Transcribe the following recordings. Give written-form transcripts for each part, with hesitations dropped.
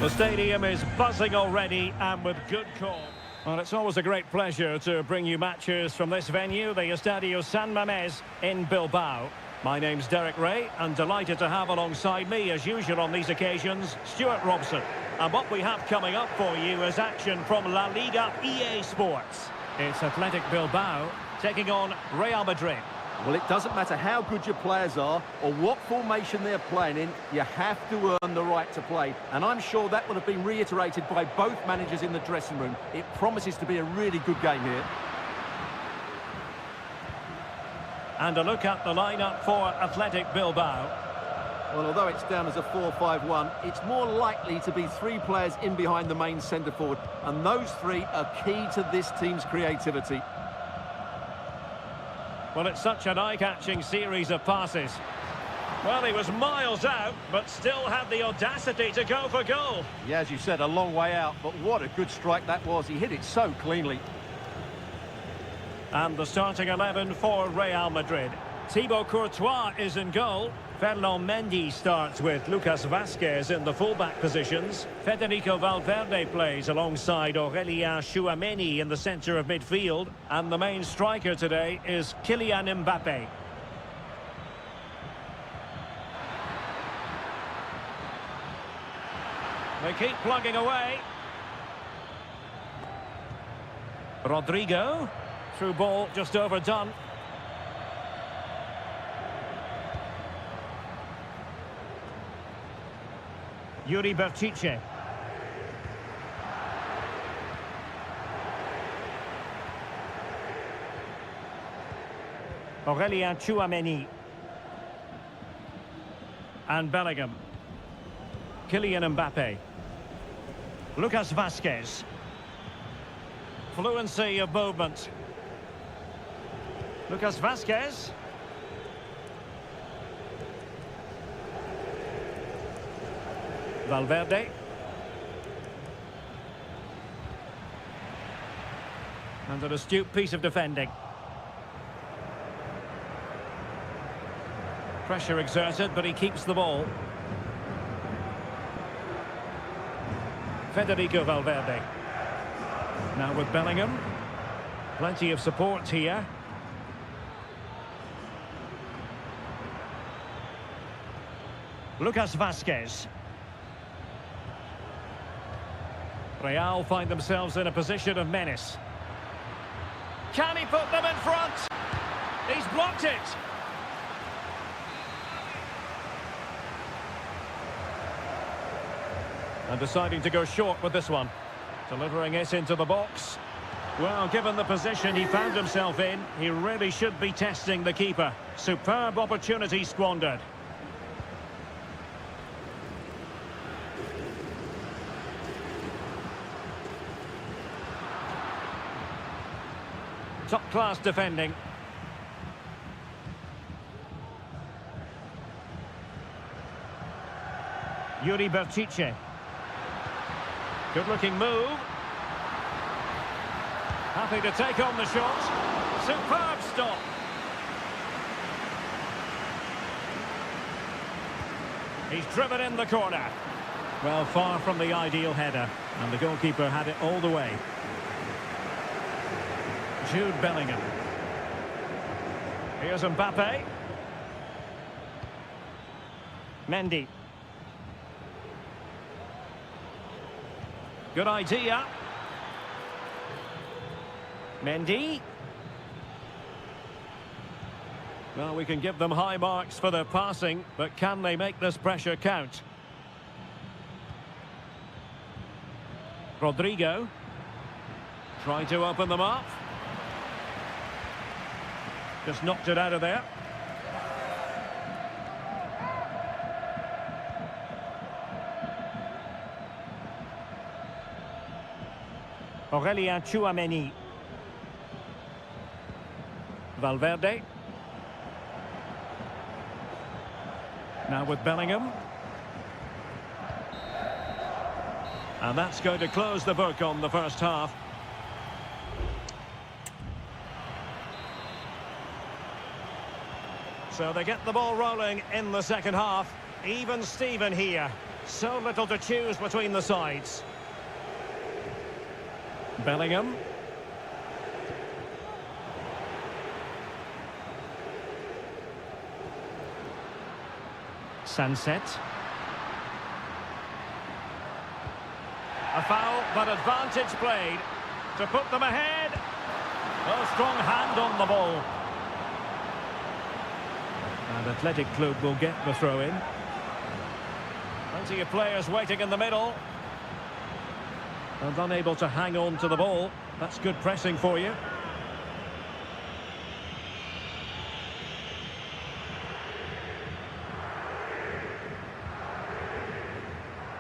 The stadium is buzzing already and with good call. Well, it's always a great pleasure to bring you matches from this venue, the Estadio San Mamés in Bilbao. My name's Derek Ray, and delighted to have alongside me, as usual on these occasions, Stuart Robson. And what we have coming up for you is action from La Liga EA Sports. It's Athletic Bilbao taking on Real Madrid. Well, it doesn't matter how good your players are or what formation they're playing in, you have to earn the right to play. And I'm sure that will have been reiterated by both managers in the dressing room. It promises to be a really good game here. And a look at the lineup for Athletic Bilbao. Well, although it's down as a 4-5-1, it's more likely to be three players in behind the main centre-forward. And those three are key to this team's creativity. Well, it's such an eye-catching series of passes. Well, he was miles out, but still had the audacity to go for goal. Yeah, as you said, a long way out, but what a good strike that was. He hit it so cleanly. And the starting 11 for Real Madrid. Thibaut Courtois is in goal. Ferland Mendy starts with Lucas Vazquez in the fullback positions. Federico Valverde plays alongside Aurélien Tchouameni in the centre of midfield. And the main striker today is Kylian Mbappé. They keep plugging away. Rodrigo. Through ball just overdone. Yuri Berchiche. Aurélien Tchouameni. And Bellingham. Kylian Mbappé. Lucas Vazquez. Fluency of movement. Lucas Vazquez. Valverde. And an astute piece of defending. Pressure exerted, but he keeps the ball. Federico Valverde. Now with Bellingham. Plenty of support here. Lucas Vazquez. Real find themselves in a position of menace. Can he put them in front? He's blocked it. And deciding to go short with this one. Delivering it into the box. Well, given the position he found himself in, he really should be testing the keeper. Superb opportunity squandered. Top-class defending. Yuri Berchiche. Good-looking move. Happy to take on the shot. Superb stop. He's driven in the corner. Well, far from the ideal header. And the goalkeeper had it all the way. Jude Bellingham. Here's Mbappé. Mendy. Good idea. Mendy. Well, we can give them high marks for their passing, but can they make this pressure count? Rodrigo. Trying to open them up. Just knocked it out of there. Aurélien Tchouameni. Valverde. Now with Bellingham. And that's going to close the book on the first half. So they get the ball rolling in the second half. Even Steven here. So little to choose between the sides. Bellingham. Sunset. A foul, but advantage played to put them ahead. A strong hand on the ball. And Athletic Club will get the throw-in. Plenty of players waiting in the middle. And unable to hang on to the ball. That's good pressing for you.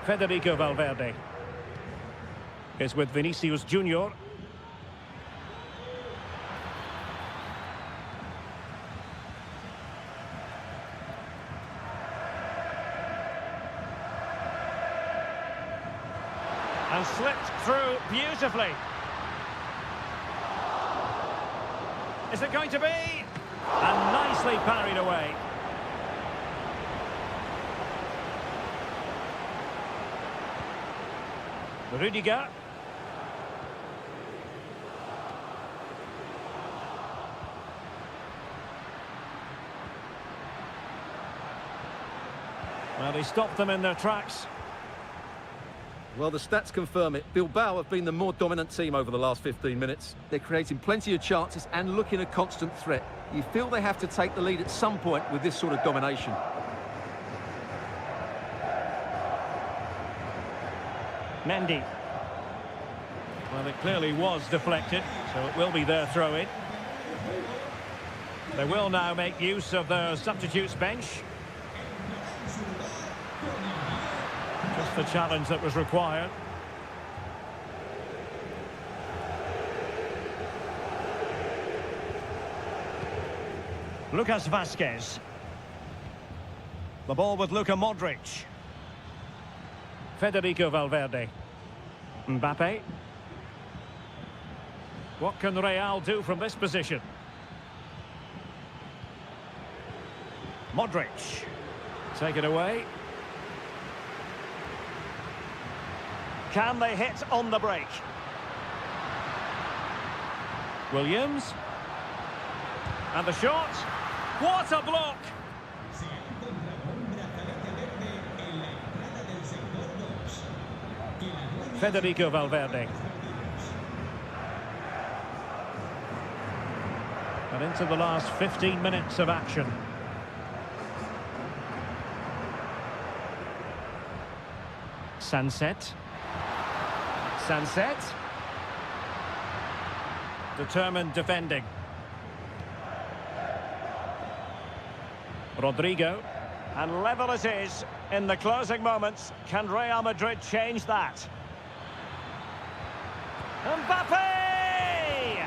Federico Valverde is with Vinicius Junior. And slipped through beautifully. Is it going to be? And nicely parried away. Rudiger. Well, he stopped them in their tracks. Well, the stats confirm it. Bilbao have been the more dominant team over the last 15 minutes. They're creating plenty of chances and looking a constant threat. You feel they have to take the lead at some point with this sort of domination. Mendy. Well, it clearly was deflected, so it will be their throw-in. They will now make use of their substitutes bench. Just the challenge that was required. Lucas Vazquez. The ball with Luka Modric. Federico Valverde. Mbappe. What can Real do from this position? Modric. Take it away. Can they hit on the break? Williams. And the shot. What a block! Federico Valverde. And into the last 15 minutes of action. Sunset. Sunset. Determined defending. Rodrigo. And level it is in the closing moments. Can Real Madrid change that? Mbappe!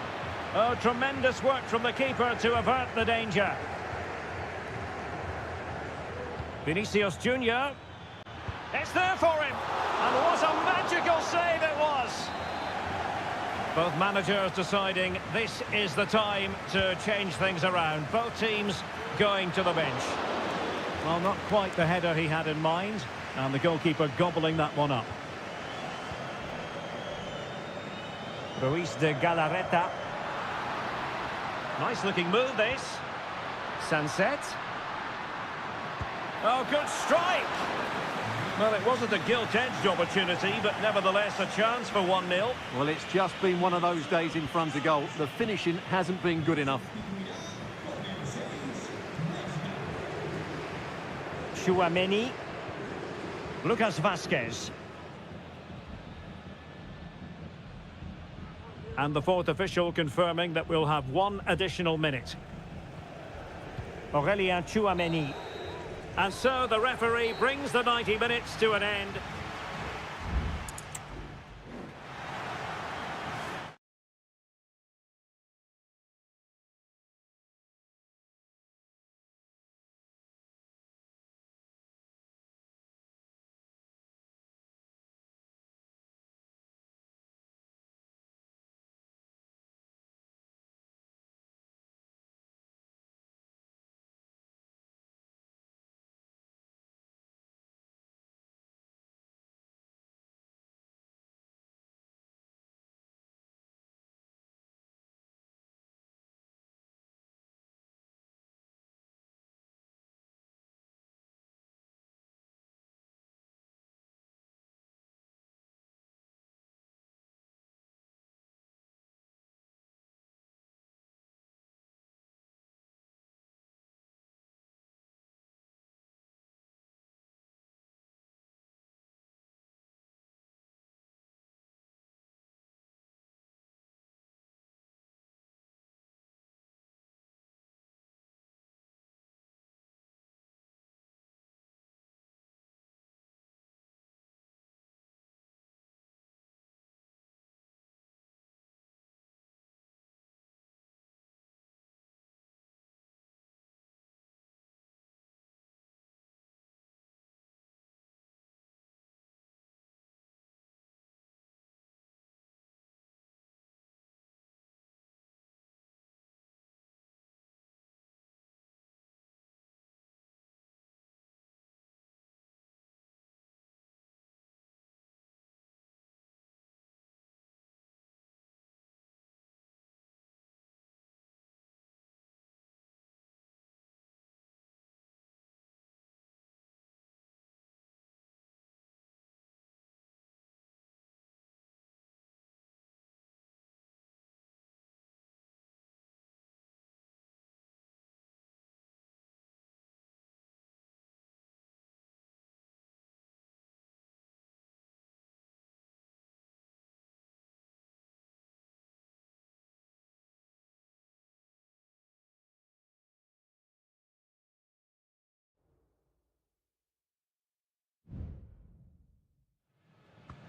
Oh, tremendous work from the keeper to avert the danger. Vinicius Junior. It's there for him. And what a magical save it was. Both managers deciding this is the time to change things around. Both teams going to the bench. Well, not quite the header he had in mind. And the goalkeeper gobbling that one up. Ruiz de Galarreta. Nice looking move this. Sunset. Oh, good strike. Well, it wasn't a gilt-edged opportunity, but nevertheless a chance for 1-0. Well, it's just been one of those days in front of goal. The finishing hasn't been good enough. Tchouaméni. Lucas Vazquez. And the fourth official confirming that we'll have one additional minute. Aurélien Tchouaméni. And so the referee brings the 90 minutes to an end.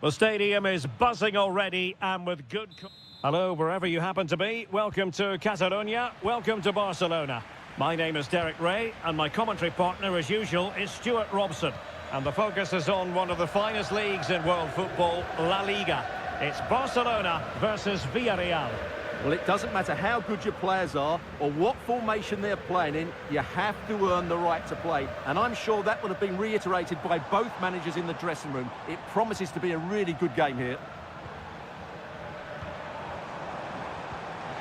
The stadium is buzzing already and with good... Hello, wherever you happen to be. Welcome to Catalonia. Welcome to Barcelona. My name is Derek Ray, and my commentary partner, as usual, is Stuart Robson. And the focus is on one of the finest leagues in world football, La Liga. It's Barcelona versus Villarreal. Well, it doesn't matter how good your players are or what formation they're playing in, you have to earn the right to play. And I'm sure that would have been reiterated by both managers in the dressing room. It promises to be a really good game here.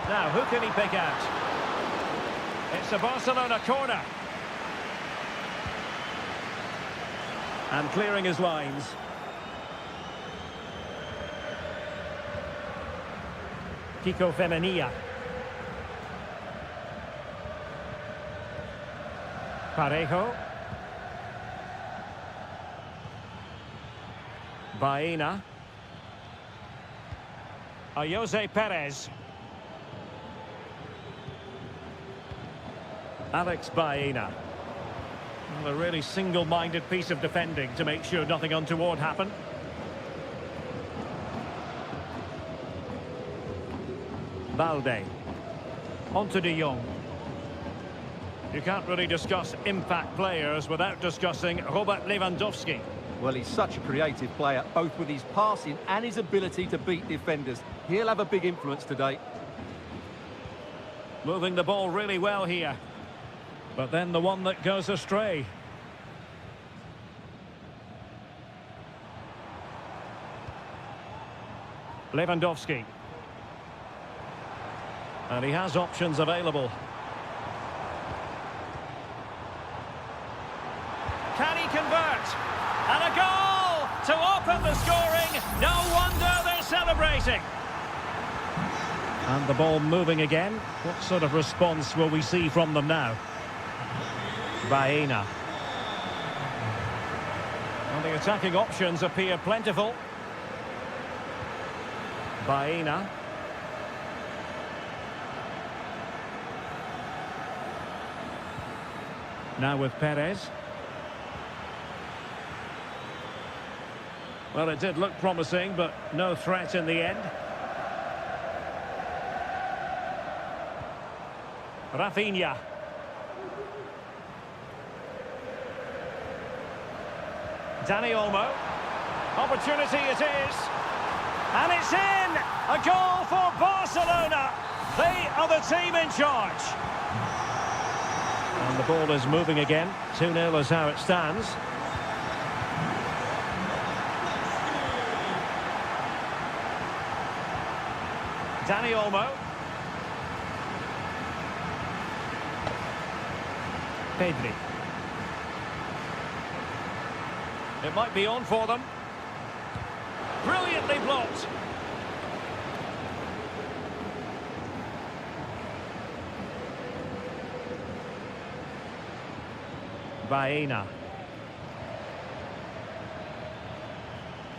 Now, who can he pick out? It's a Barcelona corner. And clearing his lines. Kiko Femenia. Parejo. Baena. Jose Perez. Alex Baena. Well, a really single-minded piece of defending to make sure nothing untoward happened. Balde. On to De Jong. You can't really discuss impact players without discussing Robert Lewandowski. Well, he's such a creative player, both with his passing and his ability to beat defenders. He'll have a big influence today. Moving the ball really well here. But then the one that goes astray. Lewandowski. And he has options available. Can he convert? And a goal to open the scoring. No wonder they're celebrating. And the ball moving again. What sort of response will we see from them now? Baena. Well, the attacking options appear plentiful. Baena. Now with Perez. Well, it did look promising, but no threat in the end. Rafinha. Dani Olmo. Opportunity it is. And it's in! A goal for Barcelona. They are the team in charge. And the ball is moving again. 2-0 is how it stands. Dani Olmo. Pedri. It might be on for them. Brilliantly blocked. Baena.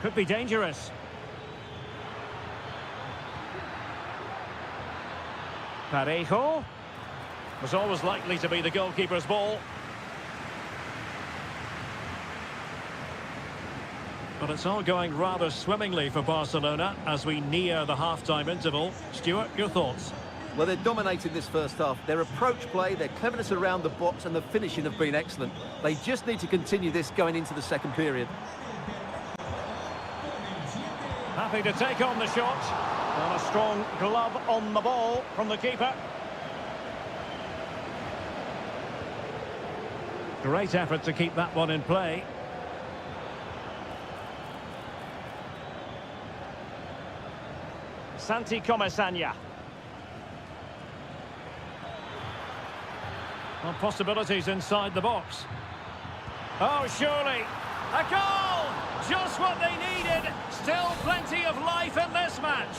Could be dangerous. Parejo. Was always likely to be the goalkeeper's ball. But it's all going rather swimmingly for Barcelona as we near the half-time interval. Stuart, your thoughts? Well, they're dominating this first half. Their approach play, their cleverness around the box and the finishing have been excellent. They just need to continue this going into the second period. Happy to take on the shot. And a strong glove on the ball from the keeper. Great effort to keep that one in play. Santi Comesaña. Well, possibilities inside the box. Oh, surely. A goal! Just what they needed. Still plenty of life in this match.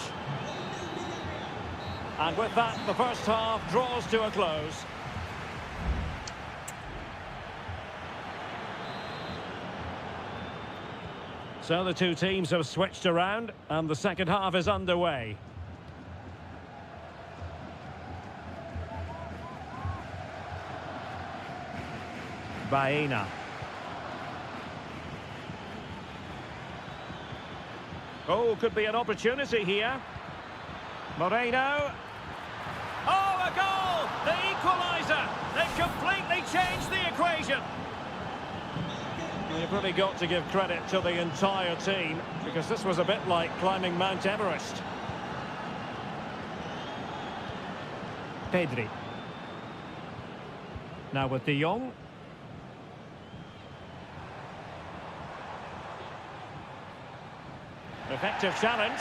And with that, the first half draws to a close. So the two teams have switched around, and the second half is underway. Baena. Oh, could be an opportunity here. Moreno. Oh, a goal! The equaliser! They've completely changed the equation. You've really got to give credit to the entire team, because this was a bit like climbing Mount Everest. Pedri. Now with De Jong. Effective challenge.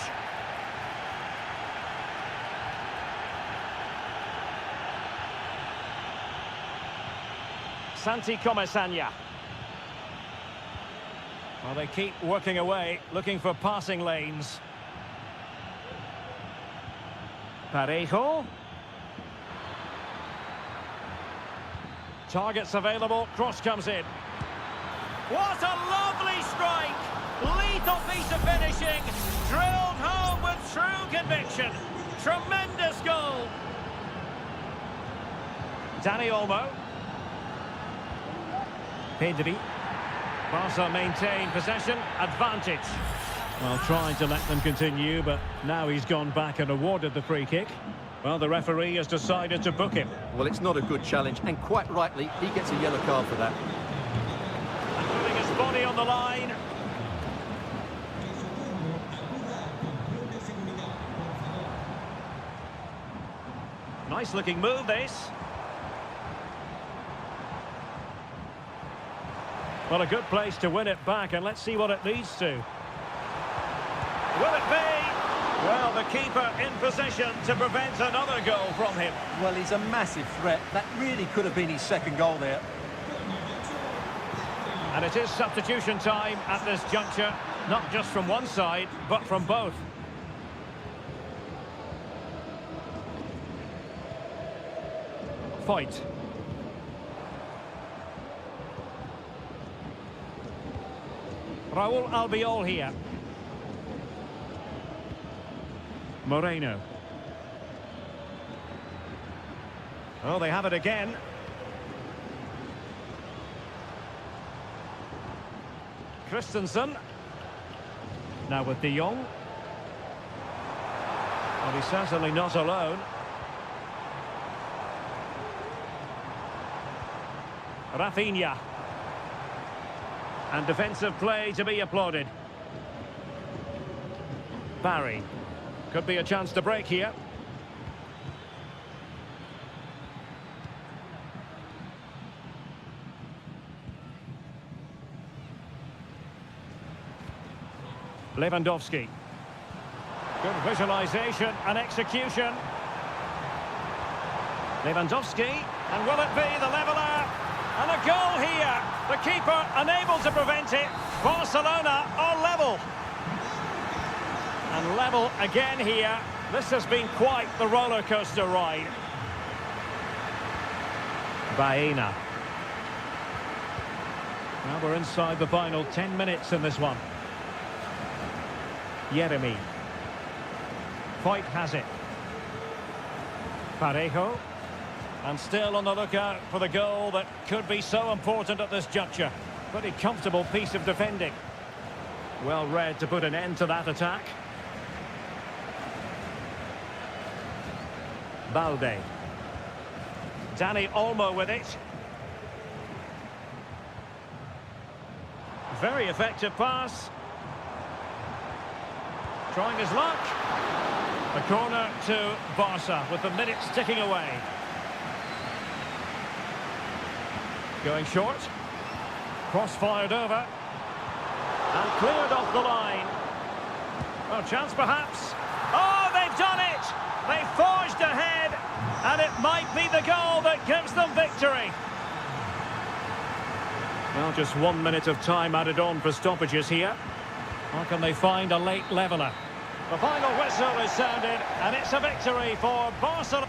Santi Comesaña. Well, they keep working away, looking for passing lanes. Parejo. Targets available, cross comes in. What a lovely strike! Lethal piece of finishing, drilled home with true conviction. Tremendous goal. Dani Olmo. Pedri. Barca maintain possession, advantage. Well, trying to let them continue, but now he's gone back and awarded the free kick. Well, the referee has decided to book him. Well, it's not a good challenge, and quite rightly, he gets a yellow card for that. And putting his body on the line. Nice looking move, this. Well, a good place to win it back, and let's see what it leads to. Will it be? Well, the keeper in position to prevent another goal from him. Well, he's a massive threat. That really could have been his second goal there. And it is substitution time at this juncture, not just from one side, but from both. Fight. Raul Albiol here. Moreno. Oh, they have it again. Christensen. Now with De Jong. Well, he's certainly not alone. Rafinha. And defensive play to be applauded. Barry. Could be a chance to break here. Lewandowski. Good visualization and execution. Lewandowski. And will it be the leveller? And a goal here. The keeper unable to prevent it. Barcelona are level. And level again here. This has been quite the roller coaster ride. Baena. Now we're inside the final 10 minutes in this one. Yeremy. Foyt has it. Parejo. And still on the lookout for the goal that could be so important at this juncture. Pretty comfortable piece of defending. Well read to put an end to that attack. Balde. Dani Olmo with it. Very effective pass. Trying his luck. A corner to Barca with the minutes ticking away. Going short. Cross fired over. And cleared off the line. Oh, chance perhaps. Oh, they've done it! They forged ahead, and it might be the goal that gives them victory. Well, just 1 minute of time added on for stoppages here. Or can they find a late leveller? The final whistle is sounded, and it's a victory for Barcelona.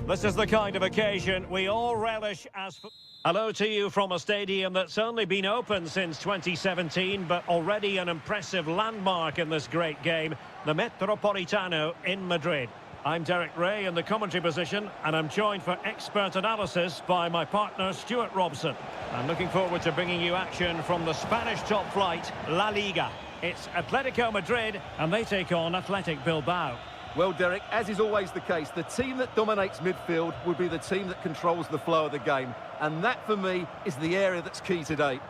This is the kind of occasion we all relish as... Hello to you from a stadium that's only been open since 2017, but already an impressive landmark in this great game, the Metropolitano in Madrid. I'm Derek Ray in the commentary position, and I'm joined for expert analysis by my partner Stuart Robson. I'm looking forward to bringing you action from the Spanish top flight, La Liga. It's Atletico Madrid, and they take on Athletic Bilbao. Well, Derek, as is always the case, the team that dominates midfield will be the team that controls the flow of the game. And that, for me, is the area that's key today.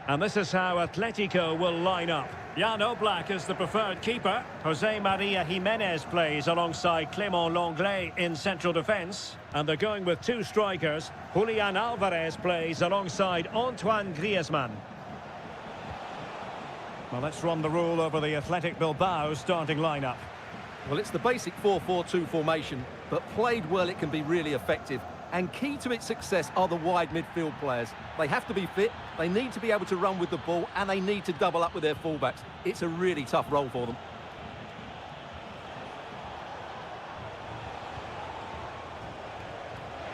And this is how Atletico will line up. Jan Oblak is the preferred keeper. Jose Maria Jimenez plays alongside Clément Lenglet in central defence. And they're going with two strikers. Julian Alvarez plays alongside Antoine Griezmann. Well, let's run the rule over the Athletic Bilbao starting lineup. Well, it's the basic 4-4-2 formation, but played well it can be really effective. And key to its success are the wide midfield players. They have to be fit, they need to be able to run with the ball, and they need to double up with their fullbacks. It's a really tough role for them.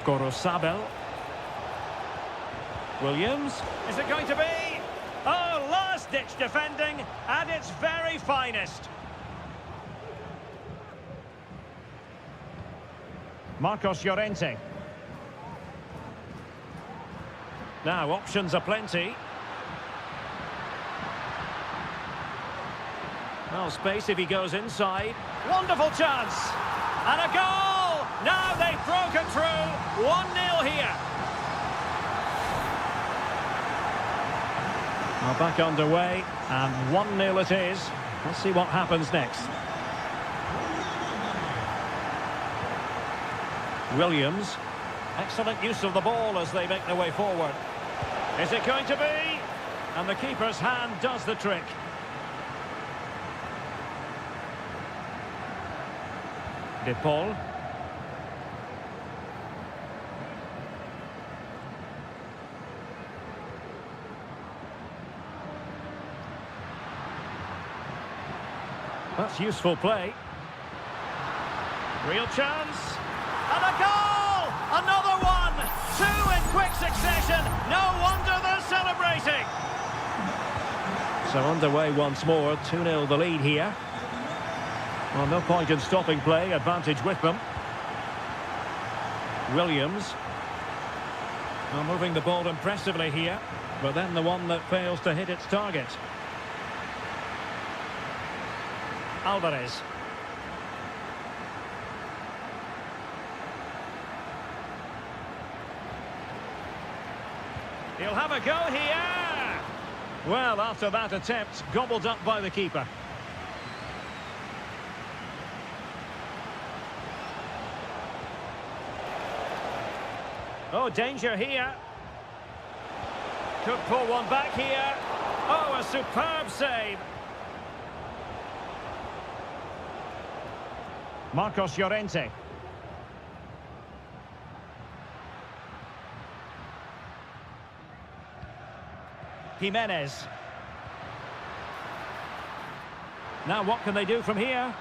Gorosabel. Williams. Is it going to be? Oh, last-ditch defending at its very finest. Marcos Llorente. Now, options are plenty. Well, space if he goes inside. Wonderful chance. And a goal! Now they've broken through. 1-0 here. Well, back underway, and 1-0 it is. Let's see what happens next. Williams. Excellent use of the ball as they make their way forward. Is it going to be? And the keeper's hand does the trick. De Paul. That's useful play. Real chance. And a goal! Another one! Two in quick succession. No wonder they're celebrating. So underway once more. 2-0 the lead here. Well, no point in stopping play. Advantage with them. Williams. Well, moving the ball impressively here. But then the one that fails to hit its target. Alvarez. He'll have a go here. Well, after that attempt, gobbled up by the keeper. Oh, danger here. Could pull one back here. Oh, a superb save. Marcos Llorente. Jimenez. Now what can they do from here?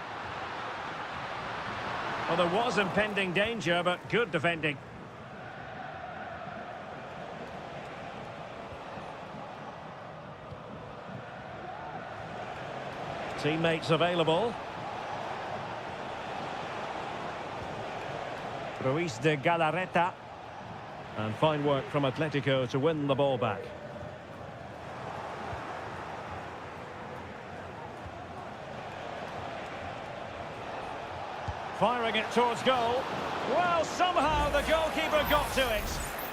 Well, there was impending danger, but good defending. Teammates available. Ruiz de Galarreta. And fine work from Atletico to win the ball back. Firing it towards goal. Well, somehow the goalkeeper got to it.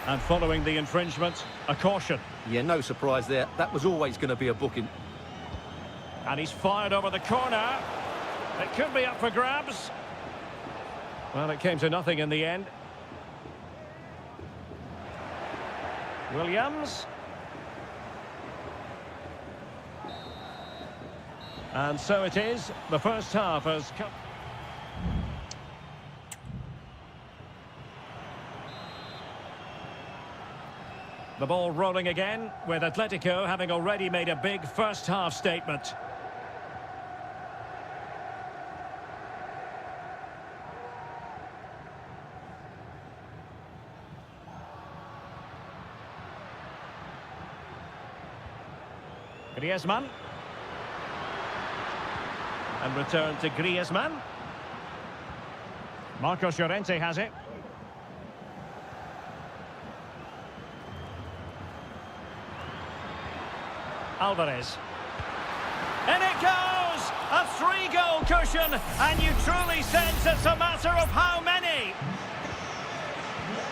And following the infringement, a caution. Yeah, no surprise there. That was always going to be a booking. And he's fired over the corner. It could be up for grabs. Well, it came to nothing in the end. Williams. And so it is. The first half has come. The ball rolling again, with Atletico having already made a big first-half statement. Griezmann. And return to Griezmann. Marcos Llorente has it. Alvarez. In it goes! A 3-goal cushion, and you truly sense it's a matter of how many.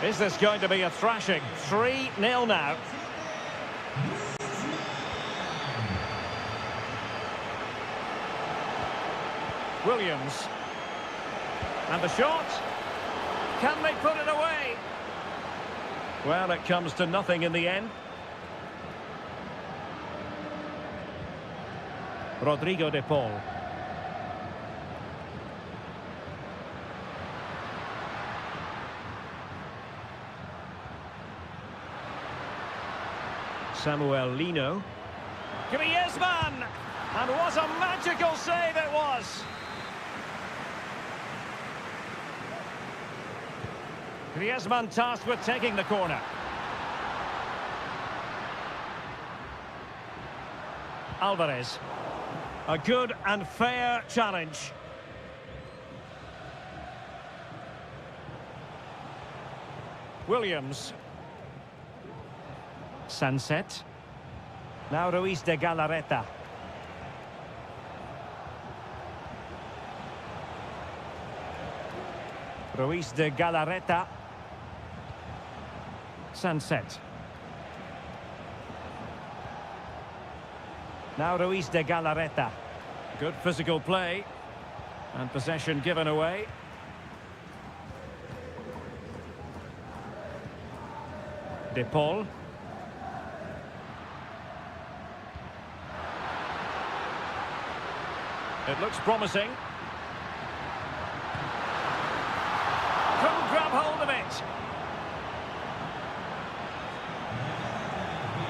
Is this going to be a thrashing? 3-0 now. Williams. And the shot. Can they put it away? Well, it comes to nothing in the end. Rodrigo de Paul. Samuel Lino. Griezmann! And what a magical save it was! Griezmann tasked with taking the corner. Alvarez. A good and fair challenge. Williams. Sunset. Now Ruiz de Galarreta. Ruiz de Galarreta. Sunset. Now Ruiz de Galarreta. Good physical play. And possession given away. De Paul. It looks promising. Couldn't grab hold of it.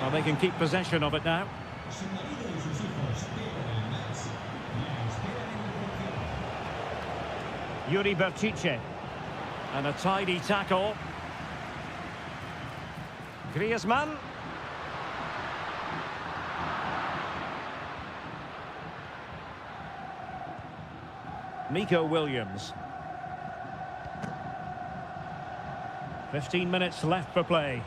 Well, they can keep possession of it now. Yuri Berchiche. And a tidy tackle. Griezmann. Nico Williams. 15 minutes left for play.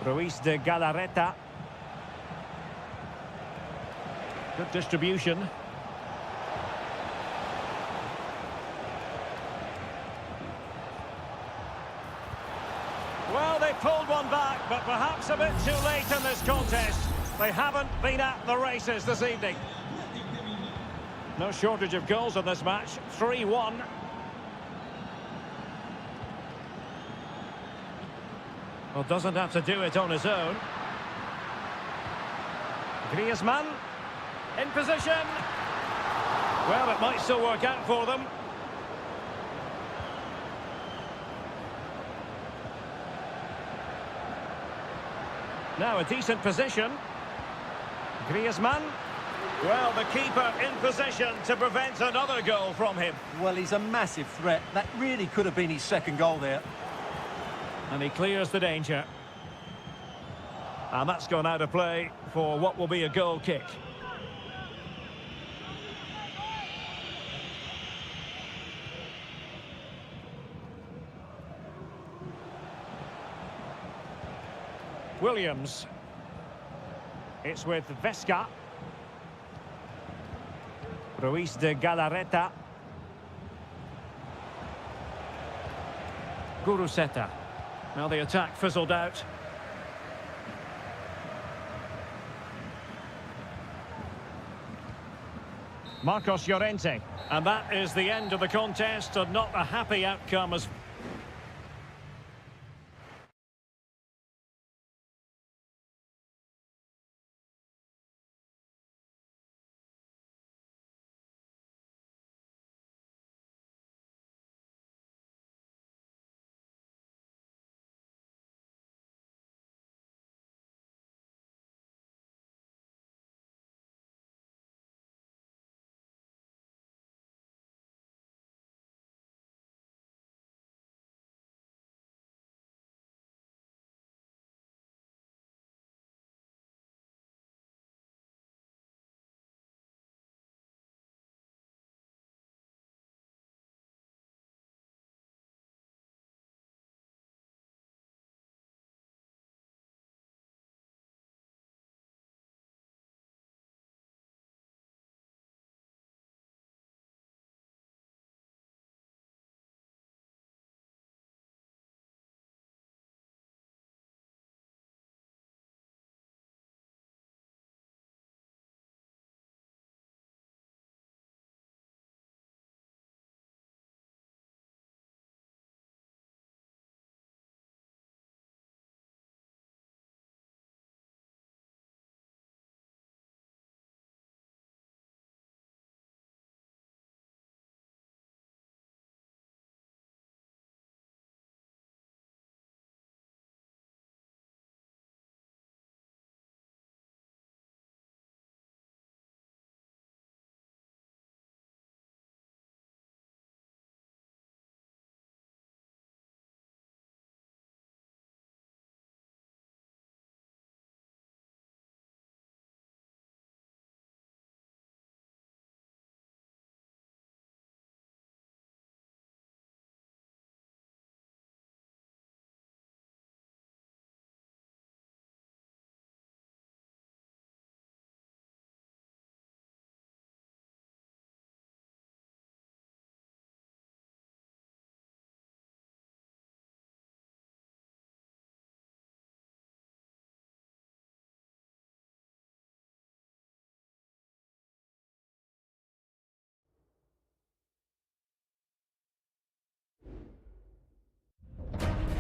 Ruiz de Galarreta. Good distribution. Well, they pulled one back, but perhaps a bit too late in this contest. They haven't been at the races this evening. No shortage of goals in this match. 3-1. Well, doesn't have to do it on his own. Griezmann. In position. Well, it might still work out for them. Now a decent position. Griezmann. Well, the keeper in possession to prevent another goal from him. Well, he's a massive threat. That really could have been his second goal there. And he clears the danger. And that's gone out of play for what will be a goal kick. Williams. It's with Vesca. Ruiz de Galarreta. Guruseta. Now the attack fizzled out. Marcos Llorente. And that is the end of the contest, and not a happy outcome as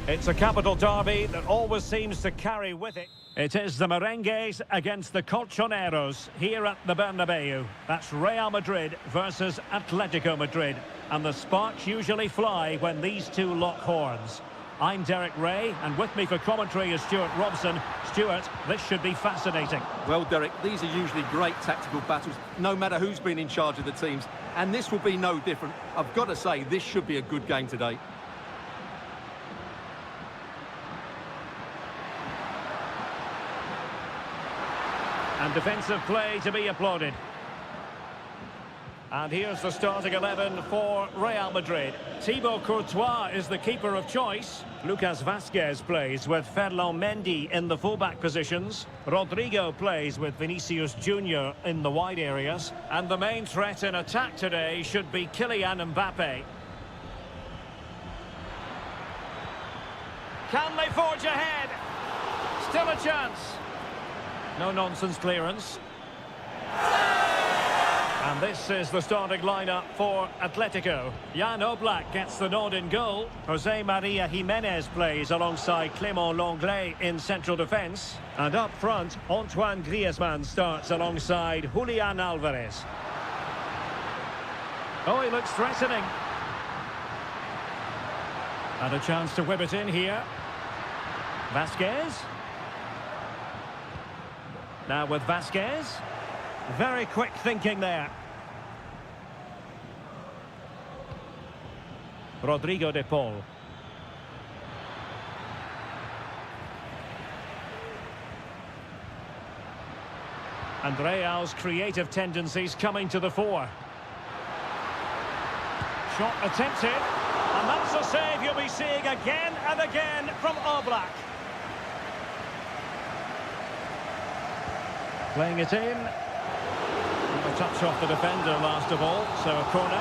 It's a capital derby that always seems to carry with it. It is the Merengues against the Colchoneros here at the Bernabeu. That's Real Madrid versus Atletico Madrid. And the sparks usually fly when these two lock horns. I'm Derek Ray, and with me for commentary is Stuart Robson. Stuart, this should be fascinating. Well, Derek, these are usually great tactical battles, no matter who's been in charge of the teams. And this will be no different. I've got to say, this should be a good game today. And defensive play to be applauded. And here's the starting 11 for Real Madrid. Thibaut Courtois is the keeper of choice. Lucas Vazquez plays with Ferland Mendy in the fullback positions. Rodrigo plays with Vinicius Junior in the wide areas. And the main threat in attack today should be Kylian Mbappe. Can they forge ahead? Still a chance. No-nonsense clearance. And this is the starting lineup for Atletico. Jan Oblak gets the nod in goal. Jose Maria Jimenez plays alongside Clément Lenglet in central defence. And up front, Antoine Griezmann starts alongside Julian Alvarez. Oh, he looks threatening. And a chance to whip it in here. Vazquez. Now with Vazquez. Very quick thinking there. Rodrigo de Paul. And Real's creative tendencies coming to the fore. Shot attempted. And that's a save you'll be seeing again and again from Oblak. Playing it in. A touch off the defender last of all, so a corner.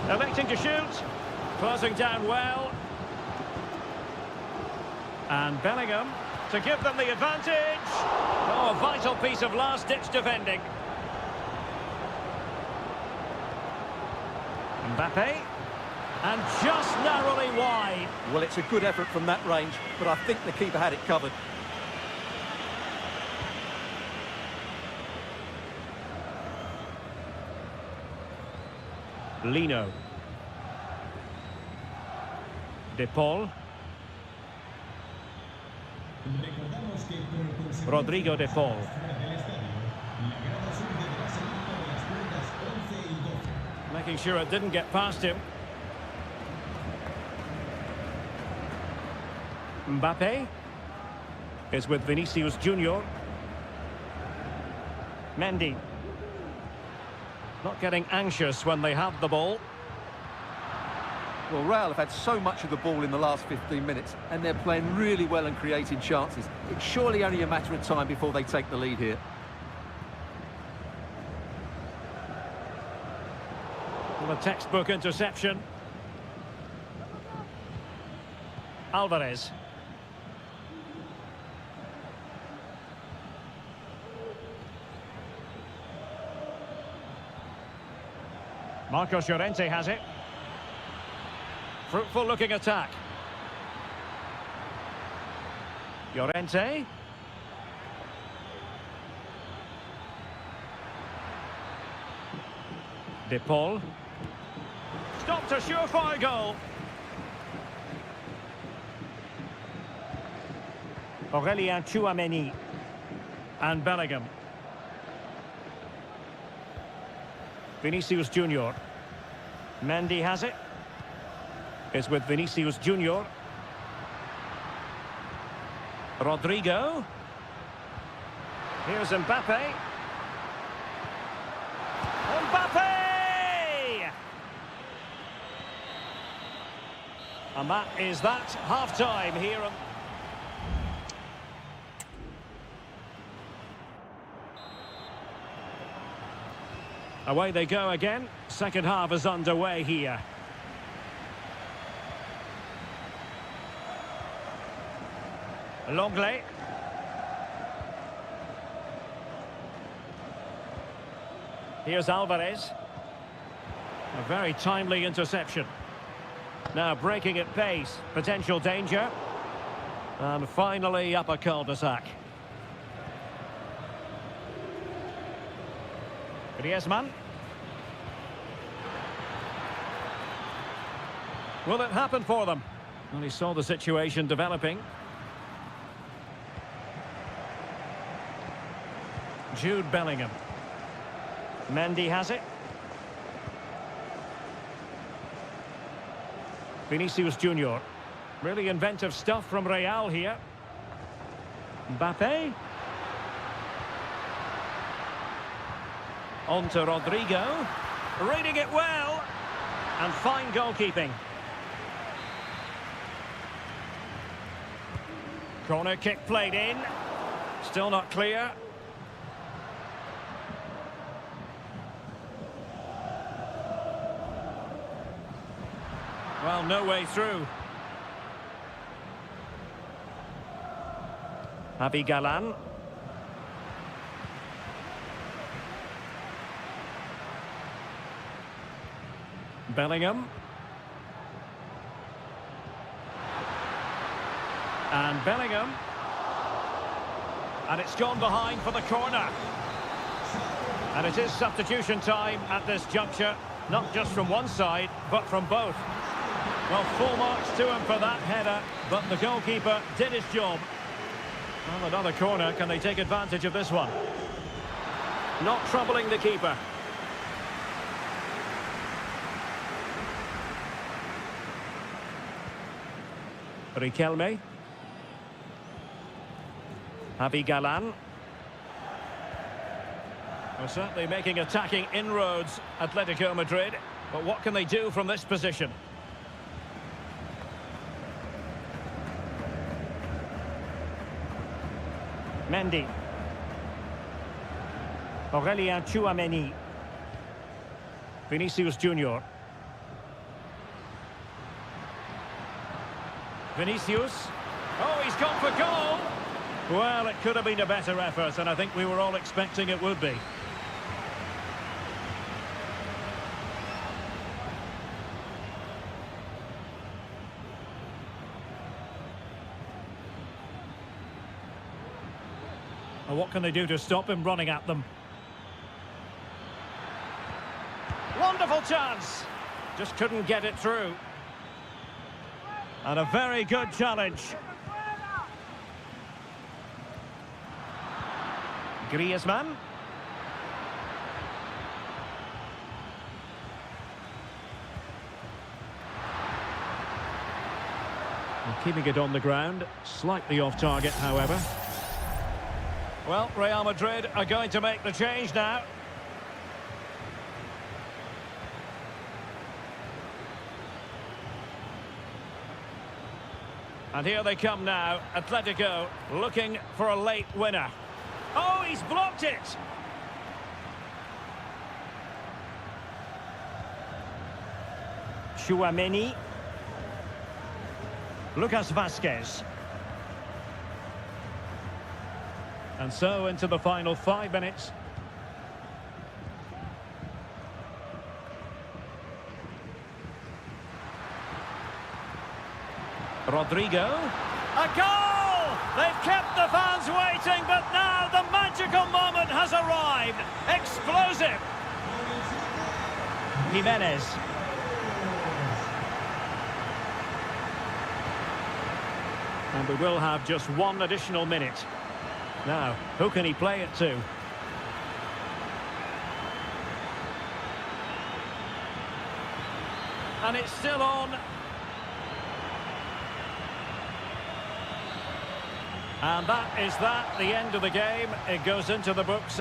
Electing to shoot. Closing down well. And Bellingham to give them the advantage. Oh, a vital piece of last-ditch defending. Mbappe. And just narrowly wide. Well, it's a good effort from that range, but I think the keeper had it covered. Lino. De Paul. Rodrigo de Paul. Making sure it didn't get past him. Mbappe is with Vinicius Junior. Mendy. Not getting anxious when they have the ball. Well, Real have had so much of the ball in the last 15 minutes, and they're playing really well and creating chances. It's surely only a matter of time before they take the lead here. Well, a textbook interception. Alvarez. Marcos Llorente has it. Fruitful looking attack. Llorente. De Paul. Stopped a surefire goal. Aurélien Tchouameni. And Bellingham. Vinicius Junior. Mendy has it. It's with Vinicius Junior. Rodrigo. Here's Mbappe. Mbappe! And that is that. Half-time here. Away they go again. Second half is underway here. Lenglet. Here's Alvarez. A very timely interception. Now breaking at pace. Potential danger. And finally up a cul-de-sac. Griezmann. Will it happen for them? Well, he saw the situation developing. Jude Bellingham. Mendy has it. Vinicius Junior. Really inventive stuff from Real here. Mbappe. On to Rodrigo. Reading it well. And fine goalkeeping. Corner kick played in. Still not clear. Well, no way through. Javi Galan. Bellingham. And Bellingham. And it's gone behind for the corner. And it is substitution time at this juncture. Not just from one side, but from both. Well, full marks to him for that header, but the goalkeeper did his job. Well, another corner. Can they take advantage of this one? Not troubling the keeper. Riquelme. Javi Galan. Well, certainly making attacking inroads, Atletico Madrid. But what can they do from this position? Mendy. Aurelien Tchouameni. Vinicius Junior. Vinicius. Oh, he's gone for goal! Well, it could have been a better effort, and I think we were all expecting it would be. Well, what can they do to stop him running at them? Wonderful chance! Just couldn't get it through. And a very good challenge. Griezmann. And keeping it on the ground, slightly off target, however. Well, Real Madrid are going to make the change now. And here they come now, Atletico looking for a late winner. Oh, he's blocked it! Tchouameni. Lucas Vazquez. And so into the final 5 minutes. Rodrigo. A goal! They've kept the fans waiting, but now the magical moment has arrived. Explosive. Jimenez. And we will have just one additional minute. Now, who can he play it to? And it's still on. And that is that, the end of the game. It goes into the books.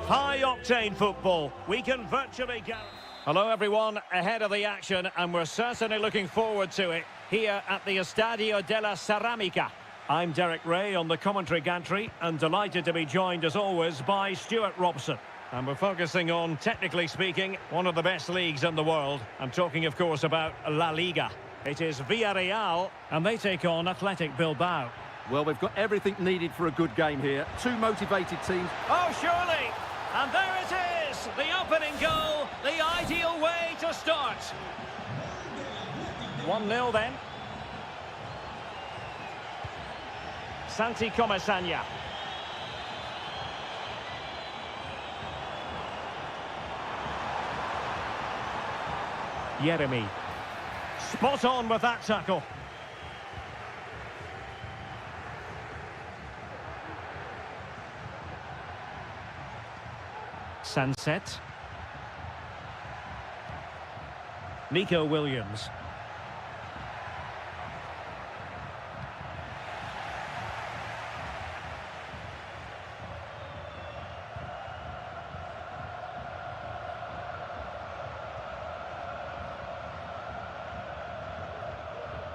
High-octane football. We can virtually guarantee... Hello, everyone. Ahead of the action, and we're certainly looking forward to it here at the Estadio della Ceramica. I'm Derek Ray on the commentary gantry, and delighted to be joined, as always, by Stuart Robson. And we're focusing on, technically speaking, one of the best leagues in the world. I'm talking, of course, about La Liga. It is Villarreal, and they take on Athletic Bilbao. Well, we've got everything needed for a good game here. Two motivated teams. Oh, surely! And there it is! The opening goal, the ideal way to start. 1-0 then. Santi Comesaña. Jeremy. Spot on with that tackle. Sunset. Nico Williams.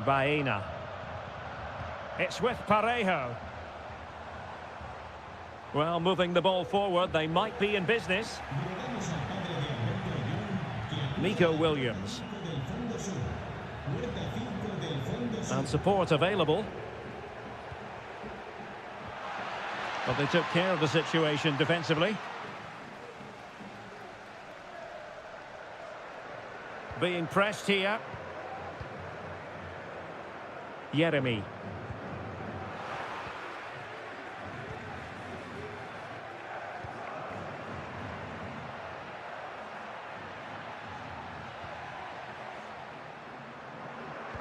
Baena. It's with Parejo. Well, moving the ball forward, they might be in business. Nico Williams. And support available. But they took care of the situation defensively. Being pressed here. Jeremy.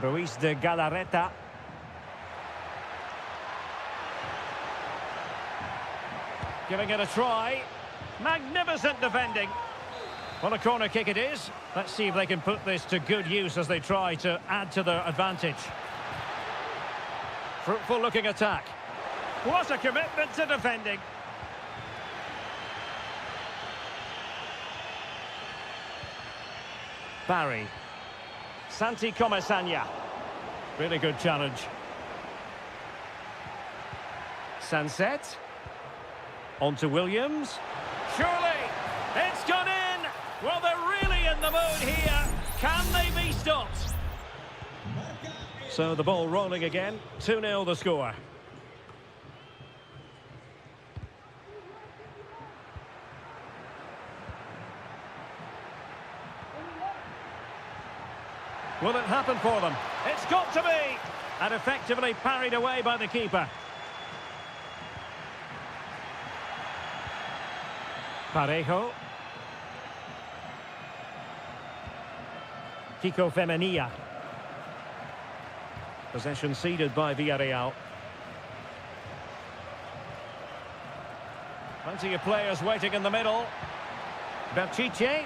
Ruiz de Galarreta. Giving it a try. Magnificent defending. Well, a corner kick it is. Let's see if they can put this to good use as they try to add to their advantage. Fruitful looking attack. What a commitment to defending. Barry. Santi Comesaña. Really good challenge. Sunset. On to Williams. Surely! It's gone in! Well, they're really in the mood here. Can they be stopped? So the ball rolling again. 2-0 the score. Will it happen for them? It's got to be! And effectively parried away by the keeper. Parejo. Kiko Femenia. Possession ceded by Villarreal. Plenty of players waiting in the middle. Berchiche.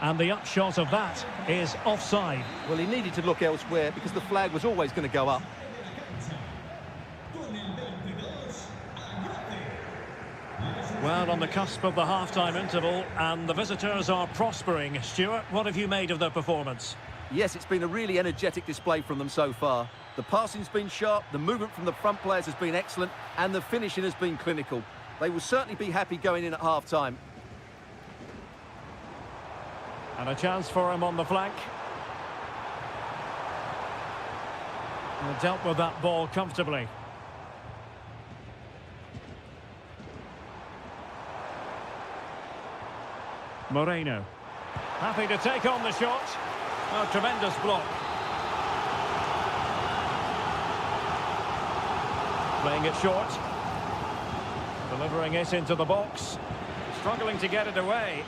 And the upshot of that is offside. Well, he needed to look elsewhere because the flag was always going to go up. Well, on the cusp of the half-time interval, and the visitors are prospering. Stuart, what have you made of their performance? Yes, it's been a really energetic display from them so far. The passing's been sharp, the movement from the front players has been excellent, and the finishing has been clinical. They will certainly be happy going in at half-time. And a chance for him on the flank. And dealt with that ball comfortably. Moreno. Happy to take on the shot. Oh, tremendous block. Playing it short. Delivering it into the box. Struggling to get it away.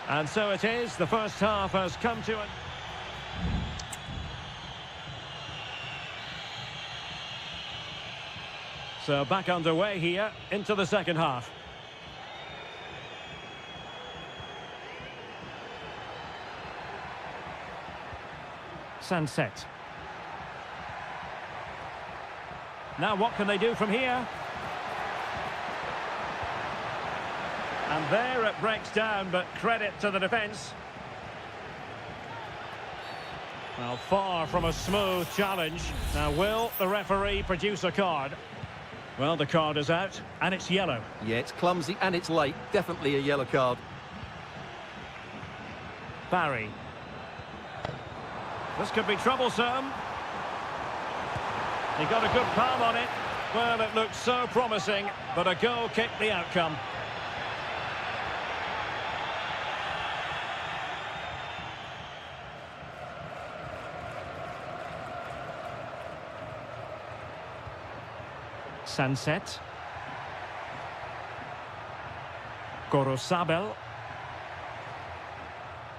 And so it is. The first half has come to an... So back underway here into the second half. Sunset. Now what can they do from here? And there it breaks down, but credit to the defence. Well, far from a smooth challenge. Now, will the referee produce a card? Well, the card is out, and it's yellow. Yeah, it's clumsy and it's late. Definitely a yellow card. Barry. This could be troublesome. He got a good palm on it. Well, it looked so promising, but a goal kicked the outcome. Sunset. Gorosabel.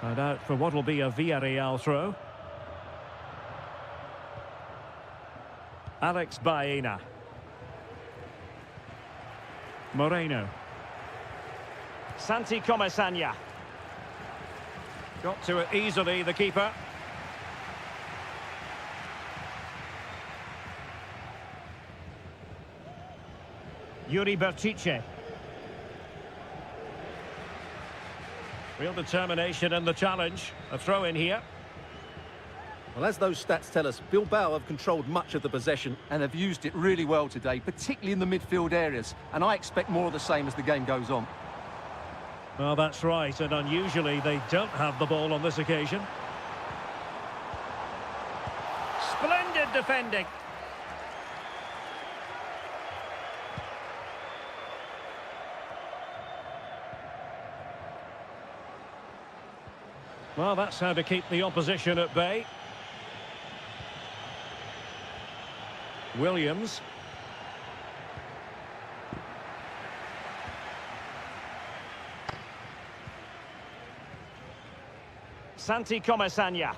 And out for what will be a Villarreal throw. Alex Baena. Moreno. Santi Comesaña. Got to it easily, the keeper. Yuri Bertice. Real determination in the challenge. A throw in here. Well, as those stats tell us, Bilbao have controlled much of the possession and have used it really well today, particularly in the midfield areas. And I expect more of the same as the game goes on. Well, that's right, and unusually they don't have the ball on this occasion. Splendid defending. Well, that's how to keep the opposition at bay. Williams. Santi Comesaña.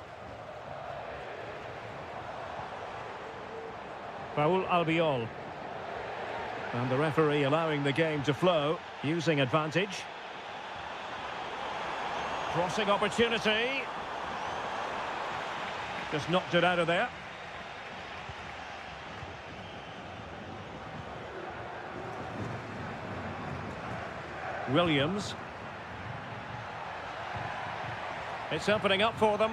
Raúl Albiol. And the referee allowing the game to flow, using advantage. Crossing opportunity. Just knocked it out of there. Williams. It's opening up for them.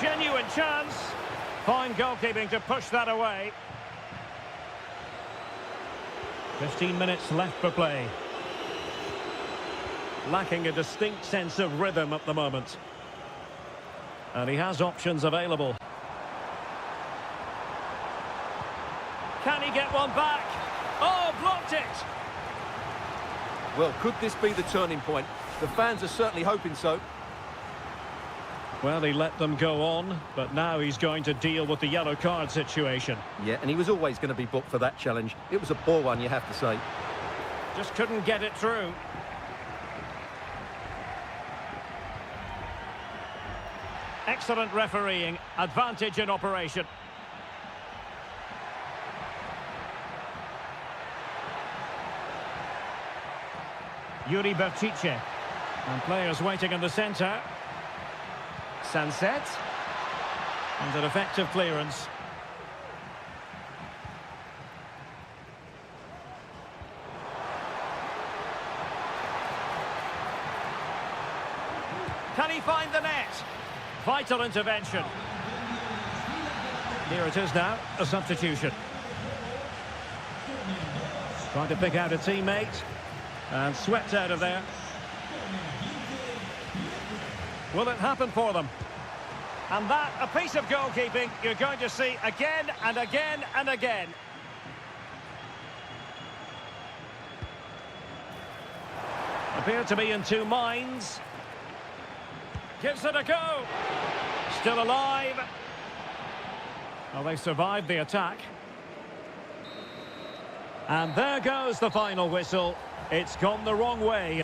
Genuine chance. Fine goalkeeping to push that away. 15 minutes left for play. Lacking a distinct sense of rhythm at the moment. And he has options available. Can he get one back? Oh, blocked it! Well, could this be the turning point? The fans are certainly hoping so. Well, he let them go on, but now he's going to deal with the yellow card situation. Yeah, and he was always going to be booked for that challenge. It was a poor one, you have to say. Just couldn't get it through. Excellent refereeing, advantage in operation. Yuri Bertice. And players waiting in the centre. Sunset. And an effective clearance. Can he find the net? Vital intervention. Here it is now, a substitution. Trying to pick out a teammate. And swept out of there. Will it happen for them? And that, a piece of goalkeeping you're going to see again and again and again. Appear to be in two minds. Gives it a go. Still alive. Well, they survived the attack. And there goes the final whistle. It's gone the wrong way.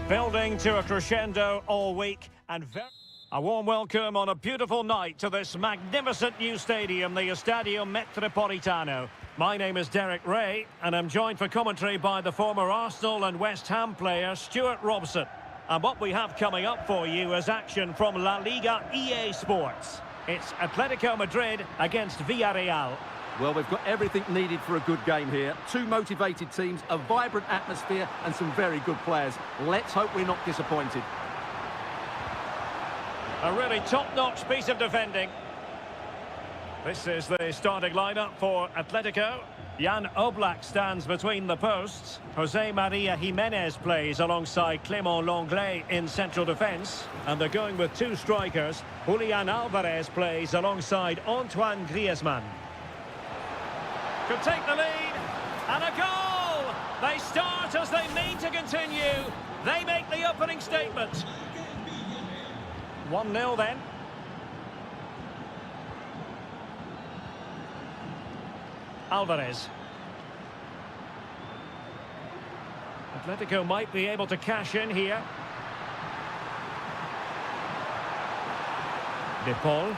Building to a crescendo all week and a warm welcome on a beautiful night to this magnificent new stadium, the Estadio Metropolitano. My name is Derek Ray and I'm joined for commentary by the former Arsenal and West Ham player Stuart Robson. And what we have coming up for you is action from La Liga EA Sports. It's Atletico Madrid against Villarreal. Well, we've got everything needed for a good game here. Two motivated teams, a vibrant atmosphere and some very good players. Let's hope we're not disappointed. A really top-notch piece of defending. This is the starting lineup for Atletico. Jan Oblak stands between the posts. Jose Maria Jimenez plays alongside Clément Lenglet in central defence. And they're going with two strikers. Julian Alvarez plays alongside Antoine Griezmann. Could take the lead, and a goal! They start as they mean to continue. They make the opening statement. 1-0 then. Alvarez. Atletico might be able to cash in here. De Paul.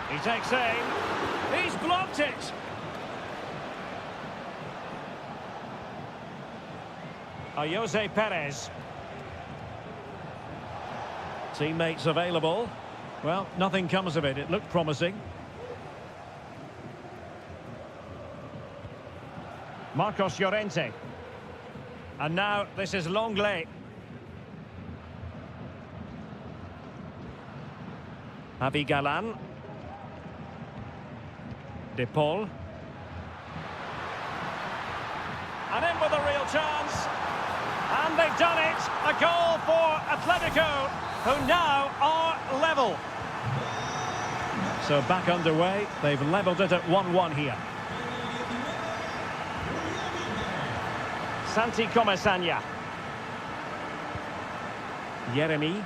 He takes aim. He's blocked it. Jose Perez. Teammates available. Well, nothing comes of it. It looked promising. Marcos Llorente. And now this is Lenglet. Javi Galan. De Paul. And in with a real chance. And they've done it. A goal for Atletico, who now are level. So back underway. They've levelled it at 1-1 here. Santi Comesaña. Yeremy.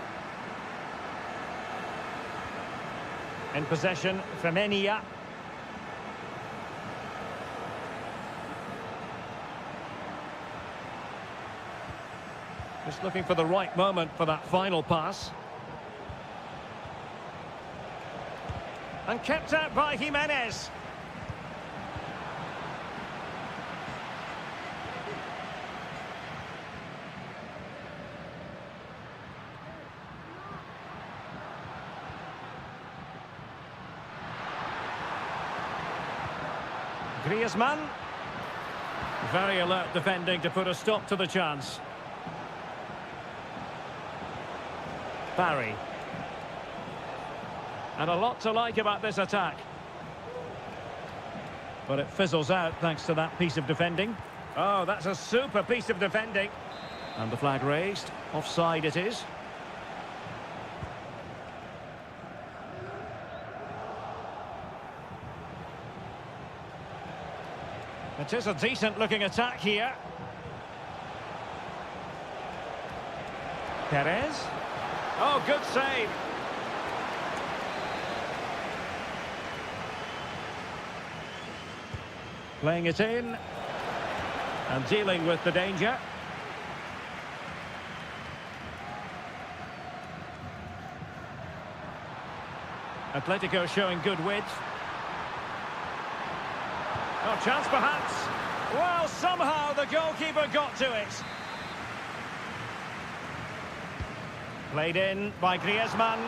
In possession, Femenia. Just looking for the right moment for that final pass. And kept out by Jimenez. Griezmann. Very alert defending to put a stop to the chance. Barry. And a lot to like about this attack. But it fizzles out thanks to that piece of defending. Oh, that's a super piece of defending. And the flag raised. Offside it is. It is a decent looking attack here. Perez. Oh, good save. Playing it in. And dealing with the danger. Atletico showing good width. Oh, chance perhaps. Well, somehow the goalkeeper got to it. Played in by Griezmann.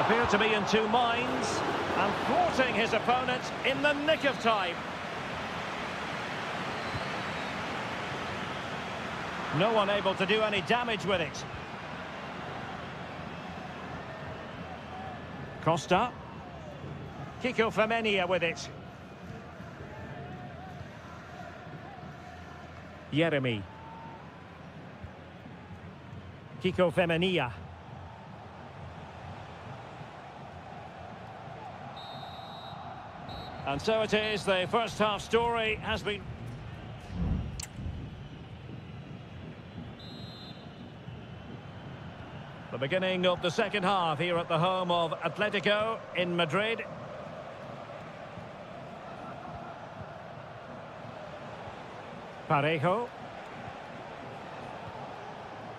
Appeared to be in two minds. And thwarting his opponent in the nick of time. No one able to do any damage with it. Costa. Kiko Femenia with it. Yeremy. Kiko Femenia. And so it is, the first half story has been... The beginning of the second half here at the home of Atletico in Madrid. Parejo.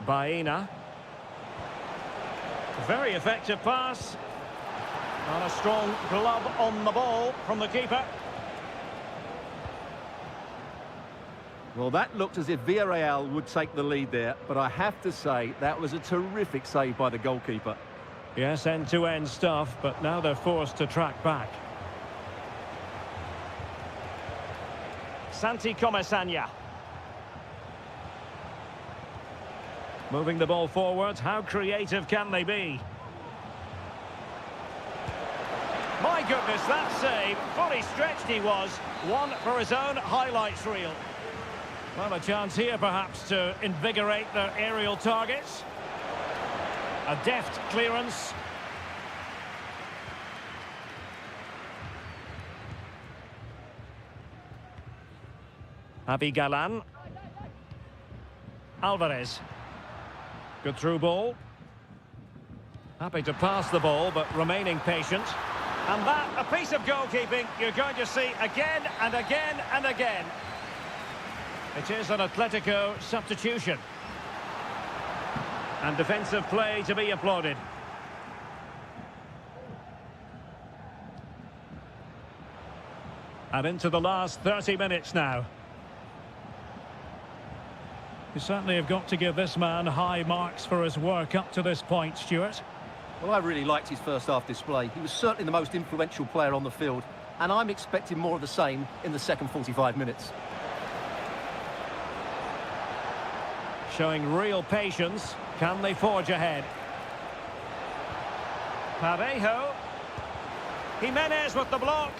Baena. Very effective pass. And a strong glove on the ball from the keeper. Well, that looked as if Villarreal would take the lead there, but I have to say that was a terrific save by the goalkeeper. Yes, end-to-end stuff, but now they're forced to track back. Santi Comesaña. Moving the ball forward, how creative can they be? My goodness, that save, fully stretched he was, one for his own highlights reel. Well, a chance here perhaps to invigorate their aerial targets. A deft clearance. Abigalan. Alvarez. Good through ball. Happy to pass the ball, but remaining patient. And that, a piece of goalkeeping you're going to see again and again and again. It is an Atletico substitution. And defensive play to be applauded. And into the last 30 minutes now. You certainly have got to give this man high marks for his work up to this point, Stuart. Well, I really liked his first half display. He was certainly the most influential player on the field, and I'm expecting more of the same in the second 45 minutes. Showing real patience. Can they forge ahead? Parejo. Jimenez with the block.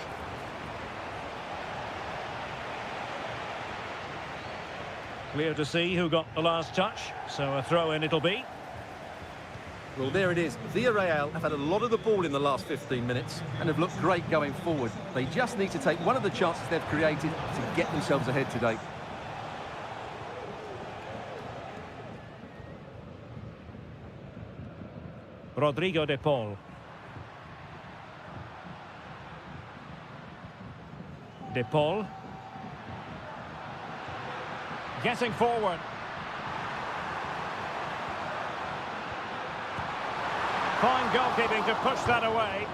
Clear to see who got the last touch, so a throw-in it'll be. Well, there it is. Villarreal have had a lot of the ball in the last 15 minutes and have looked great going forward. They just need to take one of the chances they've created to get themselves ahead today. Rodrigo de Paul. De Paul. Getting forward. Fine goalkeeping to push that away.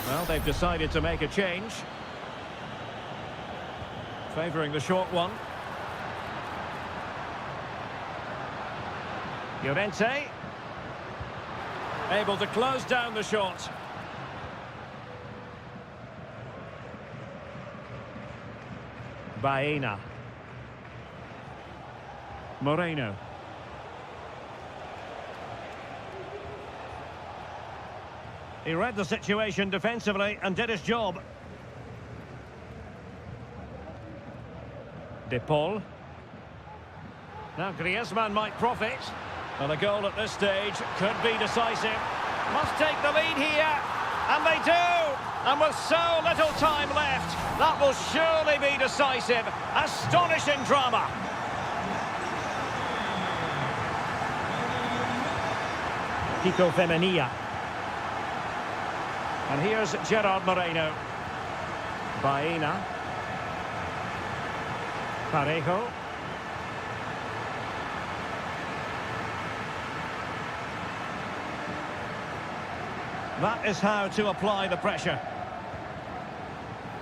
Well, they've decided to make a change. Favouring the short one. Llorente. Able to close down the shot. Baena. Moreno. He read the situation defensively and did his job. De Paul. Now Griezmann might profit. And a goal at this stage could be decisive. Must take the lead here. And they do! And with so little time left, that will surely be decisive. Astonishing drama. Kiko Femenia. And here's Gerard Moreno. Baena. Parejo. That is how to apply the pressure.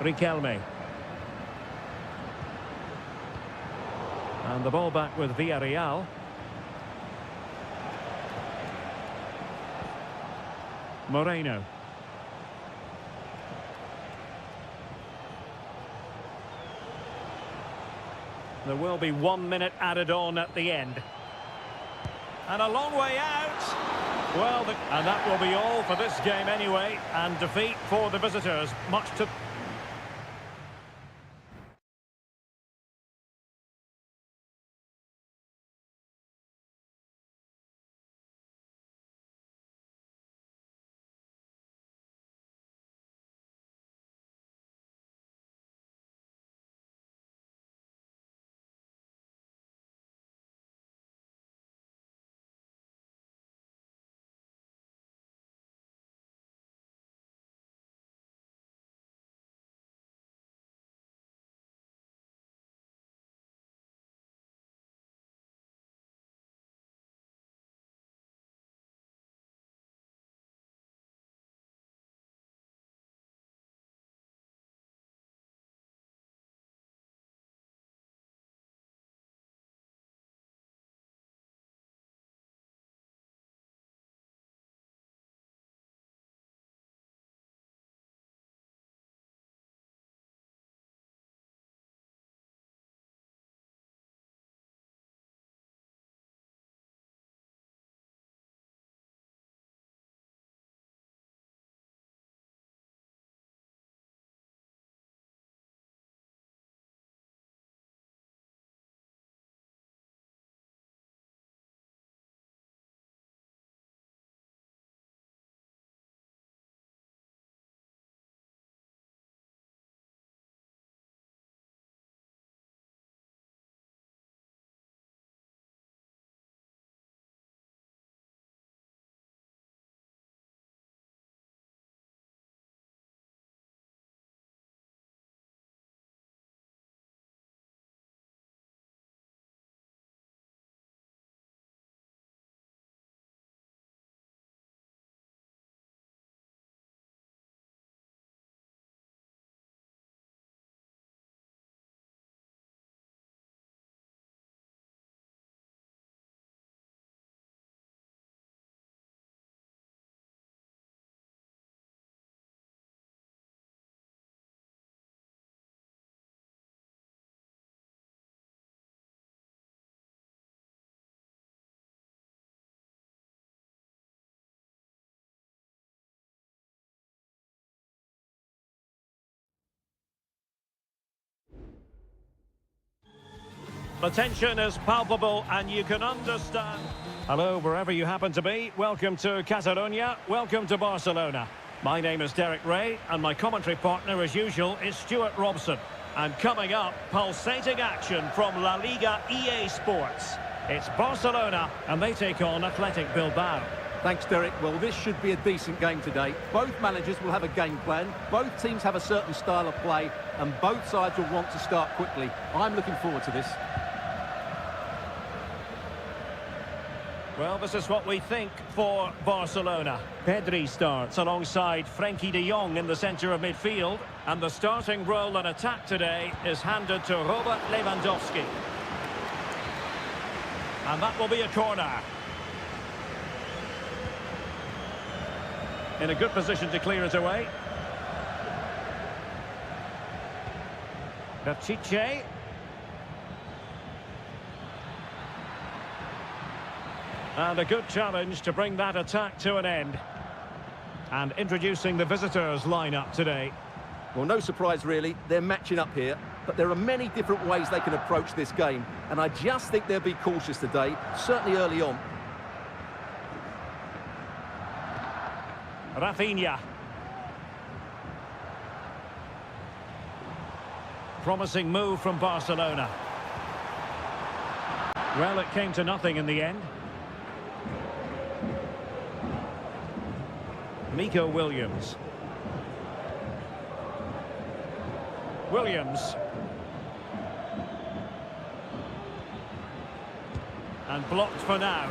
Riquelme. And the ball back with Villarreal. Moreno. There will be 1 minute added on at the end. And a long way out. Well, and that will be all for this game anyway. And defeat for the visitors. Much to... The tension is palpable and you can understand. Hello, wherever you happen to be. Welcome to Catalonia. Welcome to Barcelona. My name is Derek Ray and my commentary partner, as usual, is Stuart Robson. And coming up, pulsating action from La Liga EA Sports. It's Barcelona and they take on Athletic Bilbao. Thanks, Derek. Well, this should be a decent game today. Both managers will have a game plan. Both teams have a certain style of play and both sides will want to start quickly. I'm looking forward to this. Well, this is what we think for Barcelona. Pedri starts alongside Frenkie de Jong in the centre of midfield. And the starting role in attack today is handed to Robert Lewandowski. And that will be a corner. In a good position to clear it away. Pichet. And a good challenge to bring that attack to an end. And introducing the visitors' lineup today. Well, no surprise really, they're matching up here, but there are many different ways they can approach this game, and I just think they'll be cautious today, certainly early on. Rafinha. Promising move from Barcelona. Well, it came to nothing in the end. Nico Williams. Williams. And blocked for now.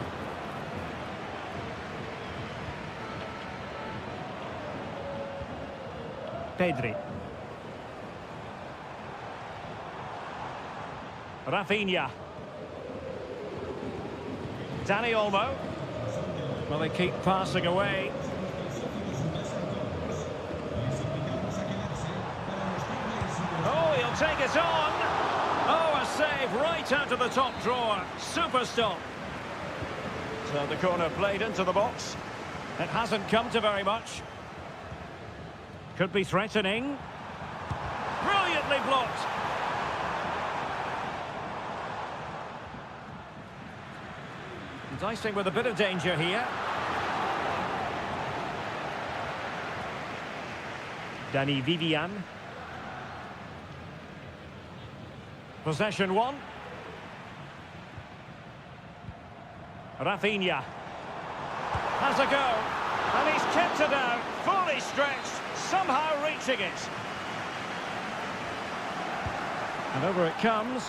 Pedri. Rafinha. Dani Olmo. Well, they keep passing away. Oh, he'll take it on. Oh, a save right out of the top drawer. Super stop. So the corner played into the box. It hasn't come to very much. Could be threatening. Brilliantly blocked. Dicing with a bit of danger here. Dani Vivian. Possession one. Rafinha. Has a go. And he's kept it out. Fully stretched. Somehow reaching it. And over it comes.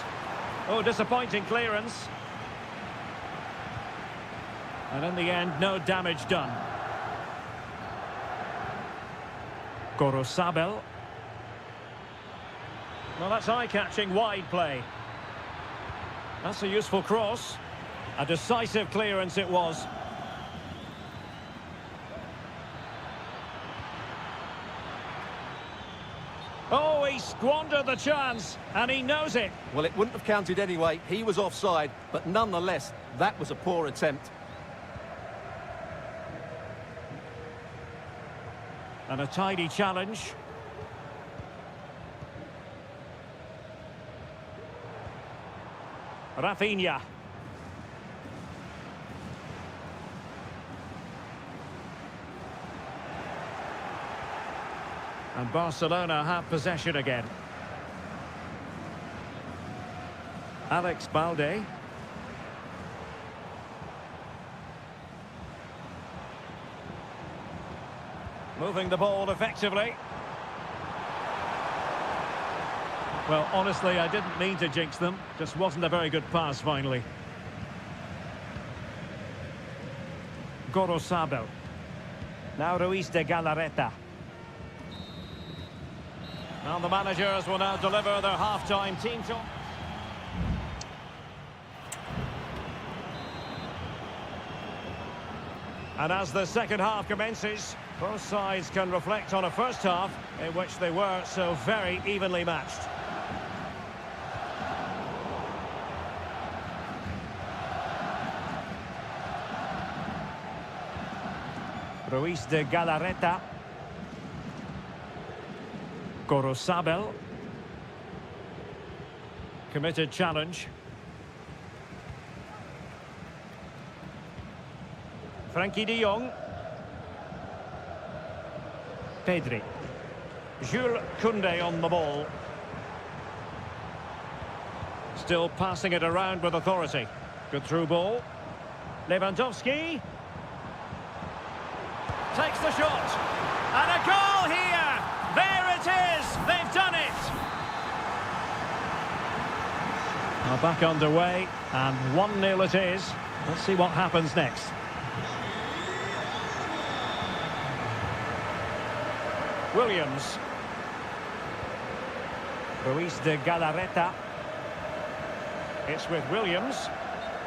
Oh, disappointing clearance. And in the end, no damage done. Gorosabel. Well, that's eye-catching wide play. That's a useful cross. A decisive clearance it was. Oh, he squandered the chance, and he knows it. Well, it wouldn't have counted anyway. He was offside, but nonetheless, that was a poor attempt. And a tidy challenge. Rafinha. And Barcelona have possession again. Alex Balde. Moving the ball effectively. Well, honestly, I didn't mean to jinx them. Just wasn't a very good pass, finally. Gorosabel. Now Ruiz de Galarreta. And the managers will now deliver their half-time team talk. And as the second half commences, both sides can reflect on a first half in which they were so very evenly matched. Ruiz de Galarreta. Gorosabel. Committed challenge. Frankie de Jong. Pedri. Jules Koundé on the ball. Still passing it around with authority. Good through ball. Lewandowski. Takes the shot. And a goal here! There it is! They've done it! Now back underway, and 1-0 it is. Let's see what happens next. Williams. Luis de Galarreta. It's with Williams.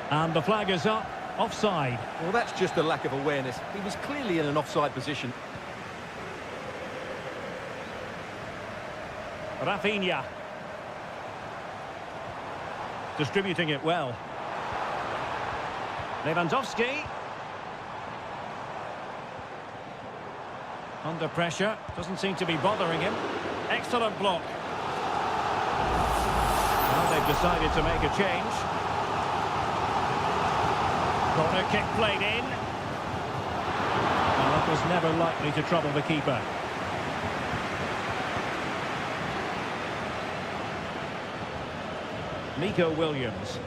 And the flag is up. Offside. Well, that's just a lack of awareness. He was clearly in an offside position. Rafinha. Distributing it well. Lewandowski. Under pressure. Doesn't seem to be bothering him. Excellent block. Well, they've decided to make a change. Corner kick played in. Well, that was never likely to trouble the keeper. Nico Williams.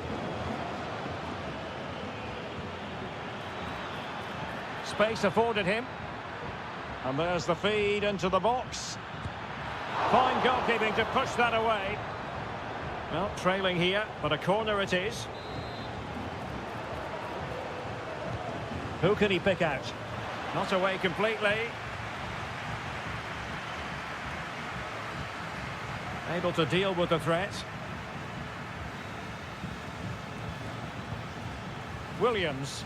Space afforded him. And there's the feed into the box. Fine goalkeeping to push that away. Well, trailing here, but a corner it is. Who can he pick out? Not away completely. Able to deal with the threat. Williams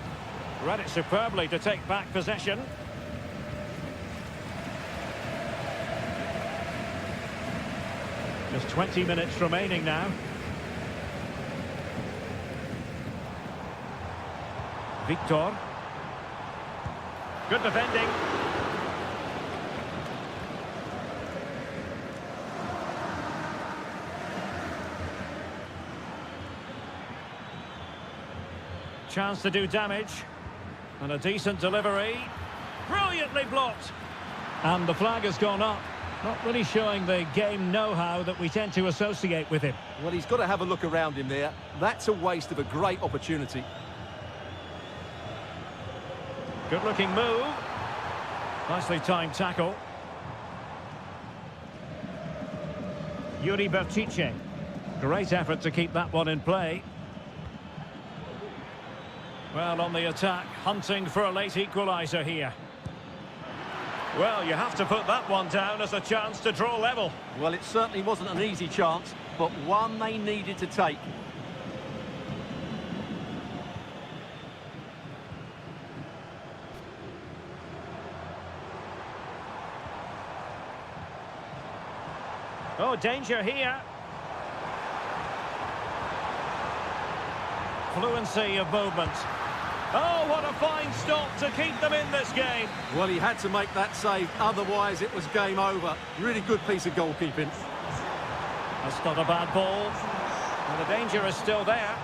read it superbly to take back possession. Just 20 minutes remaining now. Victor. Good defending. Chance to do damage. And a decent delivery. Brilliantly blocked. And the flag has gone up. Not really showing the game know-how that we tend to associate with him. Well, he's got to have a look around him there. That's a waste of a great opportunity. Good-looking move. Nicely timed tackle. Yuri Berchiche. Great effort to keep that one in play. Well, on the attack, hunting for a late equaliser here. Well, you have to put that one down as a chance to draw level. Well, it certainly wasn't an easy chance, but one they needed to take. Oh, danger here. Fluency of movement. Oh, what a fine stop to keep them in this game. Well, he had to make that save, otherwise it was game over. Really good piece of goalkeeping. That's not a bad ball. And the danger is still there.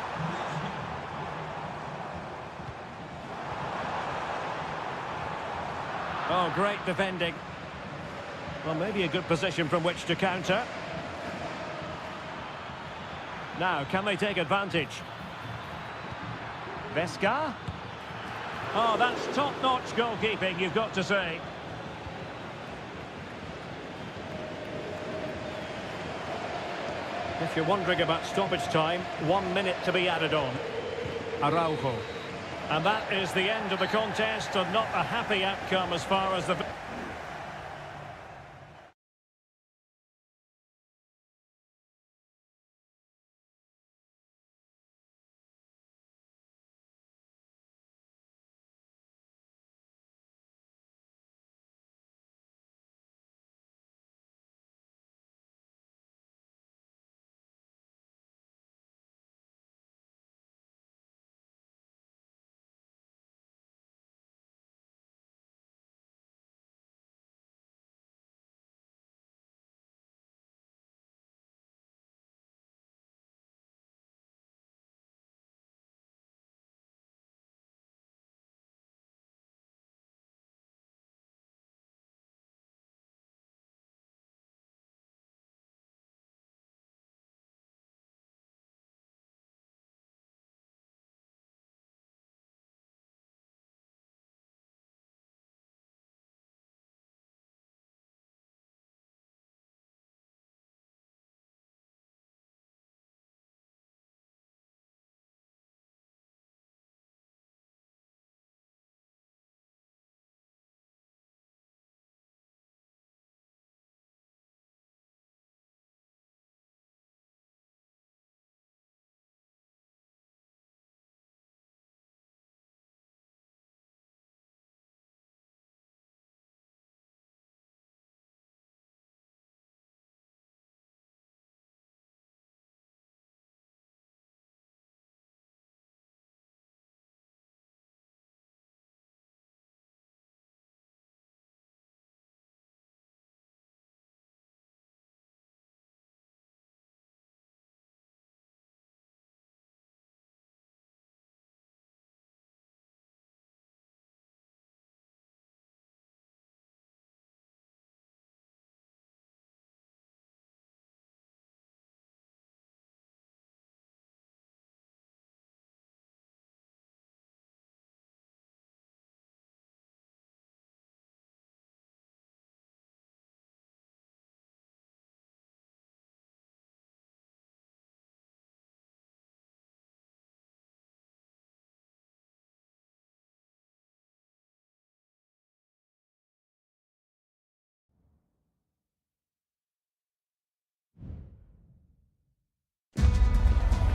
Oh, great defending. Well, maybe a good position from which to counter. Now, can they take advantage? Vesca. Oh, that's top-notch goalkeeping, you've got to say. If you're wondering about stoppage time, 1 minute to be added on. Araujo. And that is the end of the contest, and not a happy outcome as far as the...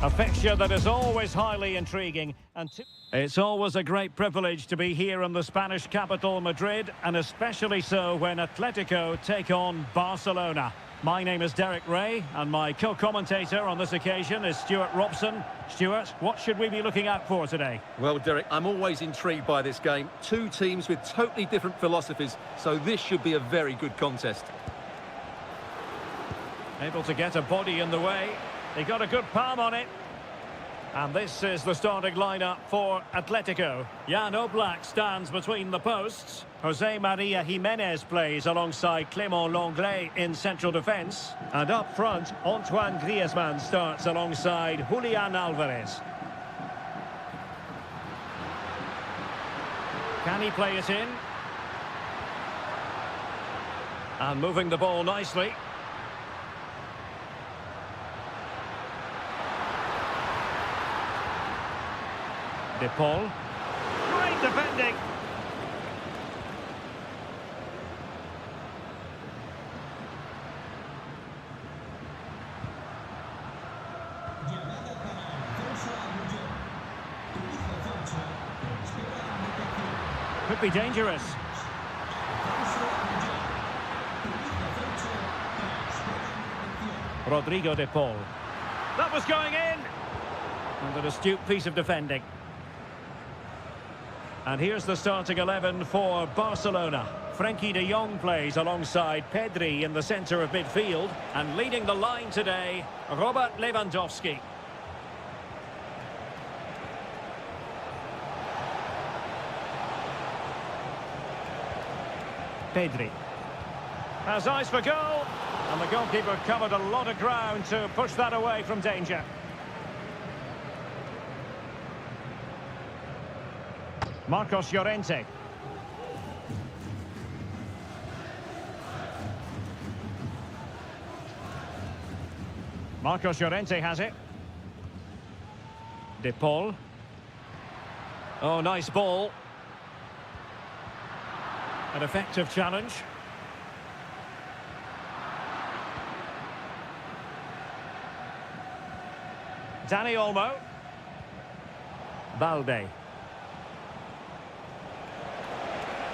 A fixture that is always highly intriguing. It's always a great privilege to be here in the Spanish capital, Madrid, and especially so when Atletico take on Barcelona. My name is Derek Ray, and my co-commentator on this occasion is Stuart Robson. Stuart, what should we be looking out for today? Well, Derek, I'm always intrigued by this game. Two teams with totally different philosophies, so this should be a very good contest. Able to get a body in the way. He got a good palm on it. And this is the starting lineup for Atletico. Jan Oblak stands between the posts. Jose Maria Jimenez plays alongside Clément Lenglet in central defence. And up front, Antoine Griezmann starts alongside Julian Alvarez. Can he play it in? And moving the ball nicely. De Paul. Great defending. Could be dangerous. Rodrigo De Paul. That was going in. And an astute piece of defending. And here's the starting 11 for Barcelona. Frenkie de Jong plays alongside Pedri in the centre of midfield. And leading the line today, Robert Lewandowski. Pedri has eyes for goal. And the goalkeeper covered a lot of ground to push that away from danger. Marcos Llorente. Marcos Llorente has it. De Paul. Oh, nice ball. An effective challenge. Dani Olmo. Balde.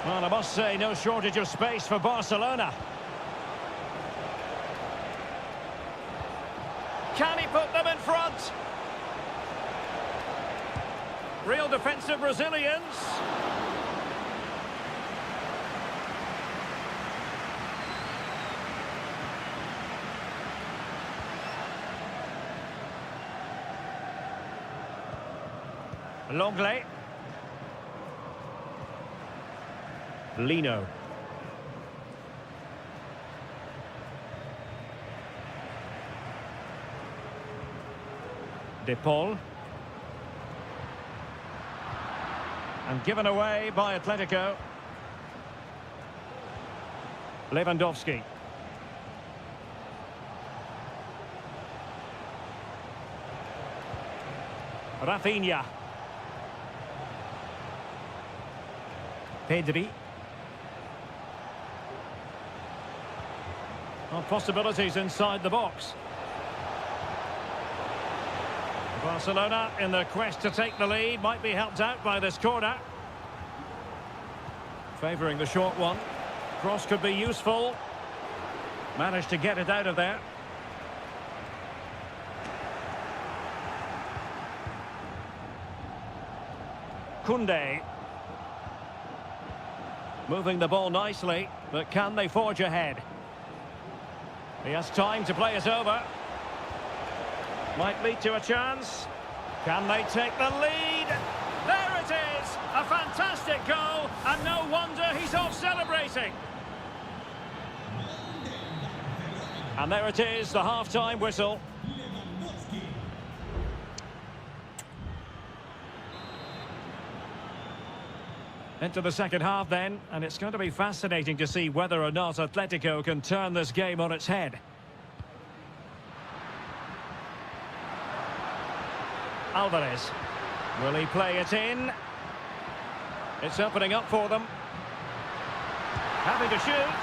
Well, I must say, no shortage of space for Barcelona. Can he put them in front? Real defensive resilience. Lenglet. Lino. De Paul. And given away by Atletico. Lewandowski. Rafinha. Pedri. Well, possibilities inside the box. Barcelona in their quest to take the lead might be helped out by this corner. Favouring the short one. Cross could be useful. Managed to get it out of there. Koundé. Moving the ball nicely, but can they forge ahead? He has time to play it over. Might lead to a chance. Can they take the lead? There it is! A fantastic goal, and no wonder he's off celebrating. And there it is, the half-time whistle. Into the second half then, and it's going to be fascinating to see whether or not Atletico can turn this game on its head. Alvarez. Will he play it in? It's opening up for them. Having to shoot.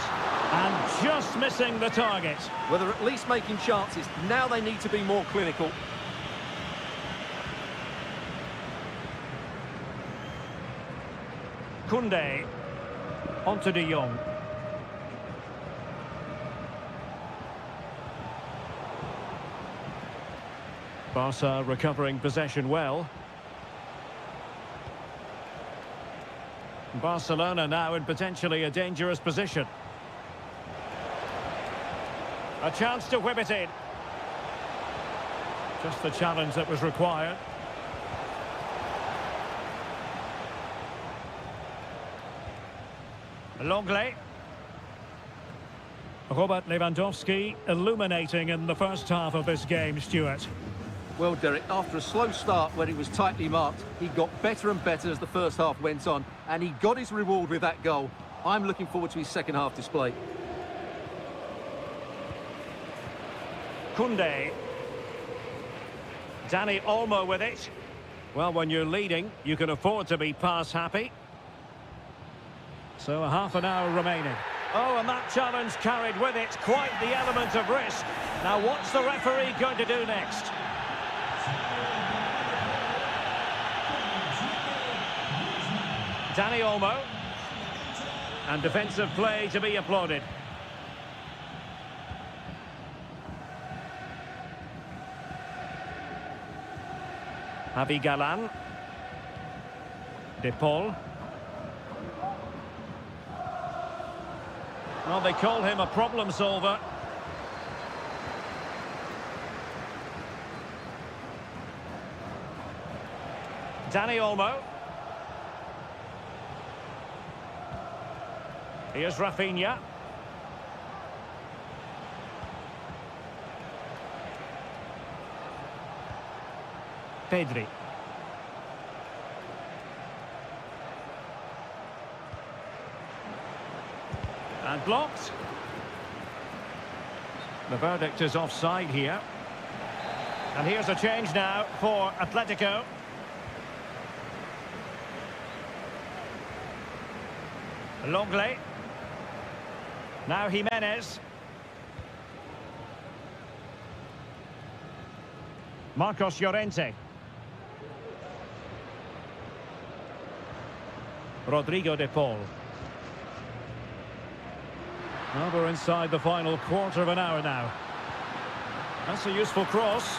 And just missing the target. Well, they're at least making chances. Now they need to be more clinical. Koundé. Onto De Jong. Barca recovering possession well. Barcelona now in potentially a dangerous position. A chance to whip it in. Just the challenge that was required. Longley. Robert Lewandowski illuminating in the first half of this game, Stuart. Well, Derek, after a slow start when he was tightly marked, he got better and better as the first half went on, and he got his reward with that goal. I'm looking forward to his second half display. Koundé. Dani Olmo with it. Well, when you're leading, you can afford to be pass happy. So a half an hour remaining. Oh, and that challenge carried with it quite the element of risk. Now, what's the referee going to do next? Dani Olmo. And defensive play to be applauded. Javi Galan. De Paul. Well, they call him a problem solver. Dani Olmo. Here's Rafinha. Pedri. And blocked. The verdict is offside here. And here's a change now for Atletico. Longley. Now Jimenez. Marcos Llorente. Rodrigo de Paul. Well, we're inside the final quarter of an hour now. That's a useful cross.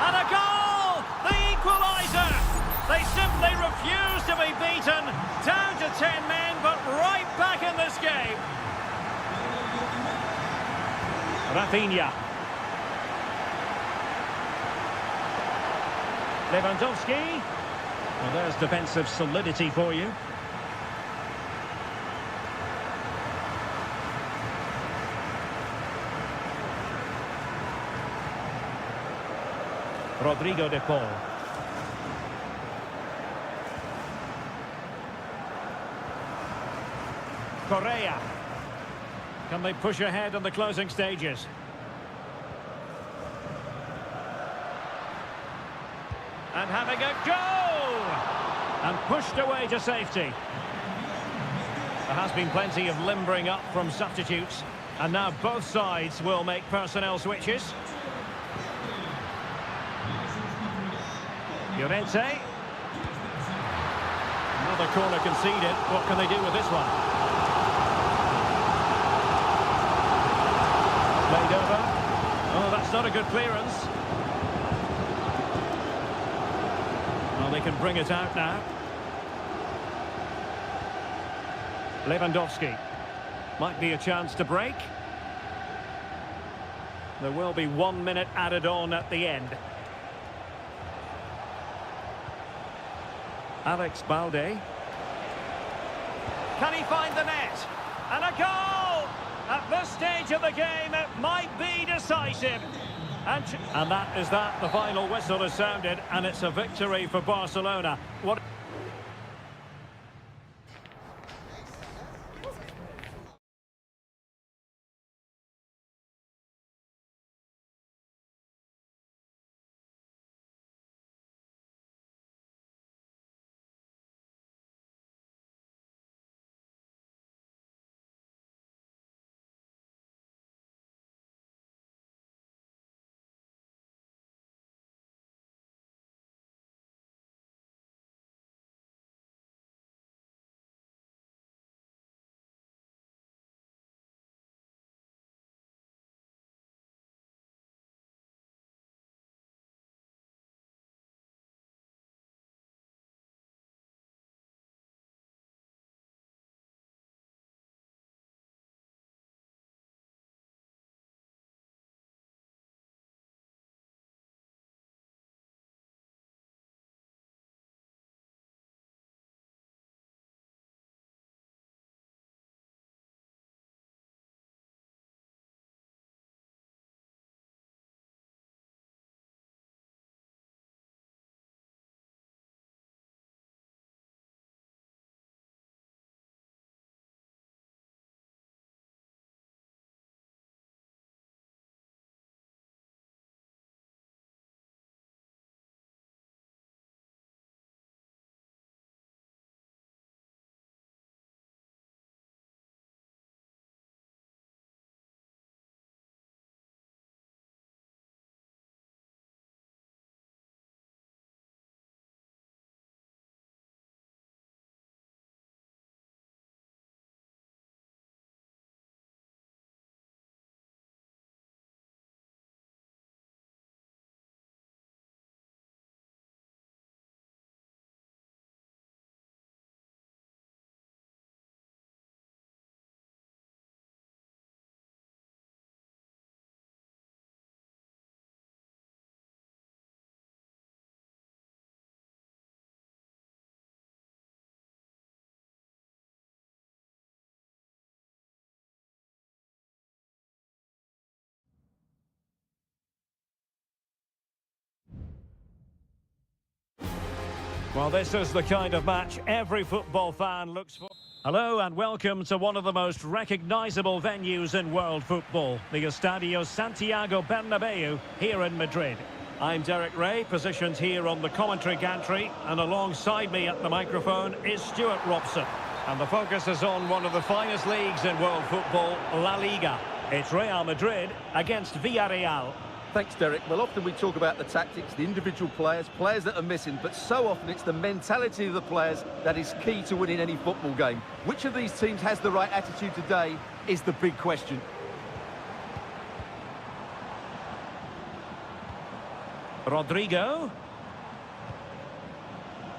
And a goal! The equaliser! They simply refuse to be beaten. Down to 10 men, but right back in this game. Rafinha. Lewandowski. Well, there's defensive solidity for you. Rodrigo de Paul. Correa. Can they push ahead in the closing stages? And having a go! And pushed away to safety. There has been plenty of limbering up from substitutes. And now both sides will make personnel switches. Llorente. Another corner conceded. What can they do with this one? Played over. Oh, that's not a good clearance. Well, they can bring it out now. Lewandowski. Might be a chance to break. There will be 1 minute added on at the end. Alex Balde. Can he find the net? And a goal! At this stage of the game, it might be decisive. And that is that. The final whistle has sounded, and it's a victory for Barcelona. What? Well, this is the kind of match every football fan looks for. Hello and welcome to one of the most recognisable venues in world football, the Estadio Santiago Bernabeu here in Madrid. I'm Derek Ray, positioned here on the commentary gantry, and alongside me at the microphone is Stuart Robson. And the focus is on one of the finest leagues in world football, La Liga. It's Real Madrid against Villarreal. Thanks, Derek. Well, often we talk about the tactics, the individual players that are missing, but so often it's the mentality of the players that is key to winning any football game. Which of these teams has the right attitude today is the big question. Rodrigo.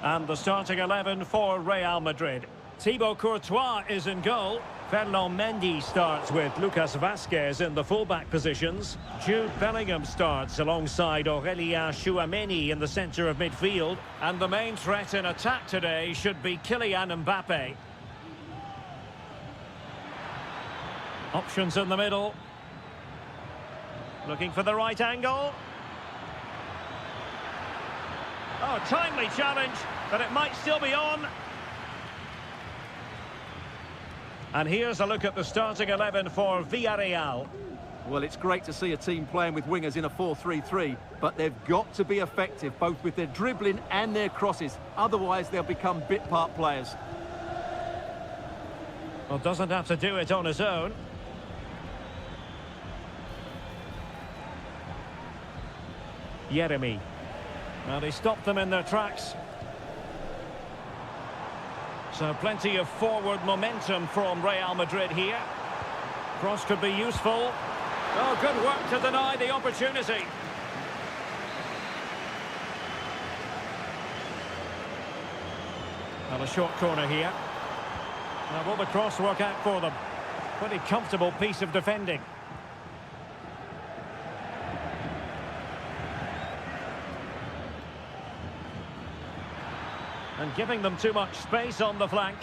And the starting 11 for Real Madrid. Thibaut Courtois is in goal. Ferland Mendy starts with Lucas Vazquez in the fullback positions. Jude Bellingham starts alongside Aurélien Tchouameni in the centre of midfield. And the main threat in attack today should be Kylian Mbappe. Options in the middle. Looking for the right angle. Oh, timely challenge, but it might still be on. And here's a look at the starting 11 for Villarreal. Well, it's great to see a team playing with wingers in a 4-3-3, but they've got to be effective, both with their dribbling and their crosses. Otherwise, they'll become bit-part players. Well, doesn't have to do it on his own. Yeremy. Well, he stopped them in their tracks. So plenty of forward momentum from Real Madrid here. Cross could be useful. Oh, good work to deny the opportunity. And a short corner here. Now will the cross work out for them? Pretty comfortable piece of defending. And giving them too much space on the flank.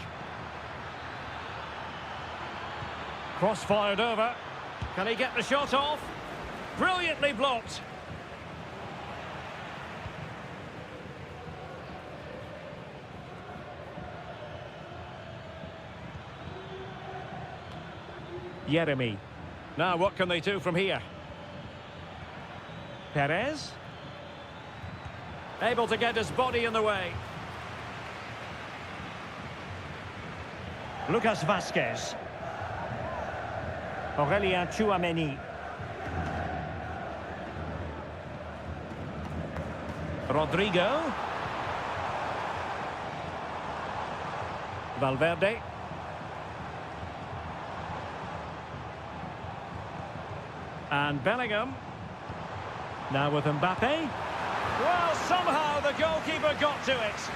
Cross fired over. Can he get the shot off? Brilliantly blocked. Yeremy. Now what can they do from here? Perez. Able to get his body in the way. Lucas Vazquez. Aurélien Tchouameni. Rodrigo. Valverde. And Bellingham. Now with Mbappe. Well, somehow the goalkeeper got to it.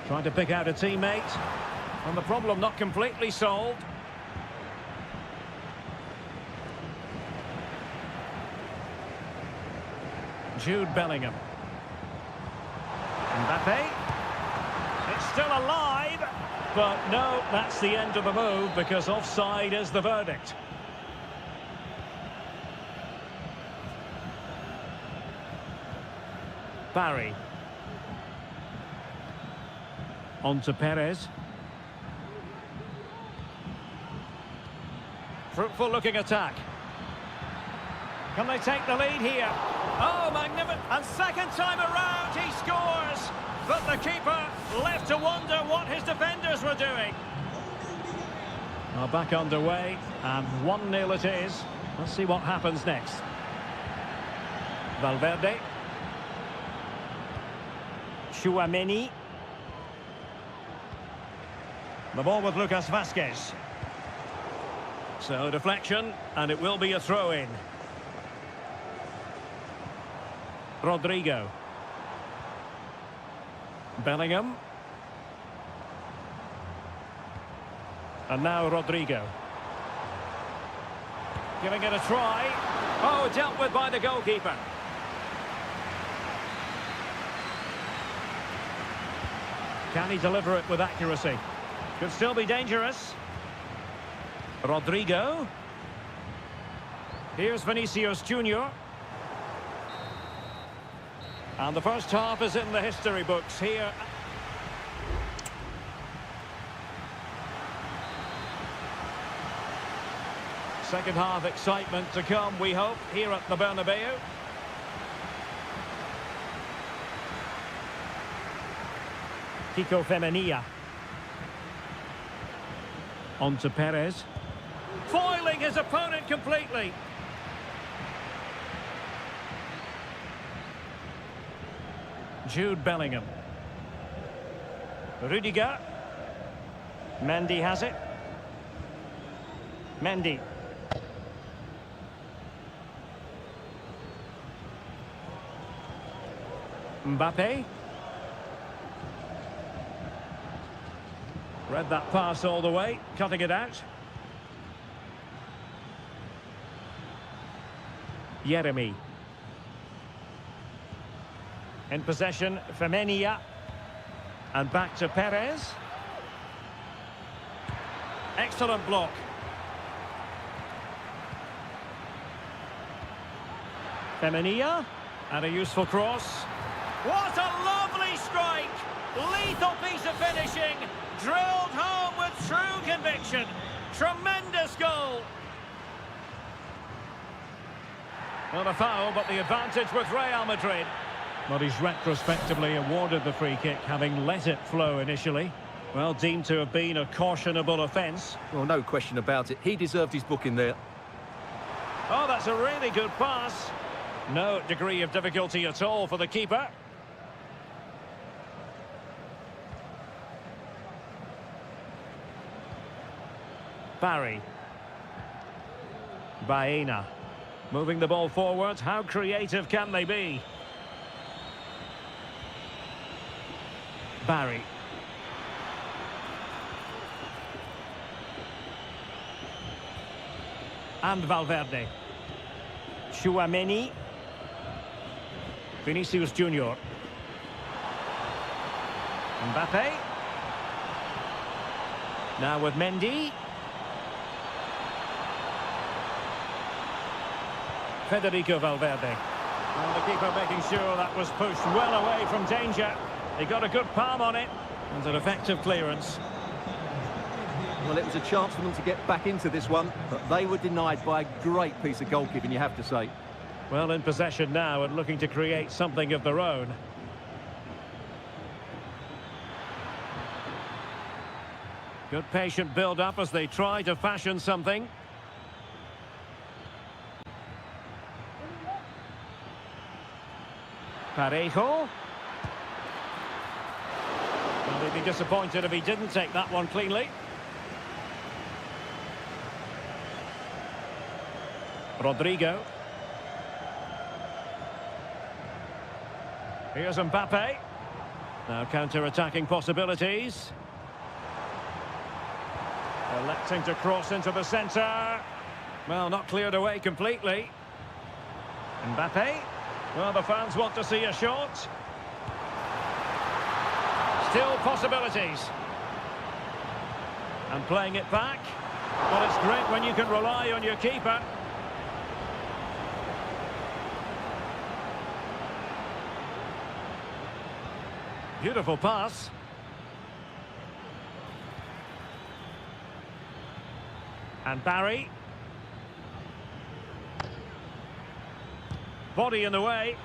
Trying to pick out a teammate. And the problem not completely solved. Jude Bellingham. Mbappe. It's still alive. But no, that's the end of the move because offside is the verdict. Barry. On to Perez. Fruitful looking attack. Can they take the lead here? Oh, magnificent. And second time around he scores. But the keeper left to wonder what his defenders were doing. Well, back underway and 1-0 it is. Let's see what happens next. Valverde. Tchouameni. The ball with Lucas Vazquez. So deflection, and it will be a throw-in. Rodrigo. Bellingham. And now Rodrigo. Giving it a try. Oh, dealt with by the goalkeeper. Can he deliver it with accuracy? Could still be dangerous. Rodrigo. Here's Vinicius Junior. And the first half is in the history books here. Second half excitement to come, we hope, here at the Bernabeu. Kiko Femenia. On to Perez. Foiling his opponent completely. Jude Bellingham. Rudiger. Mendy has it. Mendy. Mbappe. Read that pass all the way, cutting it out. Jeremy. In possession, Femenia. And back to Perez. Excellent block. Femenia. And a useful cross. What a lovely strike! Lethal piece of finishing. Drilled home with true conviction. Tremendous goal. Not a foul, but the advantage with Real Madrid. But he's retrospectively awarded the free kick, having let it flow initially. Well, deemed to have been a cautionable offence. Well, no question about it. He deserved his booking there. Oh, that's a really good pass. No degree of difficulty at all for the keeper. Barry. Baena. Moving the ball forward. How creative can they be? Barry. And Valverde. Tchouaméni. Vinicius Junior. Mbappe. Now with Mendy. Federico Valverde. And the keeper making sure that was pushed well away from danger. He got a good palm on it. And an effective clearance. Well, it was a chance for them to get back into this one, but they were denied by a great piece of goalkeeping, you have to say. Well, in possession now and looking to create something of their own. Good patient build-up as they try to fashion something. Parejo. Well, he'd be disappointed if he didn't take that one cleanly. Rodrigo. Here's Mbappe. Now counter-attacking possibilities. Electing to cross into the centre. Well, not cleared away completely. Mbappe. Well, the fans want to see a shot. Still possibilities. And playing it back. Well, it's great when you can rely on your keeper. Beautiful pass. And Barry. Body in the way.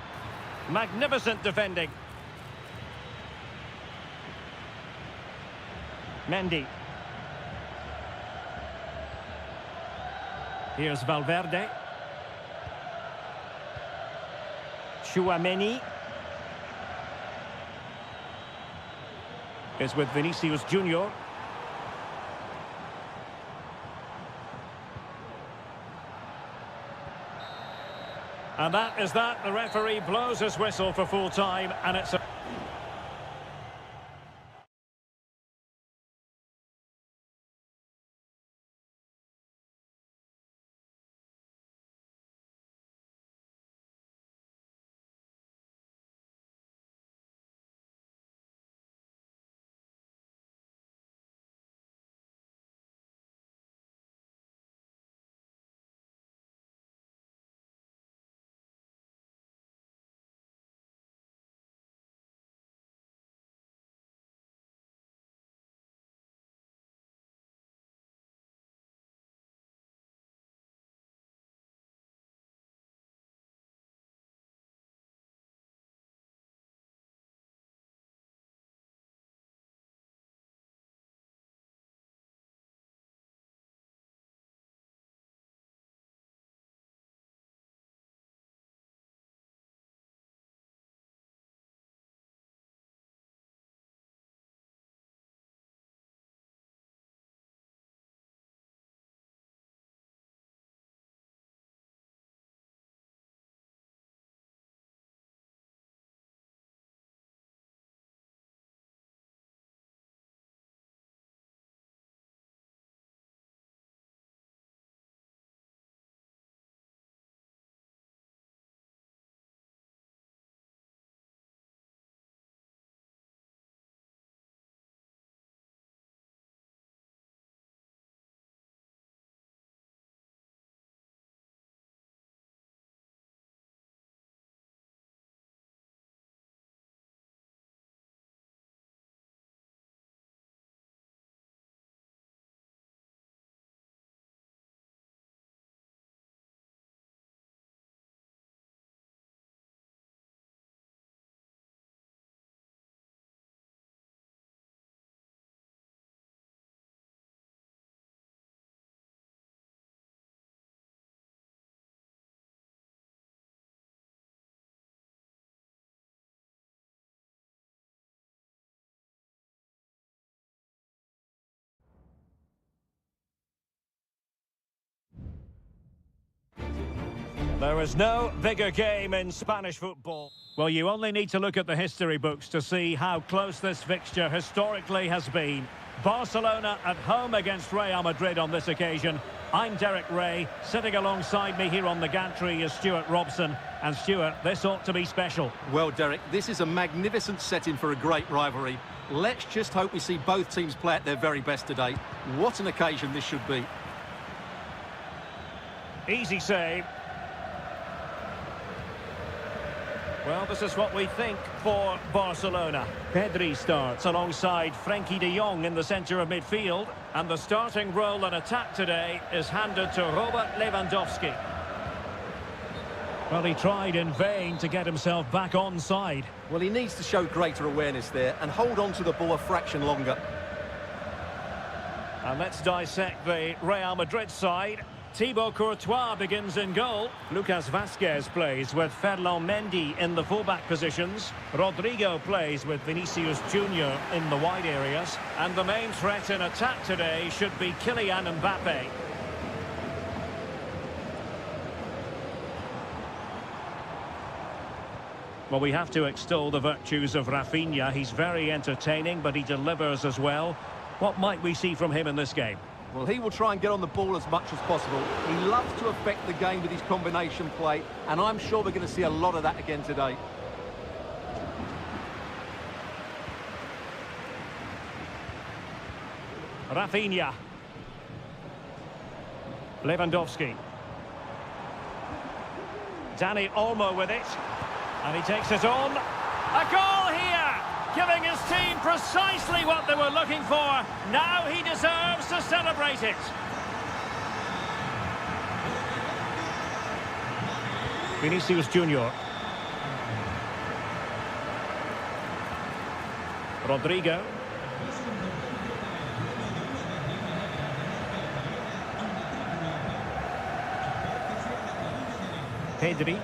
Magnificent defending. Mendy. Here's Valverde. Tchouaméni. Is with Vinicius Junior. And that is that. The referee blows his whistle for full time, and it's a There is no bigger game in Spanish football. Well, you only need to look at the history books to see how close this fixture historically has been. Barcelona at home against Real Madrid on this occasion. I'm Derek Ray. Sitting alongside me here on the gantry is Stuart Robson. And Stuart, this ought to be special. Well, Derek, this is a magnificent setting for a great rivalry. Let's just hope we see both teams play at their very best today. What an occasion this should be. Easy save. Well, this is what we think for Barcelona. Pedri starts alongside Frenkie de Jong in the centre of midfield. And the starting role in attack today is handed to Robert Lewandowski. Well, he tried in vain to get himself back onside. Well, he needs to show greater awareness there and hold on to the ball a fraction longer. And let's dissect the Real Madrid side. Thibaut Courtois begins in goal. Lucas Vazquez plays with Ferland Mendy in the fullback positions. Rodrigo plays with Vinicius Junior in the wide areas. And the main threat in attack today should be Kylian Mbappe. Well, we have to extol the virtues of Rafinha. He's very entertaining, but he delivers as well. What might we see from him in this game? Well, he will try and get on the ball as much as possible. He loves to affect the game with his combination play, and I'm sure we're going to see a lot of that again today. Rafinha. Lewandowski. Dani Olmo with it. And he takes it on. A goal here! Giving his team precisely what they were looking for. Now he deserves to celebrate it. Vinicius Junior. Rodrigo. Pedri.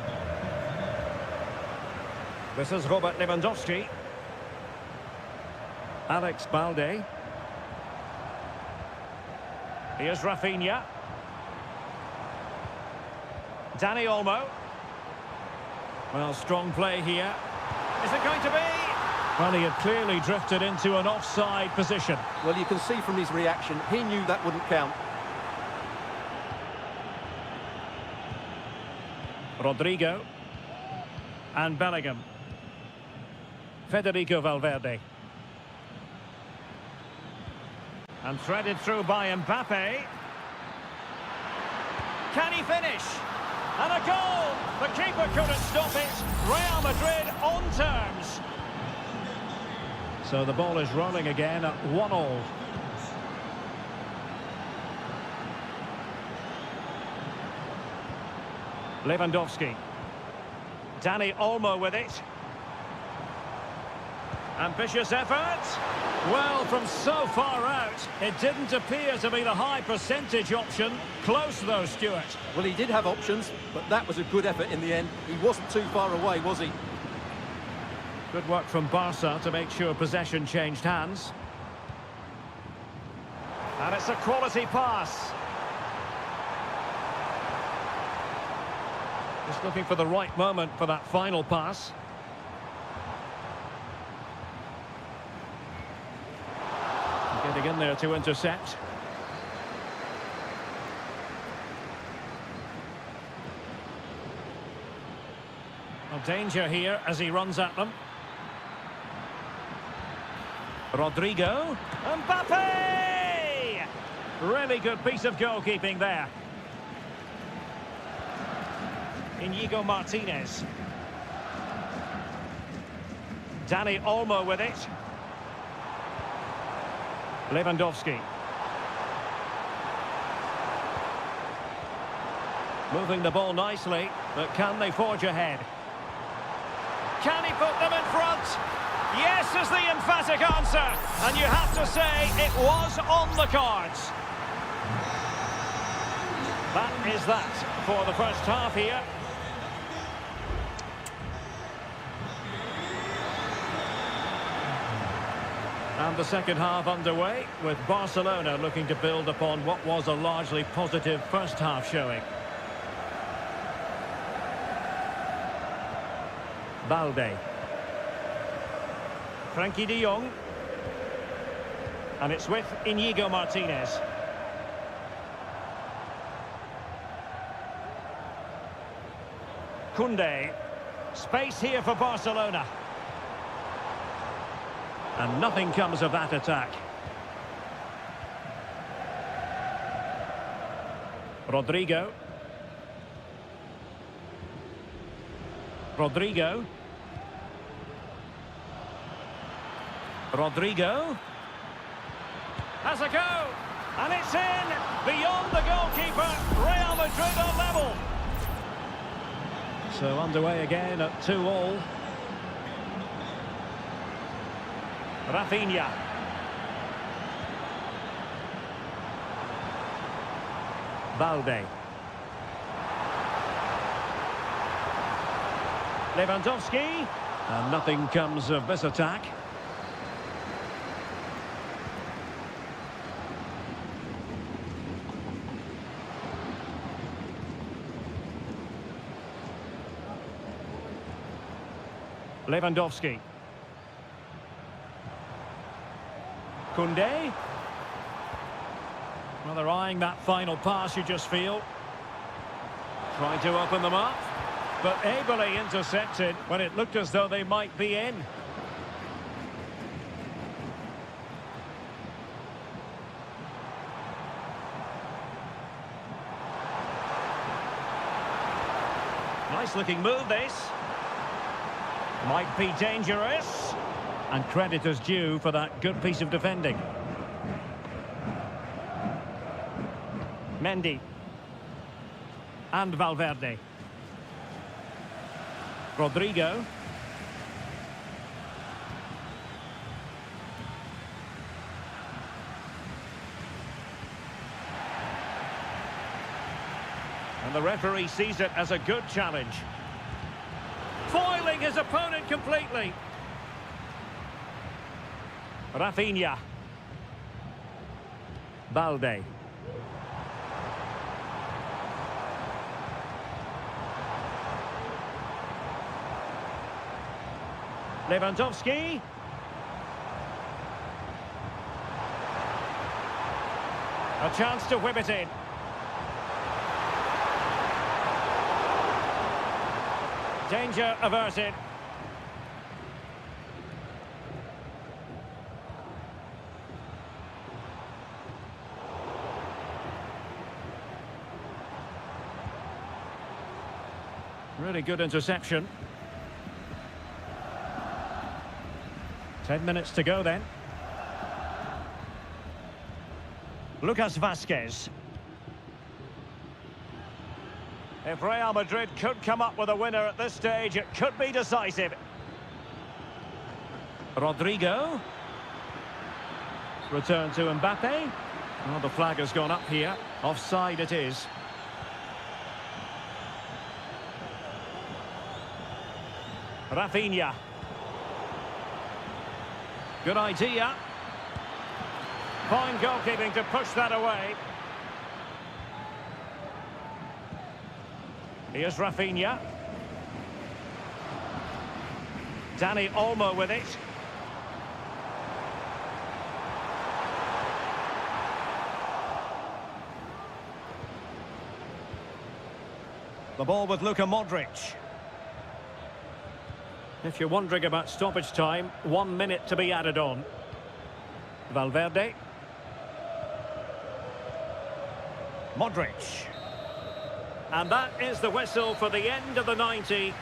This is Robert Lewandowski. Alex Balde. Here's Rafinha. Dani Olmo. Well, strong play here. Is it going to be? Well, he had clearly drifted into an offside position. Well, you can see from his reaction, he knew that wouldn't count. Rodrigo. And Bellingham. Federico Valverde. And threaded through by Mbappe. Can he finish? And a goal! The keeper couldn't stop it. Real Madrid on terms. So the ball is rolling again at 1-1. Lewandowski. Dani Olmo with it. Ambitious effort. Well, from so far out, it didn't appear to be the high percentage option. Close though, Stuart. Well, he did have options, but that was a good effort in the end. He wasn't too far away, was he? Good work from Barca to make sure possession changed hands. And it's a quality pass. Just looking for the right moment for that final pass. Getting in there to intercept. Well, danger here as he runs at them. Rodrigo. Mbappe! Really good piece of goalkeeping there. Inigo Martinez. Dani Olmo with it. Lewandowski. Moving the ball nicely, but can they forge ahead? Can he put them in front? Yes is the emphatic answer, and you have to say it was on the cards. That is that for the first half here. And the second half underway, with Barcelona looking to build upon what was a largely positive first half showing. Balde. Frankie de Jong. And it's with Inigo Martinez. Koundé. Space here for Barcelona. And nothing comes of that attack. Rodrigo. Rodrigo. Rodrigo. Has a go. And it's in. Beyond the goalkeeper. Real Madrid on level. So underway again at 2-2. Rafinha. Balde. Lewandowski. And nothing comes of this attack. Lewandowski. Koundé. Well, they're eyeing that final pass, you just feel. Trying to open them up, but ably intercepted when it looked as though they might be in. Nice looking move, this. Might be dangerous. And credit is due for that good piece of defending. Mendy. And Valverde. Rodrigo. And the referee sees it as a good challenge. Foiling his opponent completely. Rafinha. Balde. Lewandowski. A chance to whip it in. Danger averted. Really good interception. 10 minutes to go then. Lucas Vazquez. If Real Madrid could come up with a winner at this stage, it could be decisive. Rodrigo. Return to Mbappe. Well, the flag has gone up here. Offside it is. Rafinha. Good idea. Fine goalkeeping to push that away. Here's Rafinha. Dani Olmo with it. The ball with Luka Modric. If you're wondering about stoppage time, 1 minute to be added on. Valverde. Modric. And that is the whistle for the end of the 90.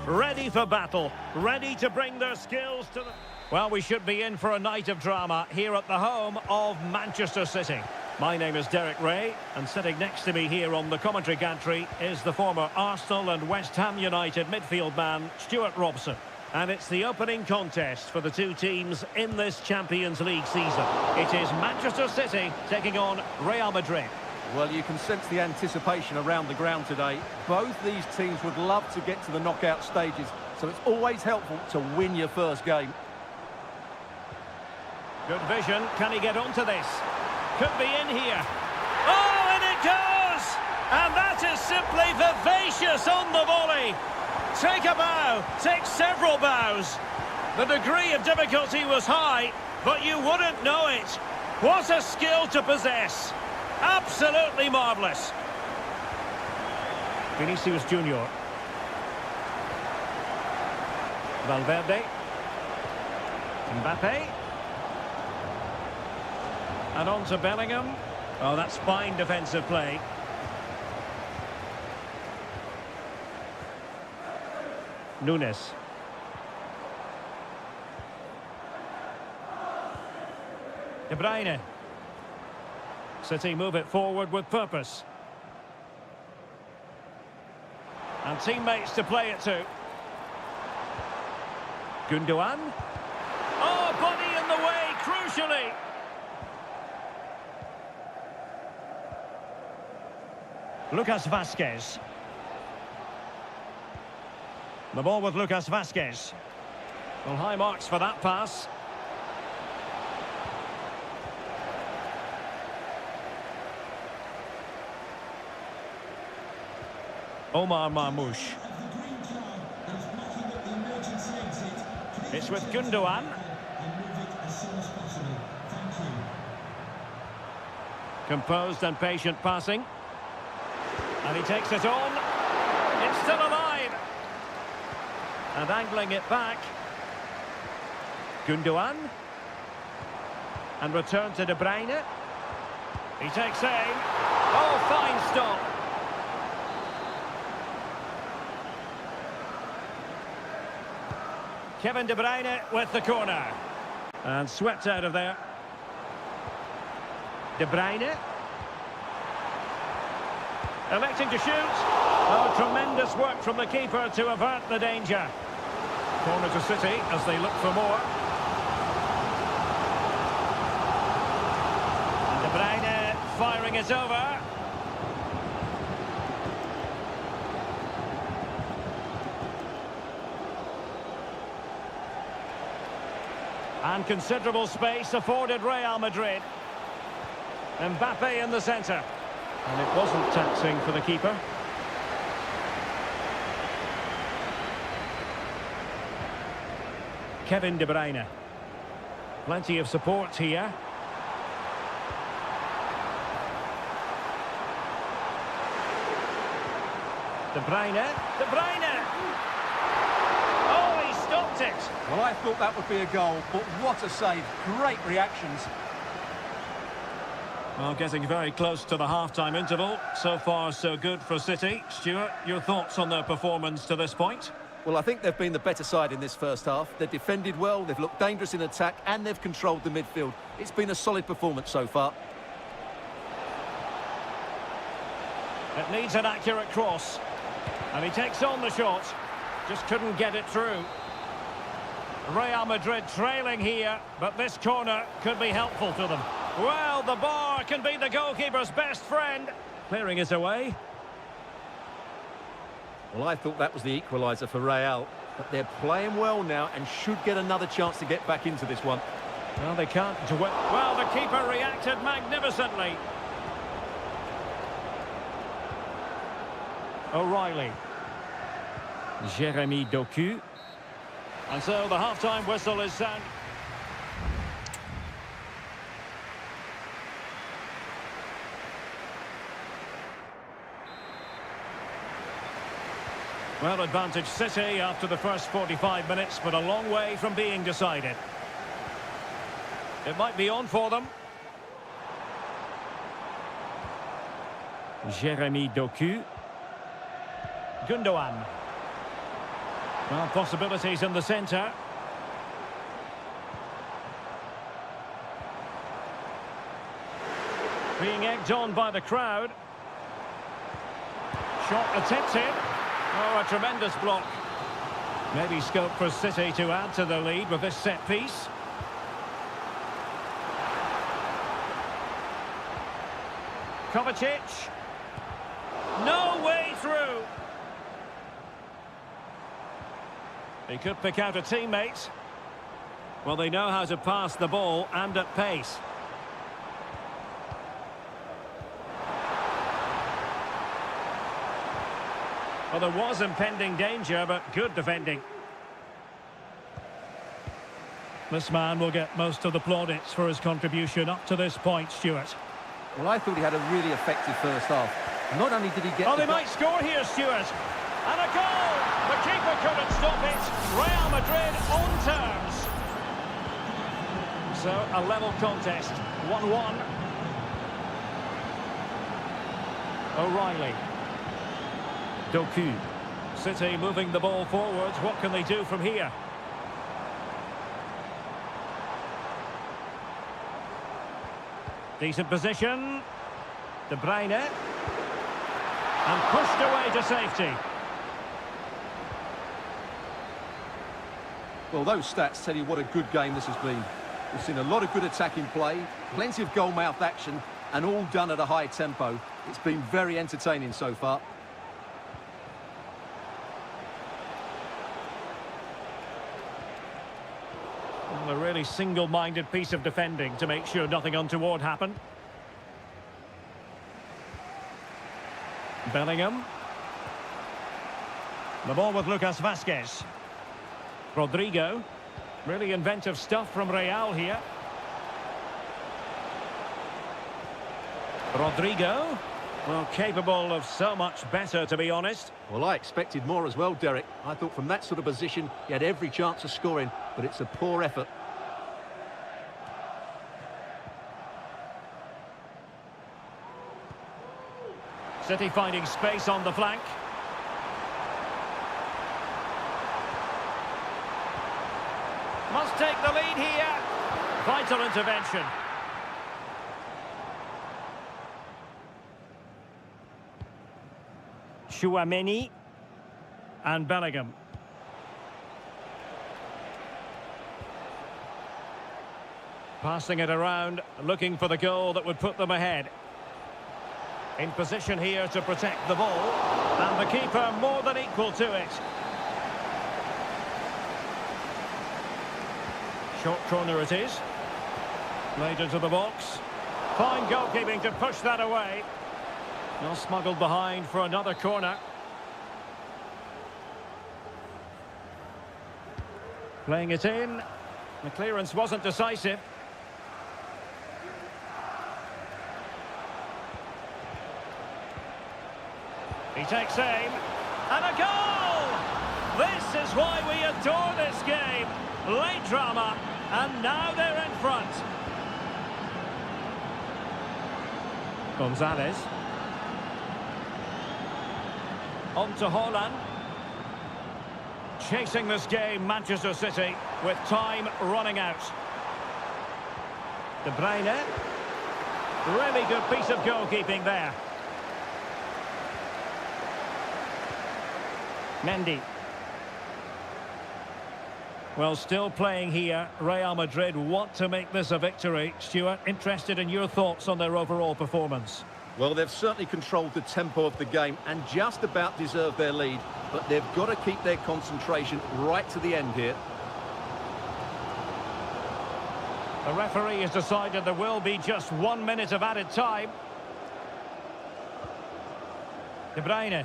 ready for battle, ready to bring their skills to the... Well, we should be in for a night of drama here at the home of Manchester City. My name is Derek Ray, and sitting next to me here on the commentary gantry is the former Arsenal and West Ham United midfield man, Stuart Robson. And it's the opening contest for the two teams in this Champions League season. It is Manchester City taking on Real Madrid. Well, you can sense the anticipation around the ground today. Both these teams would love to get to the knockout stages, so it's always helpful to win your first game. Good vision. Can he get onto this? Could be in here. Oh, and it goes! And that is simply vivacious on the volley. Take a bow, take several bows. The degree of difficulty was high, but you wouldn't know it. What a skill to possess. Absolutely marvellous. Vinicius Junior. Valverde. Mbappe. And on to Bellingham. Oh, that's fine defensive play. Nunes. De Bruyne. City move it forward with purpose. And teammates to play it to. Gundogan. Oh, body in the way, crucially. Lucas Vazquez. The ball with Lucas Vazquez. Well, high marks for that pass. Omar Marmoush. It's with Gundogan. Composed and patient passing. And he takes it on. It's still alive. And angling it back. Gundogan. And return to De Bruyne. He takes aim. Oh, fine stop. Kevin De Bruyne with the corner. And swept out of there. De Bruyne. Electing to shoot. Oh, tremendous work from the keeper to avert the danger. Corner to City as they look for more. And De Bruyne firing it over. And considerable space afforded Real Madrid. Mbappe in the centre. And it wasn't taxing for the keeper. Kevin De Bruyne. Plenty of support here. De Bruyne. De Bruyne! Oh, he stopped it! Well, I thought that would be a goal, but what a save. Great reactions. Well, getting very close to the half-time interval. So far, so good for City. Stuart, your thoughts on their performance to this point? Well, I think they've been the better side in this first half. They've defended well, they've looked dangerous in attack, and they've controlled the midfield. It's been a solid performance so far. It needs an accurate cross. And he takes on the shot. Just couldn't get it through. Real Madrid trailing here, but this corner could be helpful to them. Well, the bar can be the goalkeeper's best friend. Clearing it away. Well, I thought that was the equaliser for Real, but they're playing well now and should get another chance to get back into this one. Well, they can't dwell. Well, the keeper reacted magnificently. O'Reilly. Jeremy Doku. And so the half-time whistle is sound. Well, advantage City after the first 45 minutes, but a long way from being decided. It might be on for them. Jeremy Doku. Gundogan. Well, possibilities in the centre. Being egged on by the crowd. Shot attempted. Oh, a tremendous block. Maybe scope for City to add to the lead with this set piece. Kovacic. No way through. He could pick out a teammate. Well, they know how to pass the ball and at pace. Well, there was impending danger, but good defending. This man will get most of the plaudits for his contribution up to this point, Stuart. Well, I thought he had a really effective first half. Not only did he get... Oh, they might score here, Stuart. And a goal! The keeper couldn't stop it. Real Madrid on terms. So, a level contest. 1-1. O'Reilly. Doku. City moving the ball forwards. What can they do from here? Decent position. De Bruyne. And pushed away to safety. Well, those stats tell you what a good game this has been. We've seen a lot of good attacking play, plenty of goal-mouth action, and all done at a high tempo. It's been very entertaining so far. A really single-minded piece of defending to make sure nothing untoward happened. Bellingham. The ball with Lucas Vazquez. Rodrigo. Really inventive stuff from Real here. Rodrigo. Well, capable of so much better, to be honest. Well, I expected more as well, Derek. I thought from that sort of position, he had every chance of scoring, but it's a poor effort. City finding space on the flank. Must take the lead here. Vital intervention. Chouameni and Bellingham. Passing it around, looking for the goal that would put them ahead. In position here to protect the ball, and the keeper more than equal to it. Short corner it is. Laid into the box. Fine goalkeeping to push that away. Well, smuggled behind for another corner. Playing it in. The clearance wasn't decisive. He takes aim. And a goal! This is why we adore this game. Late drama. And now they're in front. Gonzalez. On to Haaland. Chasing this game, Manchester City, with time running out. De Bruyne. Really good piece of goalkeeping there. Mendy. Well, still playing here. Real Madrid want to make this a victory. Stuart, interested in your thoughts on their overall performance? Well, they've certainly controlled the tempo of the game and just about deserved their lead, but they've got to keep their concentration right to the end here. The referee has decided there will be just 1 minute of added time. De Bruyne.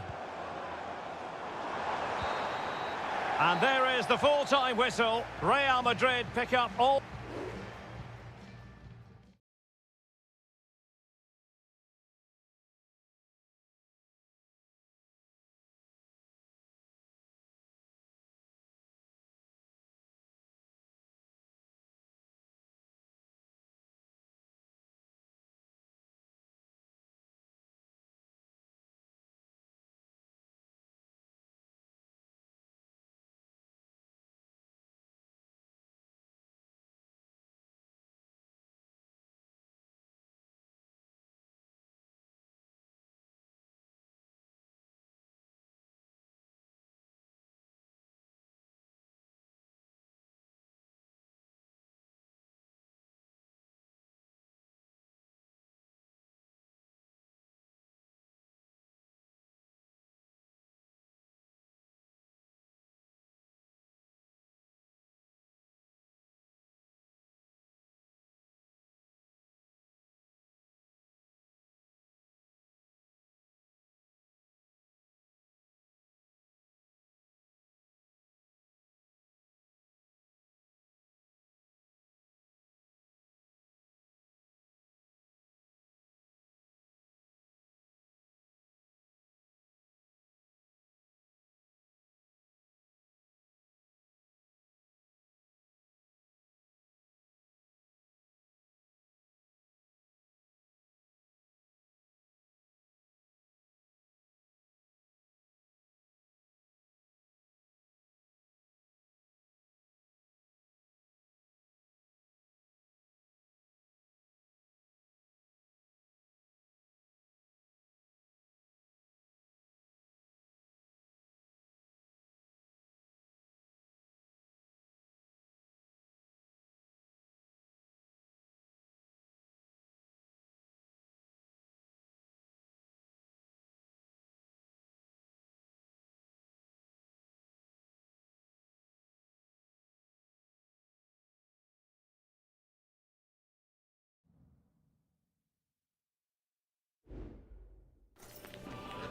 And there is the full-time whistle. Real Madrid pick up all...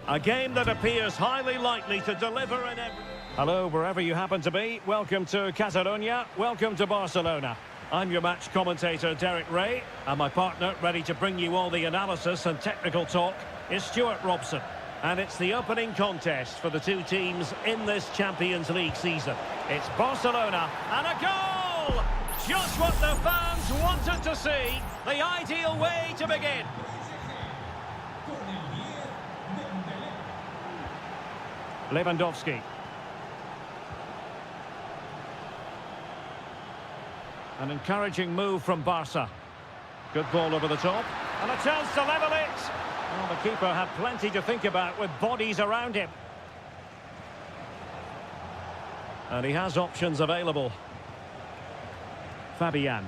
A game that appears highly likely to deliver in every... Hello, wherever you happen to be. Welcome to Catalonia. Welcome to Barcelona. I'm your match commentator, Derek Ray, and my partner, ready to bring you all the analysis and technical talk, is Stuart Robson. And it's the opening contest for the two teams in this Champions League season. It's Barcelona, and a goal! Just what the fans wanted to see. The ideal way to begin. Lewandowski. An encouraging move from Barca. Good ball over the top. And a chance to level it. Well, the keeper had plenty to think about with bodies around him. And he has options available. Fabian.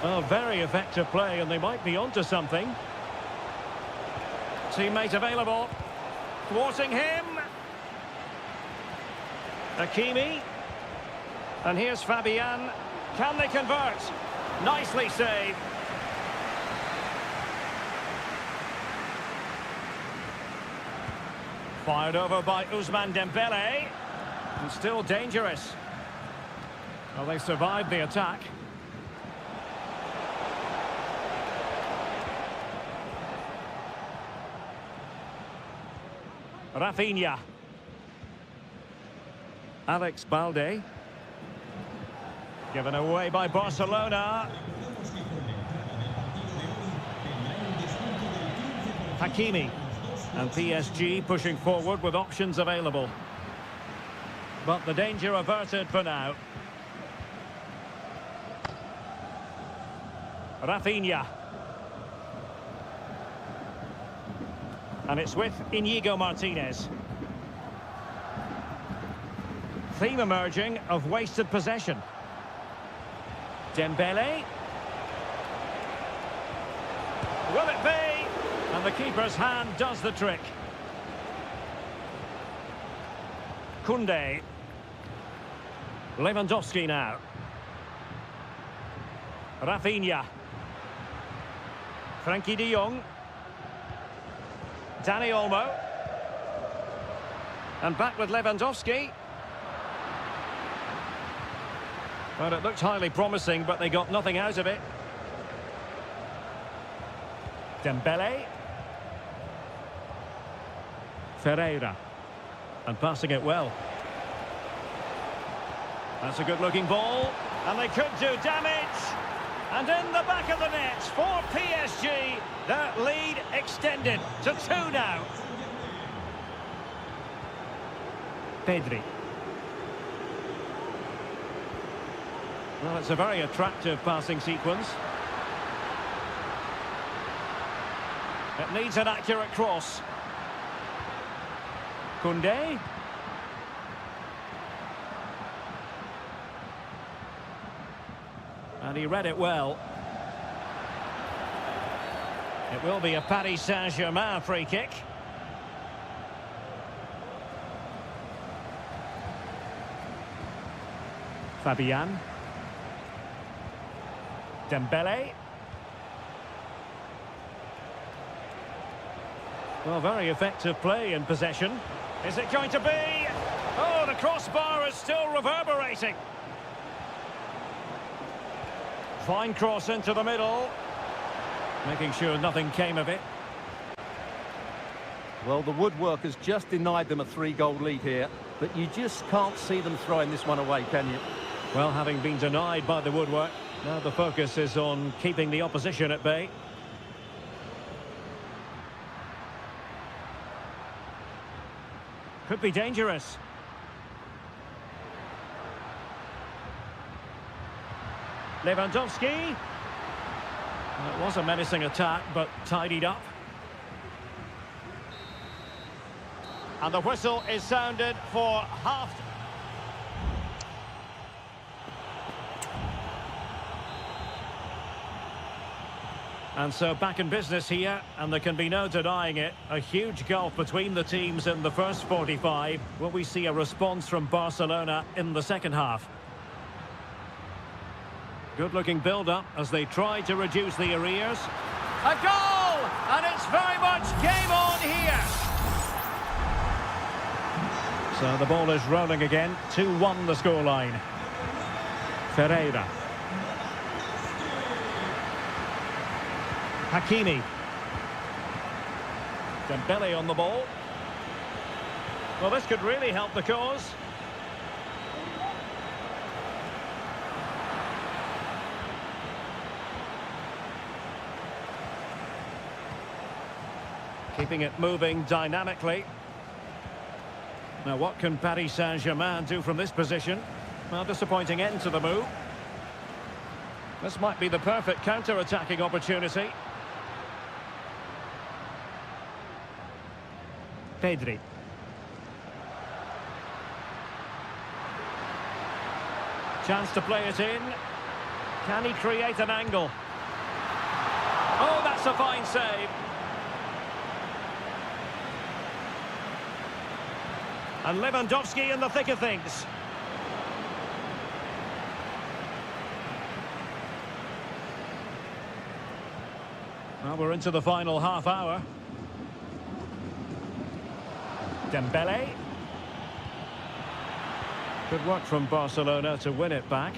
Oh, very effective play, and they might be onto something. Teammate available. Thwarting him. Hakimi. And here's Fabian. Can they convert? Nicely saved. Fired over by Ousmane Dembele. And still dangerous. Well, they survived the attack. Rafinha. Alex Balde. Given away by Barcelona. Hakimi. And PSG pushing forward with options available. But the danger averted for now. Rafinha. And it's with Inigo Martinez. Theme emerging of wasted possession. Dembele. Will it be? And the keeper's hand does the trick. Koundé. Lewandowski now. Rafinha. Frankie de Jong. Dani Olmo. And back with Lewandowski. Well, it looked highly promising, but they got nothing out of it. Dembele. Ferreira. And passing it well. That's a good-looking ball. And they could do damage. And in the back of the net for PSG. That lead extended to 2 now. Pedri. Well, it's a very attractive passing sequence. It needs an accurate cross. Koundé. And he read it well. It will be a Paris Saint-Germain free kick. Fabian. Dembele. Well, very effective play in possession. Is it going to be? Oh, the crossbar is still reverberating. Fine cross into the middle. Making sure nothing came of it. Well, the woodwork has just denied them a 3-goal lead here, but you just can't see them throwing this one away, can you? Well, having been denied by the woodwork, now the focus is on keeping the opposition at bay. Could be dangerous. Lewandowski. It was a menacing attack, but tidied up. And the whistle is sounded for half. And so back in business here, and there can be no denying it. A huge gulf between the teams in the first 45. Will we see a response from Barcelona in the second half? Good-looking build-up as they try to reduce the arrears. A goal! And it's very much game on here. So the ball is rolling again. 2-1 the scoreline. Ferreira. Hakimi. Dembele on the ball. Well, this could really help the cause. Keeping it moving dynamically. Now, what can Paris Saint-Germain do from this position? Well, disappointing end to the move. This might be the perfect counter-attacking opportunity. Pedri. Chance to play it in. Can he create an angle? Oh, that's a fine save. And Lewandowski in the thick of things. Well, we're into the final half hour. Dembele. Good work from Barcelona to win it back.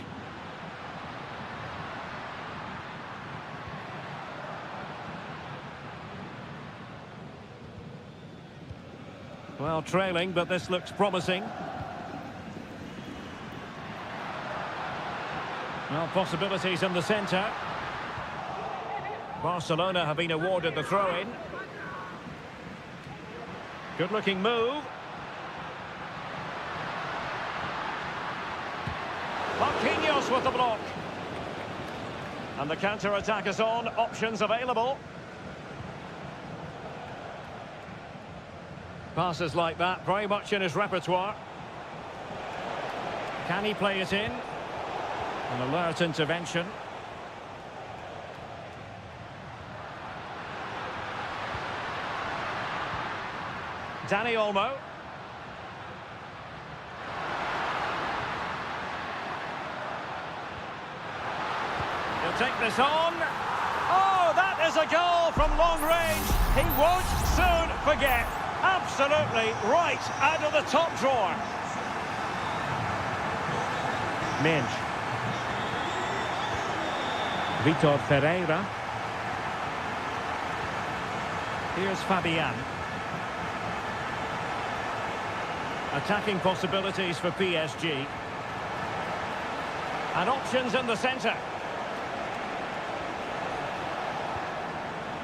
Well, trailing, but this looks promising. Well, possibilities in the centre. Barcelona have been awarded the throw-in. Good-looking move. Marquinhos with the block. And the counter-attack is on. Options available. Passes like that, very much in his repertoire. Can he play it in? An alert intervention. Dani Olmo. He'll take this on. Oh, that is a goal from long range. He won't soon forget. Absolutely right out of the top drawer. Minge. Vitor Ferreira. Here's Fabian. Attacking possibilities for PSG. And options in the centre.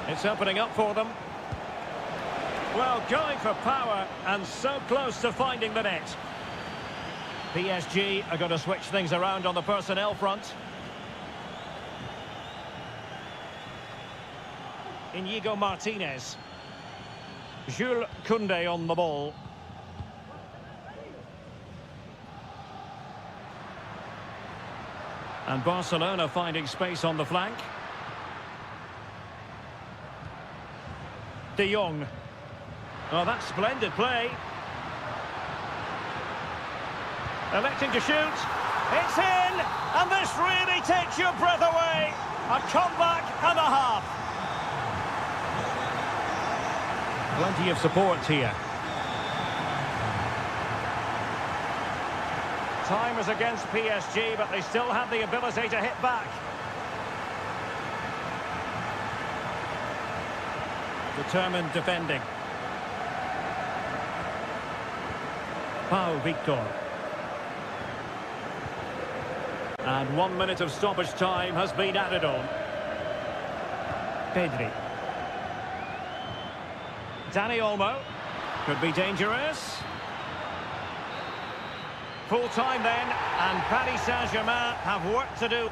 It's opening up for them. Well, going for power and so close to finding the net. PSG are going to switch things around on the personnel front. Inigo Martinez. Jules Koundé on the ball. And Barcelona finding space on the flank. De Jong. Oh, that's splendid play. Electing to shoot. It's in! And this really takes your breath away. A comeback and a half. Plenty of support here. Time is against PSG, but they still have the ability to hit back. Determined defending. Pau Victor. And 1 minute of stoppage time has been added on. Pedri. Dani Olmo. Could be dangerous. Full time then, and Paris Saint-Germain have work to do.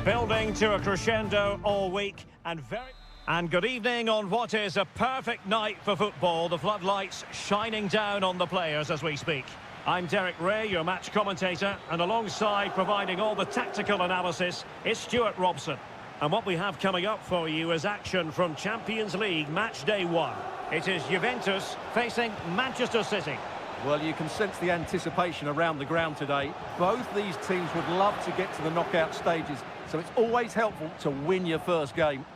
Building to a crescendo all week and good evening on what is a perfect night for football. The floodlights shining down on the players as we speak. I'm Derek Ray, your match commentator, and alongside providing all the tactical analysis is Stuart Robson. And what we have coming up for you is action from Champions League match day 1. It is Juventus facing Manchester City. Well, you can sense the anticipation around the ground today. Both these teams would love to get to the knockout stages, so it's always helpful to win your first game.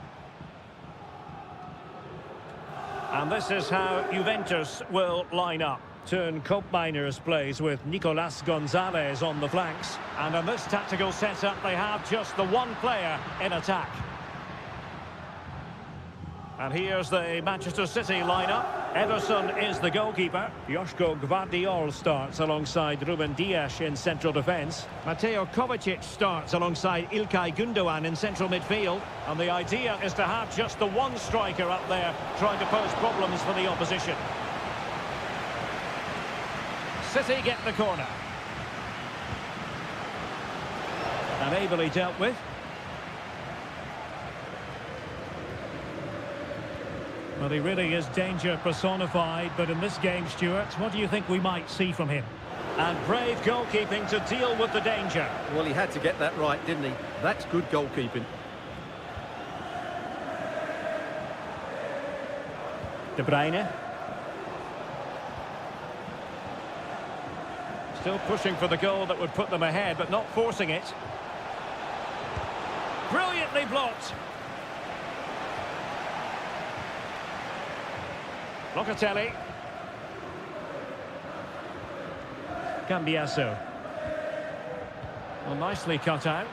And this is how Juventus will line up. Turn Koopmeiners plays with Nicolas Gonzalez on the flanks. And in this tactical setup, they have just the one player in attack. And here's the Manchester City lineup. Ederson is the goalkeeper. Joško Gvardiol starts alongside Ruben Dias in central defence. Mateo Kovacic starts alongside Ilkay Gundogan in central midfield. And the idea is to have just the one striker up there trying to pose problems for the opposition. City get the corner. And ably dealt with. Well, he really is danger personified, but in this game, Stuart, what do you think we might see from him? And brave goalkeeping to deal with the danger. Well, he had to get that right, didn't he? That's good goalkeeping. De Bruyne. Still pushing for the goal that would put them ahead, but not forcing it. Brilliantly blocked. Locatelli. Cambiasso. Well, nicely cut out.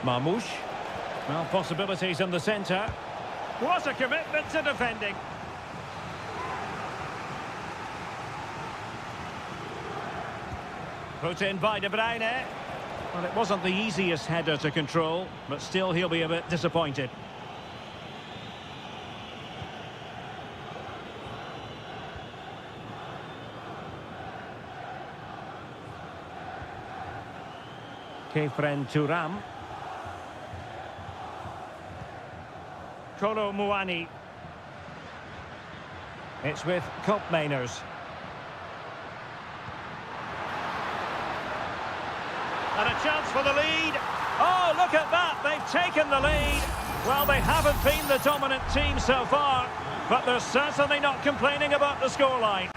Marmoush. Well, possibilities in the centre. What a commitment to defending. Put in by De Bruyne. Well, it wasn't the easiest header to control, but still he'll be a bit disappointed. Kefren Turam. Kolo Muani. It's with Koopmeiners. And a chance for the lead. Oh, look at that. They've taken the lead. Well, they haven't been the dominant team so far, but they're certainly not complaining about the scoreline.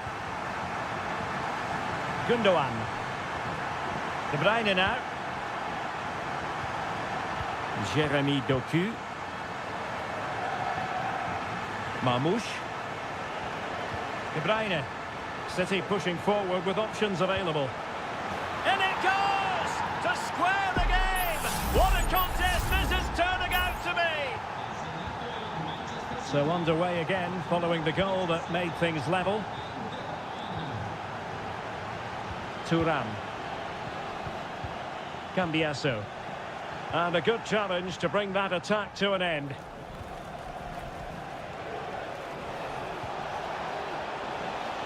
Gundogan. De Bruyne now. Jeremy Doku. Marmoush. De Bruyne. City pushing forward with options available. In it goes! To square the game! What a contest this is turning out to be! So underway again, following the goal that made things level. Turam. Cambiasso. And a good challenge to bring that attack to an end.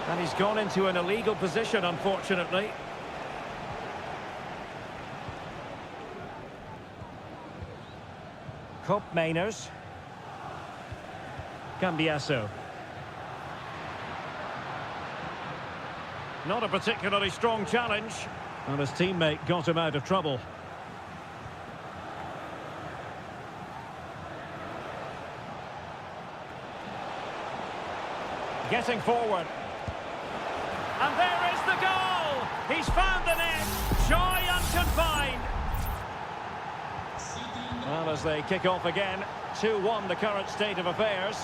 And he's gone into an illegal position, unfortunately. Koopmeiners. Cambiasso. Not a particularly strong challenge. And his teammate got him out of trouble. Getting forward. And there is the goal! He's found the net! Joy unconfined! Well, as they kick off again, 2-1 the current state of affairs.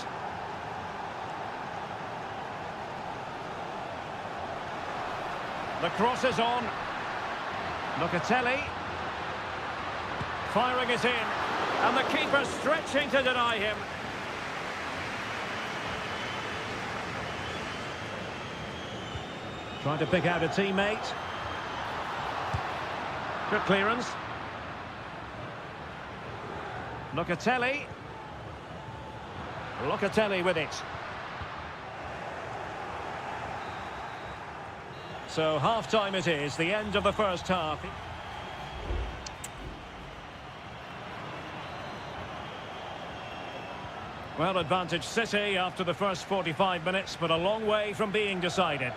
The cross is on. Locatelli. Firing it in. And the keeper stretching to deny him. Trying to pick out a teammate. Good clearance. Locatelli. Locatelli with it. So half-time it is, the end of the first half. Well, advantage City after the first 45 minutes, but a long way from being decided.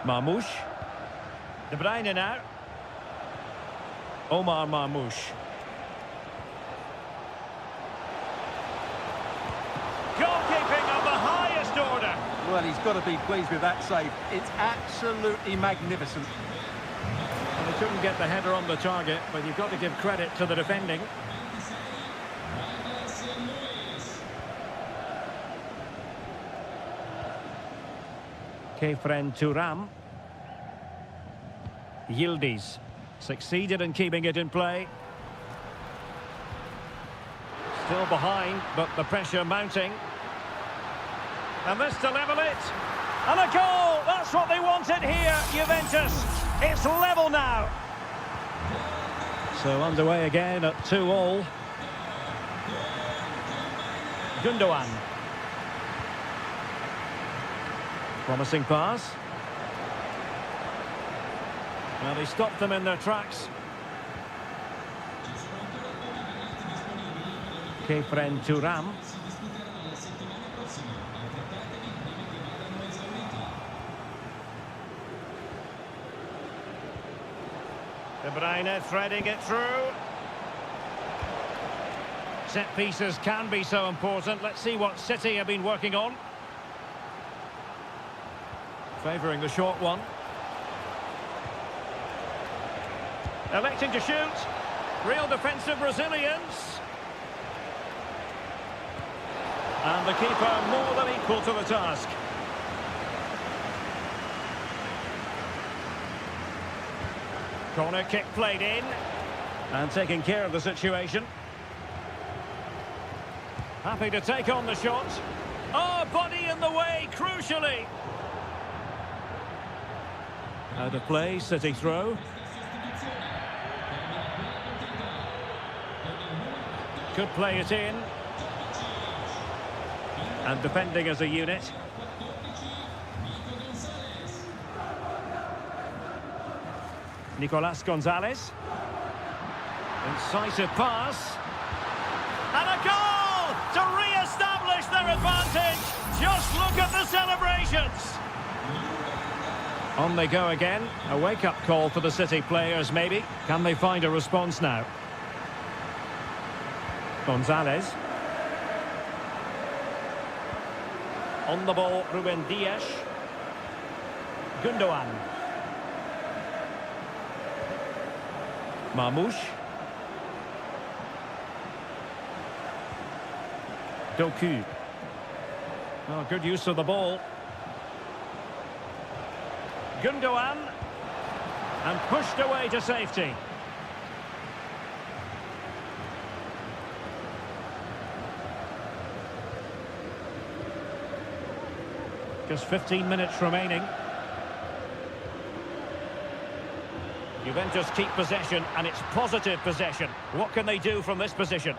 Marmoush. De Bruyne now. Omar Marmoush. Goalkeeping of the highest order. Well, he's got to be pleased with that save. It's absolutely magnificent. Well, they couldn't get the header on the target, but you've got to give credit to the defending. Kefren Turam. Yildiz succeeded in keeping it in play. Still behind, but the pressure mounting. And this to level it. And a goal! That's what they wanted here, Juventus. It's level now. So underway again at 2-2. Gundogan. Promising pass. Well, he stopped them in their tracks. Kefren Turam. De Bruyne threading it through. Set pieces can be so important. Let's see what City have been working on. Favouring the short one. Electing to shoot. Real defensive resilience. And the keeper more than equal to the task. Corner kick played in. And taking care of the situation. Happy to take on the shot. Oh, body in the way, crucially. Out of play, City throw. Could play it in. And defending as a unit. Nicolas Gonzalez. Incisive pass. And a goal to re-establish their advantage. Just look at the celebrations. On they go again. A wake-up call for the City players, maybe. Can they find a response now? Gonzalez. On the ball, Ruben Dias. Gundogan. Marmoush. Doku. Oh, good use of the ball. Gundogan. And pushed away to safety. Just 15 minutes remaining. Juventus keep possession, and it's positive possession. What can they do from this position?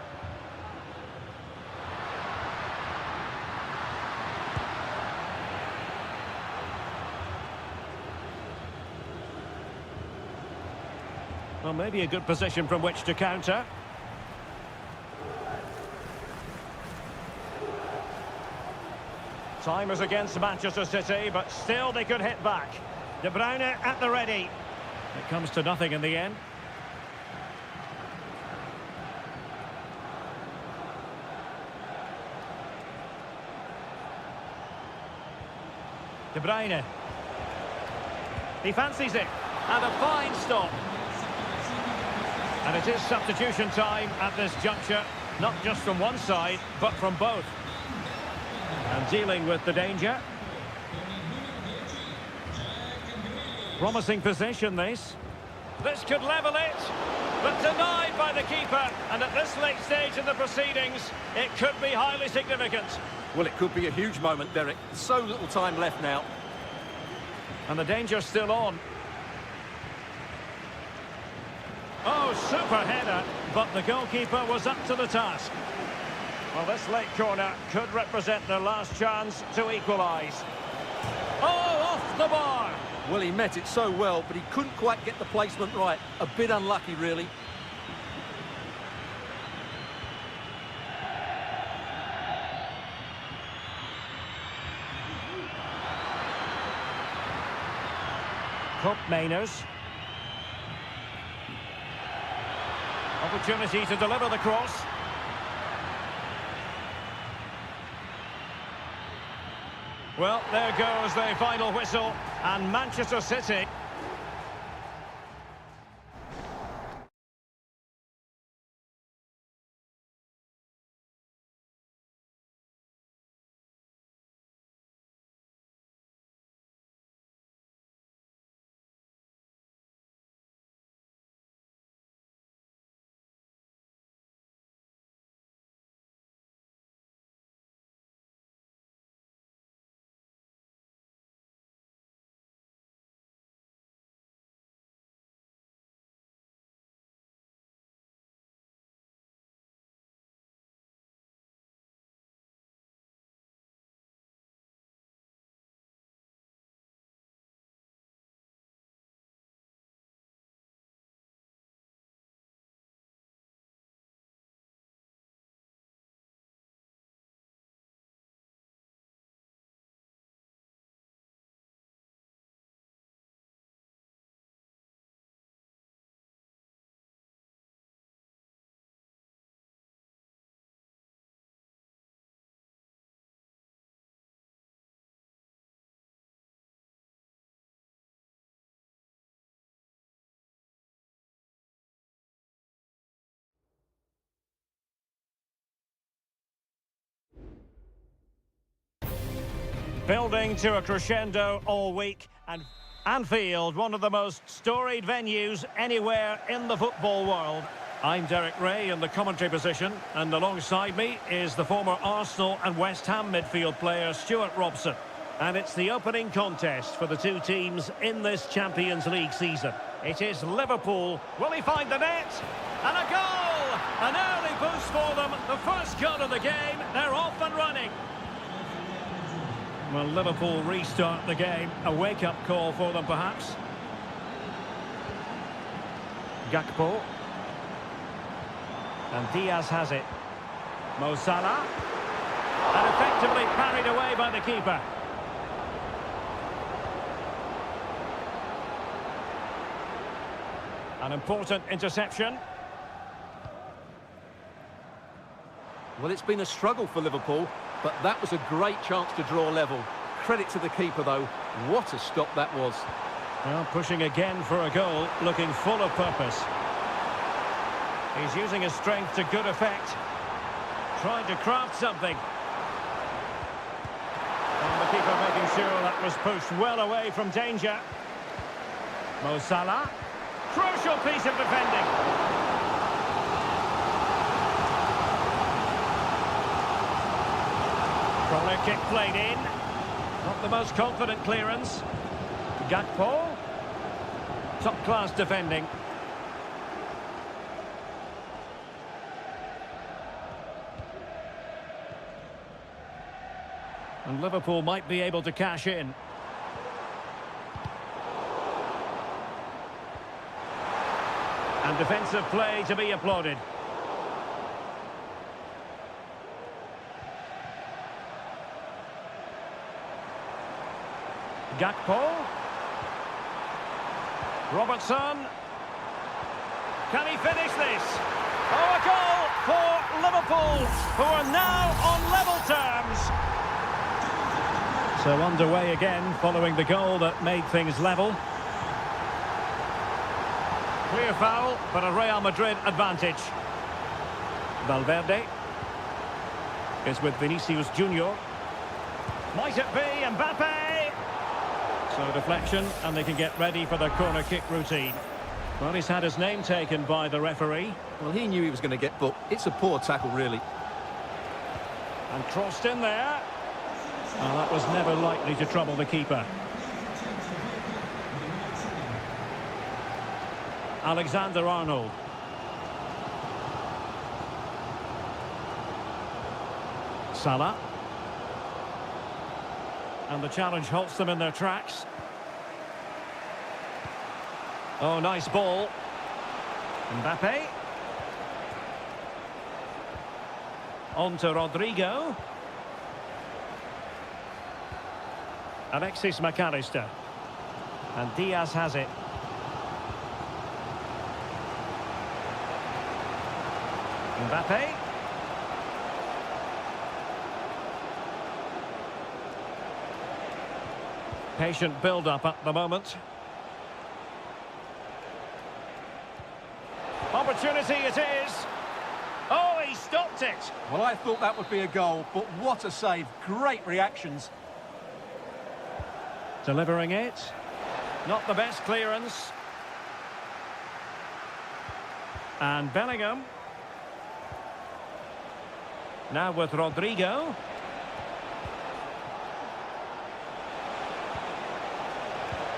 Well, maybe a good position from which to counter. Time is against Manchester City, but still they could hit back. De Bruyne at the ready. It comes to nothing in the end. De Bruyne. He fancies it. And a fine stop. And it is substitution time at this juncture. Not just from one side, but from both. And dealing with the danger. Promising position, this. This could level it, but denied by the keeper. And at this late stage in the proceedings, it could be highly significant. Well, it could be a huge moment, Derek. So little time left now. And the danger's still on. Oh, super header, but the goalkeeper was up to the task. Well, this late corner could represent their last chance to equalise. Oh, off the bar! Well, he met it so well, but he couldn't quite get the placement right. A bit unlucky, really. Cup Mainers. Opportunity to deliver the cross. Well, there goes the final whistle, and Manchester City. Building to a crescendo all week, and Anfield, one of the most storied venues anywhere in the football world. I'm Derek Ray in the commentary position, and alongside me is the former Arsenal and West Ham midfield player Stuart Robson. And it's the opening contest for the two teams in this Champions League season. It is Liverpool. Will he find the net? And a goal! An early boost for them. The first goal of the game. They're off and running. Well, Liverpool restart the game. A wake-up call for them, perhaps. Gakpo. And Diaz has it. Mo Salah. And effectively parried away by the keeper. An important interception. Well, it's been a struggle for Liverpool, but that was a great chance to draw level. Credit to the keeper, though. What a stop that was. Well, pushing again for a goal, looking full of purpose. He's using his strength to good effect. Trying to craft something. And the keeper making sure that was pushed well away from danger. Mo Salah. Crucial piece of defending. Corner kick played in. Not the most confident clearance. Gakpo. Top-class defending. And Liverpool might be able to cash in. And defensive play to be applauded. Gakpo. Robertson. Can he finish this? Oh, a goal for Liverpool, who are now on level terms. So underway again, following the goal that made things level. Clear foul, but a Real Madrid advantage. Valverde is with Vinicius Junior. Might it be Mbappe? So deflection, and they can get ready for the corner kick routine. Well, he's had his name taken by the referee. Well, he knew he was going to get booked. It's a poor tackle, really. And crossed in there. Well, that was never likely to trouble the keeper. Alexander-Arnold. Salah. And the challenge halts them in their tracks. Oh, nice ball. Mbappe. On to Rodrigo. Alexis McAllister. And Diaz has it. Mbappe. Patient build-up at the moment. Opportunity it is. Oh, he stopped it. Well, I thought that would be a goal, but what a save. Great reactions. Delivering it. Not the best clearance. And Bellingham. Now with Rodrigo.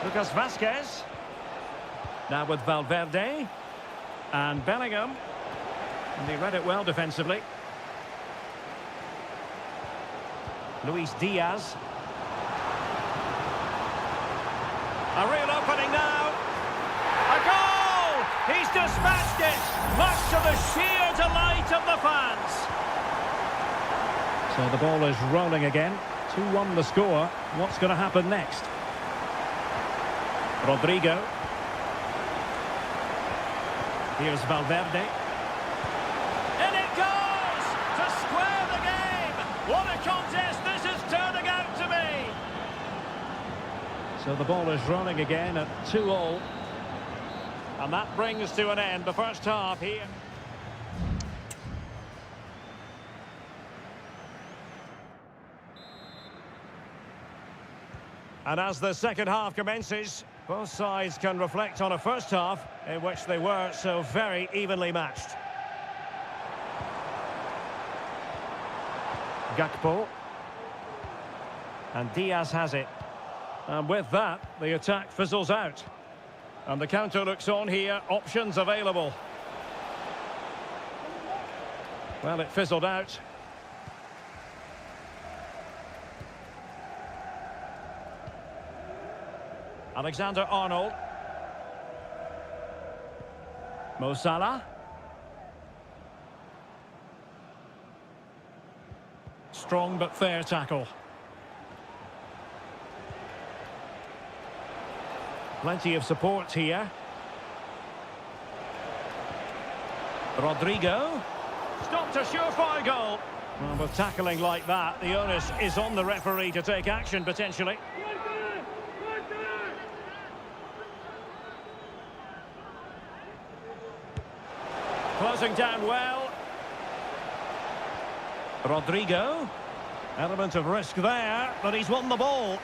Lucas Vazquez. Now with Valverde. And Bellingham. And he read it well defensively. Luis Diaz. A real opening now. A goal! He's dispatched it, much to the sheer delight of the fans. So the ball is rolling again. 2-1 the score. What's going to happen next? Rodrigo. Here's Valverde. And it goes to square the game. What a contest this is turning out to be. So the ball is rolling again at 2-2. And that brings to an end the first half here. And as the second half commences, both sides can reflect on a first half in which they were so very evenly matched. Gakpo. And Diaz has it. And with that, the attack fizzles out. And the counter looks on here, options available. Well, it fizzled out. Alexander-Arnold. Mo Salah. Strong but fair tackle. Plenty of support here. Rodrigo. Stopped a surefire goal. Well, with tackling like that, the onus is on the referee to take action potentially. Closing down well. Rodrigo. Element of risk there, but he's won the ball.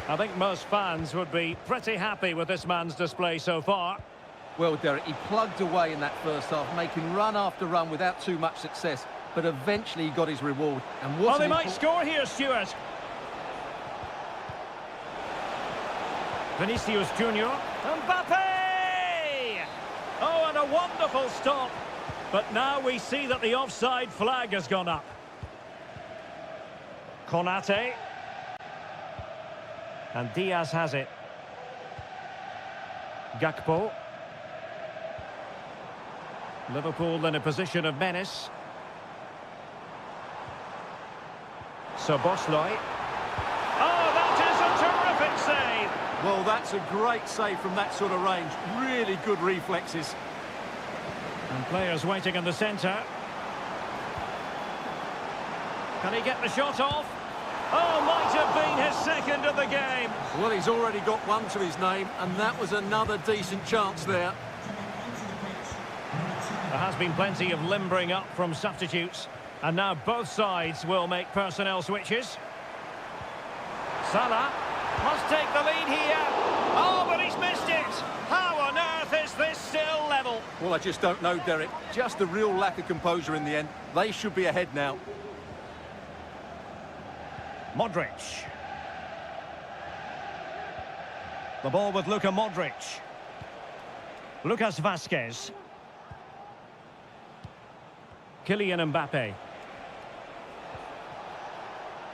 I think most fans would be pretty happy with this man's display so far. Well, Derek, he plugged away in that first half, making run after run without too much success, but eventually he got his reward. And well, they might score here, Stuart. Vinicius Junior. Mbappe! Oh, and a wonderful stop. But now we see that the offside flag has gone up. Konate. And Diaz has it. Gakpo. Liverpool in a position of menace. Szoboszlai. Oh, that is a terrific save! Well, that's a great save from that sort of range. Really good reflexes. And players waiting in the centre. Can he get the shot off? Oh, might have been his second of the game. Well, he's already got one to his name, and that was another decent chance there. There has been plenty of limbering up from substitutes, and now both sides will make personnel switches. Salah must take the lead here. Oh, but he's missed it. How on earth is this still level? Well, I just don't know, Derek. Just a real lack of composure in the end. They should be ahead now. Modric. The ball with Luka Modric. Lucas Vazquez. Kylian Mbappe.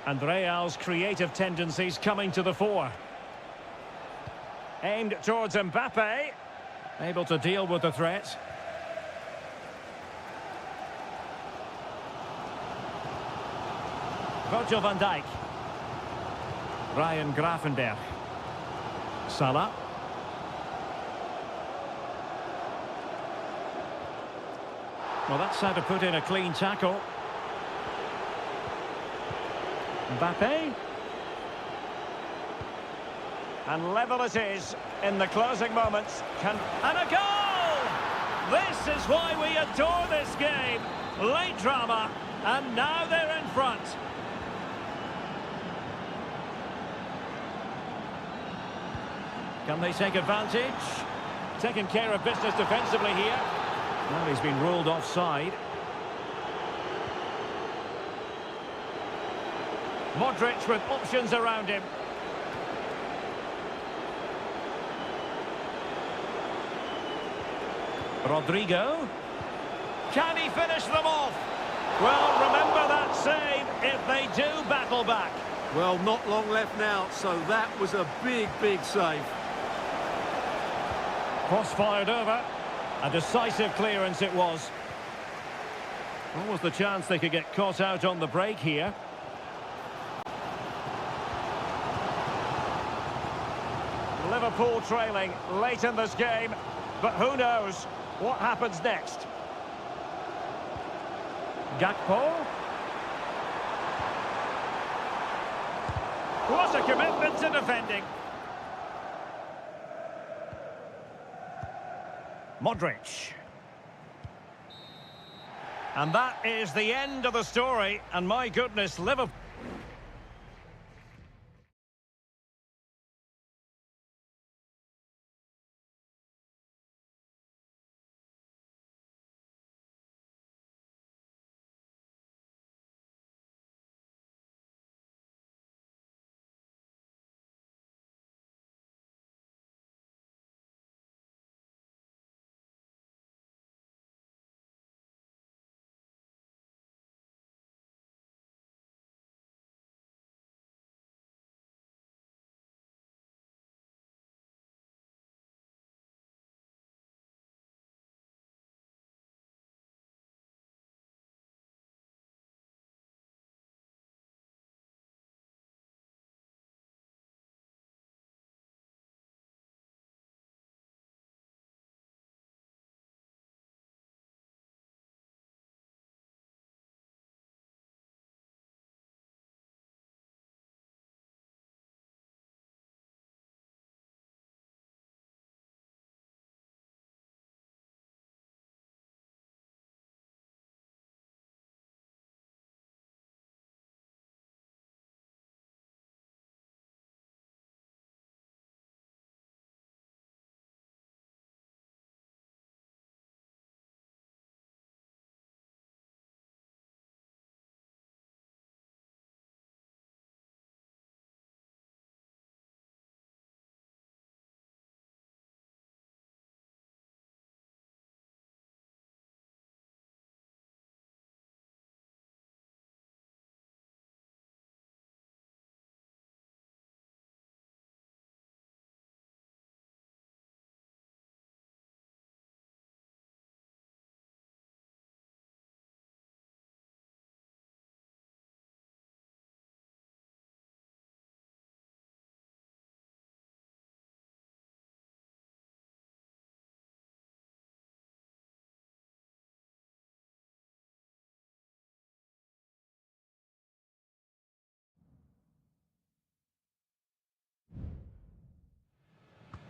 And Real's creative tendencies coming to the fore. Aimed towards Mbappe. Able to deal with the threat. Virgil van Dijk. Ryan Gravenberch. Salah. Well, that's how to put in a clean tackle. Mbappe. And level it is in the closing moments. And a goal! This is why we adore this game. Late drama, and now they're in front. Can they take advantage? Taking care of business defensively here. Well, he's been ruled offside. Modric with options around him. Rodrigo. Can he finish them off? Well, remember that save if they do battle back. Well, not long left now, so that was a big, big save. Cross fired over. A decisive clearance it was. What was the chance they could get caught out on the break here? Liverpool trailing late in this game, but who knows what happens next? Gakpo. What a commitment to defending. Modric. And that is the end of the story, and my goodness, Liverpool...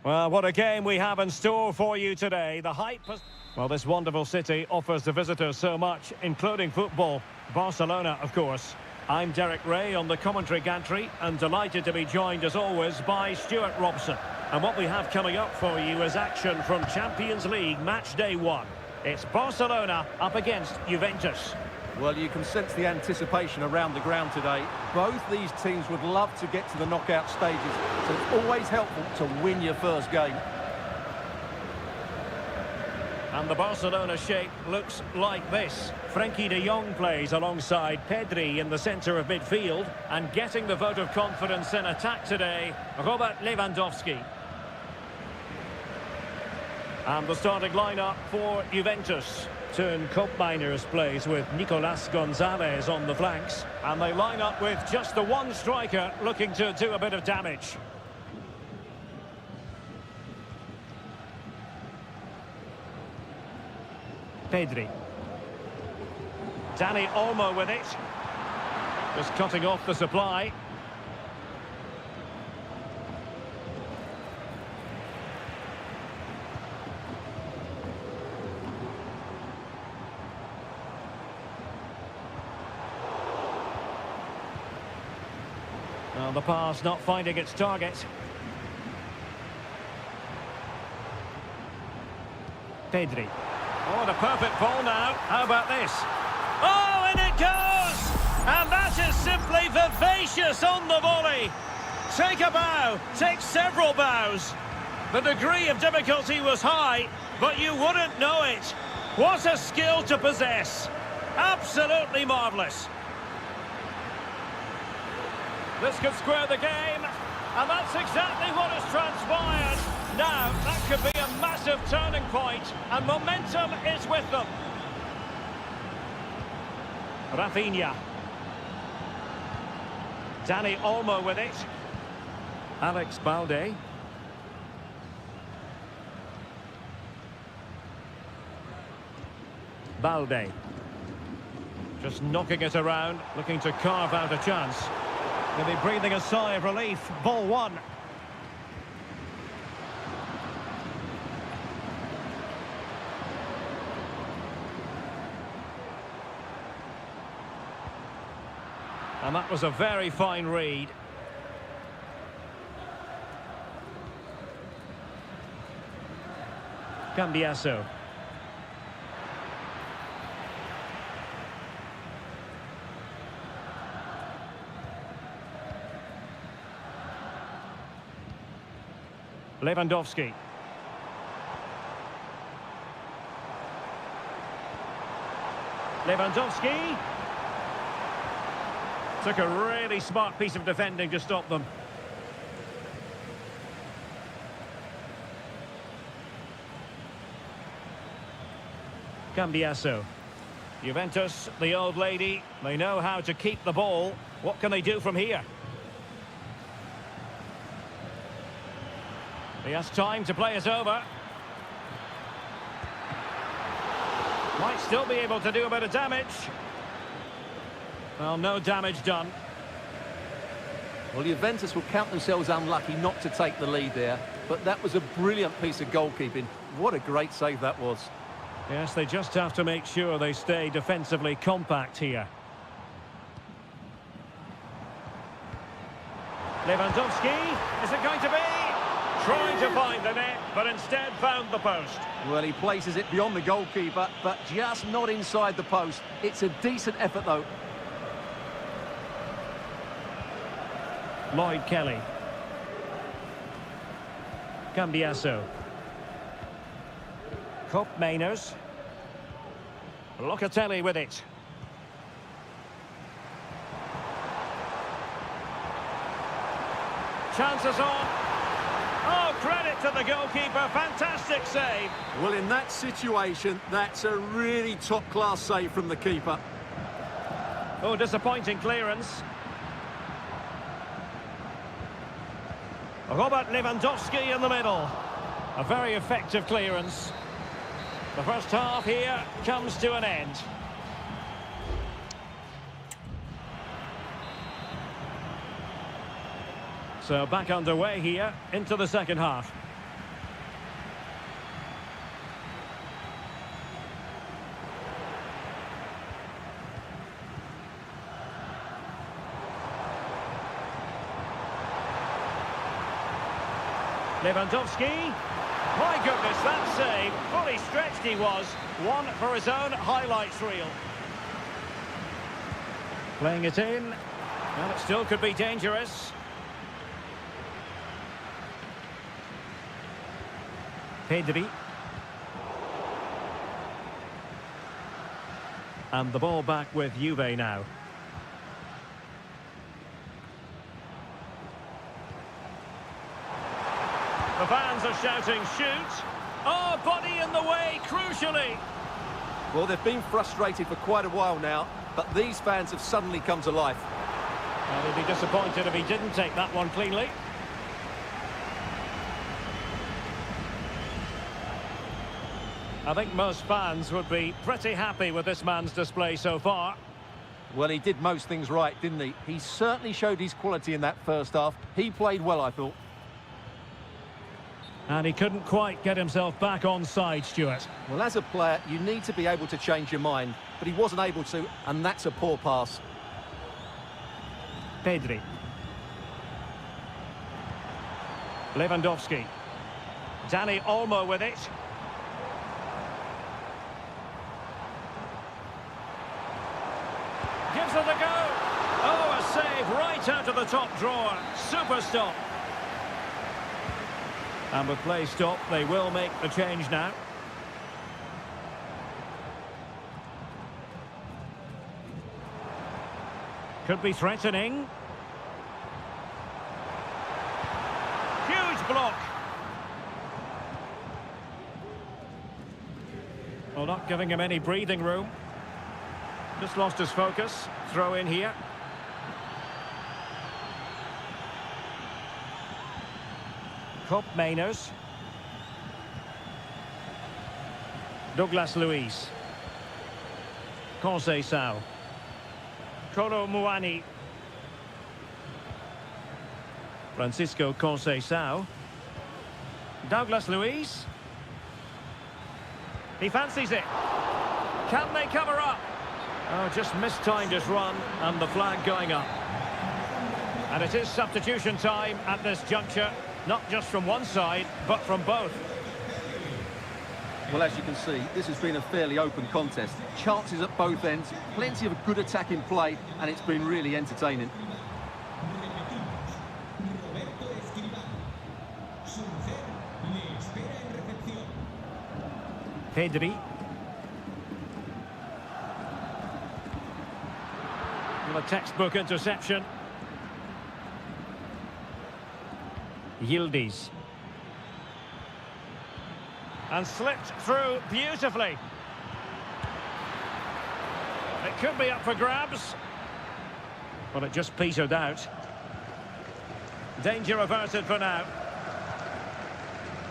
Well, what a game we have in store for you today. The hype has... Well, this wonderful city offers the visitors so much, including football. Barcelona, of course. I'm Derek Ray on the commentary gantry, and delighted to be joined, as always, by Stuart Robson. And what we have coming up for you is action from Champions League match day 1. It's Barcelona up against Juventus. Well, you can sense the anticipation around the ground today. Both these teams would love to get to the knockout stages, so it's always helpful to win your first game. And the Barcelona shape looks like this. Frenkie de Jong plays alongside Pedri in the centre of midfield. And getting the vote of confidence in attack today, Robert Lewandowski. And the starting lineup for Juventus. Turn Koopmeiners plays with Nicolas Gonzalez on the flanks. And they line up with just the one striker looking to do a bit of damage. Pedri. Dani Olmo with it. Just cutting off the supply. Well, the pass not finding its target. Pedri. Oh, the perfect ball now. How about this? Oh, and it goes! And that is simply vivacious on the volley. Take a bow, take several bows. The degree of difficulty was high, but you wouldn't know it. What a skill to possess. Absolutely marvellous. This could square the game, and that's exactly what has transpired. Now, that could be a massive turning point, and momentum is with them. Rafinha. Dani Olmo with it. Alex Balde. Balde. Just knocking it around, looking to carve out a chance. He'll be breathing a sigh of relief. Ball one. And that was a very fine read. Cambiasso. Lewandowski. Lewandowski. Took a really smart piece of defending to stop them. Cambiasso. Juventus, the old lady, they know how to keep the ball. What can they do from here? He has time to play it over. Might still be able to do a bit of damage. Well, no damage done. Well, Juventus will count themselves unlucky not to take the lead there, but that was a brilliant piece of goalkeeping. What a great save that was. Yes, they just have to make sure they stay defensively compact here. Lewandowski, is it going to be? Trying to find the net, but instead found the post. Well, he places it beyond the goalkeeper, but just not inside the post. It's a decent effort, though. Lloyd Kelly. Cambiasso. Koopmeiners. Locatelli with it. Chances on. Oh, credit to the goalkeeper. Fantastic save. Well, in that situation, that's a really top-class save from the keeper. Oh, disappointing clearance. Robert Lewandowski in the middle. A very effective clearance. The first half here comes to an end. So back underway here into the second half. Lewandowski. My goodness, that save. Fully stretched he was. One for his own highlights reel. Playing it in. And it still could be dangerous. Pedri. And the ball back with Juve now. The fans are shouting, shoot! Oh, body in the way, crucially! Well, they've been frustrated for quite a while now, but these fans have suddenly come to life. Well, he'd be disappointed if he didn't take that one cleanly. I think most fans would be pretty happy with this man's display so far. Well, he did most things right, didn't he? He certainly showed his quality in that first half. He played well, I thought. And he couldn't quite get himself back on side, Stuart. Well, as a player, you need to be able to change your mind, but he wasn't able to, and that's a poor pass. Pedri. Lewandowski. Dani Olmo with it. Gives it a go. Oh, a save right out of the top drawer. Super stop. And with play stop, they will make the change now. Could be threatening. Huge block. Well, not giving him any breathing room. Just lost his focus. Throw in here. Cop Mainers. Douglas Luiz. Conceição. Kolo Muani. Francisco Conceição. Douglas Luiz. He fancies it. Can they cover up? Oh, just mistimed his run and the flag going up. And it is substitution time at this juncture. Not just from one side, but from both. Well, as you can see, this has been a fairly open contest. Chances at both ends, plenty of good attacking play, and it's been really entertaining. Pedri. Well, a textbook interception. Yildiz. And slipped through beautifully. It could be up for grabs. Well, it just petered out. Danger averted for now.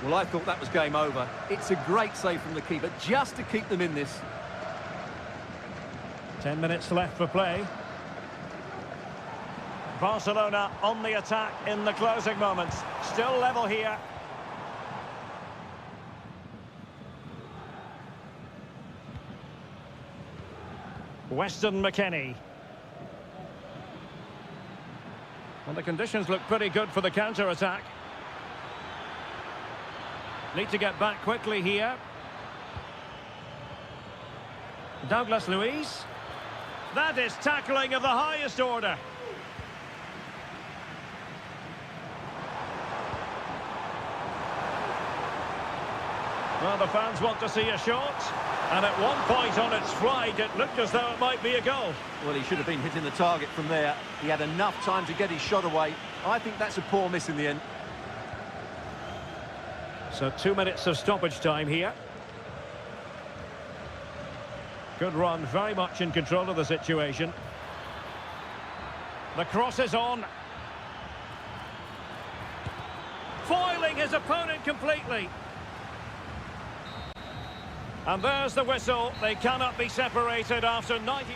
Well, I thought that was game over. It's a great save from the keeper, just to keep them in this. 10 minutes left for play. Barcelona on the attack in the closing moments. Still level here. Weston McKennie. Well, the conditions look pretty good for the counter-attack. Need to get back quickly here. Douglas Luiz. That is tackling of the highest order. Well, the fans want to see a shot. And at one point on its flight, it looked as though it might be a goal. Well, he should have been hitting the target from there. He had enough time to get his shot away. I think that's a poor miss in the end. So 2 minutes of stoppage time here. Good run, very much in control of the situation. The cross is on. Foiling his opponent completely. And there's the whistle. They cannot be separated after 90...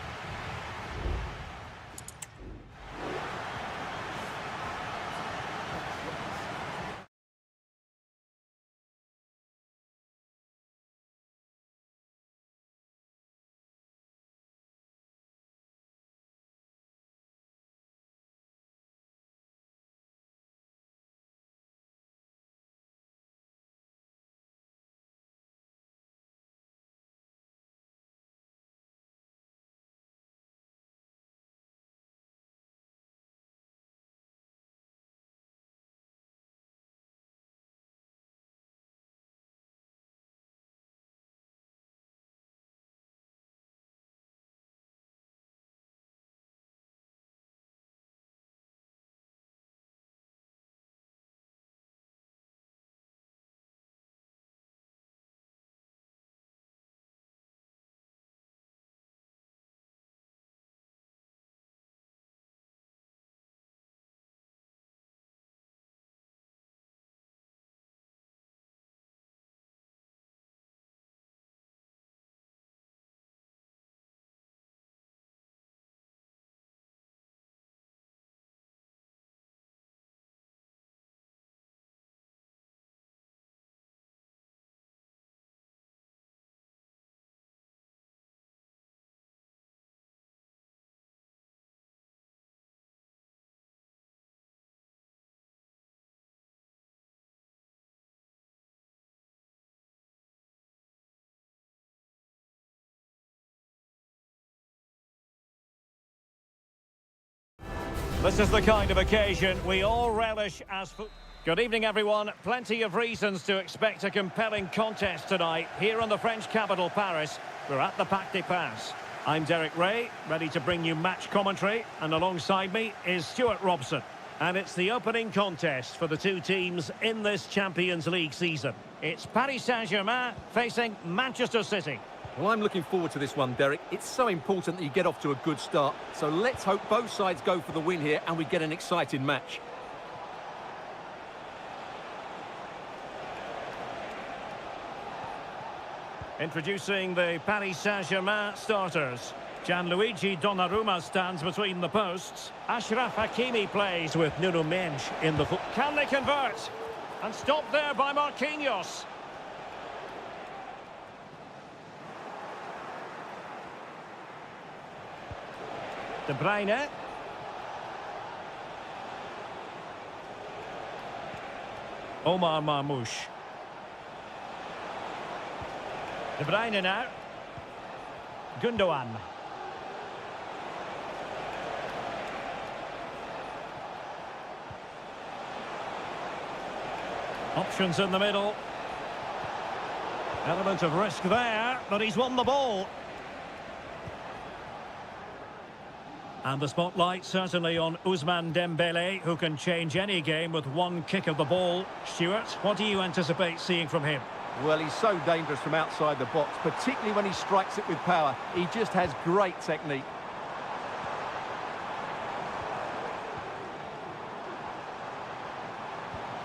This is the kind of occasion we all relish as football. Good evening, everyone. Plenty of reasons to expect a compelling contest tonight here in the French capital, Paris. We're at the Parc des Princes. I'm Derek Ray, ready to bring you match commentary, and alongside me is Stuart Robson. And it's the opening contest for the two teams in this Champions League season. It's Paris Saint-Germain facing Manchester City. Well, I'm looking forward to this one, Derek. It's so important that you get off to a good start. So let's hope both sides go for the win here and we get an exciting match. Introducing the Paris Saint-Germain starters. Gianluigi Donnarumma stands between the posts. Achraf Hakimi plays with Nuno Mendes in the foot. Can they convert? And stopped there by Marquinhos. De Bruyne. Omar Marmoush. De Bruyne now. Gundogan. Options in the middle. Element of risk there, but he's won the ball. And the spotlight certainly on Ousmane Dembele, who can change any game with one kick of the ball. Stuart, what do you anticipate seeing from him? Well, he's so dangerous from outside the box, particularly when he strikes it with power. He just has great technique.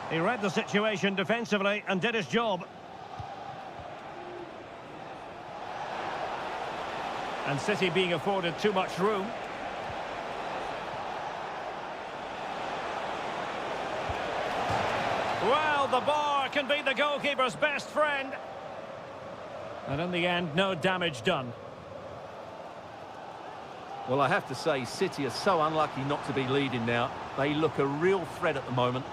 He read the situation defensively and did his job. And City being afforded too much room. Well, the bar can be the goalkeeper's best friend. And in the end, no damage done. Well, I have to say, City are so unlucky not to be leading now. They look a real threat at the moment.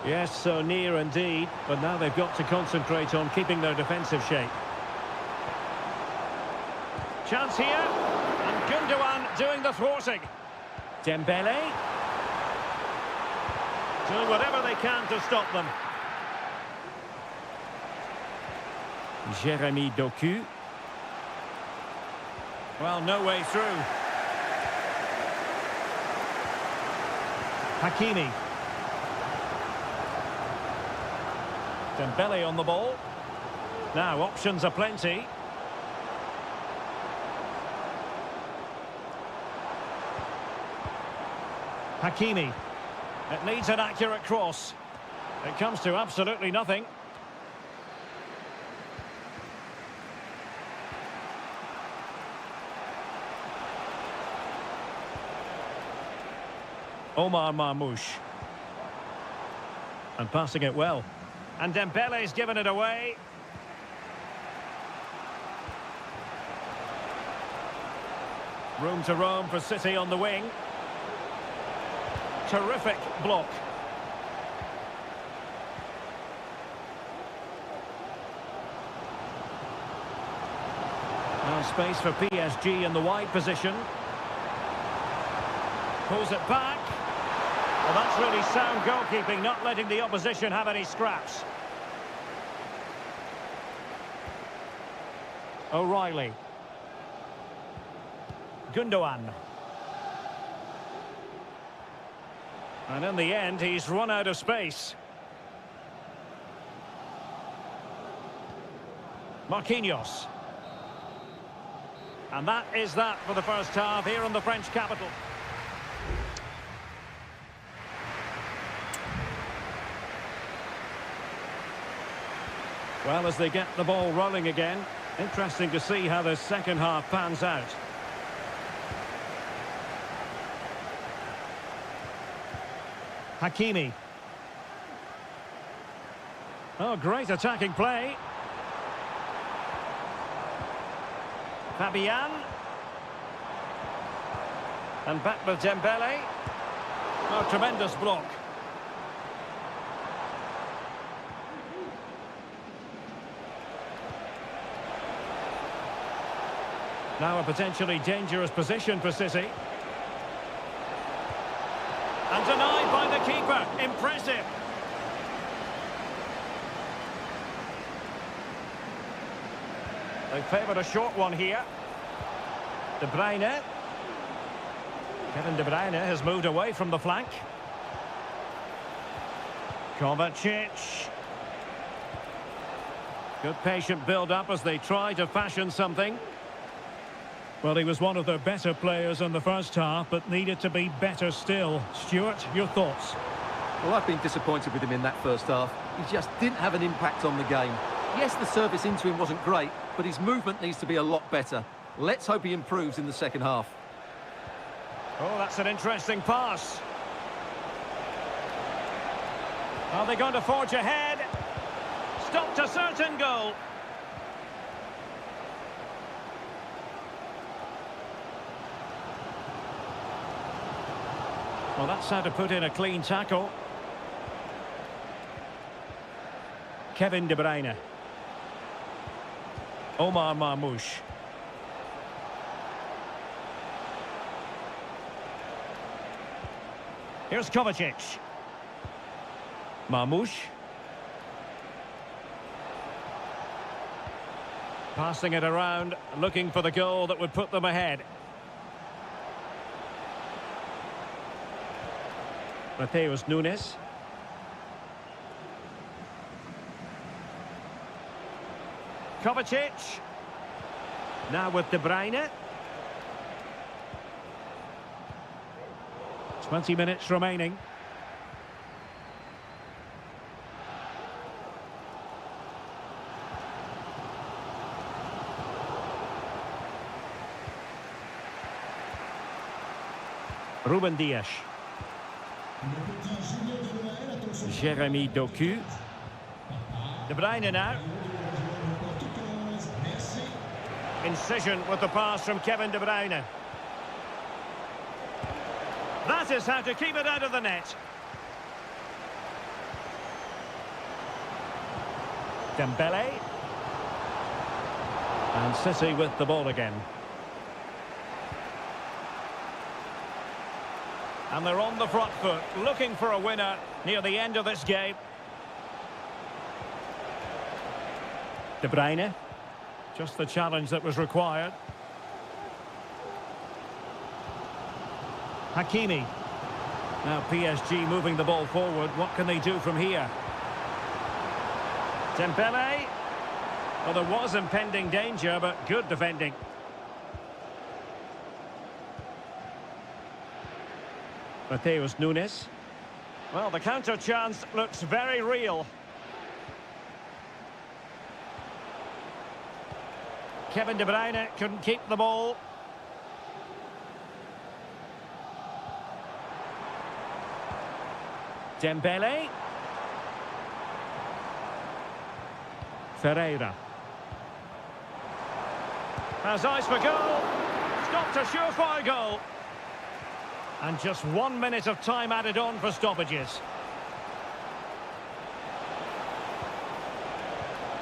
Yes, so near indeed. But now they've got to concentrate on keeping their defensive shape. Chance here. And Gundogan doing the thwarting. Dembele. Doing whatever they can to stop them. Jeremy Doku. Well, no way through. Hakimi. Dembele on the ball. Now, options are plenty. Hakimi. It needs an accurate cross. It comes to absolutely nothing. Omar Marmoush. And passing it well. And Dembele's given it away. Room to roam for City on the wing. Terrific block. Now space for PSG in the wide position. Pulls it back. Well, that's really sound goalkeeping, not letting the opposition have any scraps. O'Reilly. Gundogan. And in the end, he's run out of space. Marquinhos. And that is that for the first half here in the French capital. Well, as they get the ball rolling again, interesting to see how the second half pans out. Hakimi. Oh, great attacking play. Fabian. And back with Dembele. Oh, tremendous block. Now a potentially dangerous position for City. And denied by the keeper. Impressive. They favoured a short one here. De Bruyne. Kevin De Bruyne has moved away from the flank. Kovacic. Good patient build-up as they try to fashion something. Well, he was one of their better players in the first half, but needed to be better still. Stuart, your thoughts? Well, I've been disappointed with him in that first half. He just didn't have an impact on the game. Yes, the service into him wasn't great, but his movement needs to be a lot better. Let's hope he improves in the second half. Oh, that's an interesting pass. Are they going to forge ahead? Stopped a certain goal. Well, that's how to put in a clean tackle. Kevin De Bruyne. Omar Marmoush. Here's Kovacic. Marmoush. Passing it around, looking for the goal that would put them ahead. Mateus Nunes. Kovacic. Now with De Bruyne. 20 minutes remaining. Ruben Dias. Jeremy Doku. De Bruyne now. Incision with the pass from Kevin De Bruyne. That is how to keep it out of the net. Dembele. And City with the ball again. And they're on the front foot, looking for a winner near the end of this game. De Bruyne. Just the challenge that was required. Hakimi. Now PSG moving the ball forward. What can they do from here? Dembele. Well, there was impending danger, but good defending. Mateus Nunes. Well, the counter chance looks very real. Kevin De Bruyne couldn't keep the ball. Dembele. Ferreira. Has eyes for goal. Stopped a surefire goal. And just 1 minute of time added on for stoppages.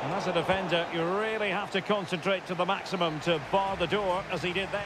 And as a defender, you really have to concentrate to the maximum to bar the door, as he did then.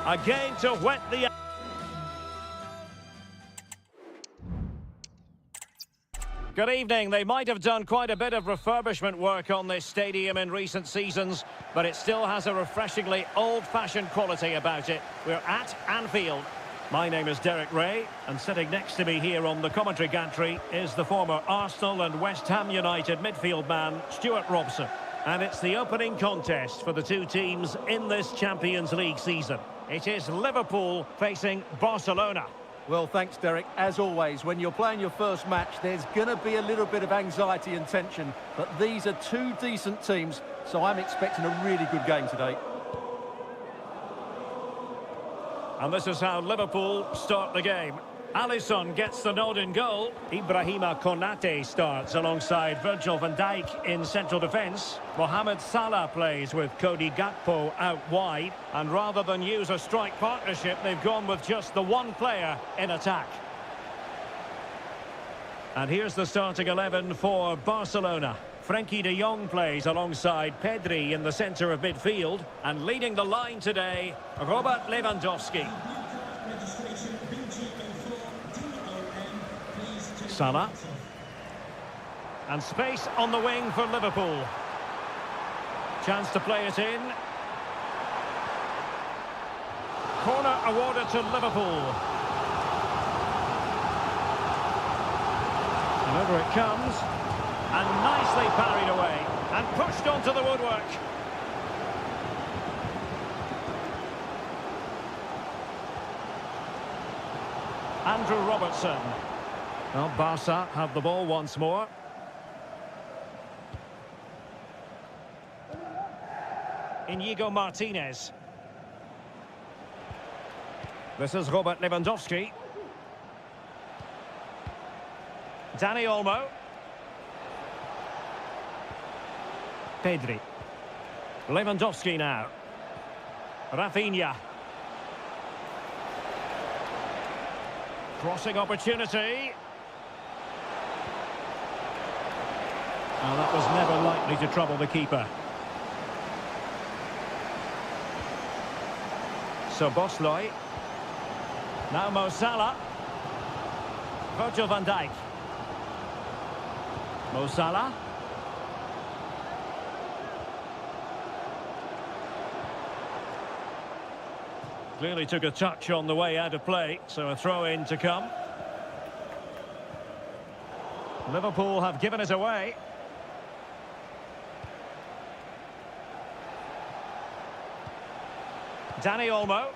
Again to whet the... Good evening. They might have done quite a bit of refurbishment work on this stadium in recent seasons, but it still has a refreshingly old-fashioned quality about it. We're at Anfield. My name is Derek Ray, and sitting next to me here on the commentary gantry is the former Arsenal and West Ham United midfield man, Stuart Robson. And it's the opening contest for the two teams in this Champions League season. It is Liverpool facing Barcelona. Well, thanks, Derek. As always, when you're playing your first match, there's going to be a little bit of anxiety and tension. But these are two decent teams, so I'm expecting a really good game today. And this is how Liverpool start the game. Alisson gets the nod in goal. Ibrahima Konate starts alongside Virgil van Dijk in central defence. Mohamed Salah plays with Cody Gakpo out wide. And rather than use a strike partnership, they've gone with just the one player in attack. And here's the starting 11 for Barcelona. Frenkie de Jong plays alongside Pedri in the centre of midfield. And leading the line today, Robert Lewandowski. Salah. And space on the wing for Liverpool. Chance to play it in. Corner awarded to Liverpool. And over it comes. And nicely parried away. And pushed onto the woodwork. Andrew Robertson. Well, Barca have the ball once more. Inigo Martinez. This is Robert Lewandowski. Dani Olmo. Pedri. Lewandowski now. Rafinha. Crossing opportunity. Well, that was never likely to trouble the keeper. So Bosley. Now Mo Salah. Virgil van Dijk. Mo Salah. Clearly took a touch on the way out of play, so a throw-in to come. Liverpool have given it away. Dani Olmo.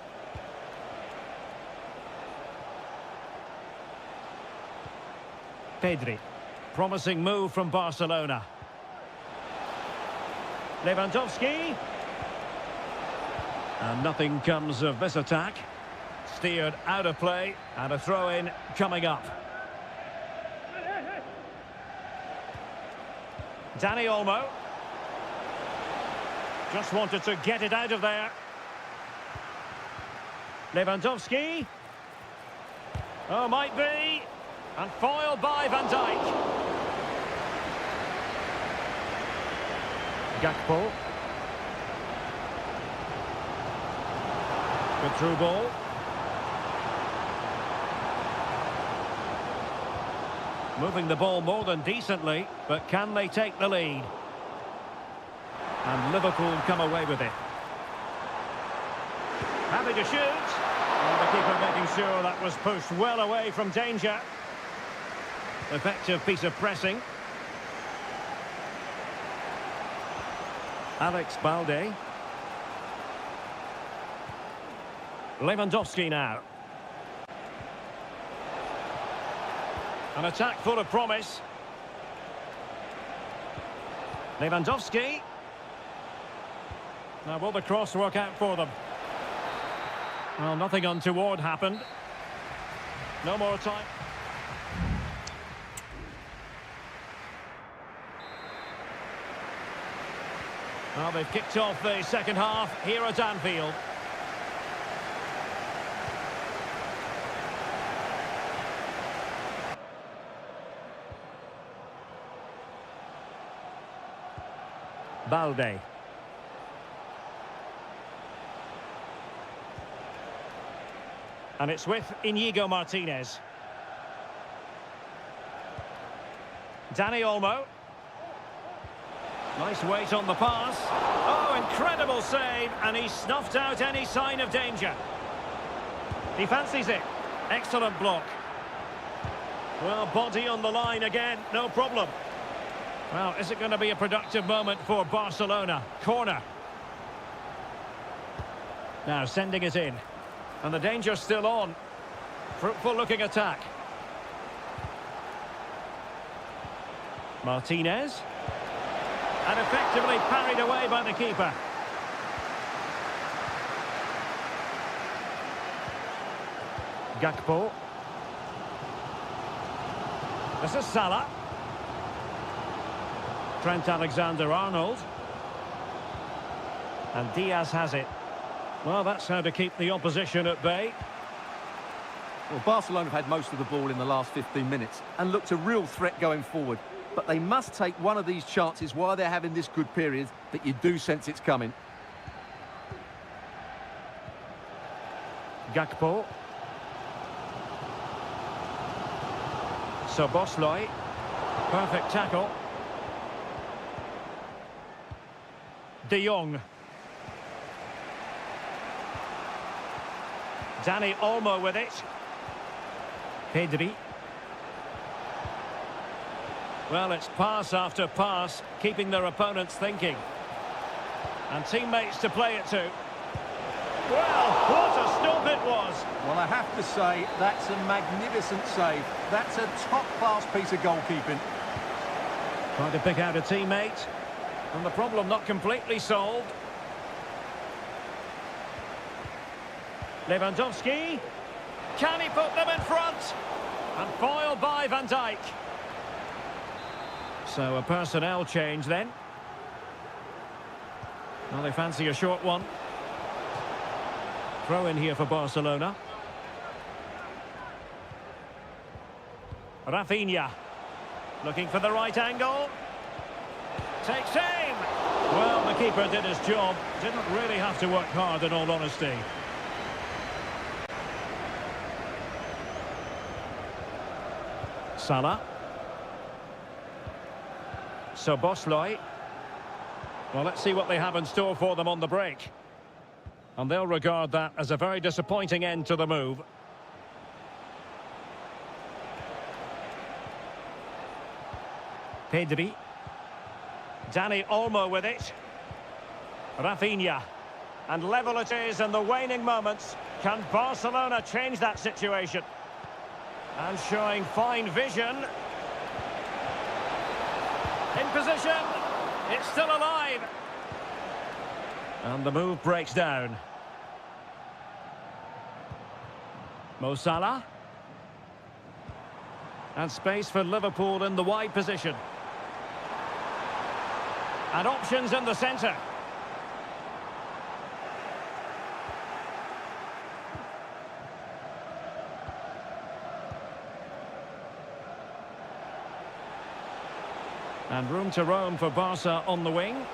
Pedri. Promising move from Barcelona. Lewandowski. And nothing comes of this attack. Steered out of play, and a throw-in coming up. Dani Olmo. Just wanted to get it out of there. Lewandowski. Oh, might be. And foiled by Van Dijk. Gakpo. Good through ball. Moving the ball more than decently, but can they take the lead? And Liverpool come away with it. Happy to shoot. And the keeper making sure that was pushed well away from danger. Effective piece of pressing. Alex Balde. Lewandowski now. An attack full of promise. Lewandowski. Now will the cross work out for them? Well, nothing untoward happened. No more time. Well, they've kicked off the second half here at Anfield. Balde. And it's with Inigo Martinez. Dani Olmo. Nice weight on the pass. Oh, incredible save, and he snuffed out any sign of danger. He fancies it. Excellent block. Well, body on the line again, no problem. Well, is it going to be a productive moment for Barcelona? Corner. Now sending it in. And the danger's still on. Fruitful looking attack. Martinez. And effectively parried away by the keeper. Gakpo. This is Salah. Trent Alexander-Arnold. And Diaz has it. Well, that's how to keep the opposition at bay. Well, Barcelona have had most of the ball in the last 15 minutes and looked a real threat going forward. But they must take one of these chances while they're having this good period that you do sense it's coming. Gakpo. Szoboszlai. Perfect tackle. De Jong. Dani Olmo with it. Pedri. Well, it's pass after pass, keeping their opponents thinking. And teammates to play it to. Well, what a stop it was. Well, I have to say, that's a magnificent save. That's a top-class piece of goalkeeping. Trying to pick out a teammate. And the problem not completely solved. Lewandowski. Can he put them in front? And foiled by Van Dijk. So a personnel change then. Well, they fancy a short one. Throw in here for Barcelona. Rafinha. Looking for the right angle. Takes aim. Well, the keeper did his job. Didn't really have to work hard, in all honesty. Salah. Szoboszlai. Well, let's see what they have in store for them on the break. And they'll regard that as a very disappointing end to the move. Pedri. Dani Olmo with it. Rafinha. And level it is in the waning moments. Can Barcelona change that situation? And showing fine vision. In position. It's still alive. And the move breaks down. Mo Salah. And space for Liverpool in the wide position. And options in the centre. And room to roam for Barca on the wing.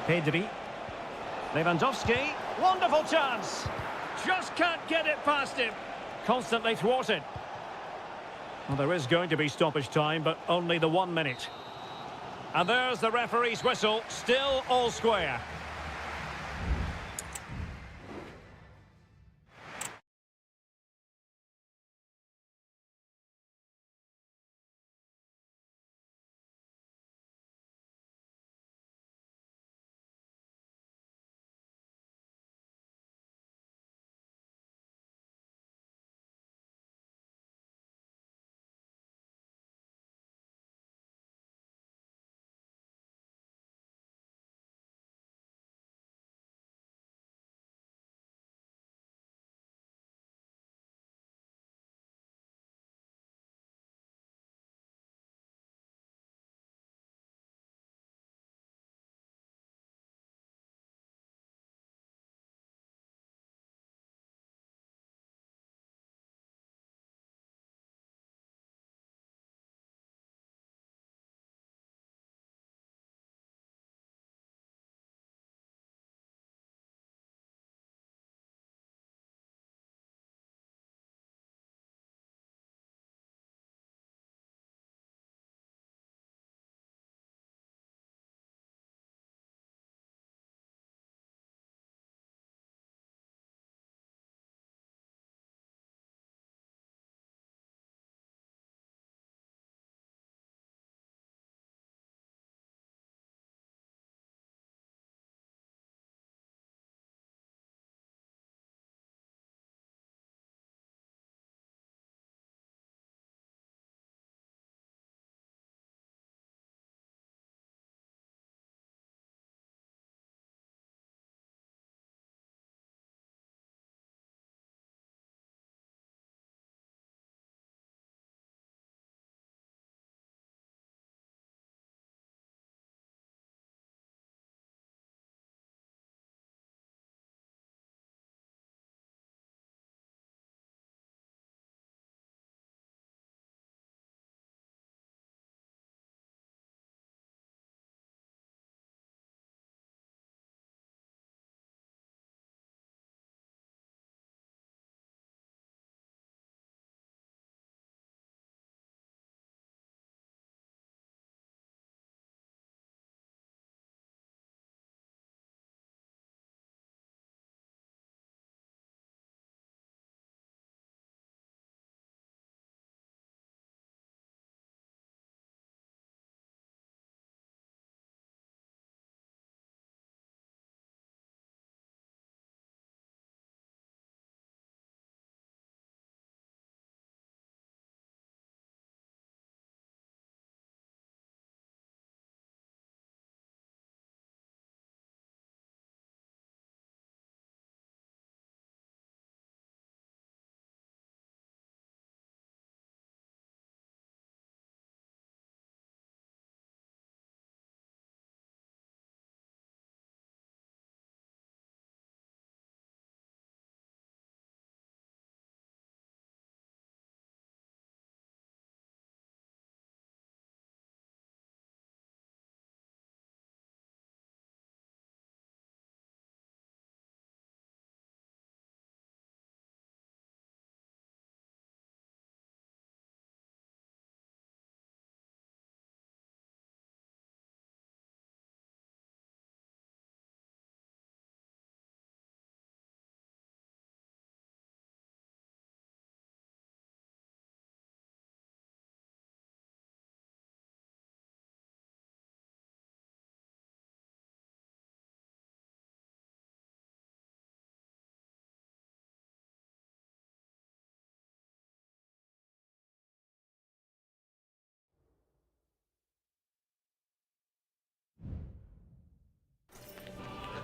Pedri. Lewandowski. Wonderful chance. Just can't get it past him. Constantly thwarted. Well, there is going to be stoppage time, but only the 1 minute. And there's the referee's whistle. Still all square.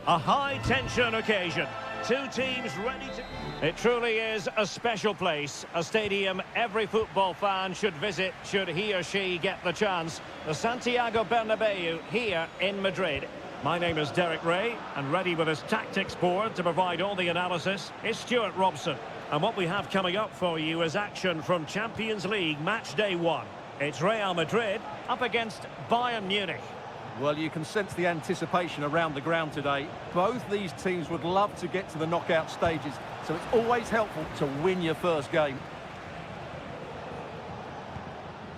A high-tension occasion. Two teams ready to... It truly is a special place, a stadium every football fan should visit should he or she get the chance. The Santiago Bernabeu here in Madrid. My name is Derek Ray, and ready with his tactics board to provide all the analysis is Stuart Robson. And what we have coming up for you is action from Champions League match day 1. It's Real Madrid up against Bayern Munich. Well, you can sense the anticipation around the ground today. Both these teams would love to get to the knockout stages, so it's always helpful to win your first game.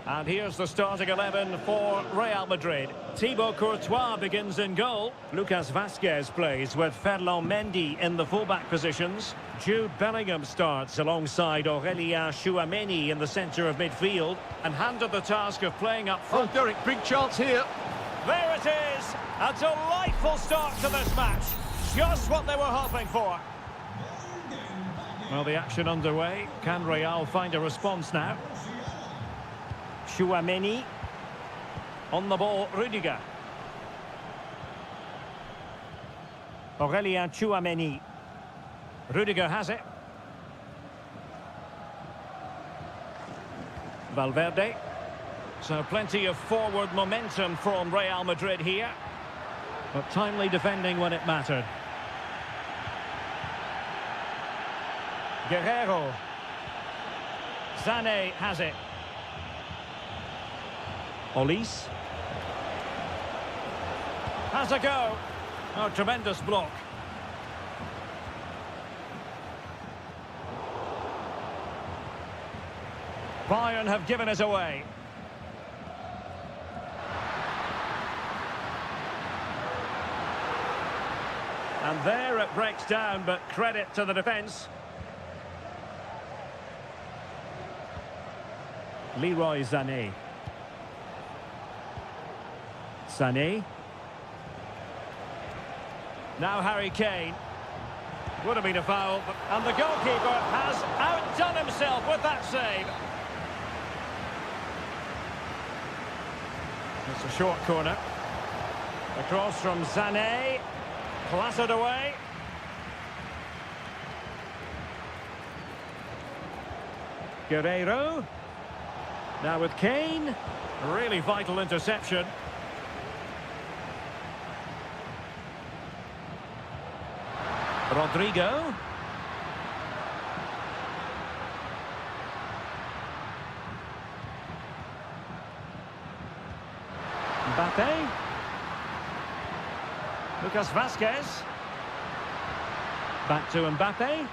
And here's the starting 11 for Real Madrid. Thibaut Courtois begins in goal. Lucas Vazquez plays with Ferland Mendy in the fullback positions. Jude Bellingham starts alongside Aurélien Tchouameni in the centre of midfield and handed the task of playing up front. Oh, Derek, big chance here. There it is! A delightful start to this match. Just what they were hoping for. Well, the action underway. Can Real find a response now? Tchouameni. On the ball, Rudiger. Aurélien Tchouameni. Rudiger has it. Valverde. So plenty of forward momentum from Real Madrid here. But timely defending when it mattered. Guerrero. Sané has it. Olise. Has a go. Oh, tremendous block. Bayern have given it away. And there it breaks down, but credit to the defence. Leroy Sané. Sané. Now Harry Kane. Would have been a foul, and the goalkeeper has outdone himself with that save. It's a short corner. Across from Sané. Clattered away. Guerrero. Now with Kane. Really vital interception. Rodrigo. Mbappe. Lucas Vazquez. Back to Mbappe.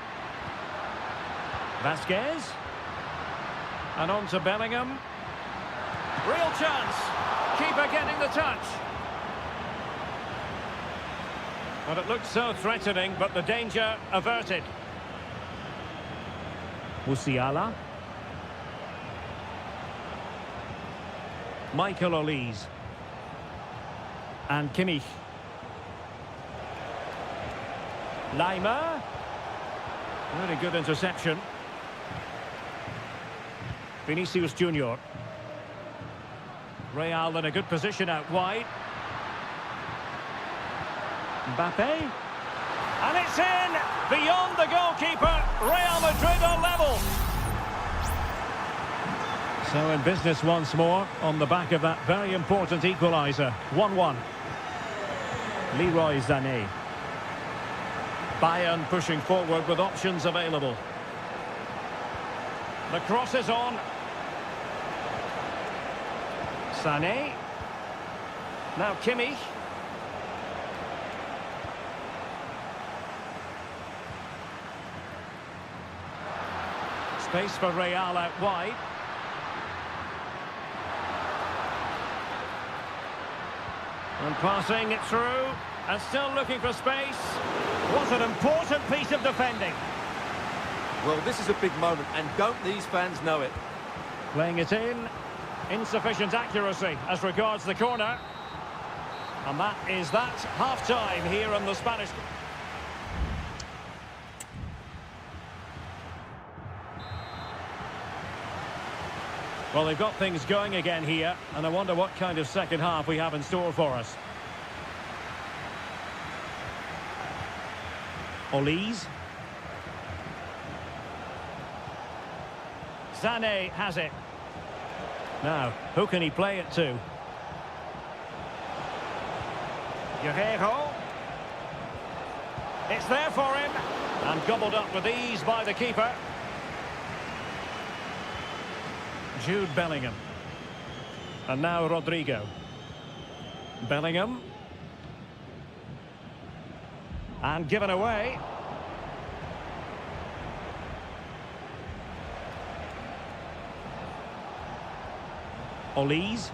Vazquez. And on to Bellingham. Real chance. Keeper getting the touch. Well, it looked so threatening, but the danger averted. Musiala. Michael Olise. And Kimmich. Lima. Very good interception. Vinicius Junior. Real in a good position out wide. Mbappe. And it's in! Beyond the goalkeeper, Real Madrid are level. So in business once more, on the back of that very important equaliser. 1-1. Leroy Sané. Bayern pushing forward with options available. The cross is on. Sané. Now Kimmich. Space for Real out wide. And passing it through. And still looking for space. What an important piece of defending. Well, this is a big moment, and don't these fans know it? Playing it in. Insufficient accuracy as regards the corner. And that is that. Half-time here in the Spanish... Well, they've got things going again here, and I wonder what kind of second half we have in store for us. Olise. Sané has it. Now, who can he play it to? Guerrero. It's there for him. And gobbled up with ease by the keeper. Jude Bellingham. And now Rodrigo. Bellingham. And given away. Olise.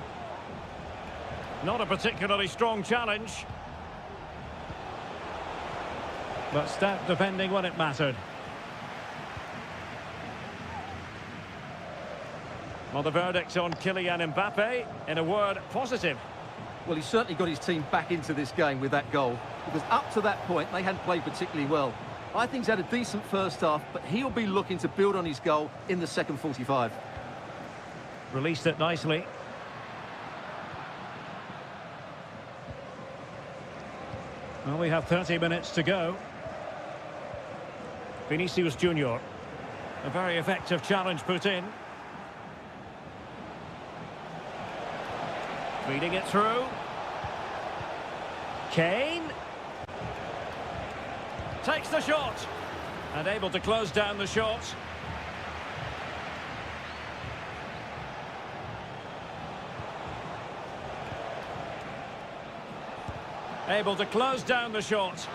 Not a particularly strong challenge. But stout defending when it mattered. Well, the verdict on Kylian Mbappe, in a word, positive. Well, he certainly got his team back into this game with that goal, because up to that point, they hadn't played particularly well. I think he's had a decent first half, but he'll be looking to build on his goal in the second 45. Released it nicely. Well, we have 30 minutes to go. Vinicius Junior. A very effective challenge put in. Feeding it through. Kane. Takes the shot. And able to close down the shot. Able to close down the shot.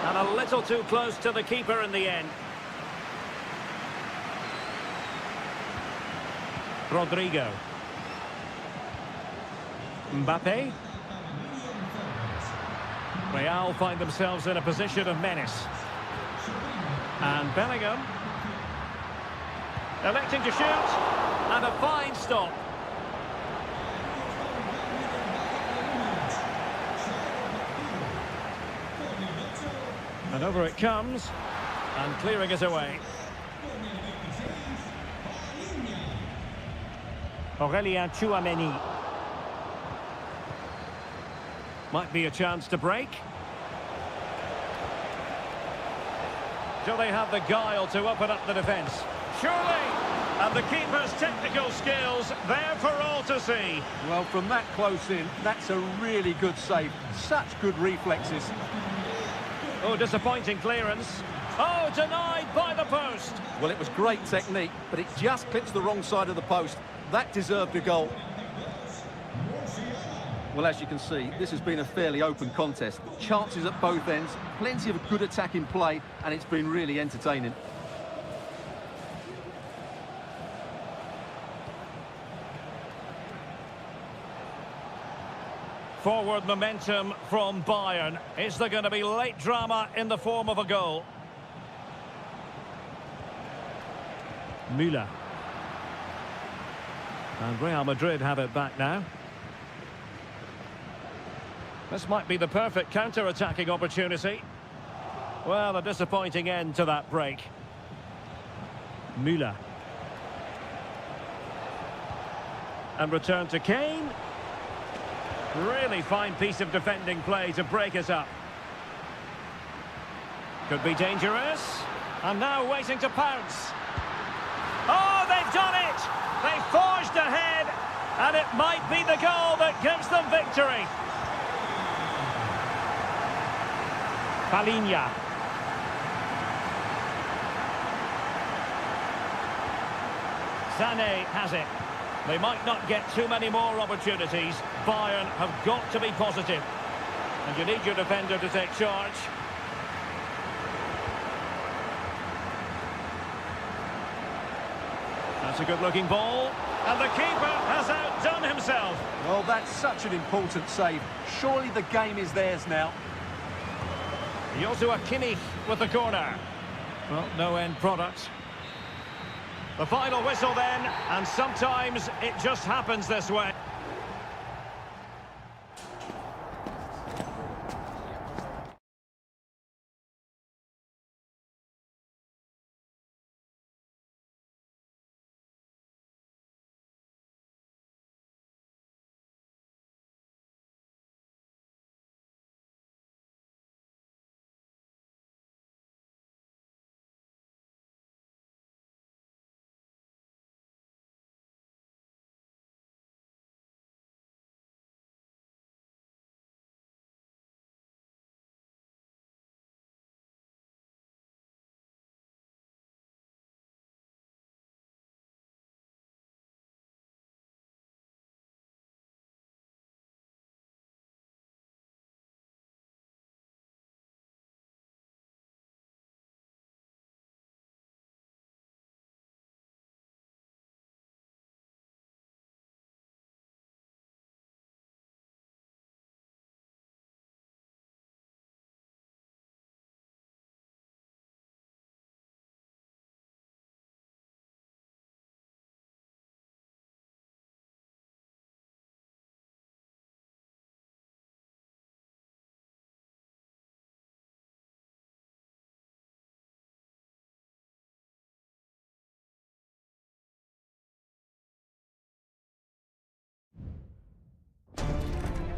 And a little too close to the keeper in the end. Rodrigo. Mbappe. Real find themselves in a position of menace. And Bellingham. Electing to shoot. And a fine stop. And over it comes. And clearing it away. Aurelien Tchouameni. Might be a chance to break. Do they have the guile to open up the defence? Surely! And the keeper's technical skills there for all to see. Well, from that close in, that's a really good save. Such good reflexes. Oh, disappointing clearance. Oh, denied by the post. Well, it was great technique, but it just clips the wrong side of the post. That deserved a goal. Well, as you can see, this has been a fairly open contest. Chances at both ends, plenty of good attacking play, and it's been really entertaining. Forward momentum from Bayern. Is there going to be late drama in the form of a goal? Müller. And Real Madrid have it back now. This might be the perfect counter-attacking opportunity. Well, a disappointing end to that break. Müller. And return to Kane. Really fine piece of defending play to break it up. Could be dangerous. And now waiting to pounce. Oh, they've done it! They've forged ahead. And it might be the goal that gives them victory. Palinha. Sané has it. They might not get too many more opportunities. Bayern have got to be positive. And you need your defender to take charge. That's a good-looking ball. And the keeper has outdone himself. Well, that's such an important save. Surely the game is theirs now. Joshua Kimmich with the corner. Well, no end product. The final whistle then, and sometimes it just happens this way.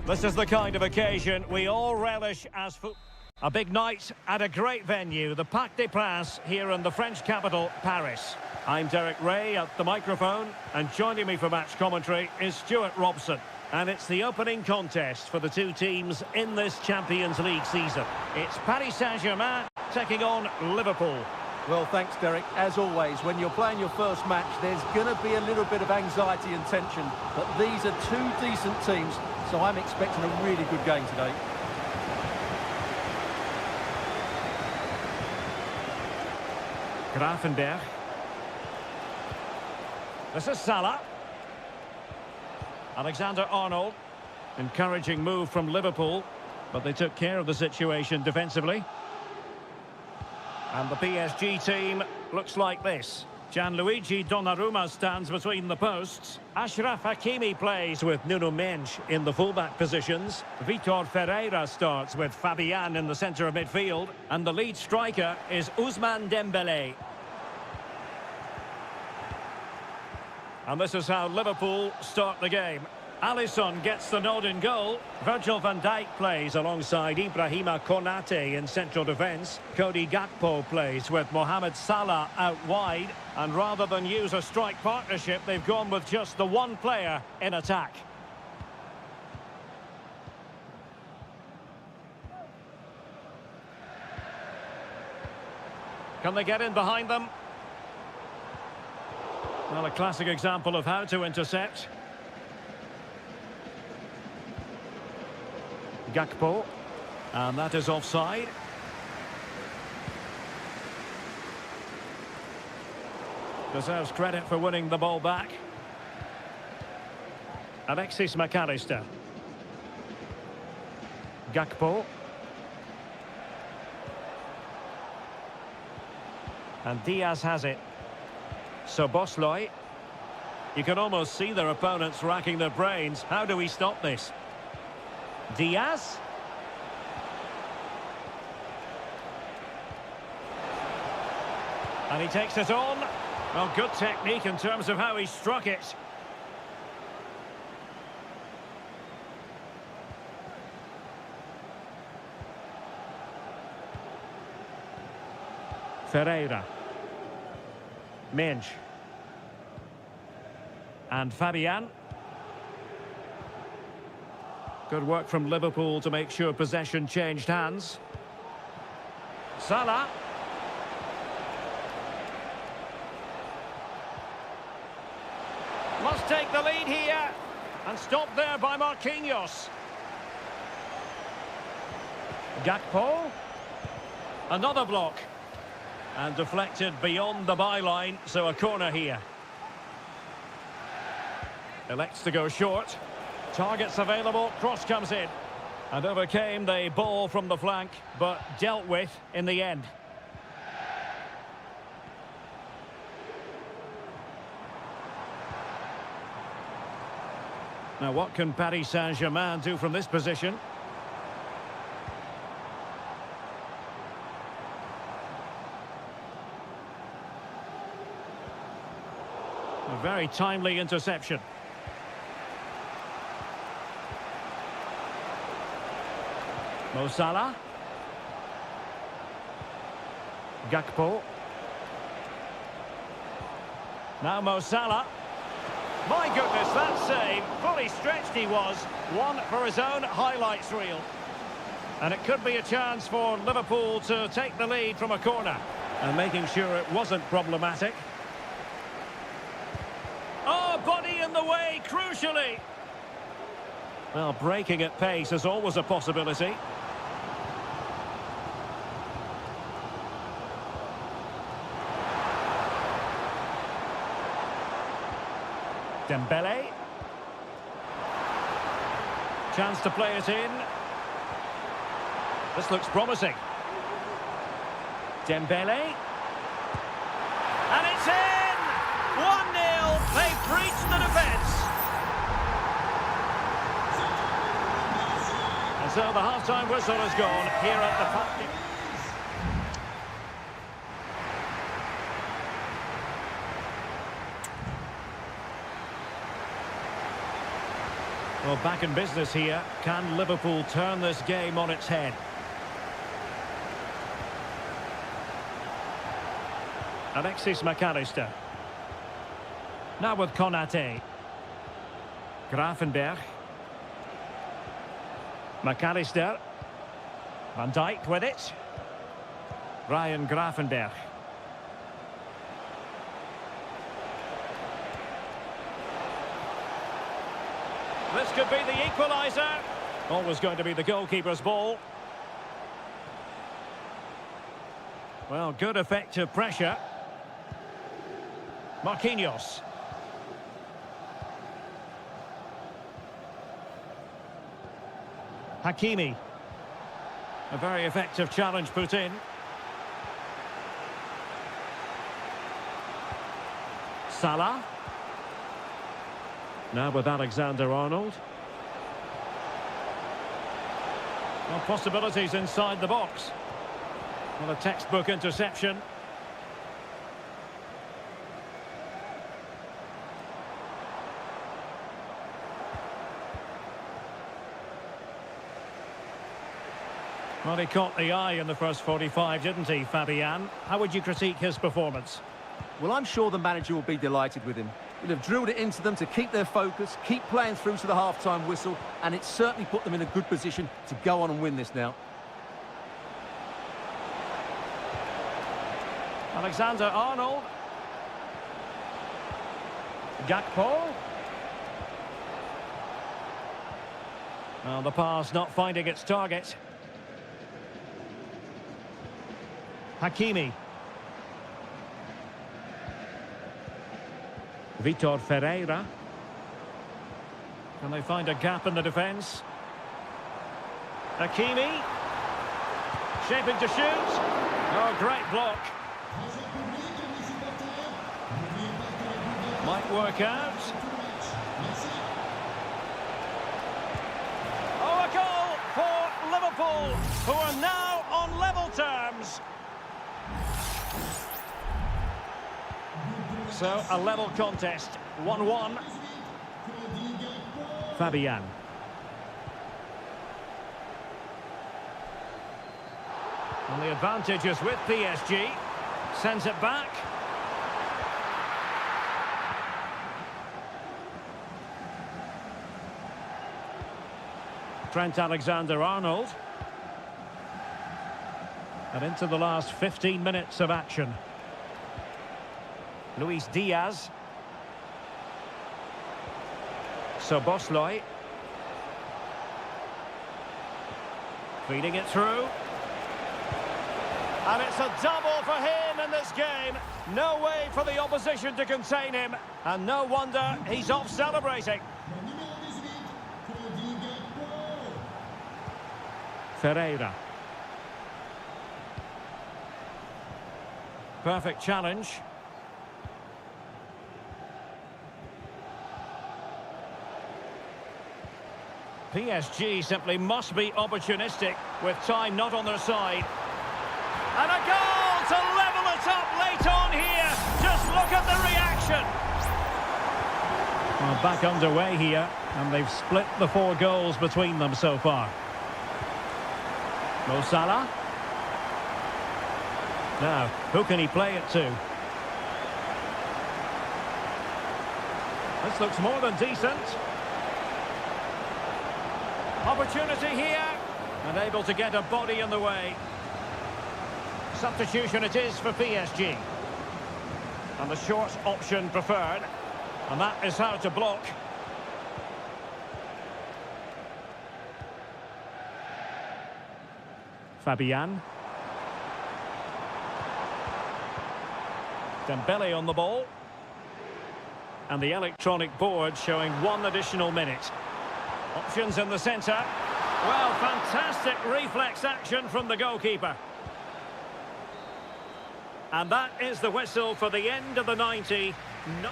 This is the kind of occasion we all relish as football. A big night at a great venue, the Parc des Princes here in the French capital, Paris. I'm Derek Ray at the microphone, and joining me for match commentary is Stuart Robson. And it's the opening contest for the two teams in this Champions League season. It's Paris Saint-Germain taking on Liverpool. Well, thanks, Derek. As always, when you're playing your first match, there's going to be a little bit of anxiety and tension. But these are two decent teams, so I'm expecting a really good game today. Grafenberg. This is Salah. Alexander-Arnold. Encouraging move from Liverpool, but they took care of the situation defensively. And the PSG team looks like this. Gianluigi Donnarumma stands between the posts. Achraf Hakimi plays with Nuno Mendes in the fullback positions. Vitor Ferreira starts with Fabian in the centre of midfield. And the lead striker is Ousmane Dembélé. And this is how Liverpool start the game. Alisson gets the nod in goal. Virgil van Dijk plays alongside Ibrahima Konate in central defence. Cody Gakpo plays with Mohamed Salah out wide. And rather than use a strike partnership, they've gone with just the one player in attack. Can they get in behind them? Well, a classic example of how to intercept. Gakpo, and that is offside. Deserves credit for winning the ball back. Alexis McAllister. Gakpo. And Diaz has it. Szoboszlai. You can almost see their opponents racking their brains. How do we stop this? Diaz. And he takes it on. Well, good technique in terms of how he struck it. Ferreira. Mendes. And Fabian. Good work from Liverpool to make sure possession changed hands. Salah. Must take the lead here. And stopped there by Marquinhos. Gakpo. Another block. And deflected beyond the byline, so a corner here. Elects to go short. Targets available, cross comes in. And overcame the ball from the flank, but dealt with in the end. Now what can Paris Saint-Germain do from this position? A very timely interception. Mo Salah. Gakpo. Now Mo Salah. My goodness, that save. Fully stretched he was. One for his own highlights reel. And it could be a chance for Liverpool to take the lead from a corner. And making sure it wasn't problematic. Oh, body in the way, crucially. Well, breaking at pace is always a possibility. Dembélé. Chance to play it in. This looks promising. Dembélé. And it's in! 1-0. They've breached the defence. And so the half-time whistle has gone here at the Parc. Well, back in business here. Can Liverpool turn this game on its head? Alexis McAllister. Now with Konate. Gravenberch. McAllister. Van Dijk with it. Ryan Gravenberch. This could be the equaliser. Always going to be the goalkeeper's ball. Well, good effective pressure. Marquinhos. Hakimi. A very effective challenge put in. Salah. Now with Alexander-Arnold. Well, possibilities inside the box. Well, a textbook interception. Well, he caught the eye in the first 45, didn't he, Fabian? How would you critique his performance? Well, I'm sure the manager will be delighted with him. He'll have drilled it into them to keep their focus, keep playing through to the half-time whistle, and it's certainly put them in a good position to go on and win this now. Alexander-Arnold. Gakpo. Well, the pass not finding its target. Hakimi. Vitor Ferreira. Can they find a gap in the defence? Hakimi. Shaping to shoot. Oh, great block. Might work out. Oh, a goal for Liverpool, who are now on level terms. So, a level contest, 1-1. Fabian. And the advantage is with PSG. Sends it back. Trent Alexander-Arnold. And into the last 15 minutes of action. Luis Diaz. Szoboszlai. Feeding it through. And it's a double for him in this game. No way for the opposition to contain him. And no wonder he's off celebrating. Ferreira. Perfect challenge. PSG simply must be opportunistic with time not on their side. And a goal to level it up late on here. Just look at the reaction. Well, back underway here, and they've split the 4 goals between them so far. Mo Salah. Now, who can he play it to? This looks more than decent. Opportunity here, and able to get a body in the way. Substitution it is for PSG. And the short option preferred. And that is how to block. Fabian. Dembele on the ball. And the electronic board showing 1 additional minute. Options in the centre. Well, fantastic reflex action from the goalkeeper. And that is the whistle for the end of the 90. No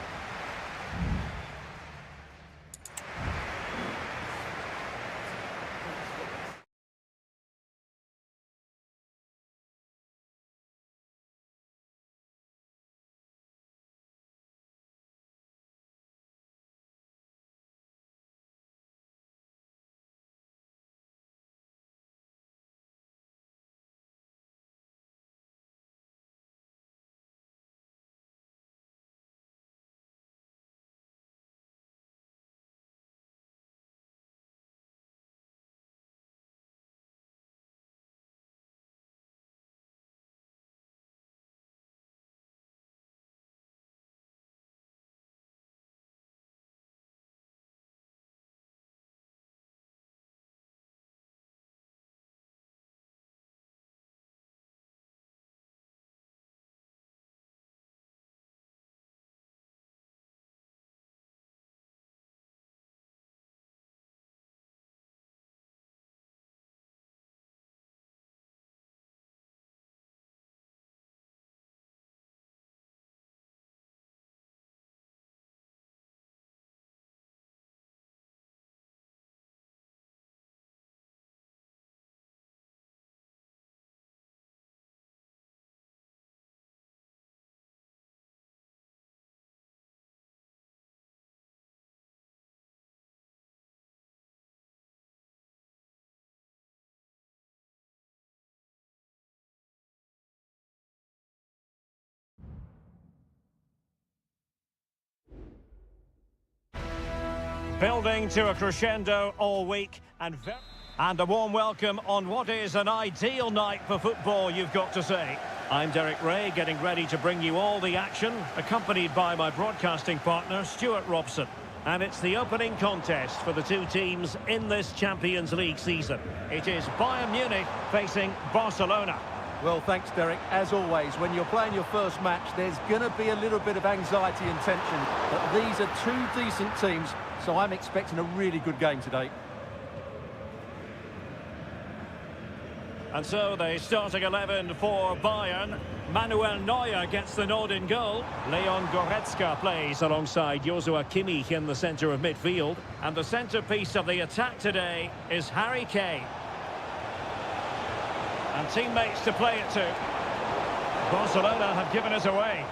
Building to a crescendo all week and a warm welcome on what is an ideal night for football, you've got to say. I'm Derek Ray, getting ready to bring you all the action, accompanied by my broadcasting partner, Stuart Robson. And it's the opening contest for the two teams in this Champions League season. It is Bayern Munich facing Barcelona. Well, thanks, Derek. As always, when you're playing your first match, there's going to be a little bit of anxiety and tension. But these are two decent teams, so I'm expecting a really good game today. And so the starting 11 for Bayern. Manuel Neuer gets the nod in goal. Leon Goretzka plays alongside Joshua Kimmich in the centre of midfield. And the centrepiece of the attack today is Harry Kane. And teammates to play it to. Barcelona have given it away.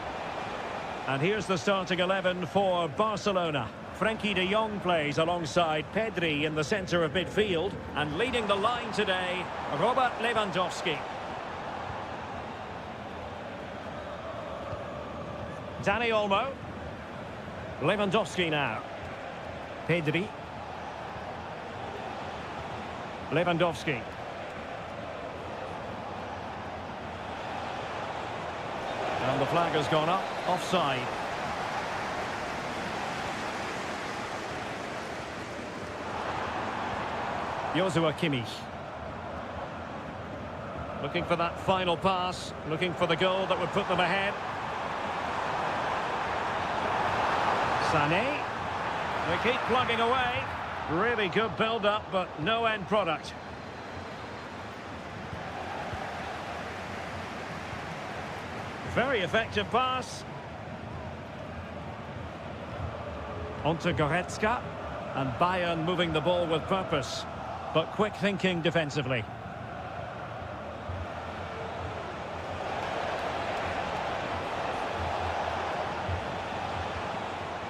And here's the starting 11 for Barcelona. Frenkie de Jong plays alongside Pedri in the centre of midfield. And leading the line today, Robert Lewandowski. Dani Olmo. Lewandowski now. Pedri. Lewandowski. And the flag has gone up. Offside. Joshua Kimmich. Looking for that final pass. Looking for the goal that would put them ahead. Sané. They keep plugging away. Really good build-up, but no end product. Very effective pass. Onto Goretzka. And Bayern moving the ball with purpose, but quick thinking defensively.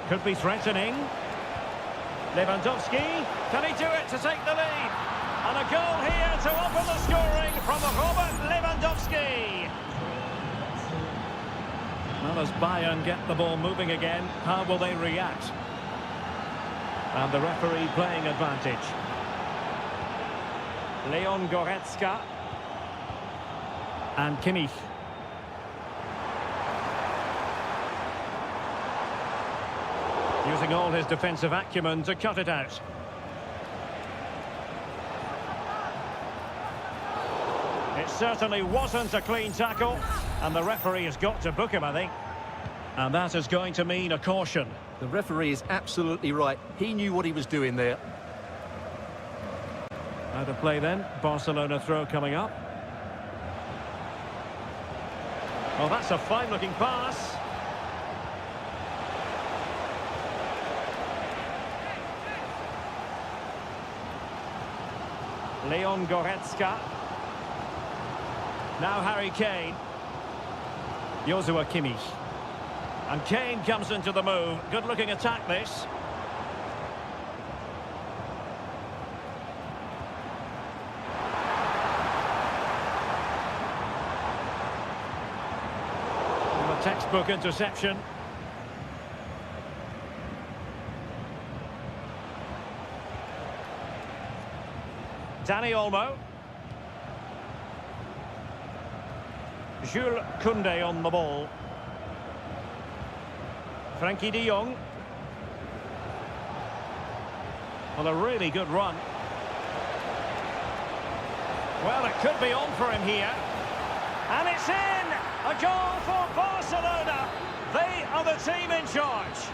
Could be threatening. Lewandowski. Can he do it to take the lead? And a goal here to open the scoring from Robert Lewandowski. Well, as Bayern get the ball moving again, how will they react? And the referee playing advantage. Leon Goretzka. And Kimmich. Using all his defensive acumen to cut it out. It certainly wasn't a clean tackle, and the referee has got to book him, I think. And that is going to mean a caution. The referee is absolutely right. He knew what he was doing there. Out of play then. Barcelona throw coming up. Oh, that's a fine-looking pass. Leon Goretzka. Now Harry Kane. Joshua Kimmich. And Kane comes into the move. Good-looking attack, this. And a textbook interception. Dani Olmo. Jules Koundé on the ball. Frenkie de Jong. Well, a really good run. Well, it could be on for him here. And it's in! A goal for Barcelona. They are the team in charge.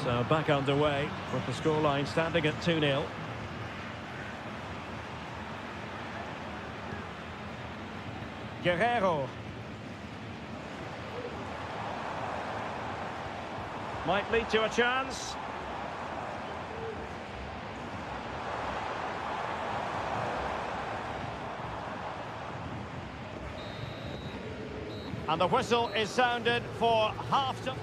So back underway with the scoreline standing at 2-0. Guerrero. Might lead to a chance. And the whistle is sounded for half-time.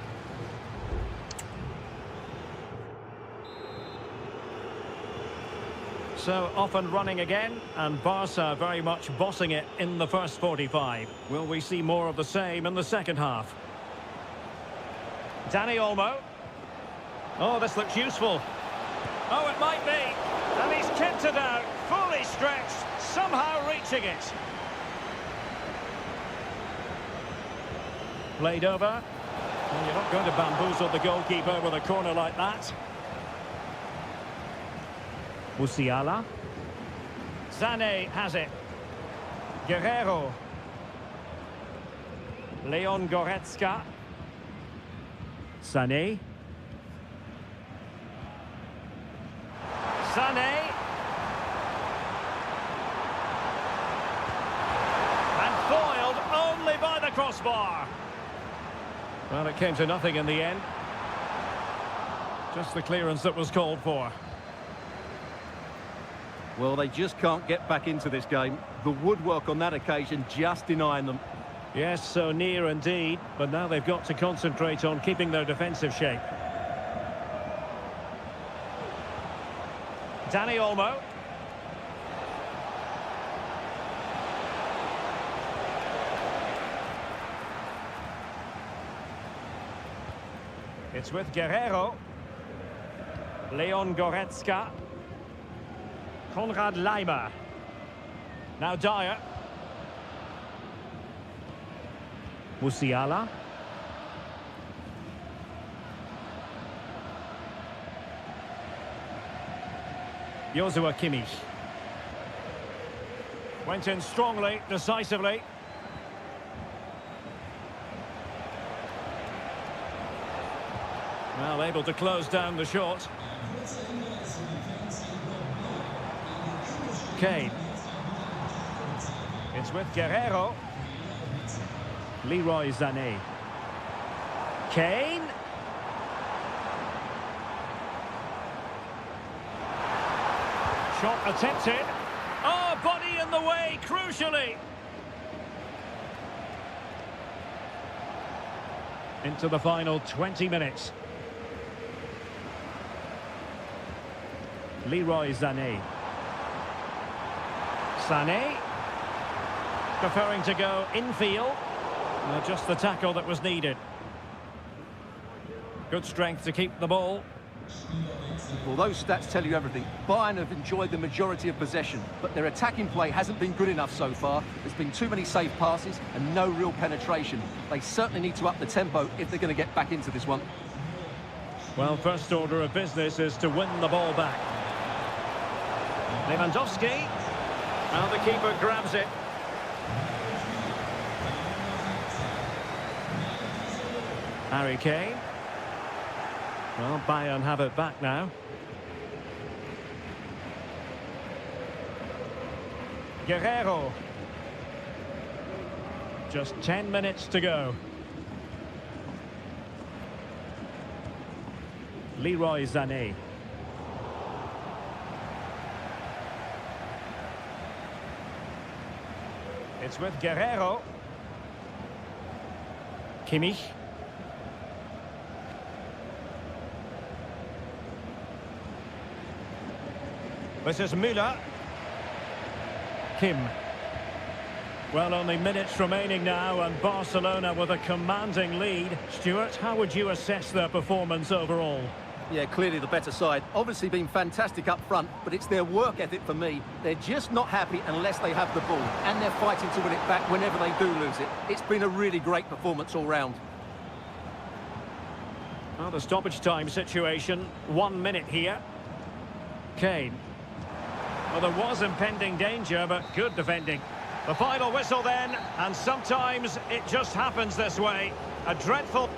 So off and running again, and Barca very much bossing it in the first 45. Will we see more of the same in the second half? Dani Olmo. Oh, this looks useful. Oh, it might be. And he's kicked it out, fully stretched, somehow reaching it. Played over. Well, you're not going to bamboozle the goalkeeper with a corner like that. Musiala. Sané has it. Guerrero. Leon Goretzka. Sané. Sané. And foiled only by the crossbar. Well, it came to nothing in the end. Just the clearance that was called for. Well, they just can't get back into this game. The woodwork on that occasion just denying them. Yes, so near indeed, but now they've got to concentrate on keeping their defensive shape. Dani Olmo. It's with Guerrero. Leon Goretzka. Konrad Leimer. Now Dyer. Musiala. Joshua Kimmich. Went in strongly, decisively. Well, able to close down the shot. Kane. It's with Guerrero. Leroy Sané. Kane. Shot attempted. Oh, body in the way, crucially. Into the final 20 minutes. Leroy Sané. Sané. Preferring to go infield. Just the tackle that was needed. Good strength to keep the ball. Well, those stats tell you everything. Bayern have enjoyed the majority of possession, but their attacking play hasn't been good enough so far. There's been too many safe passes and no real penetration. They certainly need to up the tempo if they're going to get back into this one. Well, first order of business is to win the ball back. Lewandowski. Now the keeper grabs it. Harry Kane. Well, Bayern have it back now. Guerrero. Just 10 minutes to go. Leroy Sané. It's with Guerrero. Kimmich. This is Müller. Kim. Well, only minutes remaining now, and Barcelona with a commanding lead. Stuart, how would you assess their performance overall? Yeah, clearly the better side. Obviously been fantastic up front, but it's their work ethic for me. They're just not happy unless they have the ball, and they're fighting to win it back whenever they do lose it. It's been a really great performance all round. Well, the stoppage time situation, 1 minute here. Kane. Well, there was impending danger, but good defending. The final whistle then, and sometimes it just happens this way. A dreadful...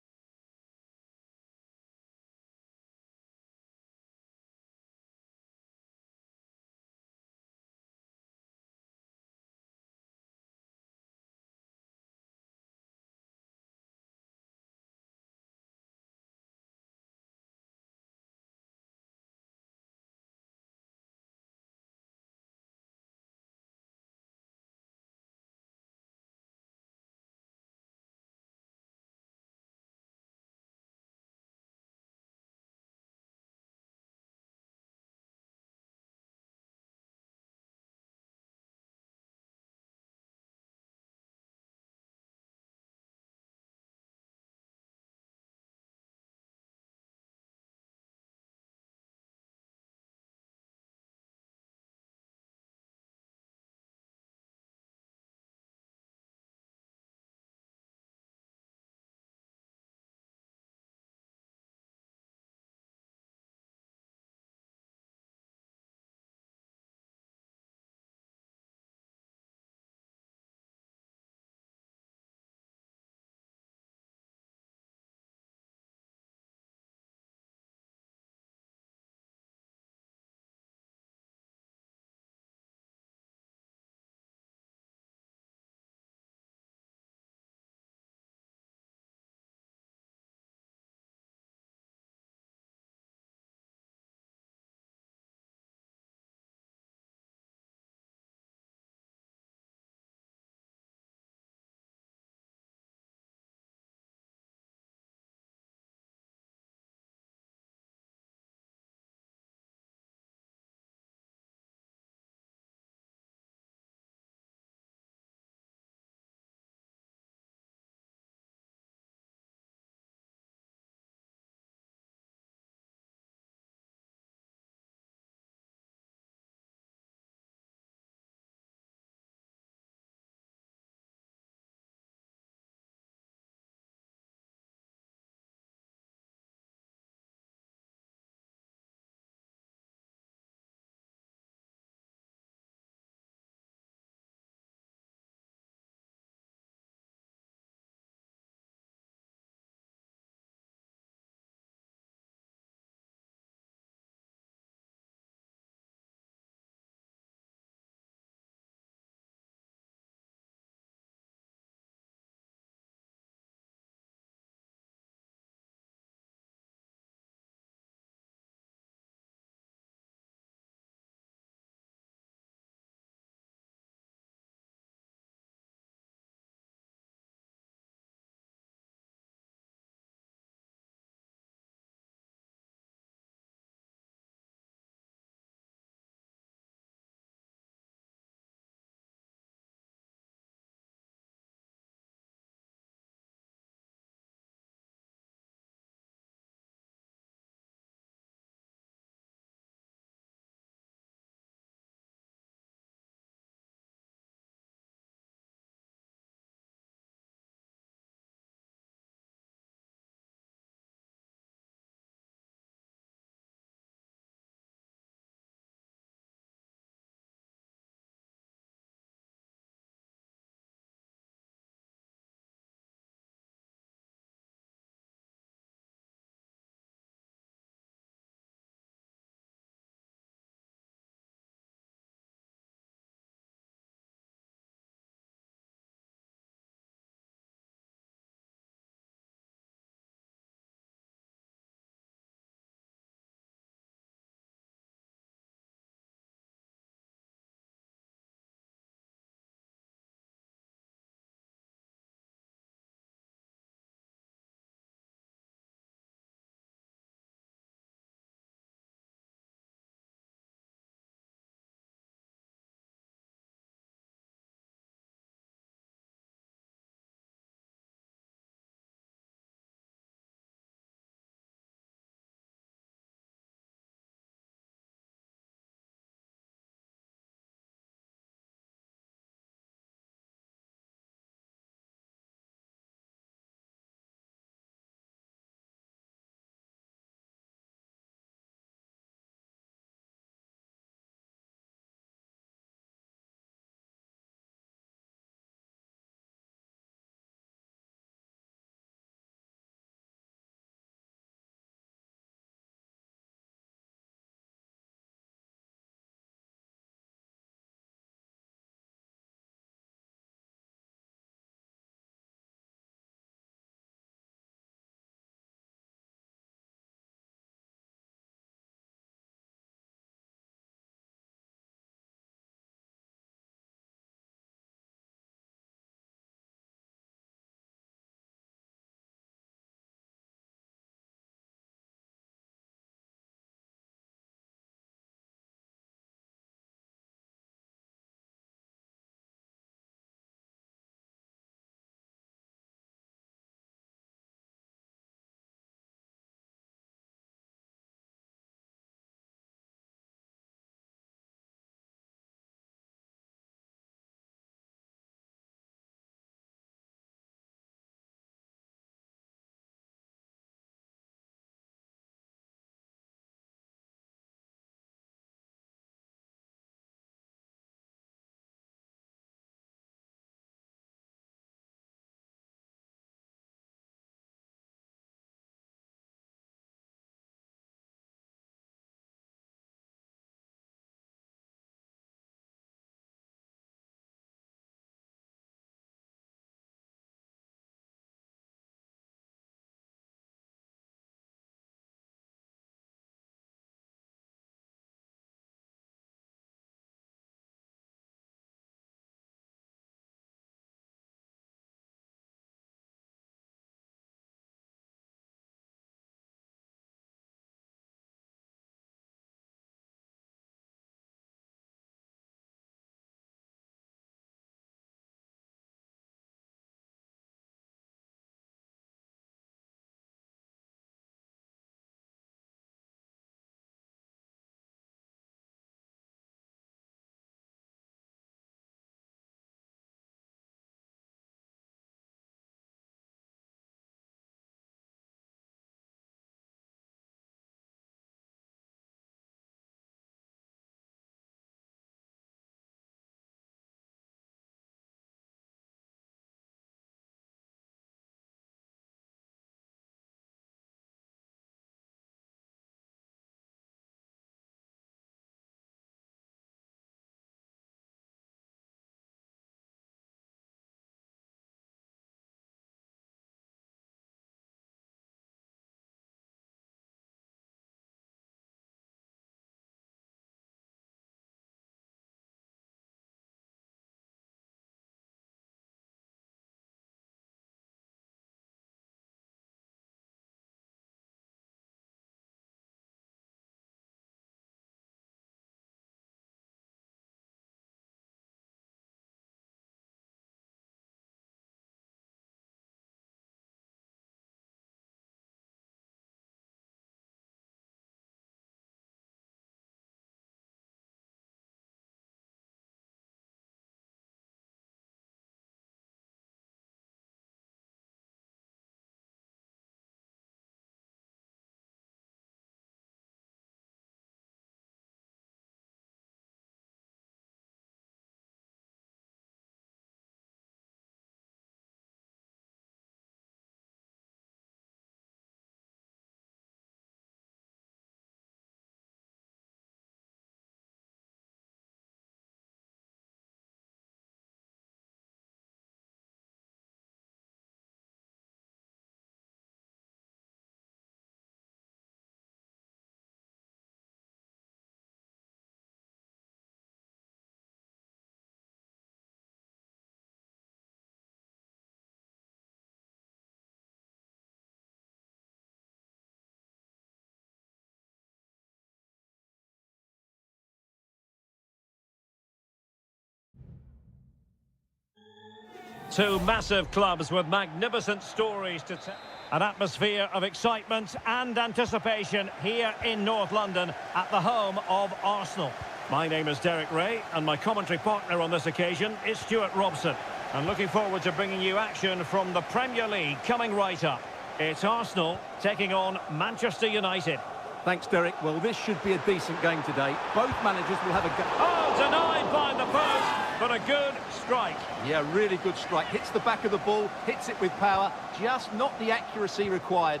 Two massive clubs with magnificent stories to tell. An atmosphere of excitement and anticipation here in North London at the home of Arsenal. My name is Derek Ray, and my commentary partner on this occasion is Stuart Robson. And looking forward to bringing you action from the Premier League coming right up. It's Arsenal taking on Manchester United. Thanks, Derek. Well, this should be a decent game today. Both managers will have a go. Oh, denied by the post, but a good strike. Yeah, really good strike. Hits the back of the ball, hits it with power, just not the accuracy required.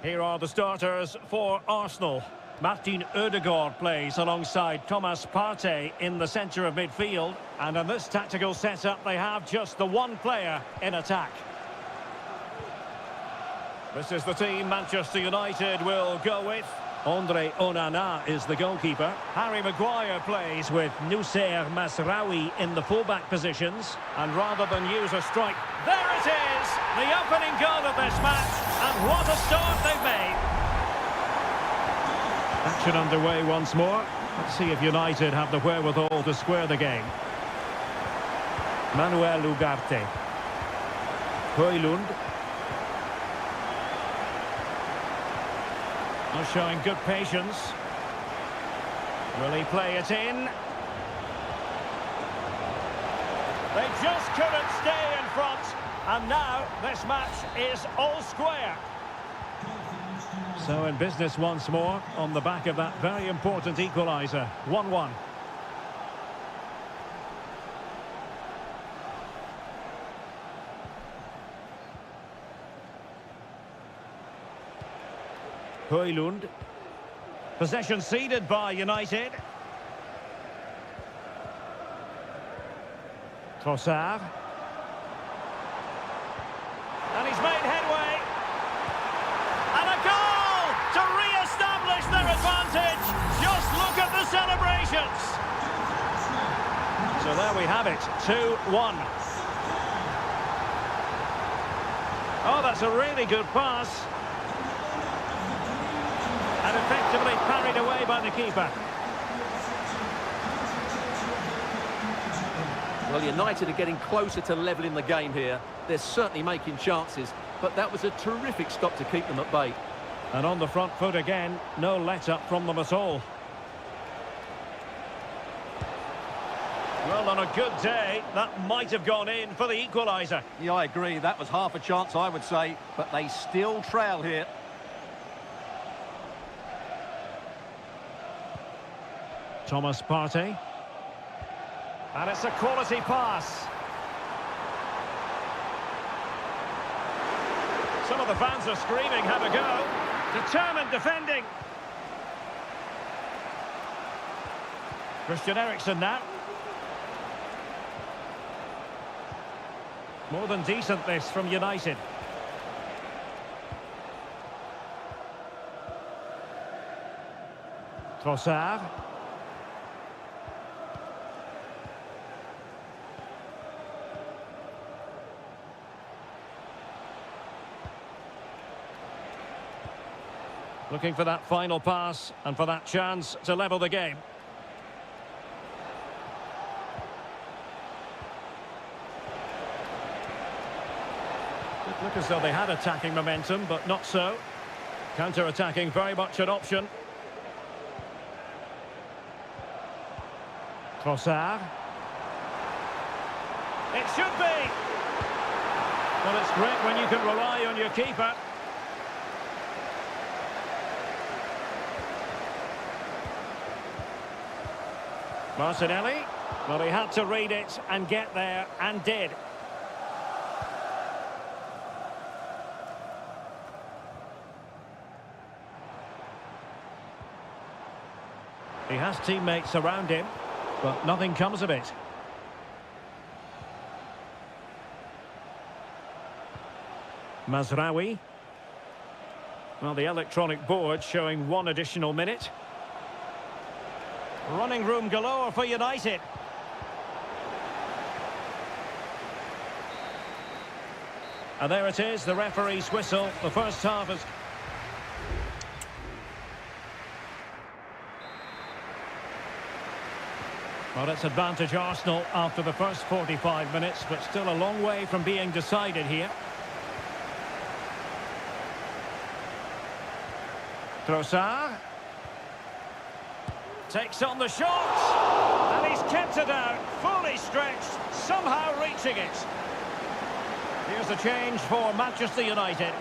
Here are the starters for Arsenal. Martin Ødegaard plays alongside Thomas Partey in the centre of midfield. And in this tactical setup, they have just the one player in attack. This is the team Manchester United will go with. Andre Onana is the goalkeeper. Harry Maguire plays with Noussair Masraoui in the fullback positions. And rather than use a strike, there it is! The opening goal of this match. And what a start they've made. Action underway once more. Let's see if United have the wherewithal to square the game. Manuel Ugarte. Højlund. Showing good patience. Will he play it in? They just couldn't stay in front. And now this match is all square. So in business once more on the back of that very important equaliser. 1-1. Højlund. Possession ceded by United. Trossard. And he's made headway. And a goal to re-establish their advantage. Just look at the celebrations. So there we have it, 2-1. Oh, that's a really good pass. And effectively parried away by the keeper. Well, United are getting closer to levelling the game here. They're certainly making chances, but that was a terrific stop to keep them at bay. And on the front foot again, no let-up from them at all. Well, on a good day, that might have gone in for the equaliser. Yeah, I agree. That was half a chance, I would say, but they still trail here. Thomas Partey. And it's a quality pass. Some of the fans are screaming, have a go. Determined defending. Christian Eriksen now. More than decent this from United. Trossard. Looking for that final pass and for that chance to level the game. It looked as though they had attacking momentum, but not so. Counter-attacking very much an option. Trossard. It should be! Well, it's great when you can rely on your keeper. Martinelli, well, he had to read it and get there, and did. He has teammates around him, but nothing comes of it. Masraoui. Well, the electronic board showing one additional minute. Running room galore for United. And there it is, the referee's whistle. The first half is... Well, it's advantage Arsenal after the first 45 minutes, but still a long way from being decided here. Trossard takes on the shot, and he's kept it out, fully stretched, somehow reaching it. Here's a change for Manchester United.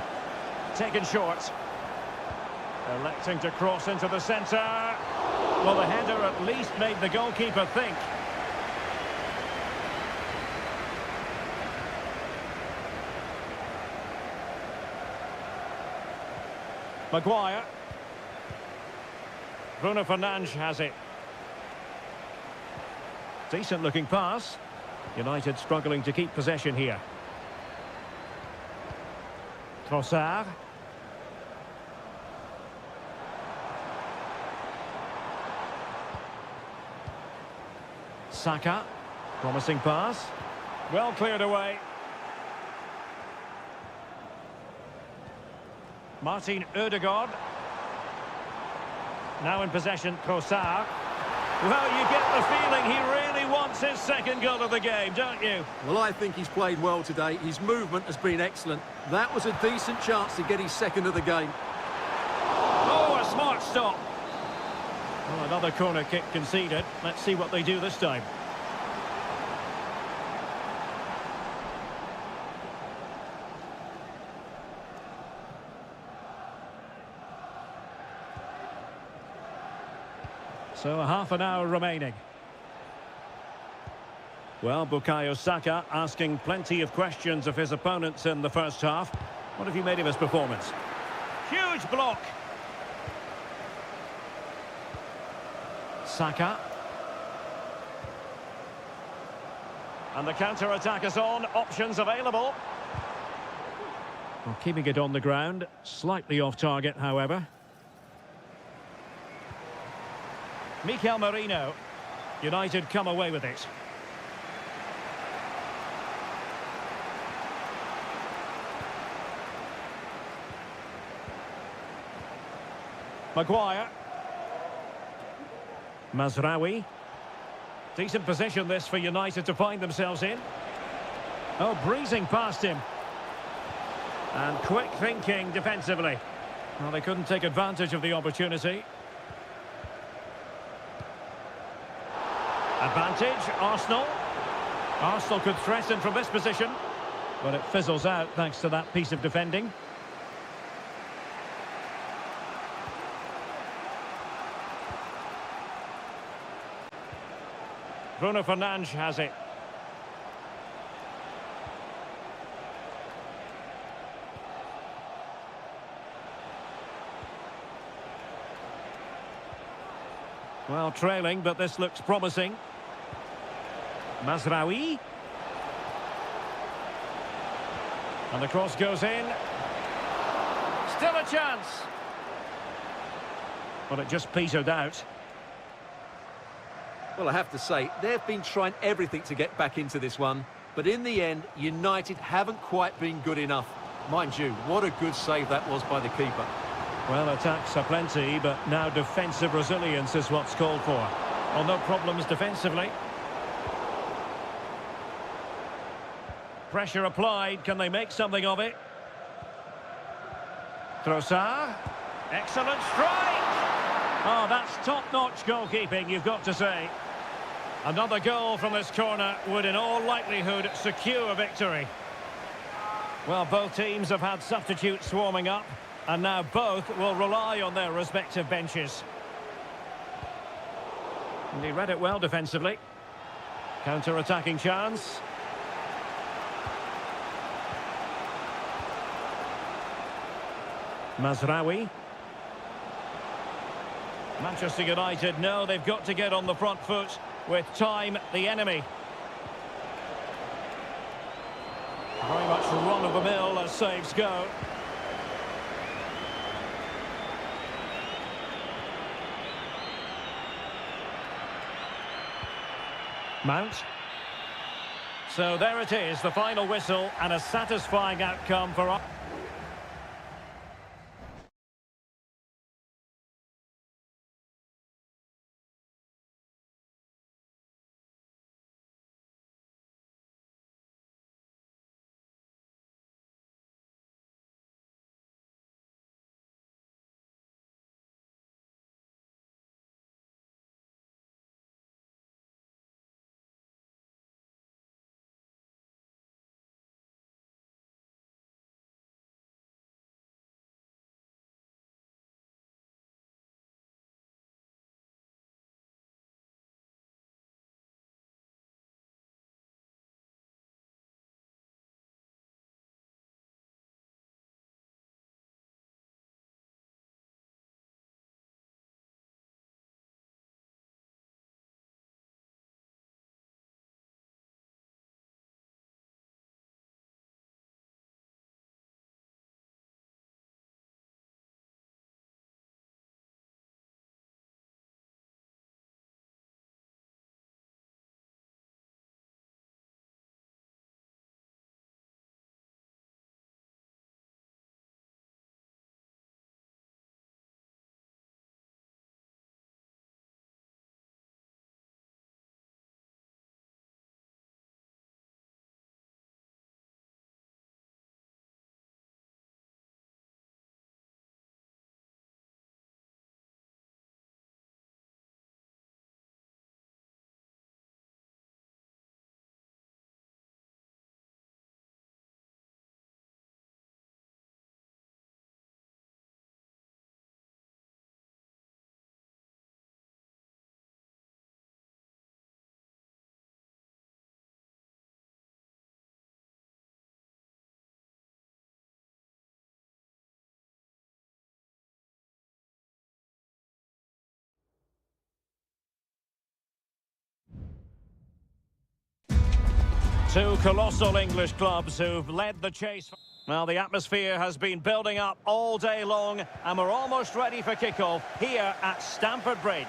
Taken short. Electing to cross into the centre. Well, the header at least made the goalkeeper think. Maguire. Bruno Fernandes has it. Decent looking pass. United struggling to keep possession here. Trossard. Saka. Promising pass. Well cleared away. Martin Ødegaard. Now in possession, Trossard. Well, you get the feeling he really wants his second goal of the game, don't you? Well, I think he's played well today. His movement has been excellent. That was a decent chance to get his second of the game. Oh, a smart stop. Well, another corner kick conceded. Let's see what they do this time. So a half an hour remaining. Well, Bukayo Saka asking plenty of questions of his opponents in the first half. What have you made of his performance? Huge block. Saka. And the counter-attack is on. Options available. Well, keeping it on the ground. Slightly off target, however. Mikel Merino. United come away with it. Maguire. Mazraoui. Decent position this for United to find themselves in. Oh, breezing past him. And quick thinking defensively. Well, they couldn't take advantage of the opportunity. Advantage, Arsenal. Arsenal could threaten from this position, but it fizzles out thanks to that piece of defending. Bruno Fernandes has it. Well, trailing, but this looks promising. Mazraoui. And the cross goes in. Still a chance. But it just petered out. Well, I have to say, they've been trying everything to get back into this one. But in the end, United haven't quite been good enough. Mind you, what a good save that was by the keeper. Well, attacks are plenty, but now defensive resilience is what's called for. Well, no problems defensively. Pressure applied. Can they make something of it? Trossard. Excellent strike. Oh, that's top-notch goalkeeping, you've got to say. Another goal from this corner would in all likelihood secure victory. Well, both teams have had substitutes swarming up, and now both will rely on their respective benches. And he read it well defensively. Counter-attacking chance. Mazraoui. Manchester United know they've got to get on the front foot with time the enemy. Very much run-of-the-mill as saves go. Mount. So there it is, the final whistle, and a satisfying outcome for us. Two colossal English clubs who've led the chase. Well, the atmosphere has been building up all day long, and we're almost ready for kickoff here at Stamford Bridge.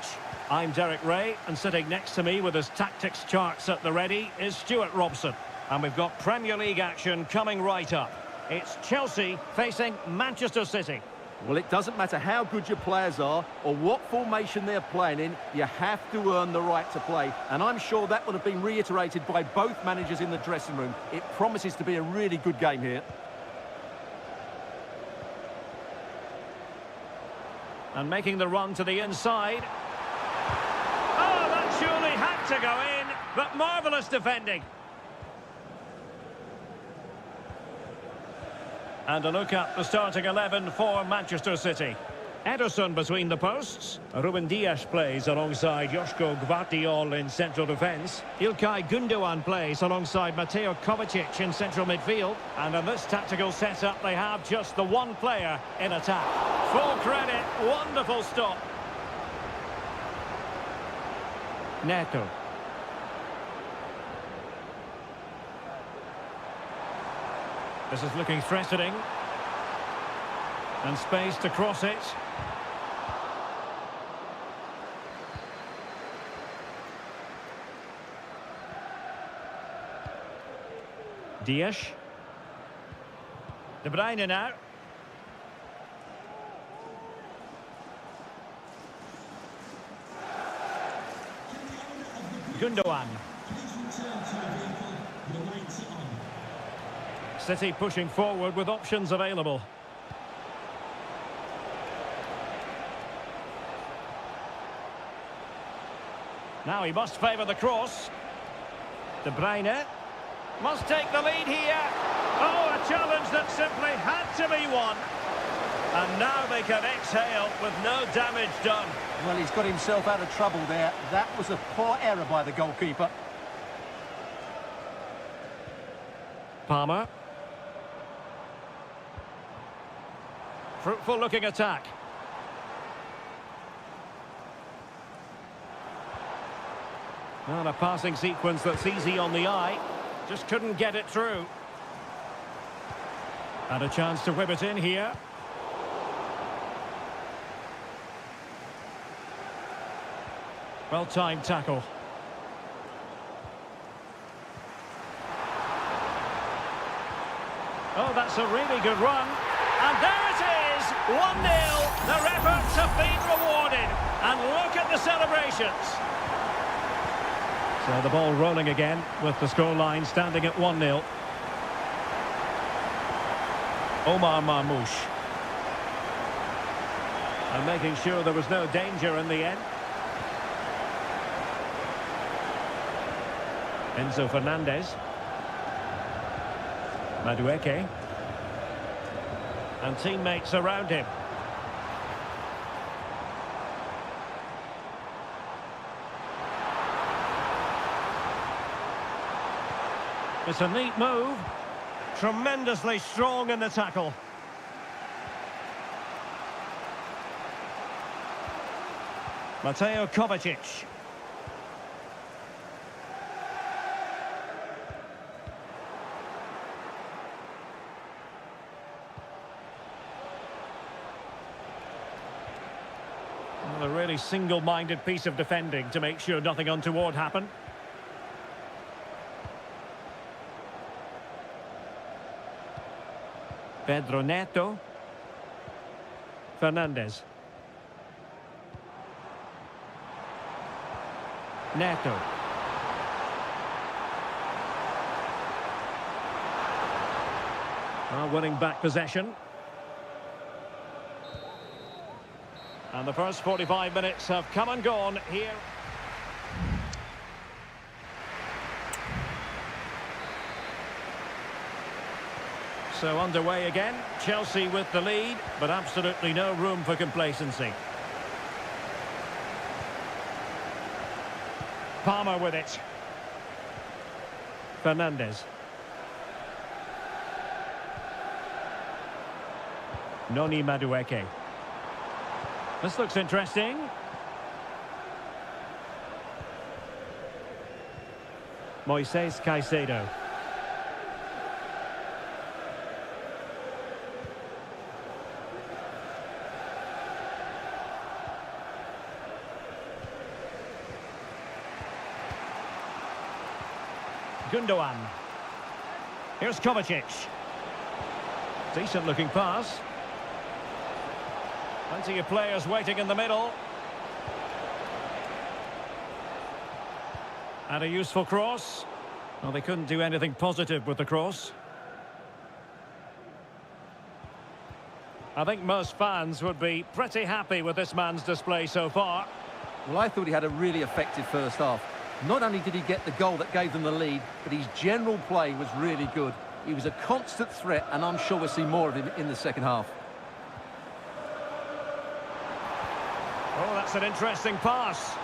I'm Derek Ray, and sitting next to me with his tactics charts at the ready is Stuart Robson. And we've got Premier League action coming right up. It's Chelsea facing Manchester City. Well, it doesn't matter how good your players are or what formation they're playing in, you have to earn the right to play. And I'm sure that would have been reiterated by both managers in the dressing room. It promises to be a really good game here. And making the run to the inside. Oh, that surely had to go in, but marvellous defending. And a look at the starting 11 for Manchester City. Ederson between the posts. Ruben Dias plays alongside Joško Gvardiol in central defence. İlkay Gündoğan plays alongside Mateo Kovacic in central midfield. And in this tactical setup, they have just the one player in attack. Full credit, wonderful stop. Neto. This is looking threatening. And space to cross it. Dias. De Bruyne now. Gündoğan. City pushing forward with options available. Now he must favour the cross. De Bruyne must take the lead here. Oh, a challenge that simply had to be won. And now they can exhale with no damage done. Well, he's got himself out of trouble there. That was a poor error by the goalkeeper. Palmer. Fruitful looking attack. Well, a passing sequence that's easy on the eye. Just couldn't get it through. And a chance to whip it in here. Well-timed tackle. Oh, that's a really good run. And there it is, 1-0. Their efforts have been rewarded. And look at the celebrations. So the ball rolling again with the scoreline standing at 1-0. Omar Marmoush. And making sure there was no danger in the end. Enzo Fernandez. Madueke. And teammates around him. It's a neat move. Tremendously strong in the tackle. Mateo Kovacic. A really single-minded piece of defending to make sure nothing untoward happened. Pedro Neto. Fernandez. Neto. Winning back possession. And the first 45 minutes have come and gone here. So underway again. Chelsea with the lead, but absolutely no room for complacency. Palmer with it. Fernandez. Noni Madueke. This looks interesting. Moises Caicedo. Gundogan. Here's Kovacic. Decent looking pass. Plenty of players waiting in the middle. And a useful cross. Well, they couldn't do anything positive with the cross. I think most fans would be pretty happy with this man's display so far. Well, I thought he had a really effective first half. Not only did he get the goal that gave them the lead, but his general play was really good. He was a constant threat, and I'm sure we'll see more of him in the second half. Oh, that's an interesting pass.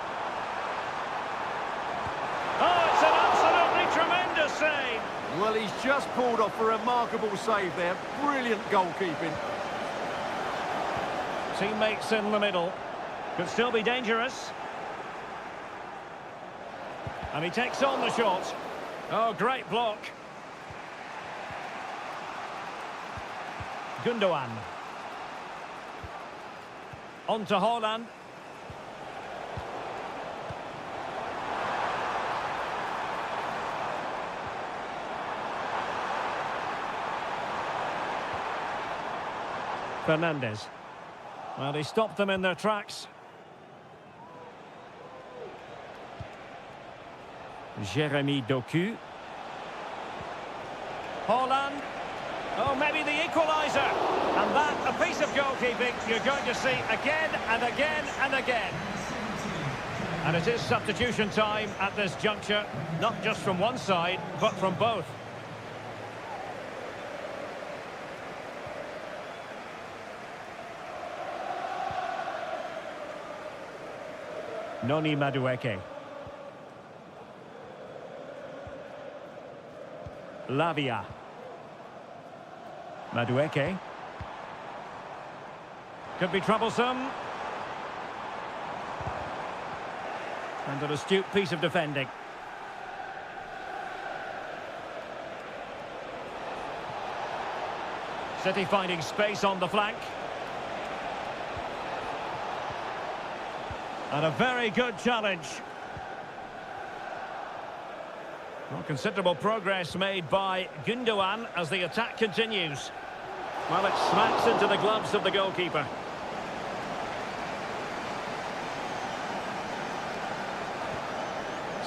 Oh, it's an absolutely tremendous save. Well, he's just pulled off a remarkable save there. Brilliant goalkeeping. Teammates in the middle. Could still be dangerous. And he takes on the shot. Oh, great block. Gundogan. On to Haaland. Fernandes. Well, he stopped them in their tracks. Jeremy Doku. Haaland. Oh, maybe the equaliser. And that, a piece of goalkeeping you're going to see again and again and again. And it is substitution time at this juncture, not just from one side, but from both. Noni Madueke. Lavia. Madueke. Could be troublesome. And an astute piece of defending. City finding space on the flank. And a very good challenge. Well, considerable progress made by Gundogan as the attack continues. Well, it smacks into the gloves of the goalkeeper.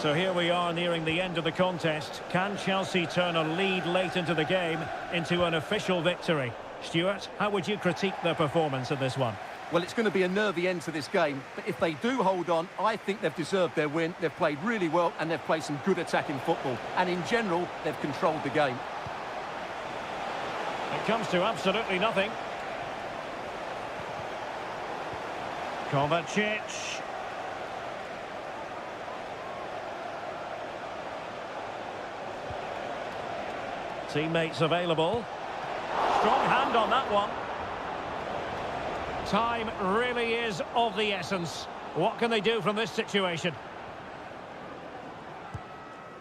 So here we are nearing the end of the contest. Can Chelsea turn a lead late into the game into an official victory? Stuart, how would you critique their performance in this one? Well, it's going to be a nervy end to this game, but if they do hold on, I think they've deserved their win. They've played really well and they've played some good attacking football. And in general, they've controlled the game. It comes to absolutely nothing. Kovacic. Teammates available. Strong hand on that one. Time really is of the essence. What can they do from this situation?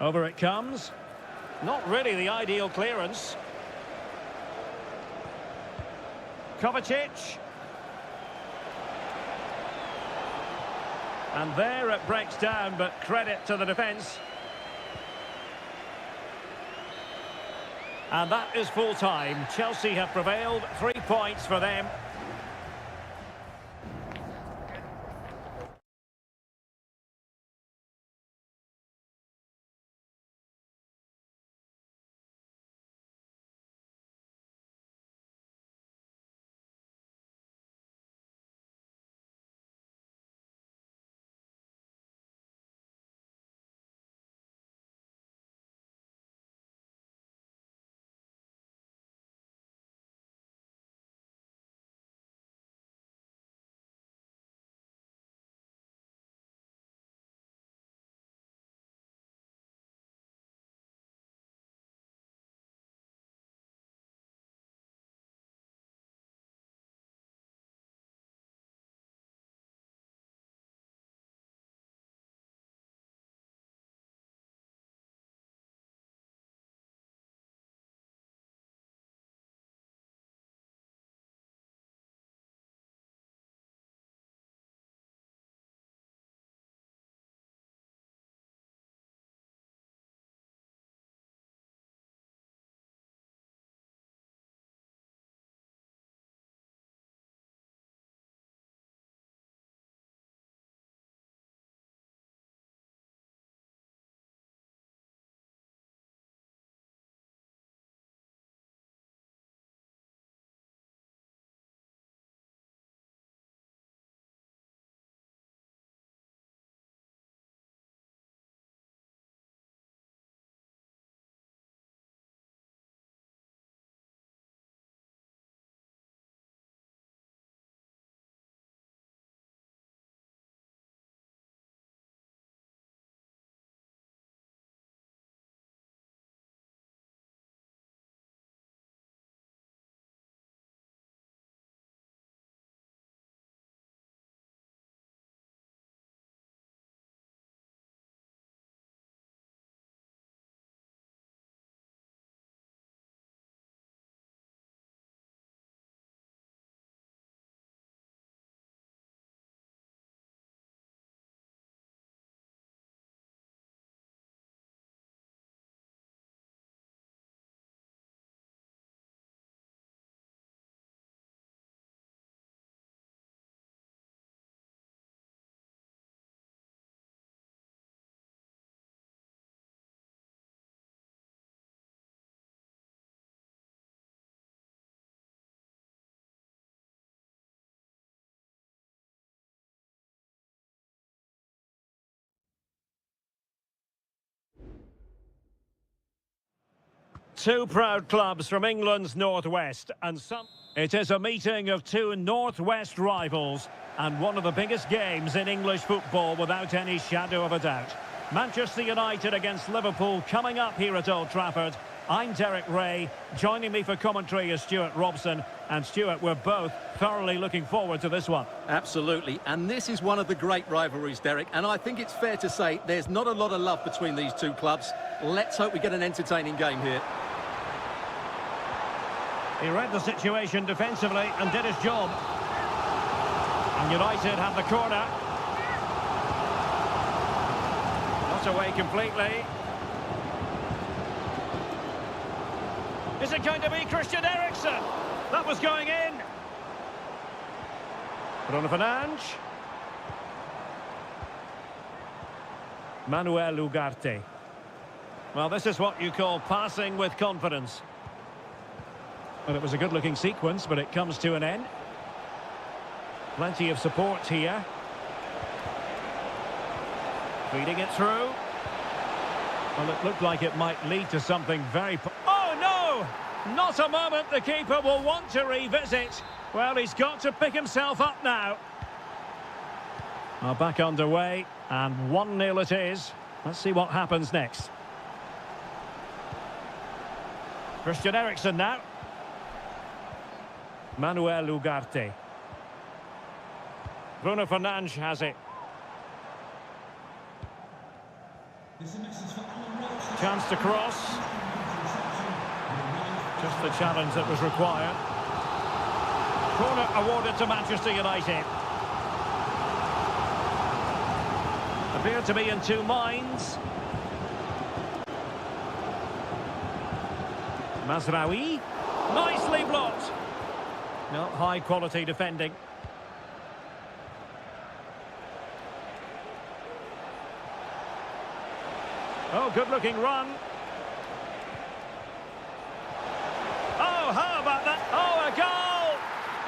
Over it comes. Not really the ideal clearance. Kovacic. And there it breaks down, but credit to the defence. And that is full time. Chelsea have prevailed. 3 points for them. Two proud clubs from England's northwest, and some... It is a meeting of two northwest rivals, and one of the biggest games in English football without any shadow of a doubt. Manchester United against Liverpool coming up here at Old Trafford. I'm Derek Ray. Joining me for commentary is Stuart Robson. And Stuart, we're both thoroughly looking forward to this one. Absolutely, and this is one of the great rivalries, Derek, and I think it's fair to say there's not a lot of love between these two clubs. Let's hope we get an entertaining game here. He read the situation defensively and did his job. And United have the corner. Not away completely. Is it going to be Christian Eriksen? That was going in. Bruno Fernandes. Manuel Ugarte. Well, this is what you call passing with confidence. Well, it was a good-looking sequence, but it comes to an end. Plenty of support here. Feeding it through. Well, it looked like it might lead to something very... Oh, no! Not a moment the keeper will want to revisit. Well, he's got to pick himself up now. Well, back underway, and 1-0 it is. Let's see what happens next. Christian Eriksen now. Manuel Ugarte. Bruno Fernandes has it. Chance to cross. Just the challenge that was required. Corner awarded to Manchester United. Appeared to be in two minds. Mazraoui. Nicely blocked. No, high quality defending. Oh, good looking run. Oh, how about that? Oh, a goal!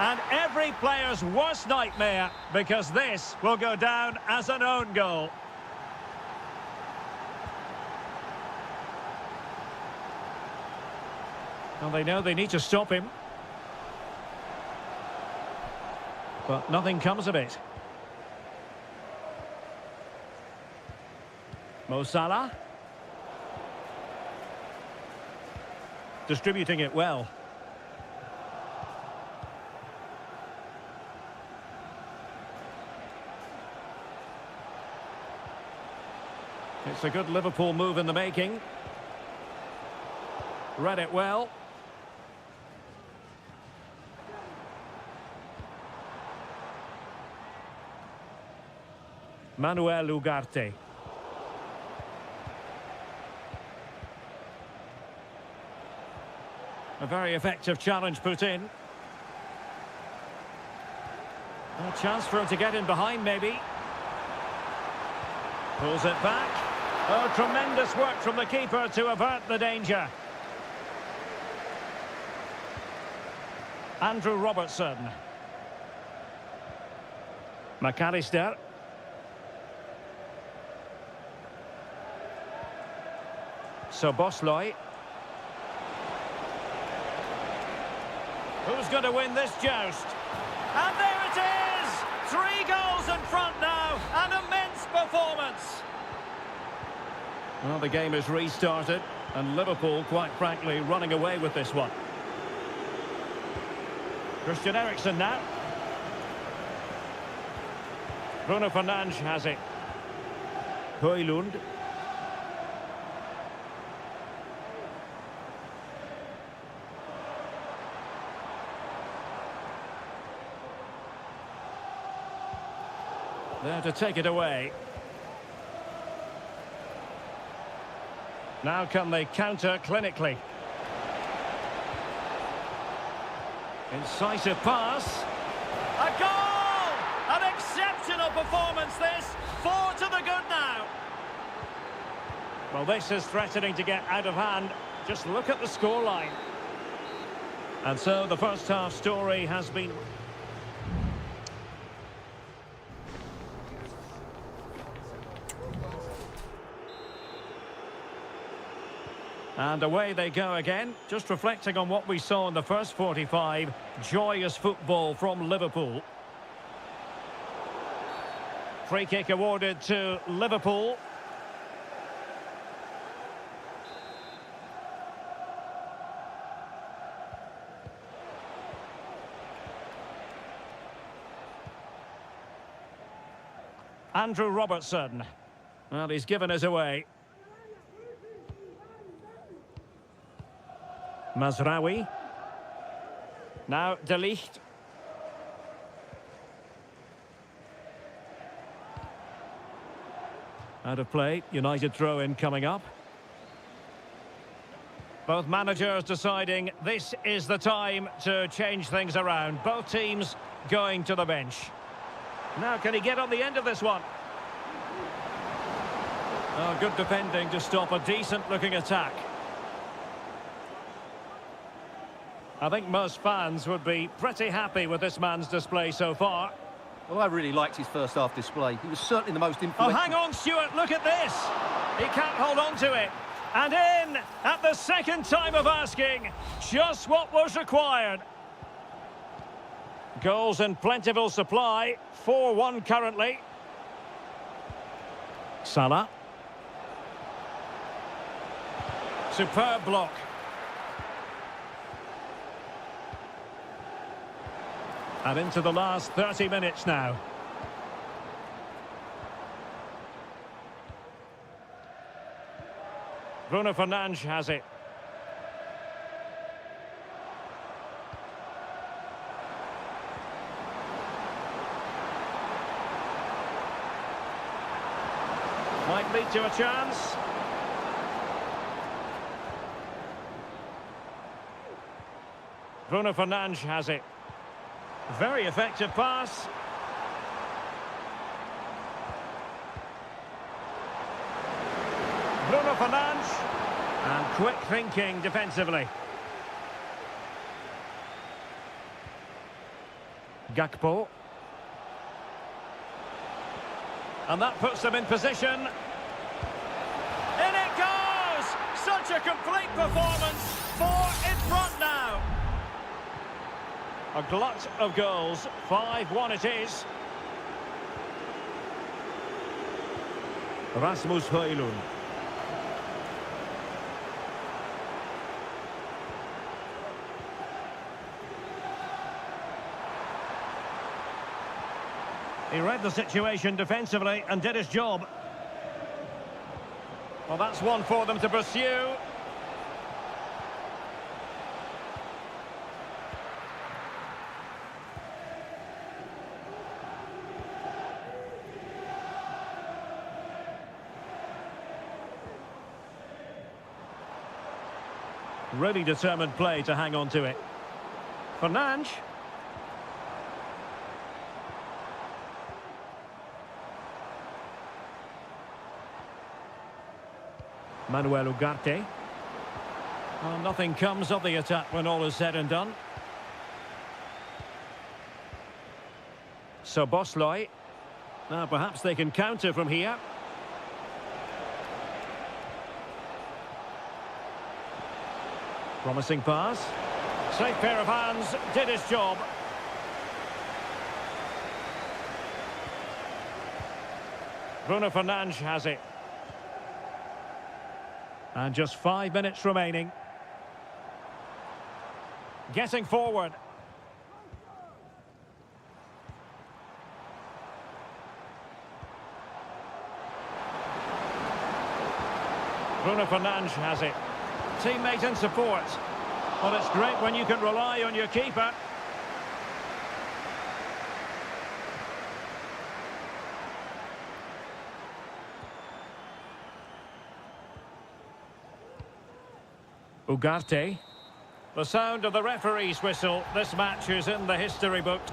And every player's worst nightmare, because this will go down as an own goal. Well, they know they need to stop him. But nothing comes of it. Mo Salah. Distributing it well. It's a good Liverpool move in the making. Read it well. Manuel Ugarte. A very effective challenge put in. A chance for him to get in behind, maybe. Pulls it back. Oh, tremendous work from the keeper to avert the danger. Andrew Robertson. McAllister. Szoboszlai. Who's going to win this joust? And there it is! 3 goals in front now. An immense performance. Well, the game is restarted, and Liverpool, quite frankly, running away with this one. Christian Eriksen now. Bruno Fernandes has it. Højlund. There to take it away. Now can they counter clinically? Incisive pass. A goal! An exceptional performance this. 4 to the good now. Well, this is threatening to get out of hand. Just look at the scoreline. And so the first half story has been... And away they go again, just reflecting on what we saw in the first 45. Joyous football from Liverpool. Free kick awarded to Liverpool. Andrew Robertson. Well, he's given us away. Mazraoui. Now De Ligt. Out of play, United throw-in coming up. Both managers deciding this is the time to change things around. Both teams going to the bench. Now, can he get on the end of this one? Oh, good defending to stop a decent-looking attack. I think most fans would be pretty happy with this man's display so far. Well, I really liked his first half display. He was certainly the most Oh, influential. hang on, Stuart, look at this. He can't hold on to it. And in at the second time of asking, just what was required. Goals in plentiful supply, 4-1 currently. Salah. Superb block. And into the last 30 minutes now. Bruno Fernandes has it. Might lead to a chance. Bruno Fernandes has it. Very effective pass. Bruno Fernandes. And quick thinking defensively. Gakpo. And that puts them in position. In it goes! Such a complete performance. 4 in front now. A glut of goals. 5-1 it is. Rasmus Højlund. He read the situation defensively and did his job. Well, that's one for them to pursue. Really determined play to hang on to it. Fernandes. Manuel Ugarte. Well, nothing comes of the attack when all is said and done. So Bosley. Now perhaps they can counter from here. Promising pass. Safe pair of hands, did his job. Bruno Fernandes has it. And just 5 minutes remaining. Getting forward. Bruno Fernandes has it. Teammate in support. Well, it's great when you can rely on your keeper. Ugarte. The sound of the referee's whistle. This match is in the history books.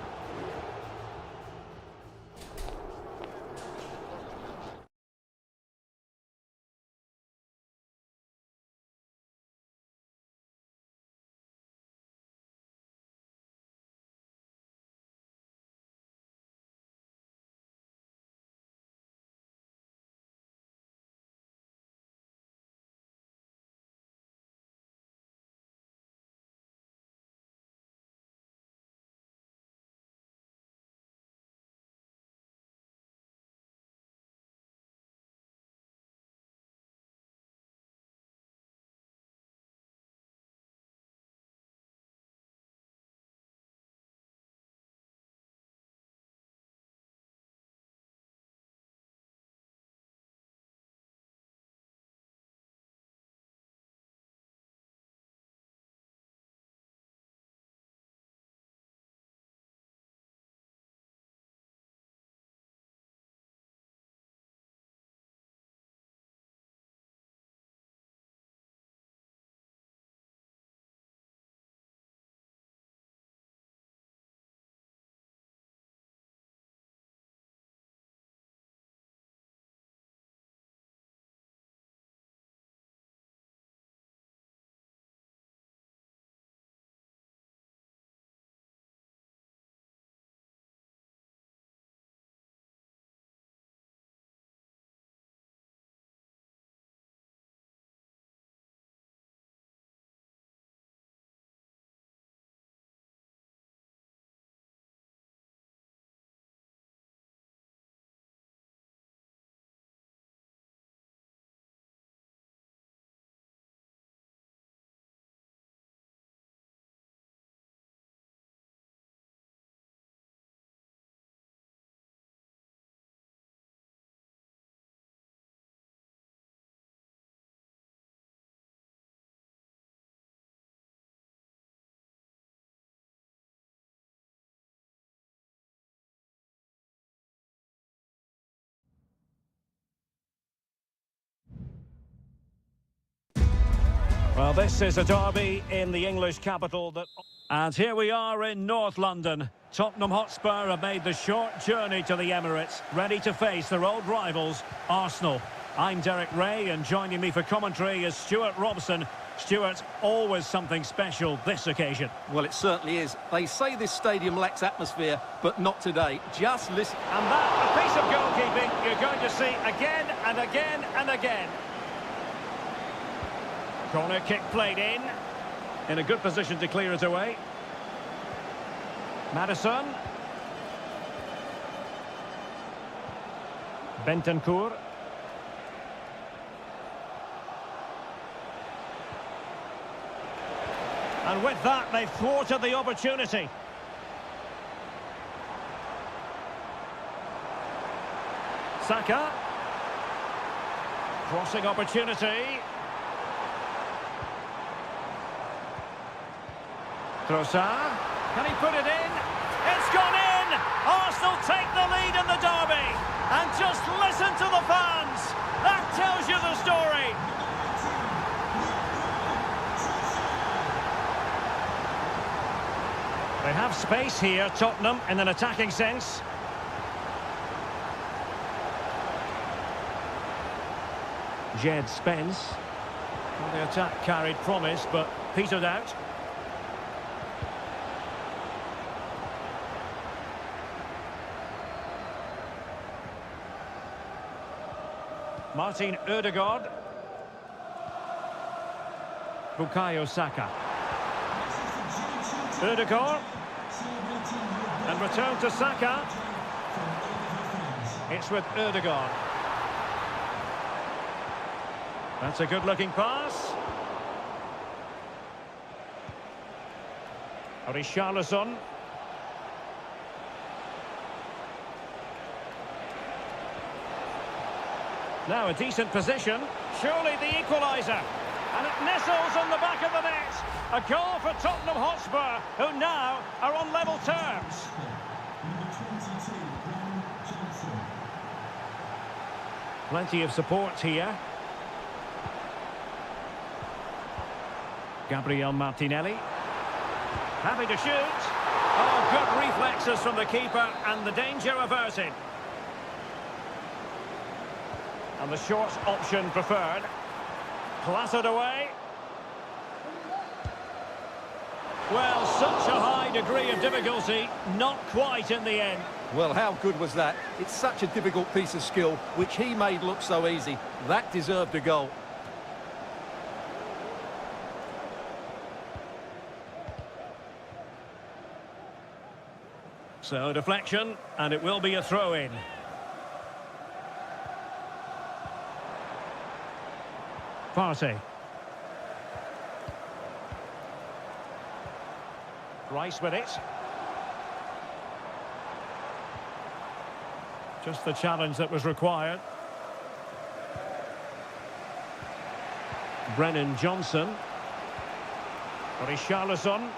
Well, this is a derby in the English capital that... And here we are in North London. Tottenham Hotspur have made the short journey to the Emirates, ready to face their old rivals, Arsenal. I'm Derek Ray, and joining me for commentary is Stuart Robson. Stuart, always something special this occasion. Well, it certainly is. They say this stadium lacks atmosphere, but not today. Just listen. And that, a piece of goalkeeping you're going to see again and again and again. Corner kick played in a good position to clear it away. Madison. Bentancur. And with that, they've thwarted the opportunity. Saka. Crossing opportunity. Trossard. Can he put it in? It's gone in! Arsenal take the lead in the derby. And just listen to the fans. That tells you the story. They have space here, Tottenham, in an attacking sense. Jed Spence. Well, the attack carried promise, but petered out. Martin Ødegaard. Bukayo Saka. Ødegaard. And return to Saka. It's with Ødegaard. That's a good-looking pass. Richarlison. Now a decent position. Surely the equaliser. And it nestles on the back of the net. A goal for Tottenham Hotspur, who now are on level terms. Plenty of support here. Gabriel Martinelli. Happy to shoot. Oh, good reflexes from the keeper, and the danger averted. And the short option preferred. Clattered away. Well, such a high degree of difficulty, not quite in the end. Well, how good was that? It's such a difficult piece of skill, which he made look so easy. That deserved a goal. So, deflection, and it will be a throw-in. Partey. Rice with it. Just the challenge that was required. Brennan Johnson. Richarlison.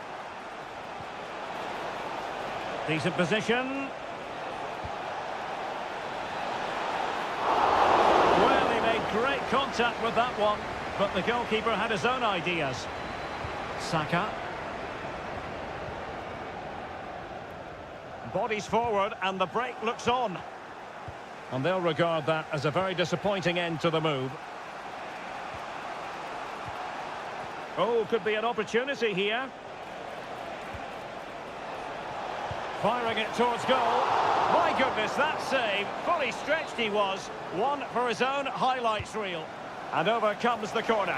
Decent position. Well, he made great contact with that one, but the goalkeeper had his own ideas. Saka. Bodies forward, and the break looks on. And they'll regard that as a very disappointing end to the move. Oh, could be an opportunity here. Firing it towards goal. My goodness, that save. Fully stretched he was. One for his own highlights reel. And over comes the corner.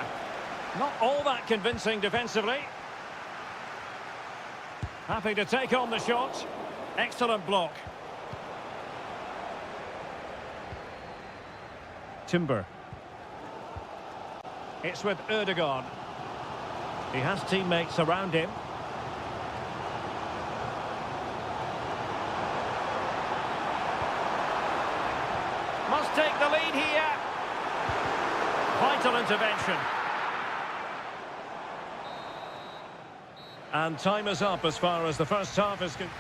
Not all that convincing defensively. Happy to take on the shot. Excellent block. Timber. It's with Ødegaard. He has teammates around him. Must take the lead here. Vital intervention. And time is up as far as the first half is concerned.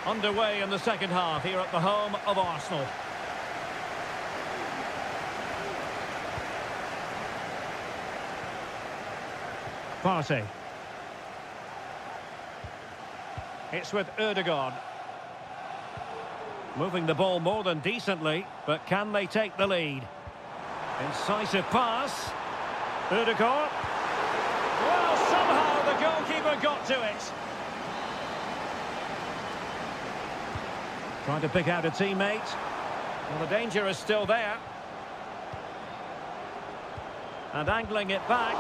Underway in the second half here at the home of Arsenal. Partey. It's with Ødegaard. Moving the ball more than decently, but can they take the lead? Incisive pass. Ødegaard. Well, somehow the goalkeeper got to it. Trying to pick out a teammate. Well, the danger is still there. And angling it back.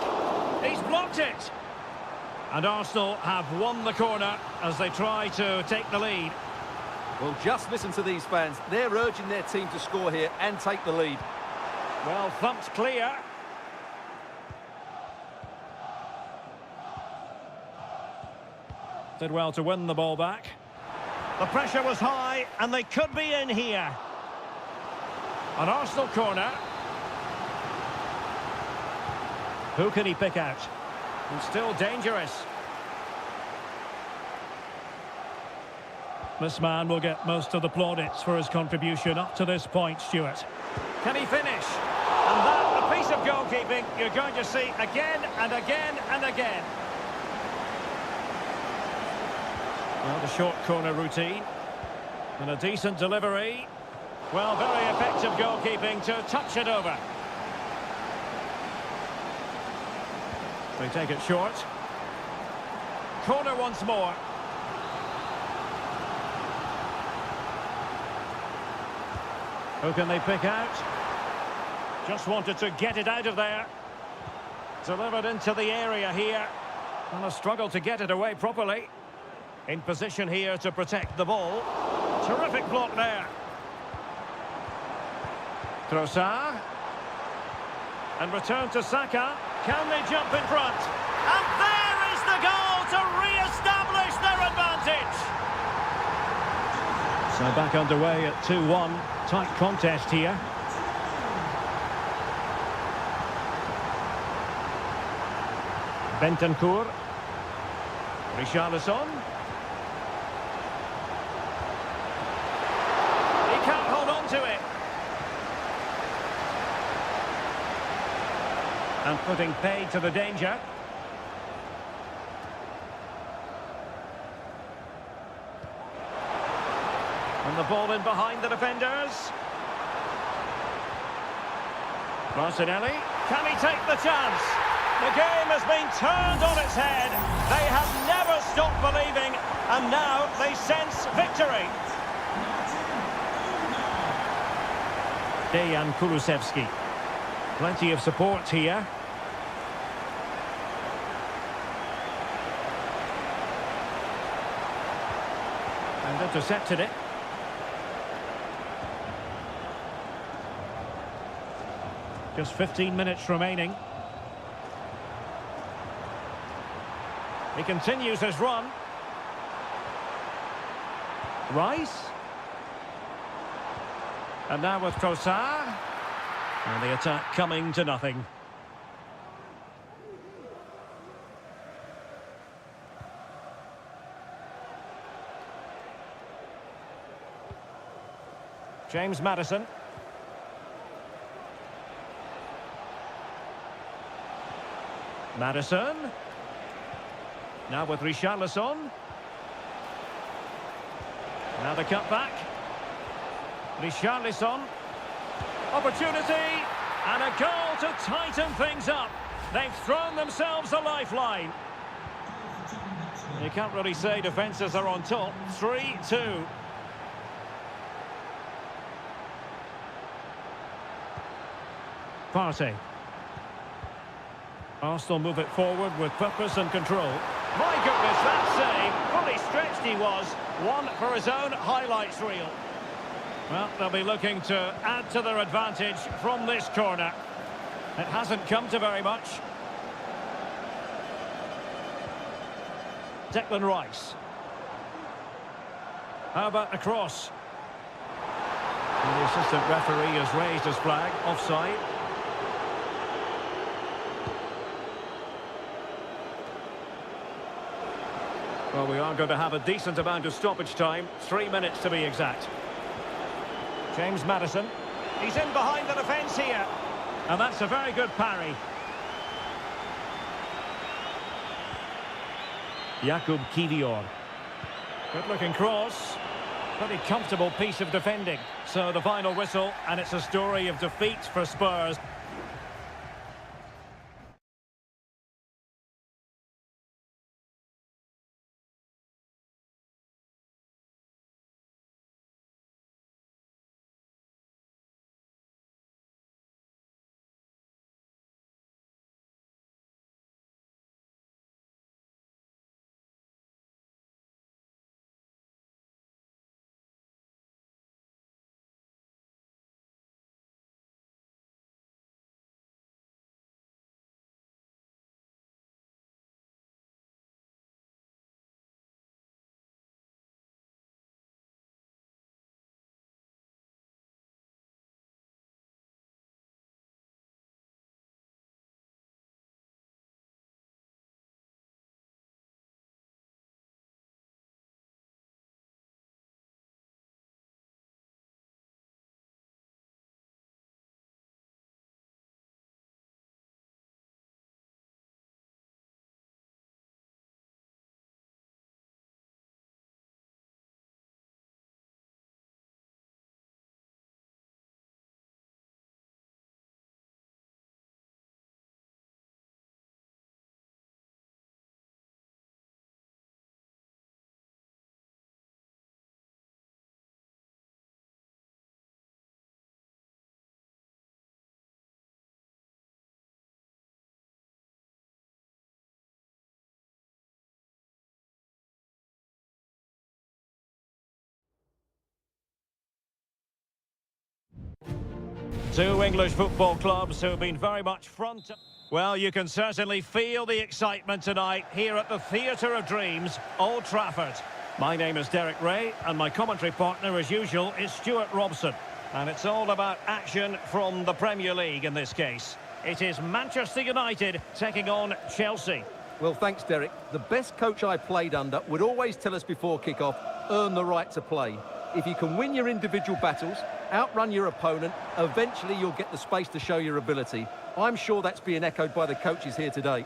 He's blocked it. And Arsenal have won the corner as they try to take the lead. Well, just listen to these fans. They're urging their team to score here and take the lead. Well, thumped clear. Did well to win the ball back. The pressure was high, and they could be in here. An Arsenal corner. Who can he pick out? And still dangerous. This man will get most of the plaudits for his contribution up to this point, Stuart. Can he finish? And that, a piece of goalkeeping you're going to see again and again and again. Well, the short corner routine. And a decent delivery. Well, very effective goalkeeping to touch it over. They take it short. Corner once more. Who can they pick out? Just wanted to get it out of there. Delivered into the area here. And a struggle to get it away properly. In position here to protect the ball. Terrific block there. Trossard. And return to Saka. Can they jump in front? And there is the goal to re-establish their advantage. So back underway at 2-1. Tight contest here. Bentancur. Richarlison. He can't hold on to it. And putting paid to the danger. And the ball in behind the defenders. Martinelli, can he take the chance? The game has been turned on its head. They have never stopped believing, and now they sense victory. Dejan Kulusevski. Plenty of support here. And intercepted it. Just 15 minutes remaining. He continues his run. Rice. And now with Trossard. And the attack coming to nothing. James Maddison. Maddison. Now with Richarlison. Now the cutback. Richarlison. Opportunity. And a goal to tighten things up. They've thrown themselves a lifeline. You can't really say defences are on top. 3-2. Partey. Arsenal move it forward with purpose and control. My goodness, that save. Fully stretched he was. One for his own highlights reel. Well, they'll be looking to add to their advantage from this corner. It hasn't come to very much. Declan Rice. How about the cross? And the assistant referee has raised his flag. Offside. Well, we are going to have a decent amount of stoppage time. 3 minutes to be exact. James Maddison. He's in behind the defence here. And that's a very good parry. Jakub Kivior. Good-looking cross. Pretty comfortable piece of defending. So the final whistle, and it's a story of defeat for Spurs. Two English football clubs who have been very much front. Well, you can certainly feel the excitement tonight here at the Theatre of Dreams, Old Trafford. My name is Derek Ray, and my commentary partner, as usual, is Stuart Robson. And it's all about action from the Premier League in this case. It is Manchester United taking on Chelsea. Well, thanks, Derek. The best coach I played under would always tell us before kick-off, earn the right to play. If you can win your individual battles, outrun your opponent, eventually you'll get the space to show your ability. I'm sure that's being echoed by the coaches here today.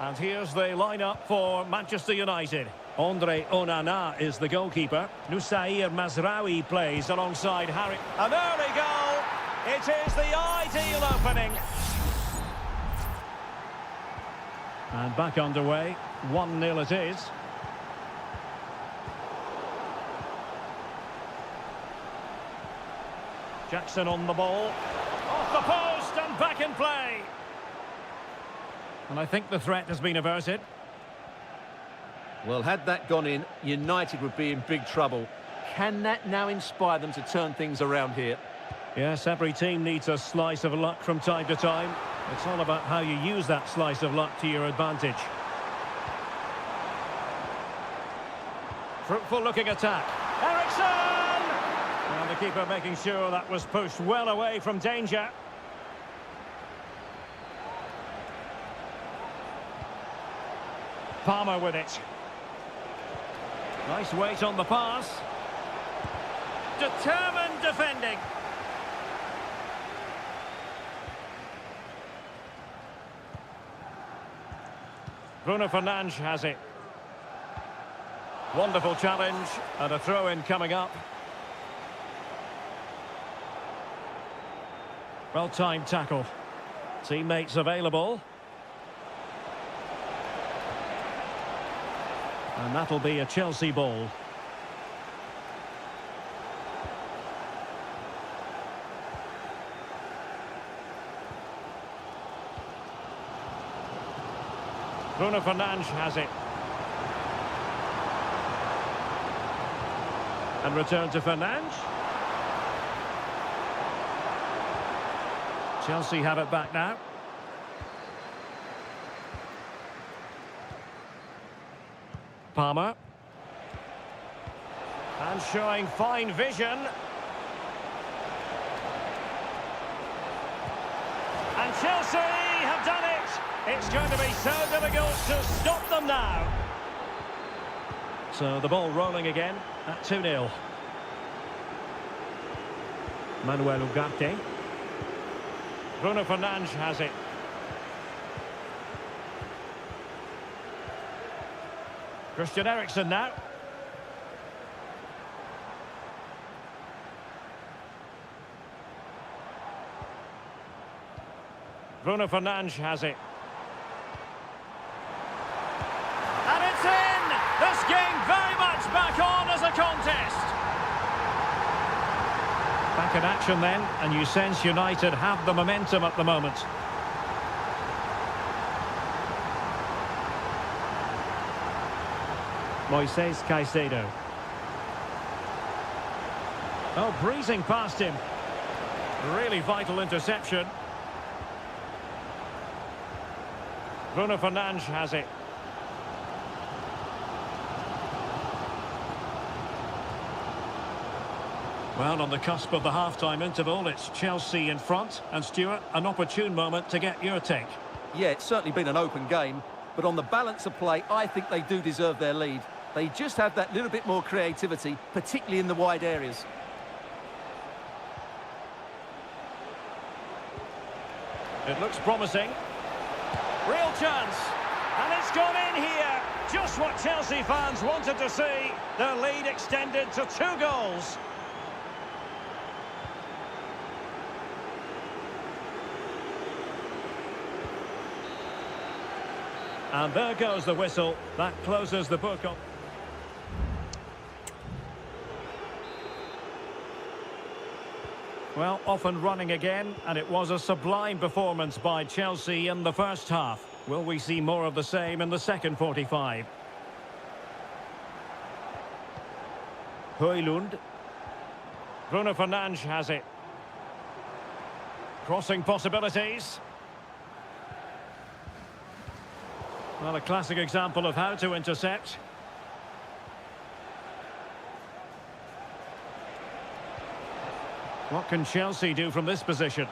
And here's the lineup for Manchester United. Andre Onana is the goalkeeper. Nusair Mazraoui plays alongside Harry. An early goal! It is the ideal opening. And back underway. 1-0 it is. Jackson on the ball. Off the post and back in play. And I think the threat has been averted. Well, had that gone in, United would be in big trouble. Can that now inspire them to turn things around here? Yes, every team needs a slice of luck from time to time. It's all about how you use that slice of luck to your advantage. Fruitful looking attack. Ericsson! And the keeper making sure that was pushed well away from danger. Palmer with it. Nice weight on the pass. Determined defending. Bruno Fernandes has it. Wonderful challenge and a throw-in coming up. Well-timed tackle. Teammates available. And that'll be a Chelsea ball. Bruno Fernandes has it. And return to Fernandes. Chelsea have it back now. Palmer. And showing fine vision. And Chelsea have done it! It's going to be so difficult to stop them now. So the ball rolling again at 2-0. Manuel Ugarte. Bruno Fernandes has it. Christian Eriksen now. Bruno Fernandes has it. And it's in! This game very much back on as a contest. Back in action then, and you sense United have the momentum at the moment. Moises Caicedo. Oh, breezing past him. Really vital interception. Bruno Fernandes has it. Well, on the cusp of the half-time interval, it's Chelsea in front. And Stuart, an opportune moment to get your take. Yeah, it's certainly been an open game, but on the balance of play, I think they do deserve their lead. They just have that little bit more creativity, particularly in the wide areas. It looks promising. Real chance. And it's gone in here. Just what Chelsea fans wanted to see. Their lead extended to 2 goals. And there goes the whistle. That closes the book on. Well, off and running again, and it was a sublime performance by Chelsea in the first half. Will we see more of the same in the second 45? Højlund. Bruno Fernandes has it. Crossing possibilities. Well, a classic example of how to intercept. What can Chelsea do from this position?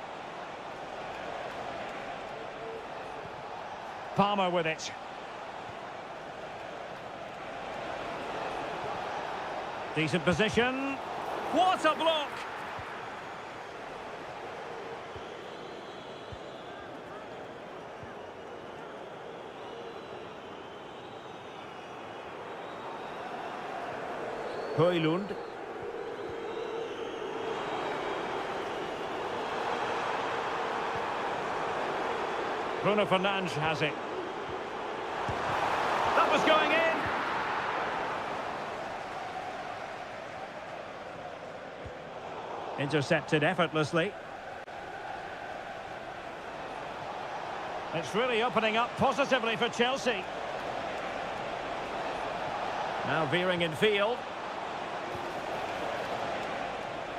Palmer with it. Decent position. What a block! Højlund. Bruno Fernandes has it. That was going in. Intercepted effortlessly. It's really opening up positively for Chelsea. Now veering in field.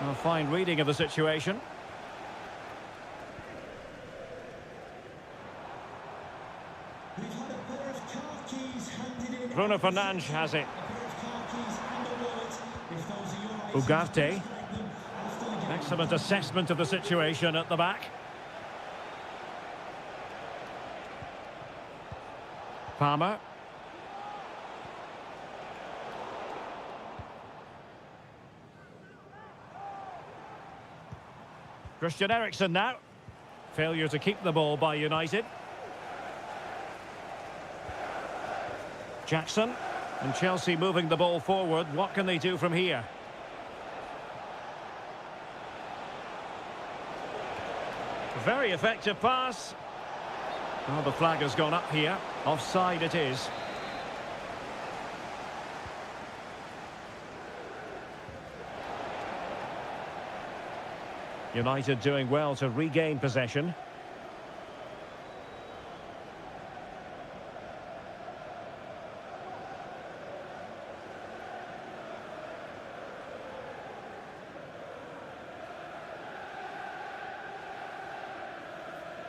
A fine reading of the situation. Bruno Fernandes has it. Ugarte. Excellent assessment of the situation at the back. Palmer. Christian Eriksen now. Failure to keep the ball by United. Jackson. And Chelsea moving the ball forward. What can they do from here? Very effective pass. Well, the flag has gone up here. Offside it is. United doing well to regain possession.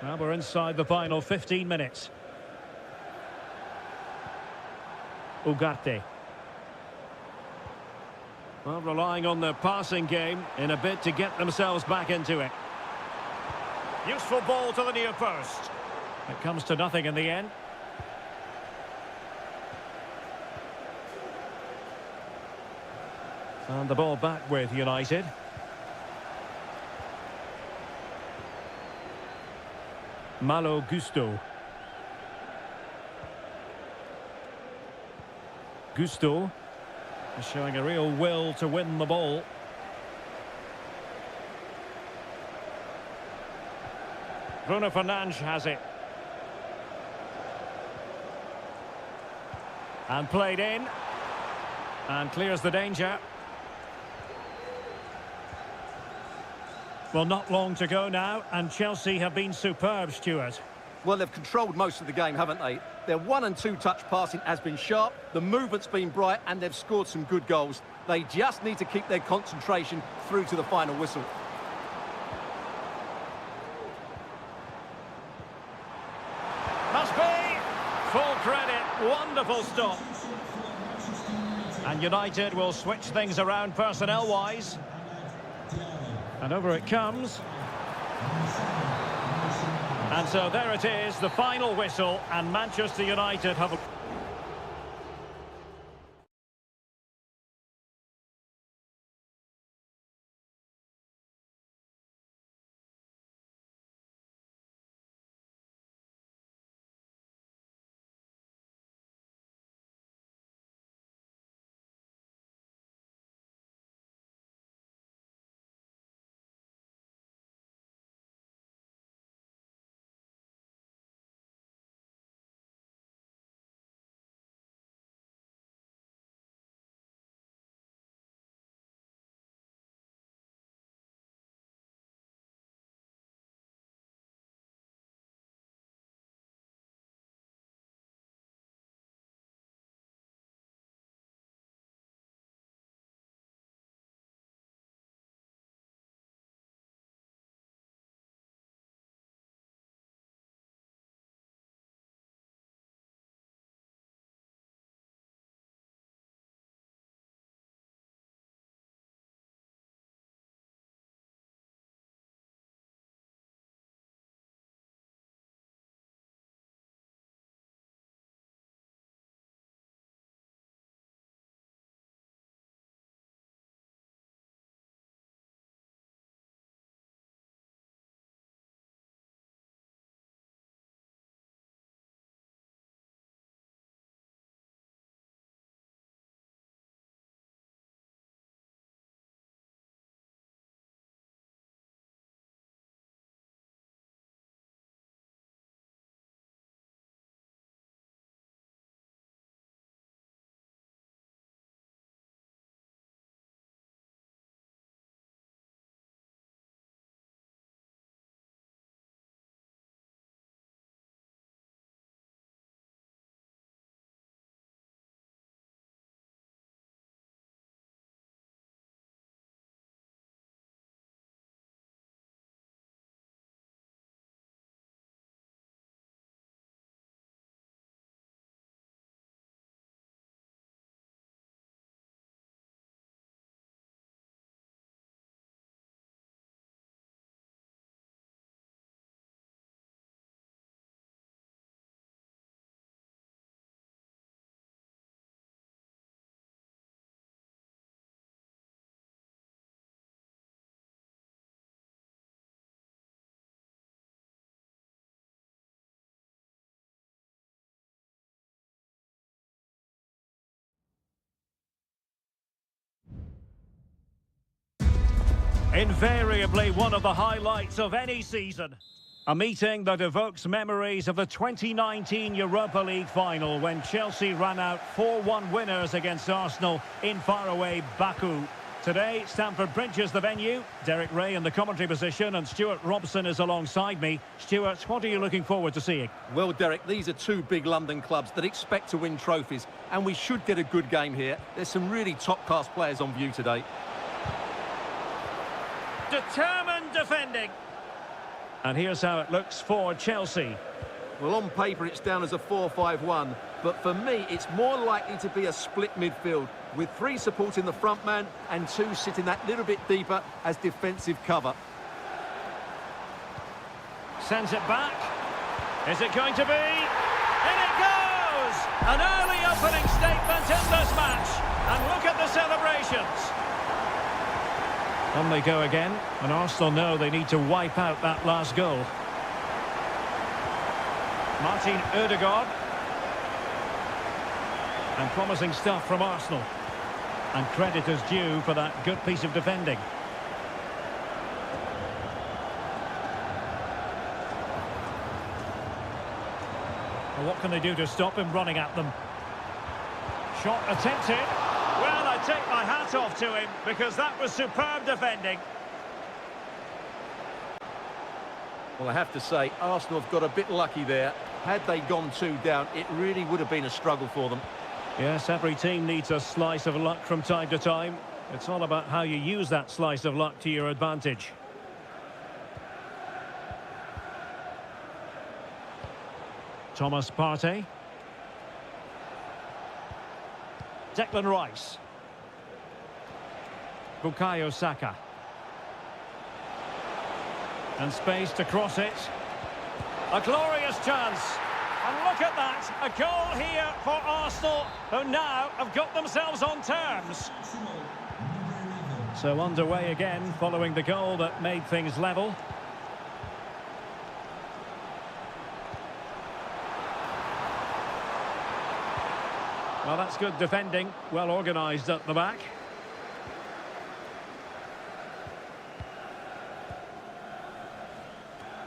Well, we're inside the final 15 minutes. Ugarte. Well, relying on their passing game in a bid to get themselves back into it. Useful ball to the near post. It comes to nothing in the end. And the ball back with United. Malo Gusto. Gusto is showing a real will to win the ball. Bruno Fernandes has it. And played in. And clears the danger. Well, not long to go now, and Chelsea have been superb, Stuart. Well, they've controlled most of the game, haven't they? Their 1- and 2-touch passing has been sharp, the movement's been bright, and they've scored some good goals. They just need to keep their concentration through to the final whistle. Must be! Full credit, wonderful stop. And United will switch things around personnel-wise. And over it comes. And so there it is, the final whistle, and Manchester United have... Invariably one of the highlights of any season. A meeting that evokes memories of the 2019 Europa League final when Chelsea ran out 4-1 winners against Arsenal in faraway Baku. Today, Stamford Bridge is the venue. Derek Ray in the commentary position and Stuart Robson is alongside me. Stuart, what are you looking forward to seeing? Well, Derek, these are two big London clubs that expect to win trophies, and we should get a good game here. There's some really top-class players on view today. Determined defending. And here's how it looks for Chelsea. Well, on paper, it's down as a 4-5-1, but for me, it's more likely to be a split midfield, with 3 supporting the front man and 2 sitting that little bit deeper as defensive cover. Sends it back. Is it going to be? In it goes! An early opening statement in this match. And look at the celebrations. On they go again, and Arsenal know they need to wipe out that last goal. Martin Ødegaard. And promising stuff from Arsenal. And credit is due for that good piece of defending. Well, what can they do to stop him running at them? Shot attempted. Well, I take my hat off to him because that was superb defending. Well, I have to say, Arsenal have got a bit lucky there. Had they gone 2 down, it really would have been a struggle for them. Yes, every team needs a slice of luck from time to time. It's all about how you use that slice of luck to your advantage. Thomas Partey. Declan Rice. Bukayo Saka. And space to cross it. A glorious chance. And look at that. A goal here for Arsenal, who now have got themselves on terms. So underway again, following the goal that made things level. Well, that's good defending. Well organised at the back.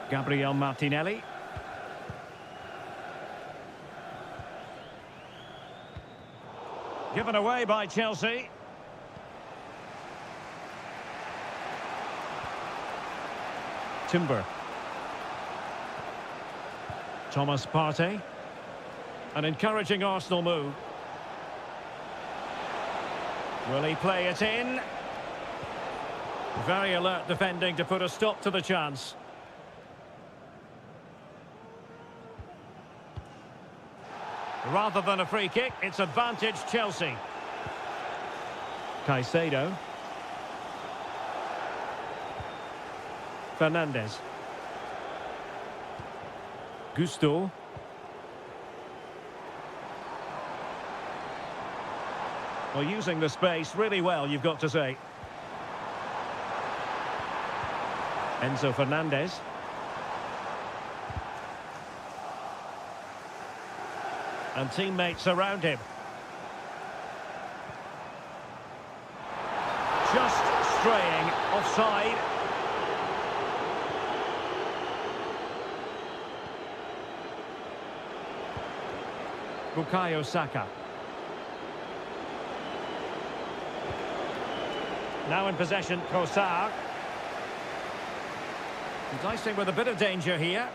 Gabriel Martinelli. Given away by Chelsea. Timber. Thomas Partey. An encouraging Arsenal move. Will he play it in? Very alert defending to put a stop to the chance. Rather than a free kick, it's advantage Chelsea. Caicedo. Fernandes. Gusto. Well, using the space really well, you've got to say. Enzo Fernandez. And teammates around him. Just straying offside. Bukayo Saka. Now in possession, Trossard. Enticing with a bit of danger here.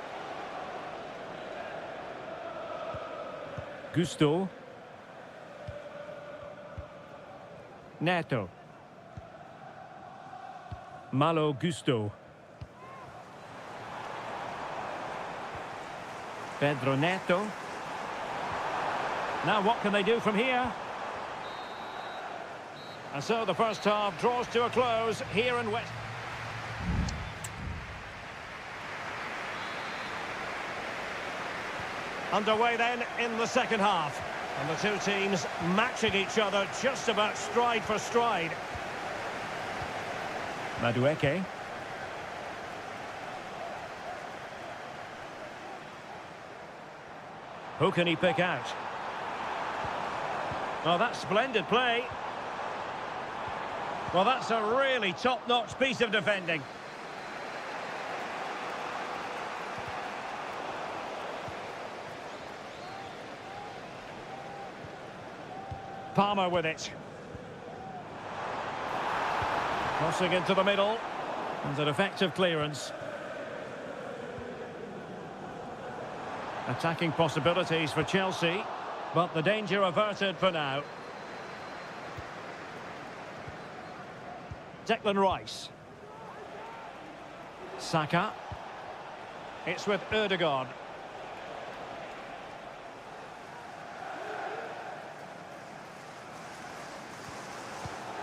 Gusto. Neto. Malo Gusto. Pedro Neto. Now what can they do from here? And so the first half draws to a close here in West. Underway then in the second half. And the two teams matching each other just about stride for stride. Madueke. Who can he pick out? Oh, that's splendid play. Well, that's a really top-notch piece of defending. Palmer with it. Crossing into the middle. And an effective clearance. Attacking possibilities for Chelsea, but the danger averted for now. Declan Rice. Saka. It's with Ødegaard.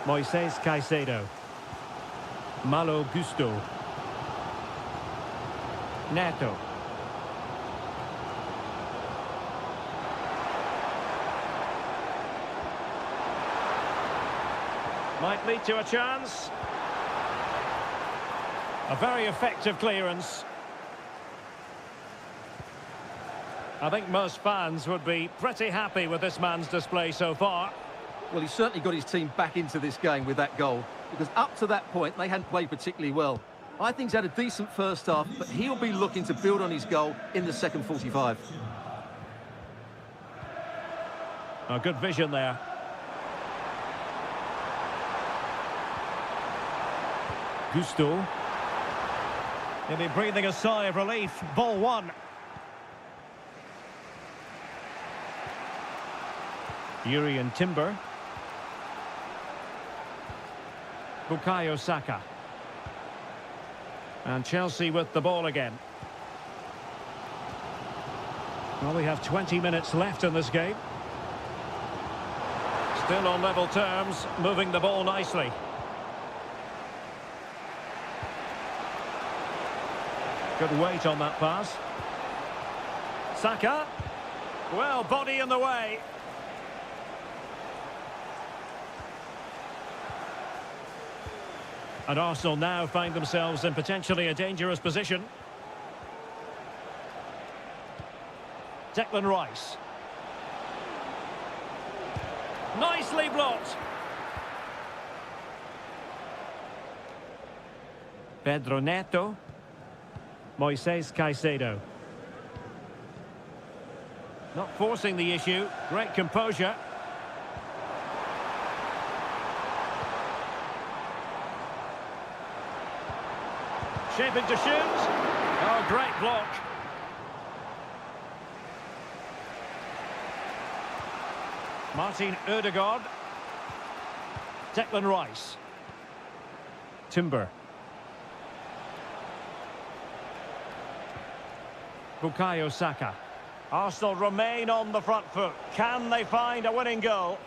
Moises Caicedo. Malo Gusto. Neto. Might lead to a chance. A very effective clearance. I think most fans would be pretty happy with this man's display so far. Well, he certainly got his team back into this game with that goal, because up to that point, they hadn't played particularly well. I think he's had a decent first half, but he'll be looking to build on his goal in the second 45. Oh, good vision there. Gusto. He'll be breathing a sigh of relief. Ball one. Yuri and Timber. Bukayo Saka. And Chelsea with the ball again. Well, we have 20 minutes left in this game. Still on level terms, moving the ball nicely. Good weight on that pass. Saka. Well, body in the way. And Arsenal now find themselves in potentially a dangerous position. Declan Rice. Nicely blocked. Pedro Neto. Moises Caicedo. Not forcing the issue. Great composure. Shaping to shoot. Oh, great block. Martin Ødegaard. Declan Rice. Timber. Bukayo Saka. Arsenal remain on the front foot. Can they find a winning goal?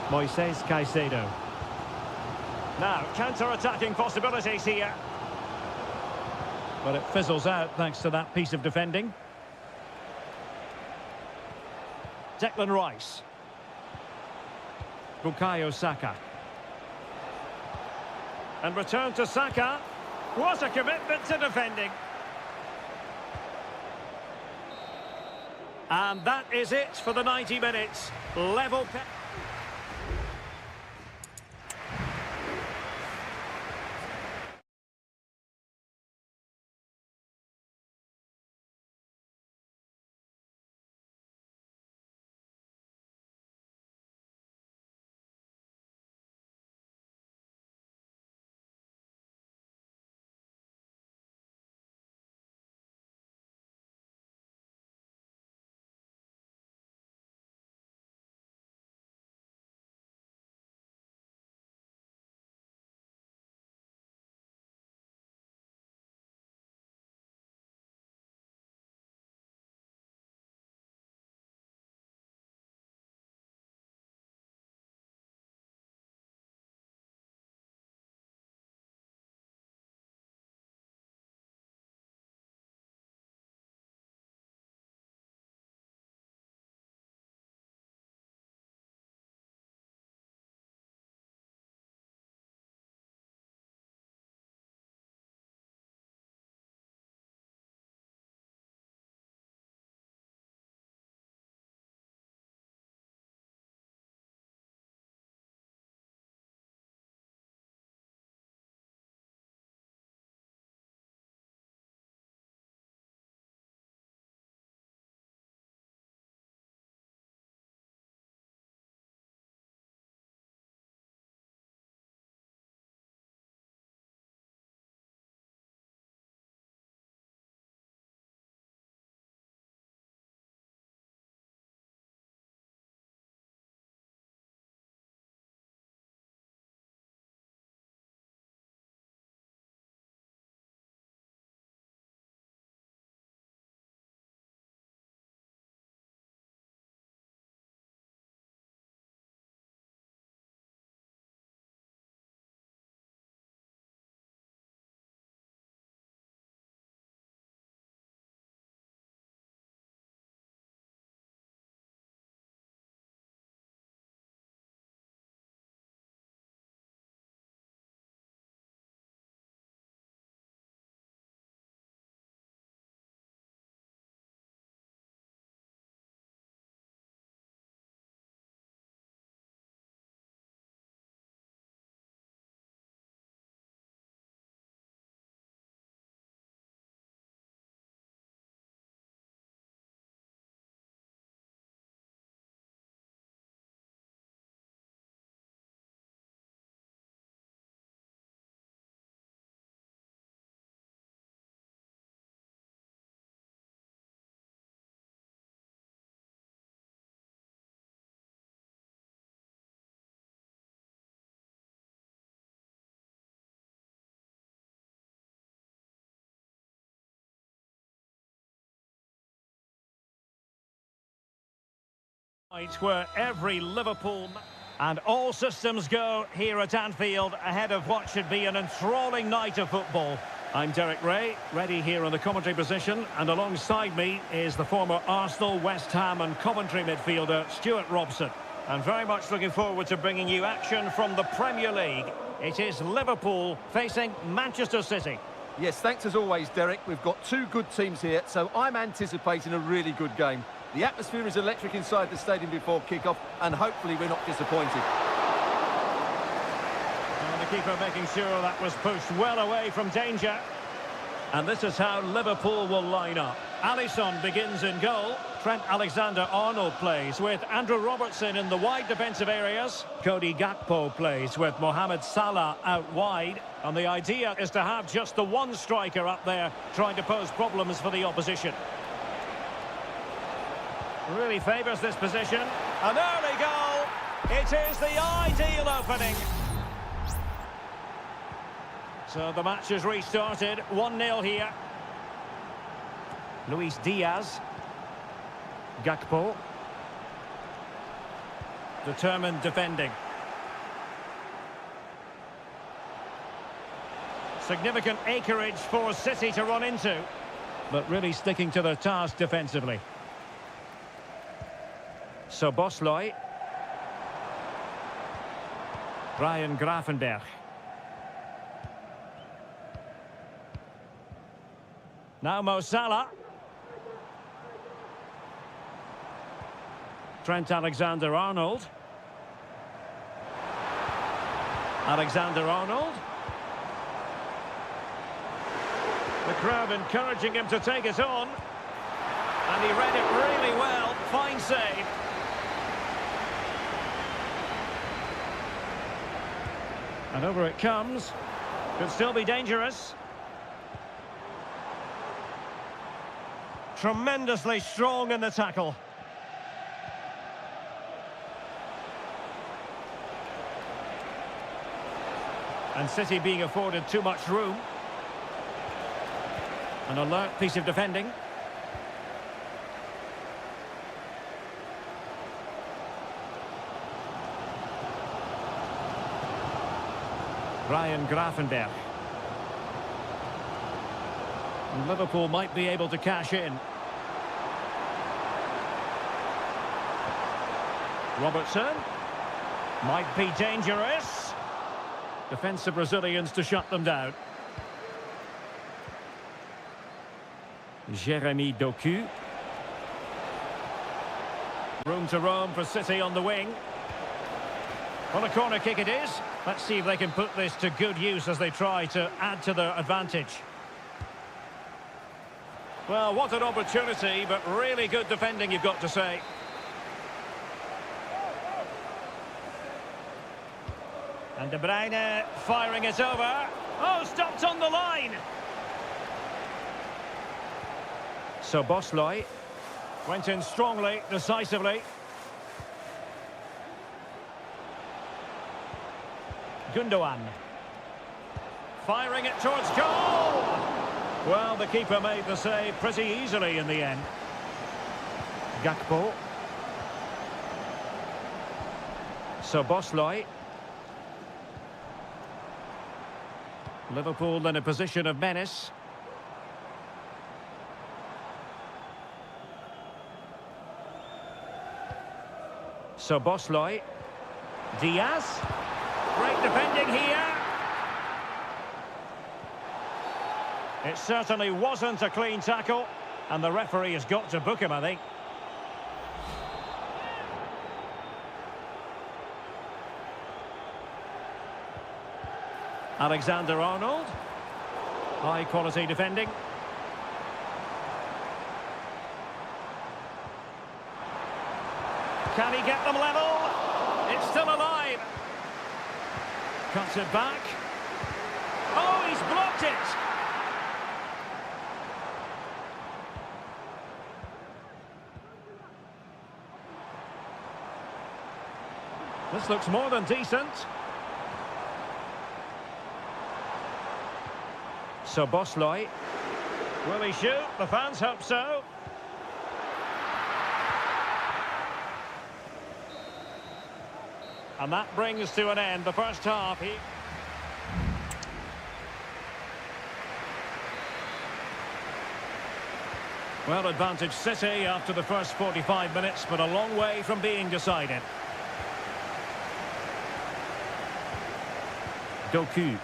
Moises Caicedo. Now, counter-attacking possibilities here. But it fizzles out thanks to that piece of defending. Declan Rice. Bukayo Saka. And return to Saka. What a commitment to defending. And that is it for the 90 minutes. Level... Where every Liverpool and all systems go here at Anfield ahead of what should be an enthralling night of football. I'm Derek Ray, ready here in the commentary position, and alongside me is the former Arsenal, West Ham and Coventry midfielder Stuart Robson. And very much looking forward to bringing you action from the Premier League. It is Liverpool facing Manchester City. Yes, thanks as always, Derek. We've got two good teams here, so I'm anticipating a really good game. The atmosphere is electric inside the stadium before kick-off, and hopefully we're not disappointed. And the keeper making sure that was pushed well away from danger. And this is how Liverpool will line up. Alisson begins in goal. Trent Alexander-Arnold plays with Andrew Robertson in the wide defensive areas. Cody Gakpo plays with Mohamed Salah out wide. And the idea is to have just the one striker up there trying to pose problems for the opposition. Really favours this position. An early goal. It is the ideal opening. So the match has restarted. 1-0 here. Luis Diaz. Gakpo. Determined defending. Significant acreage for City to run into, but really sticking to their task defensively. So Bosloy. Ryan Gravenberch. Now Mo Salah. Trent Alexander-Arnold. Alexander-Arnold. The crowd encouraging him to take it on. And he read it really well. Fine save. And over it comes. Could still be dangerous. Tremendously strong in the tackle. And City being afforded too much room. An alert piece of defending. Ryan Gravenberch. And Liverpool might be able to cash in. Robertson. Might be dangerous. Defensive Brazilians to shut them down. Jeremy Doku. Room to roam for City on the wing. On a corner kick it is. Let's see if they can put this to good use as they try to add to their advantage. Well, what an opportunity, but really good defending, you've got to say. And De Bruyne firing it over. Oh, stopped on the line. So Bosloy went in strongly, decisively. Gundogan. Firing it towards goal! Well, the keeper made the save pretty easily in the end. Gakpo. So Bosloy. Liverpool in a position of menace. So Bosloy. Diaz. Great defending here. It certainly wasn't a clean tackle, and the referee has got to book him, I think. Alexander-Arnold. High quality defending. Can he get them level? It's still alive. Cuts it back. Oh, he's blocked it. This looks more than decent. So Bosloy. Will he shoot? The fans hope so. And that brings to an end the first half. Well, advantage City after the first 45 minutes, but a long way from being decided. Doku.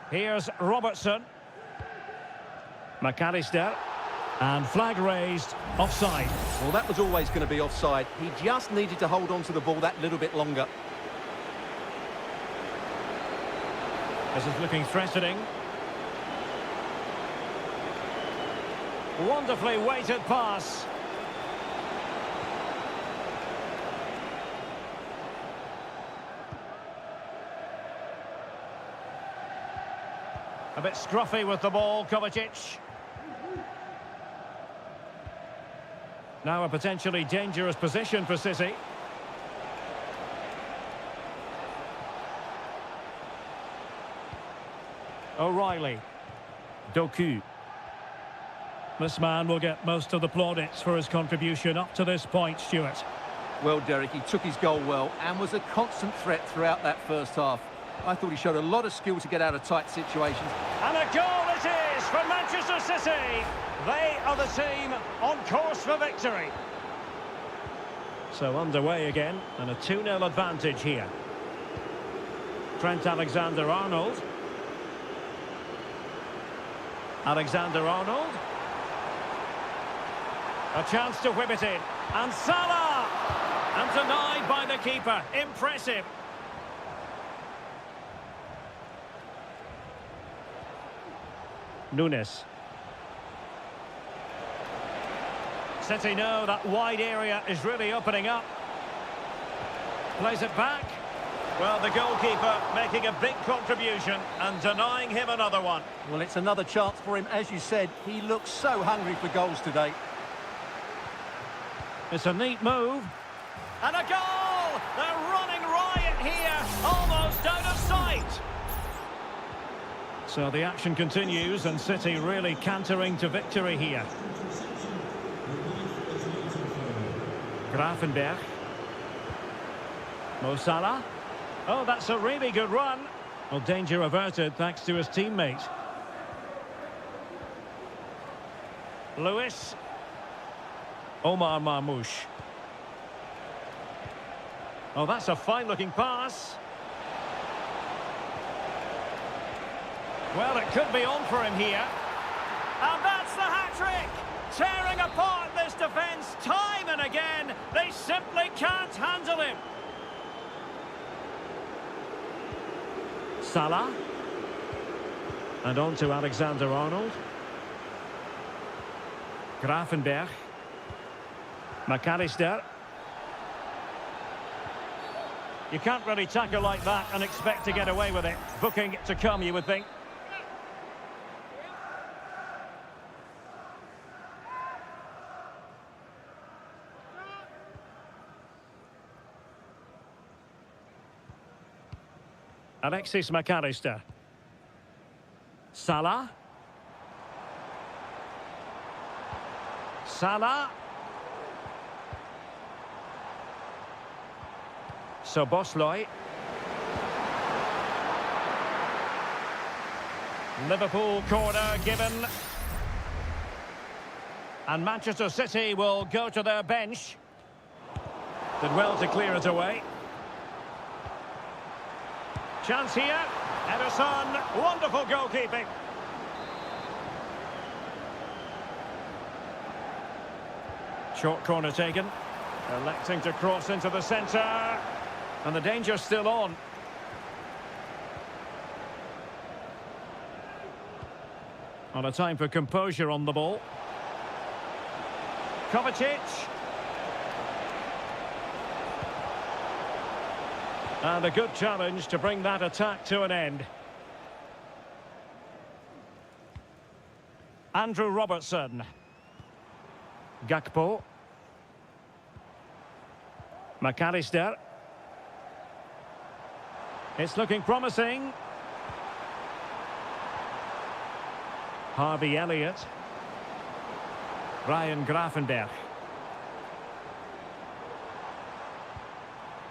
Here's Robertson. McAllister. And flag raised, offside. Well, that was always going to be offside. He just needed to hold on to the ball that little bit longer. This is looking threatening. Wonderfully weighted pass. A bit scruffy with the ball, Kovacic. Now a potentially dangerous position for City. O'Reilly. Doku. This man will get most of the plaudits for his contribution up to this point, Stuart. Well, Derek, he took his goal well and was a constant threat throughout that first half. I thought he showed a lot of skill to get out of tight situations. And a goal it is for Manchester City. They are the team on course for victory. So underway again, and a 2-0 advantage here. Trent Alexander-Arnold. Alexander-Arnold. A chance to whip it in. And Salah! And denied by the keeper. Impressive. Nunes. City know that wide area is really opening up. Plays it back. Well, the goalkeeper making a big contribution and denying him another one. Well, it's another chance for him. As you said, he looks so hungry for goals today. It's a neat move. And a goal! They're running riot here, almost out of sight. So the action continues and City really cantering to victory here. Grafenberg. Mo Salah. Oh, that's a really good run. Well, danger averted thanks to his teammate. Lewis. Omar Marmoush. Oh, that's a fine-looking pass. Well, it could be on for him here. And that's the hat-trick! Tearing apart this defence time and again. They simply can't handle him. Salah. And on to Alexander-Arnold. Grafenberg. McAllister. You can't really tackle like that and expect to get away with it. Booking to come, you would think. Alexis McAllister. Salah. Salah. Soboslai. Liverpool corner given. And Manchester City will go to their bench. Did well to clear it away. Chance here. Ederson, wonderful goalkeeping. Short corner taken. Electing to cross into the centre. And the danger's still on. On a time for composure on the ball. Kovacic. And a good challenge to bring that attack to an end. Andrew Robertson. Gakpo. McAllister. It's looking promising. Harvey Elliott. Ryan Gravenberch.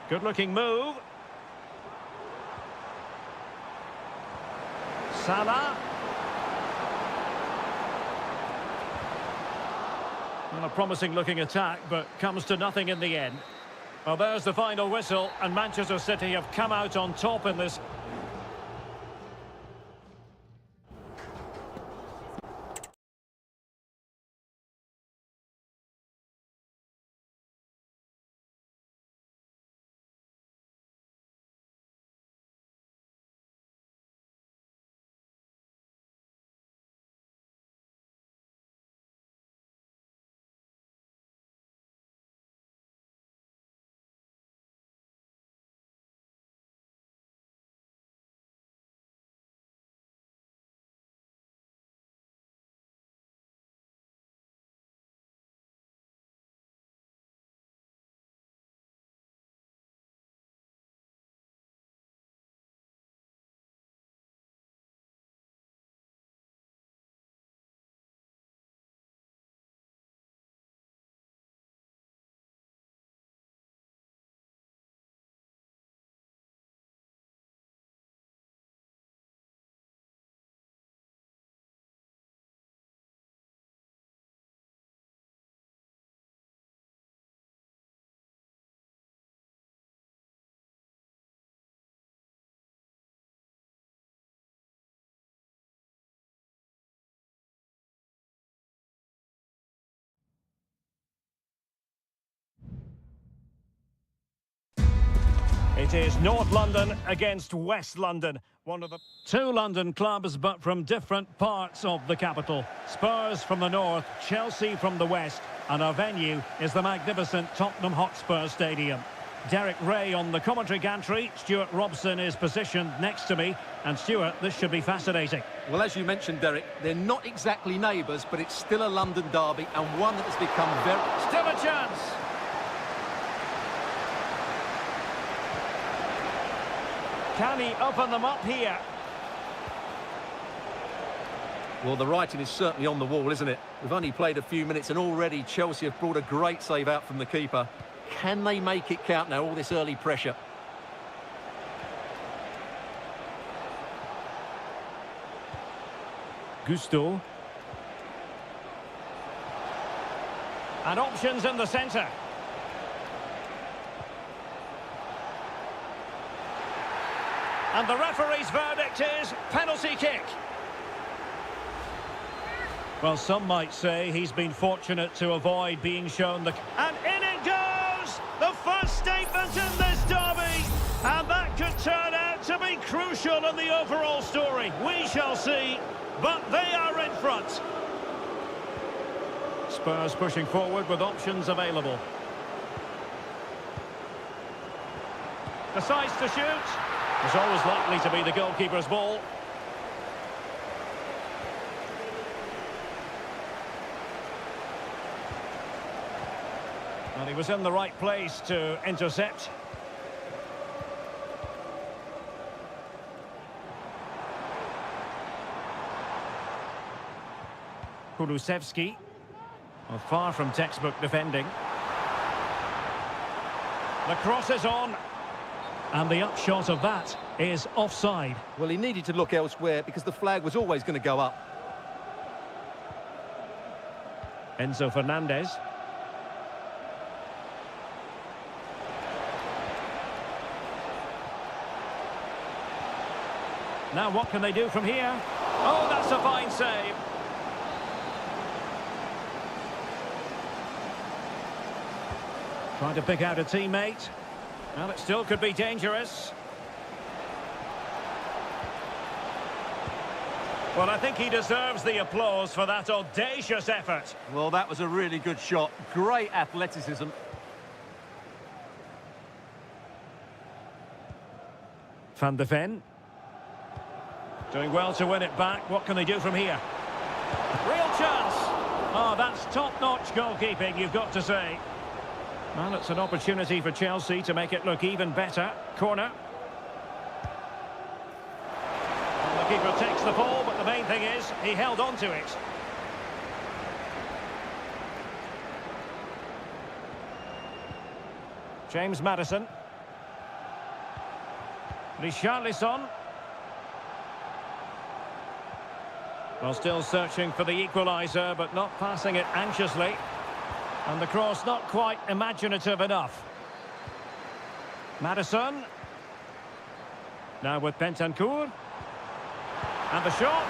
Good-looking move. Salah. Well, a promising-looking attack, but comes to nothing in the end. Well, there's the final whistle, and Manchester City have come out on top in this. It is North London against West London. One of the two London clubs, but from different parts of the capital. Spurs from the north, Chelsea from the west, and our venue is the magnificent Tottenham Hotspur Stadium. Derek Ray on the commentary gantry. Stuart Robson is positioned next to me. And Stuart, this should be fascinating. Well, as you mentioned, Derek, they're not exactly neighbours, but it's still a London derby, and one that has become very... Still a chance! Can he open them up here? Well, the writing is certainly on the wall, isn't it? We've only played a few minutes and already Chelsea have brought a great save out from the keeper. Can they make it count now, all this early pressure? Gusto. And options in the centre. And the referee's verdict is penalty kick. Well, some might say he's been fortunate to avoid being shown the... And in it goes! The first statement in this derby! And that could turn out to be crucial in the overall story. We shall see, but they are in front. Spurs pushing forward with options available. Decides to shoot. It's always likely to be the goalkeeper's ball. And he was in the right place to intercept. Kulusevski. Well, far from textbook defending. The cross is on. And the upshot of that is offside. Well, he needed to look elsewhere because the flag was always going to go up. Enzo Fernandez. Now what can they do from here? Oh, that's a fine save. Trying to pick out a teammate. Well, it still could be dangerous. Well, I think he deserves the applause for that audacious effort. Well, that was a really good shot. Great athleticism. Van de Ven. Doing well to win it back. What can they do from here? Real chance. Oh, that's top-notch goalkeeping, you've got to say. Well, it's an opportunity for Chelsea to make it look even better. Corner. And the keeper takes the ball, but the main thing is he held on to it. James Maddison. Richarlison. Well, still searching for the equaliser, but not passing it anxiously. And the cross not quite imaginative enough. Maddison. Now with Bentancur. And the shot.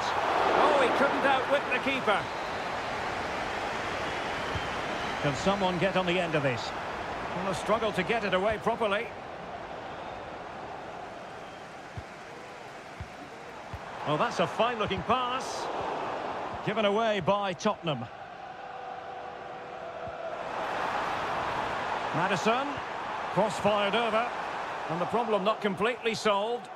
Oh, he couldn't outwit the keeper. Can someone get on the end of this? Well, a struggle to get it away properly. Well, that's a fine-looking pass. Given away by Tottenham. Maddison. Cross fired over. And the problem not completely solved.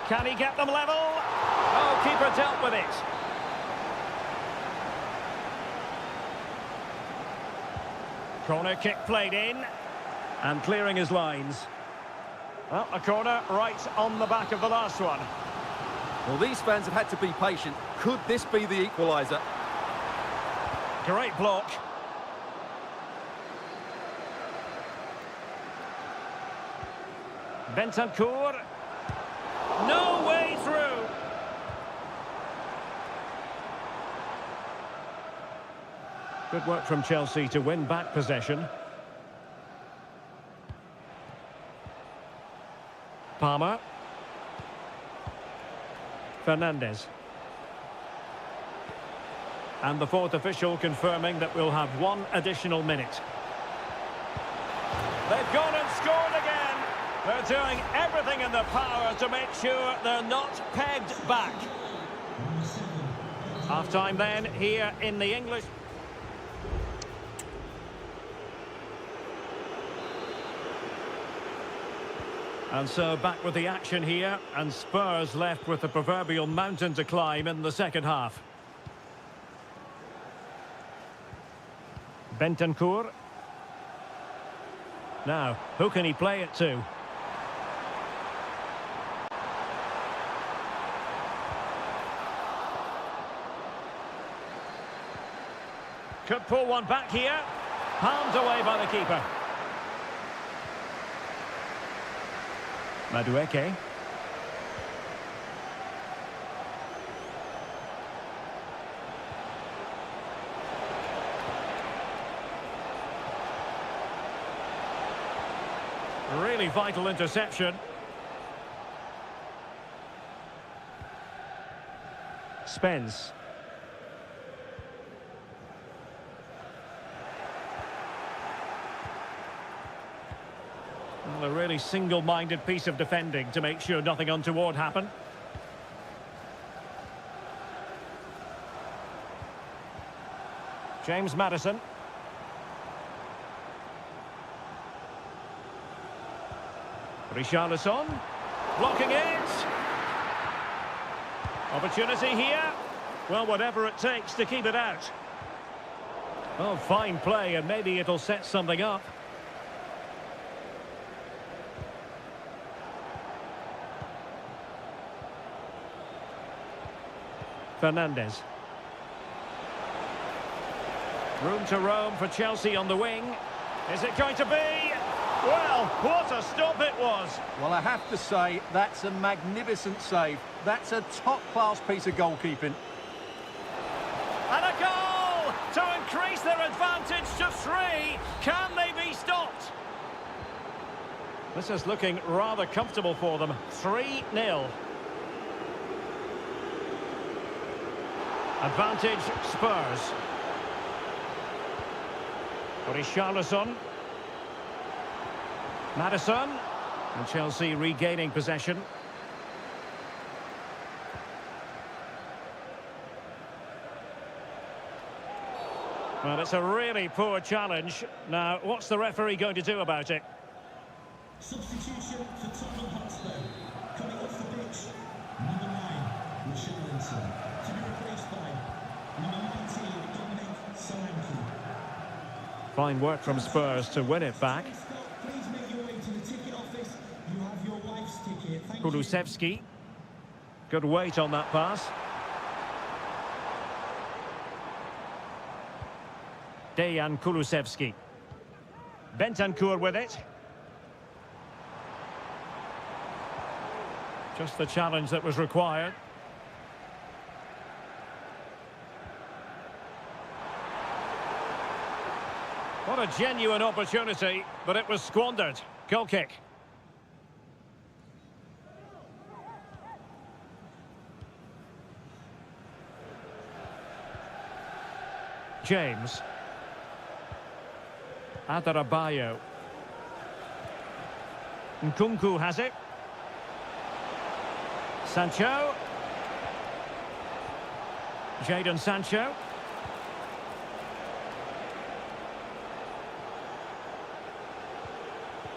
Can he get them level? Oh, keeper dealt with it. Corner kick played in. And clearing his lines. Well, a corner right on the back of the last one. Well, these fans have had to be patient. Could this be the equaliser? Great block. Bentancur. No way through. Good work from Chelsea to win back possession. Palmer. Fernandes. And the fourth official confirming that we'll have one additional minute. They've gone and scored again. They're doing everything in their power to make sure they're not pegged back. Half-time then here in the English. And so back with the action here, and Spurs left with the proverbial mountain to climb in the second half. Bentancur. Now, who can he play it to? Could pull one back here. Palmed away by the keeper. Madueke. Really vital interception. Spence. Well, a really single-minded piece of defending to make sure nothing untoward happened. James Maddison. Richarlison. Blocking it. Opportunity here. Well, whatever it takes to keep it out. Oh, fine play, and maybe it'll set something up. Fernandes. Room to roam for Chelsea on the wing. Is it going to be? Well, what a stop it was. Well, I have to say, that's a magnificent save. That's a top-class piece of goalkeeping. And a goal to increase their advantage to 3. Can they be stopped? This is looking rather comfortable for them. 3-0. Advantage Spurs. Richarlison. Maddison. And Chelsea regaining possession. Well, it's a really poor challenge. Now, what's the referee going to do about it? Substitution for Tottenham Hotspur. Coming off the pitch, number 9, Richarlison. To be replaced by number 19, Dominic. Fine work from Spurs to win it back. Please make your way to the ticket office. You have your Kulusevski. Good weight on that pass. Dejan Kulusevski. Bentancur with it. Just the challenge that was required. What a genuine opportunity, but it was squandered. Goal kick. James. Adarabayo. Nkunku has it. Sancho. Jadon Sancho.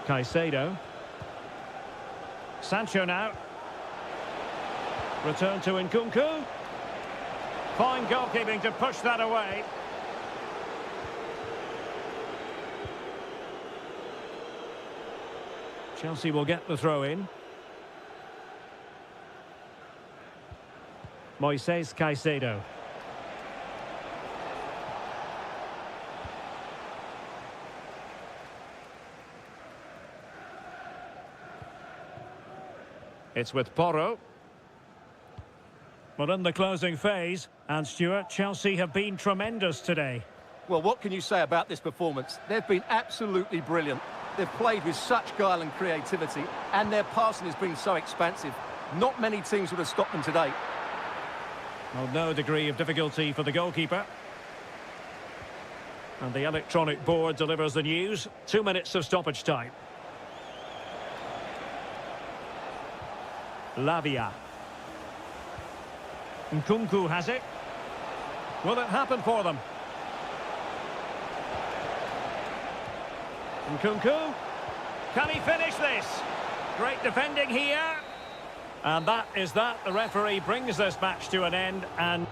Caicedo. Sancho now. Return to Nkunku. Fine goalkeeping to push that away. Chelsea will get the throw in. Moises Caicedo. It's with Porro. Well, in the closing phase, and Stuart, Chelsea have been tremendous today. Well, what can you say about this performance? They've been absolutely brilliant. They've played with such guile and creativity, and their passing has been so expansive. Not many teams would have stopped them today. Well, no degree of difficulty for the goalkeeper. And the electronic board delivers the news. 2 minutes of stoppage time. Lavia. Nkunku has it. Will it happen for them? Nkunku. Can he finish this? Great defending here. And that is that. The referee brings this match to an end and...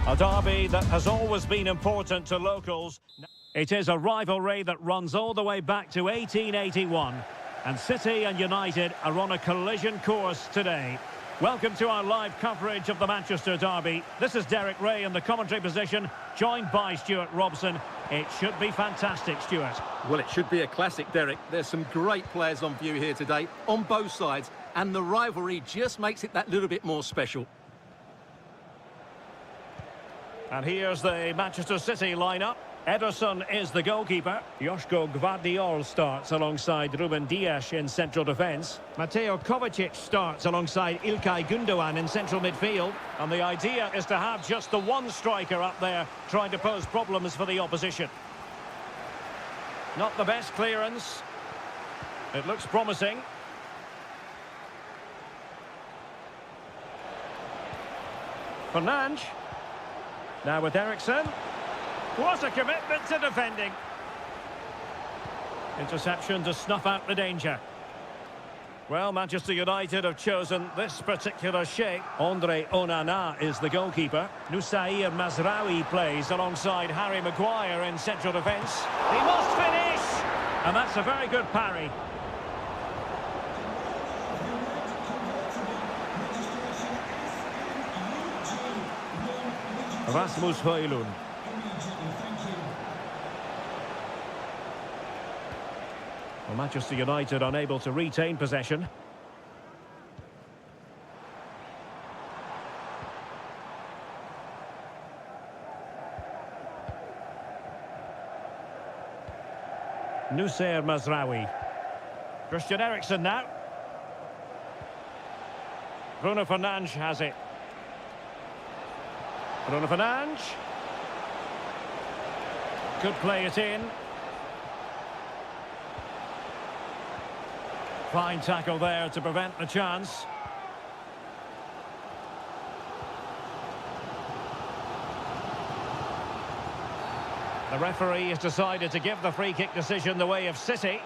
A derby that has always been important to locals. It is a rivalry that runs all the way back to 1881. And City and United are on a collision course today. Welcome to our live coverage of the Manchester derby. This is Derek Ray in the commentary position, joined by Stuart Robson. It should be fantastic, Stuart. Well, it should be a classic, Derek. There's some great players on view here today, on both sides, and the rivalry just makes it that little bit more special. And here's the Manchester City lineup. Ederson is the goalkeeper. Joško Gvardiol starts alongside Ruben Dias in central defence. Mateo Kovacic starts alongside Ilkay Gundogan in central midfield. And the idea is to have just the one striker up there trying to pose problems for the opposition. Not the best clearance. It looks promising. Fernandes. Now with Eriksen. What a commitment to defending. Interception to snuff out the danger. Well, Manchester United have chosen this particular shape. Andre Onana is the goalkeeper. Nusair Mazraoui plays alongside Harry Maguire in central defence. He must finish! And that's a very good parry. Rasmus Højlund. Well, Manchester United unable to retain possession. Nusair Mazraoui. Christian Eriksen now. Bruno Fernandes has it. Bruno Fernandes. Could play it in. Fine tackle there to prevent the chance. The referee has decided to give the free kick decision the way of City.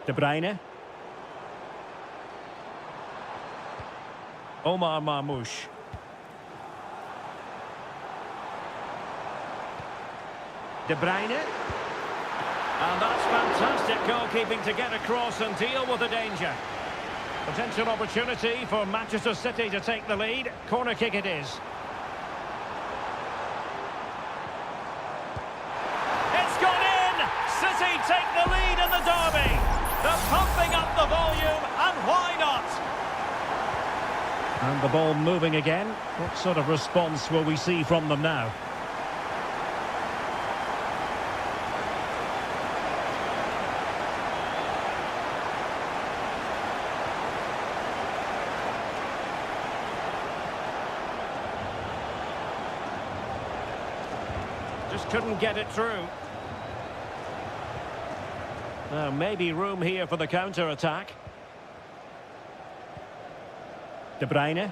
De Bruyne. Omar Marmoush. De Bruyne. And that's fantastic goalkeeping to get across and deal with the danger. Potential opportunity for Manchester City to take the lead. Corner kick it is. It's gone in! City take the lead in the derby. They're pumping up the volume, and why not? And the ball moving again. What sort of response will we see from them now? Just couldn't get it through. Now, maybe room here for the counter-attack. De Bruyne.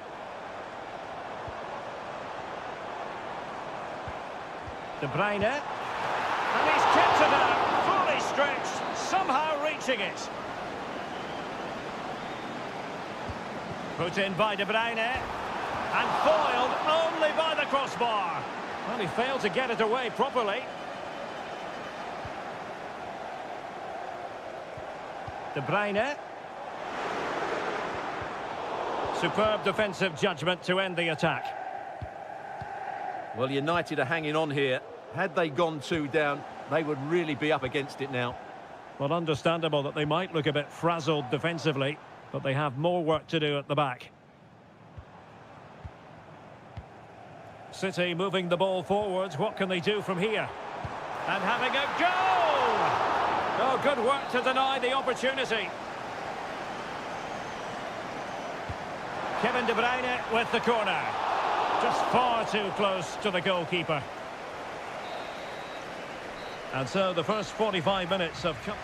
De Bruyne. And he's kept it out, fully stretched, somehow reaching it. Put in by De Bruyne. And foiled only by the crossbar. Well, he failed to get it away properly. De Bruyne. Superb defensive judgment to end the attack. Well, United are hanging on here. Had they gone 2 down, they would really be up against it now. Well, understandable that they might look a bit frazzled defensively, but they have more work to do at the back. City moving the ball forwards. What can they do from here? And having a goal! Oh, good work to deny the opportunity. Kevin De Bruyne with the corner. Just far too close to the goalkeeper. And so the first 45 minutes have come.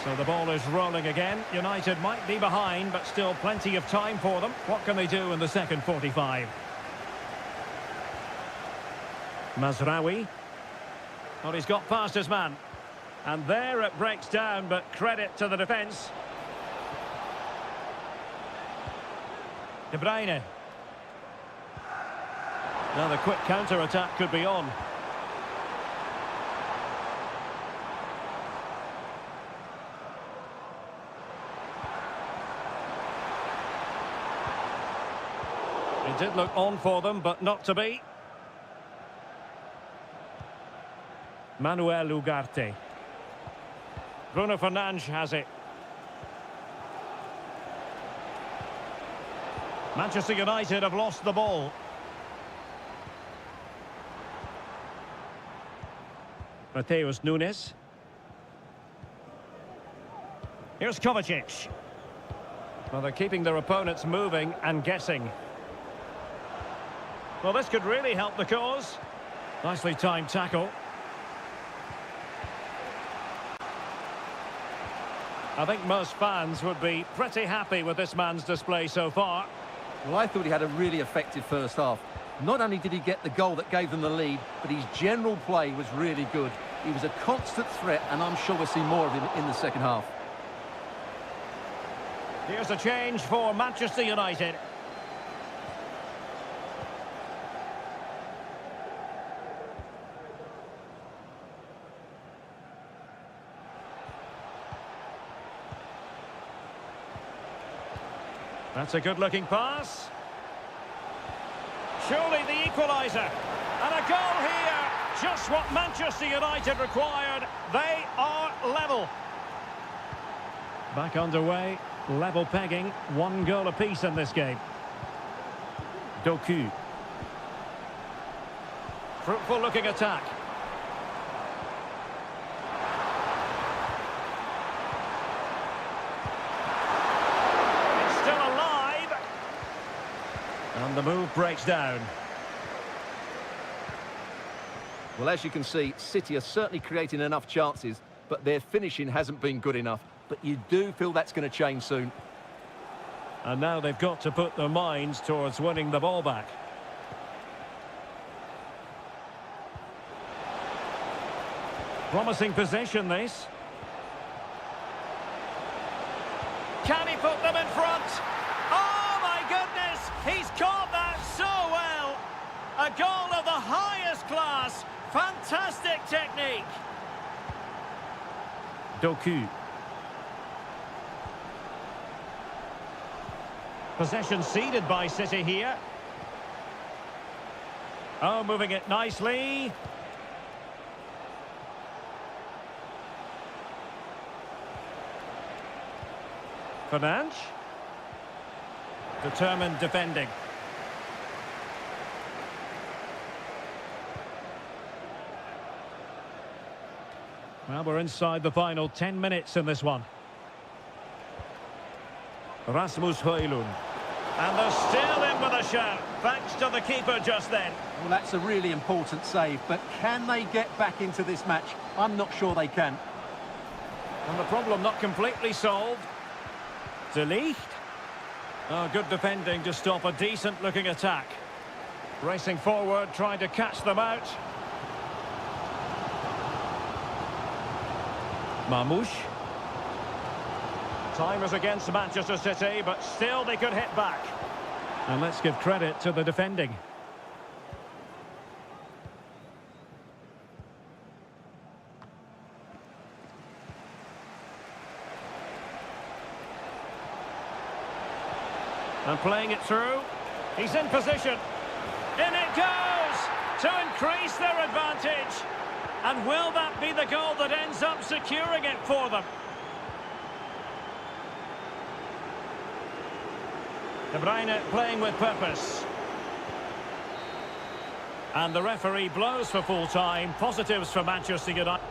So the ball is rolling again. United might be behind, but still plenty of time for them. What can they do in the second 45? Mazraoui. Well, he's got past his man. And there it breaks down, but credit to the defence. De Bruyne. Now the quick counter-attack could be on. It did look on for them, but not to be. Manuel Ugarte. Bruno Fernandes has it. Manchester United have lost the ball. Mateus Nunes. Here's Kovacic. Well, they're keeping their opponents moving and guessing. Well, this could really help the cause. Nicely timed tackle. I think most fans would be pretty happy with this man's display so far. Well, I thought he had a really effective first half. Not only did he get the goal that gave them the lead, but his general play was really good. He was a constant threat, and I'm sure we'll see more of him in the second half. Here's a change for Manchester United. That's a good-looking pass. Surely the equaliser. And a goal here. Just what Manchester United required. They are level. Back underway. Level pegging. 1 goal apiece in this game. Doku. Fruitful-looking attack. And the move breaks down. Well, as you can see, City are certainly creating enough chances, but their finishing hasn't been good enough. But you do feel that's going to change soon. And now they've got to put their minds towards winning the ball back. Promising possession, this. Can he put them in front? Oh, my goodness! He's caught that so well! A goal of the highest class. Fantastic technique. Doku. Possession ceded by City here. Oh, moving it nicely. Fernandes. Determined defending. Well, we're inside the final 10 minutes in this one. Rasmus Højlund. And they're still in with a shout, thanks to the keeper just then. Well, that's a really important save, but can they get back into this match? I'm not sure they can. And the problem not completely solved. De Ligt. Oh, good defending to stop a decent-looking attack. Racing forward, trying to catch them out. Marmoush. Time is against Manchester City, but still they could hit back. And let's give credit to the defending. And playing it through. He's in position. In it goes! To increase their advantage. And will that be the goal that ends up securing it for them? De Bruyne playing with purpose. And the referee blows for full time. Positives for Manchester United.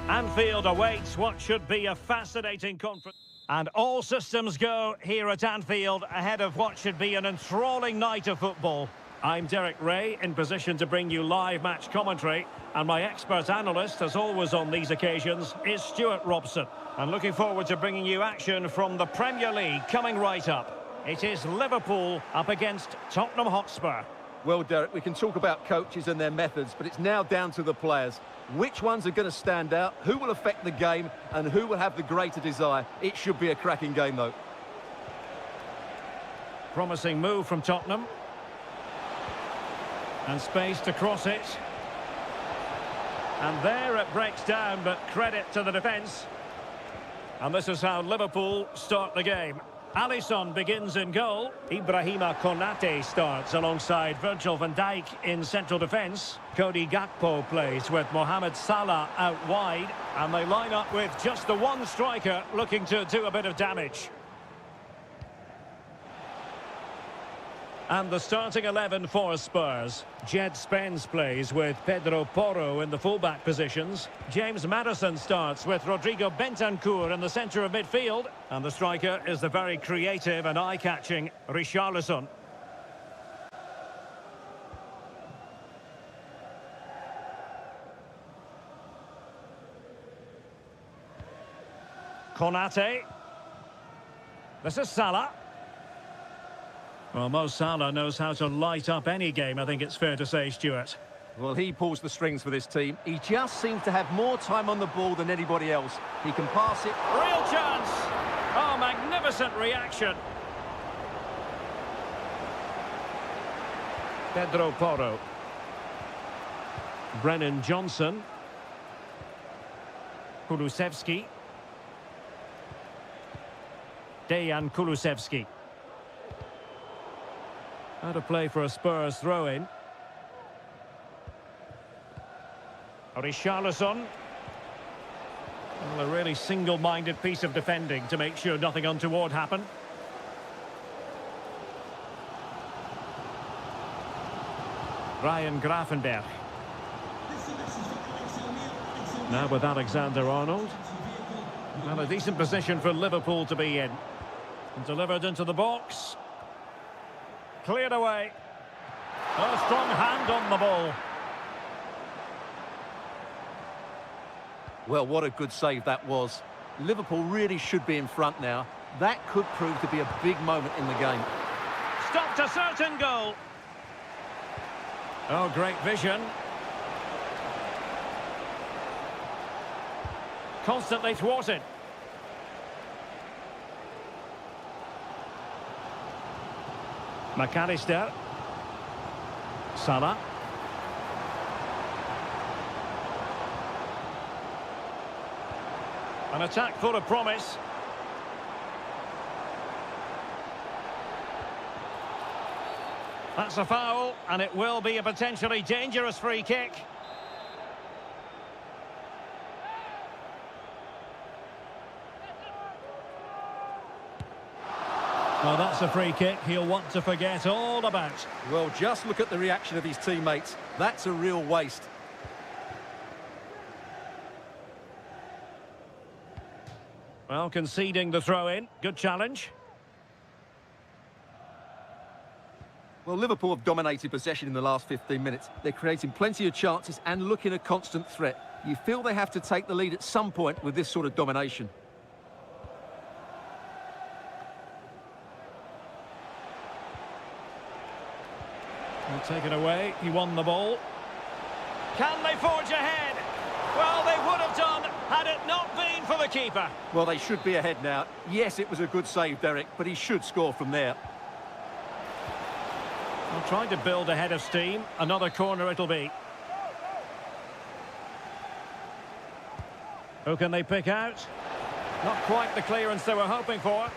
Anfield awaits what should be a fascinating conference. And all systems go here at Anfield ahead of what should be an enthralling night of football. I'm Derek Ray, in position to bring you live match commentary. And my expert analyst, as always on these occasions, is Stuart Robson. And looking forward to bringing you action from the Premier League coming right up. It is Liverpool up against Tottenham Hotspur. Well, Derek, we can talk about coaches and their methods, but it's now down to the players. Which ones are going to stand out, who will affect the game, and who will have the greater desire? It should be a cracking game, though. Promising move from Tottenham. And space to cross it. And there it breaks down, but credit to the defence. And this is how Liverpool start the game. Alisson begins in goal. Ibrahima Konate starts alongside Virgil van Dijk in central defence. Cody Gakpo plays with Mohamed Salah out wide. And they line up with just the one striker looking to do a bit of damage. And the starting 11 for Spurs. Jed Spence plays with Pedro Porro in the fullback positions. James Maddison starts with Rodrigo Bentancur in the centre of midfield. And the striker is the very creative and eye-catching Richarlison. Konate. This is Salah. Well, Mo Salah knows how to light up any game, I think it's fair to say, Stuart. Well, he pulls the strings for this team. He just seems to have more time on the ball than anybody else. He can pass it. Real chance! Oh, magnificent reaction. Pedro Porro. Brennan Johnson. Kulusevski. Dejan Kulusevski. How to play for a Spurs throw-in. Richarlison. Well, a really single-minded piece of defending to make sure nothing untoward happened. Ryan Gravenberch. Now with Alexander-Arnold. Well, a decent position for Liverpool to be in. And delivered into the box. Cleared away. A strong hand on the ball. Well, what a good save that was. Liverpool really should be in front now. That could prove to be a big moment in the game. Stopped a certain goal. Oh, great vision. Constantly thwarted. McAllister. Salah. An attack full of promise. That's a foul, and it will be a potentially dangerous free kick. Well, that's a free kick he'll want to forget all about. Well, just look at the reaction of his teammates. That's a real waste. Well, conceding the throw-in. Good challenge. Well, Liverpool have dominated possession in the last 15 minutes. They're creating plenty of chances and looking a constant threat. You feel they have to take the lead at some point with this sort of domination. He'll take it away. He won the ball. Can they forge ahead? Well, they would have done had it not been for the keeper. Well, they should be ahead now. Yes, it was a good save, Derek, but he should score from there. Well, trying to build ahead of steam. Another corner it'll be. Who can they pick out? Not quite the clearance they were hoping for.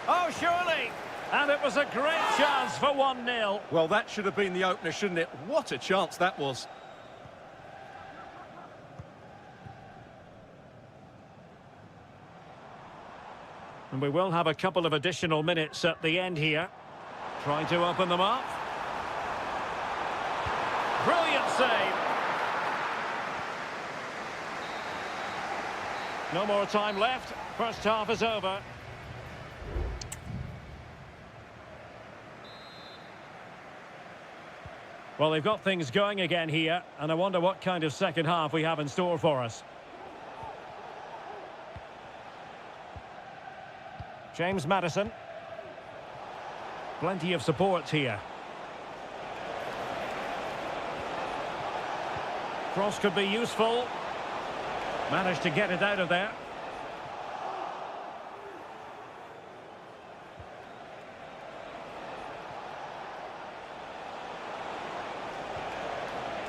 Oh, surely! And it was a great chance for 1-0. Well, that should have been the opener, shouldn't it? What a chance that was. And we will have a couple of additional minutes at the end here. Trying to open them up. Brilliant save. No more time left. First half is over. Well, they've got things going again here, and I wonder what kind of second half we have in store for us. James Maddison. Plenty of support here. Cross could be useful. Managed to get it out of there.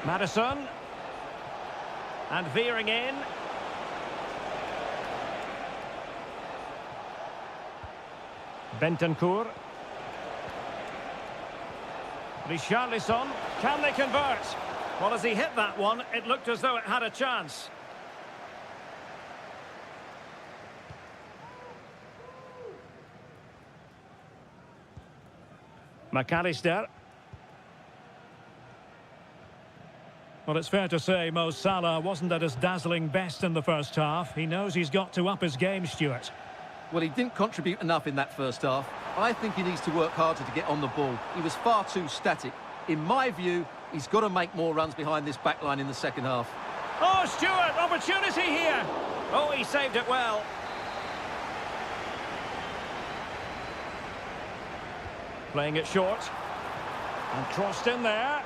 Maddison. And veering in. Bentancur. Richarlison. Can they convert? Well, as he hit that one, it looked as though it had a chance. McAllister. Well, it's fair to say Mo Salah wasn't at his dazzling best in the first half. He knows he's got to up his game, Stuart. Well, he didn't contribute enough in that first half. I think he needs to work harder to get on the ball. He was far too static. In my view, he's got to make more runs behind this back line in the second half. Oh, Stuart, opportunity here. Oh, he saved it well. Playing it short. And crossed in there.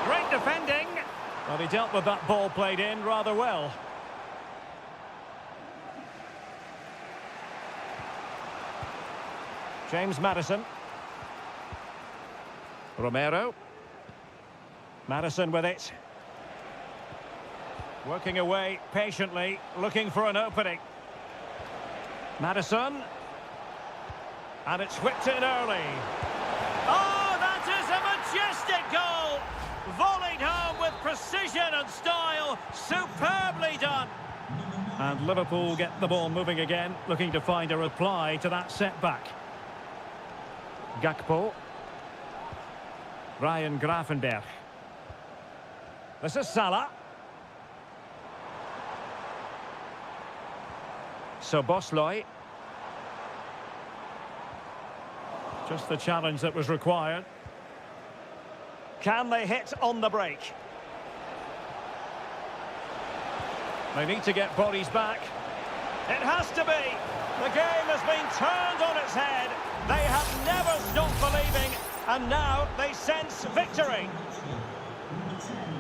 Great defending. Well, he dealt with that ball played in rather well. James Maddison. Romero. Maddison with it. Working away patiently, looking for an opening. Maddison. And it's whipped in early. Oh, that is a majestic goal! Volleyed home with precision and style. Superbly done. And Liverpool get the ball moving again, looking to find a reply to that setback. Gakpo. Ryan Gravenberch. This is Salah. Soboslai. Just the challenge that was required. Can they hit on the break? They need to get bodies back. It has to be. The game has been turned on its head. They have never stopped believing, and now they sense victory.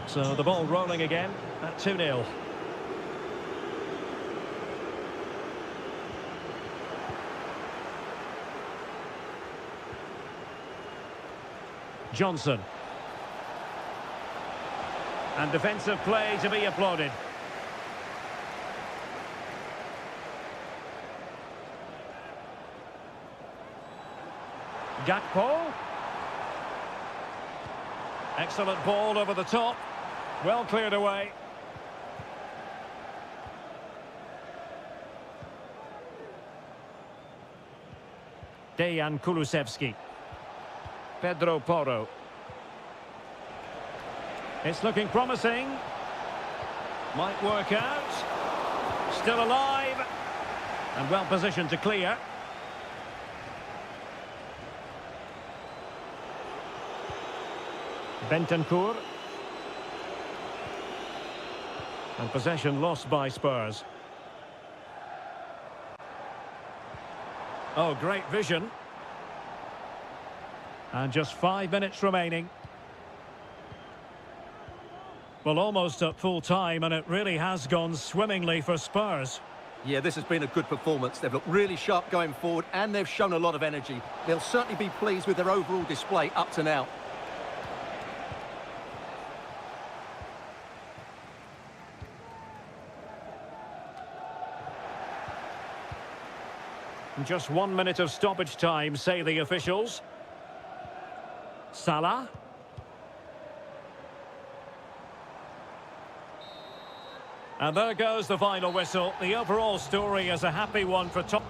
So the ball rolling again at 2-0. Johnson. And defensive play to be applauded. Gakpo. Excellent ball over the top. Well cleared away. Dejan Kulusevski. Pedro Porro. It's looking promising. Might work out. Still alive. And well positioned to clear. Bentancur. And possession lost by Spurs. Oh, great vision. And just 5 minutes remaining. Well, almost at full time, and it really has gone swimmingly for Spurs. Yeah, this has been a good performance. They've looked really sharp going forward, and they've shown a lot of energy. They'll certainly be pleased with their overall display up to now. Just 1 minute of stoppage time, say the officials. Salah. And there goes the final whistle. The overall story is a happy one for top.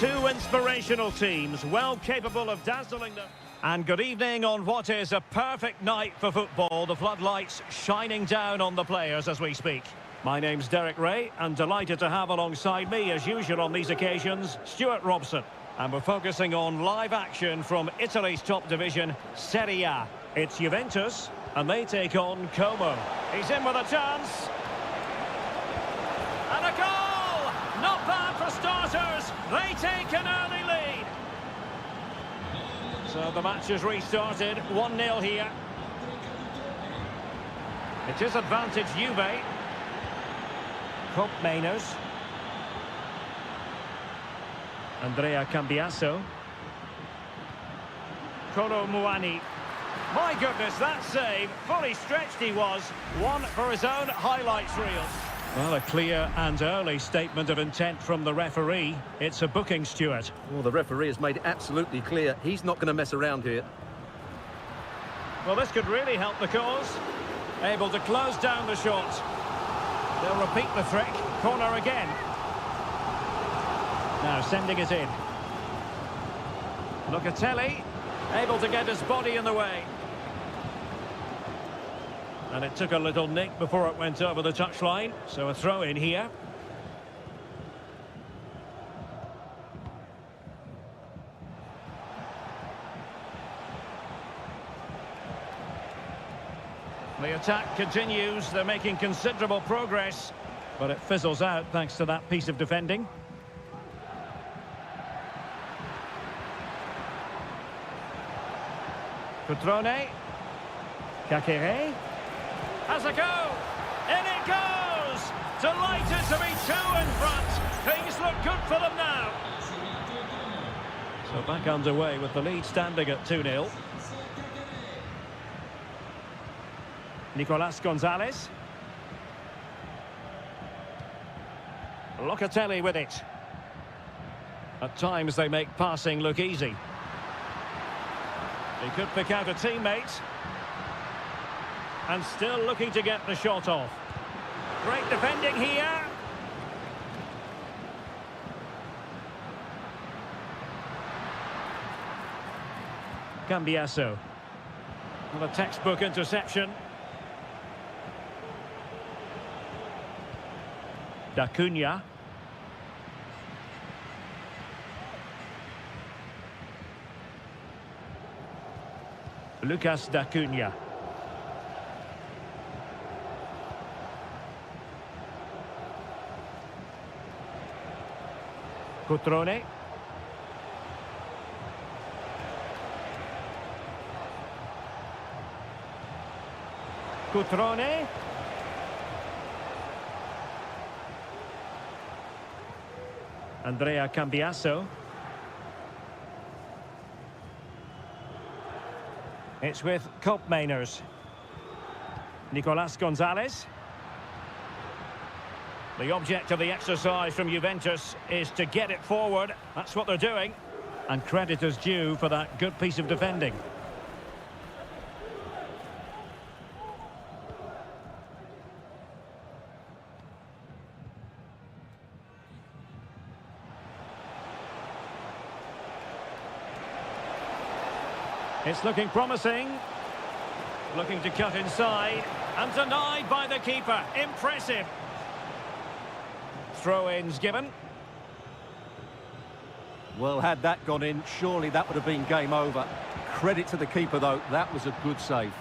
two inspirational teams, well capable of dazzling them. And good evening on what is a perfect night for football. The floodlights shining down on the players as we speak. My name's Derek Ray, and delighted to have alongside me, as usual on these occasions, Stuart Robson. And we're focusing on live action from Italy's top division, Seria. It's Juventus, and they take on Como. He's in with a chance. And a goal! Not bad for starters. They take an early lead. So the match has restarted. 1-0 here. It is advantage Juve. Mainers. Andrea Cambiasso. Kolo Muani. My goodness, that save. Fully stretched he was. One for his own highlights reel. Well, a clear and early statement of intent from the referee. It's a booking, Stuart. Well, the referee has made it absolutely clear. He's not going to mess around here. Well, this could really help the cause. Able to close down the shot. They'll repeat the trick. Corner again. Now sending it in. Locatelli. Able to get his body in the way. And it took a little nick before it went over the touchline. So a throw in here. The attack continues. They're making considerable progress, but it fizzles out thanks to that piece of defending. Cutrone. Kakere. Has a go. In it goes. Delighted to be two in front. Things look good for them now. So back underway with the lead standing at 2-0. Nicolas Gonzalez. Locatelli with it. At times they make passing look easy. He could pick out a teammate. And still looking to get the shot off. Great defending here. Cambiasso. Well, a textbook interception. D'Acunha. Lucas D'Acunha. Cutrone. Cutrone. Andrea Cambiasso. It's with Mainers. Nicolas Gonzalez. The object of the exercise from Juventus is to get it forward. That's what they're doing. And credit is due for that good piece of defending. It's looking promising. Looking to cut inside. And denied by the keeper. Impressive. Throw-ins given. Well, had that gone in, surely that would have been game over. Credit to the keeper, though. That was a good save.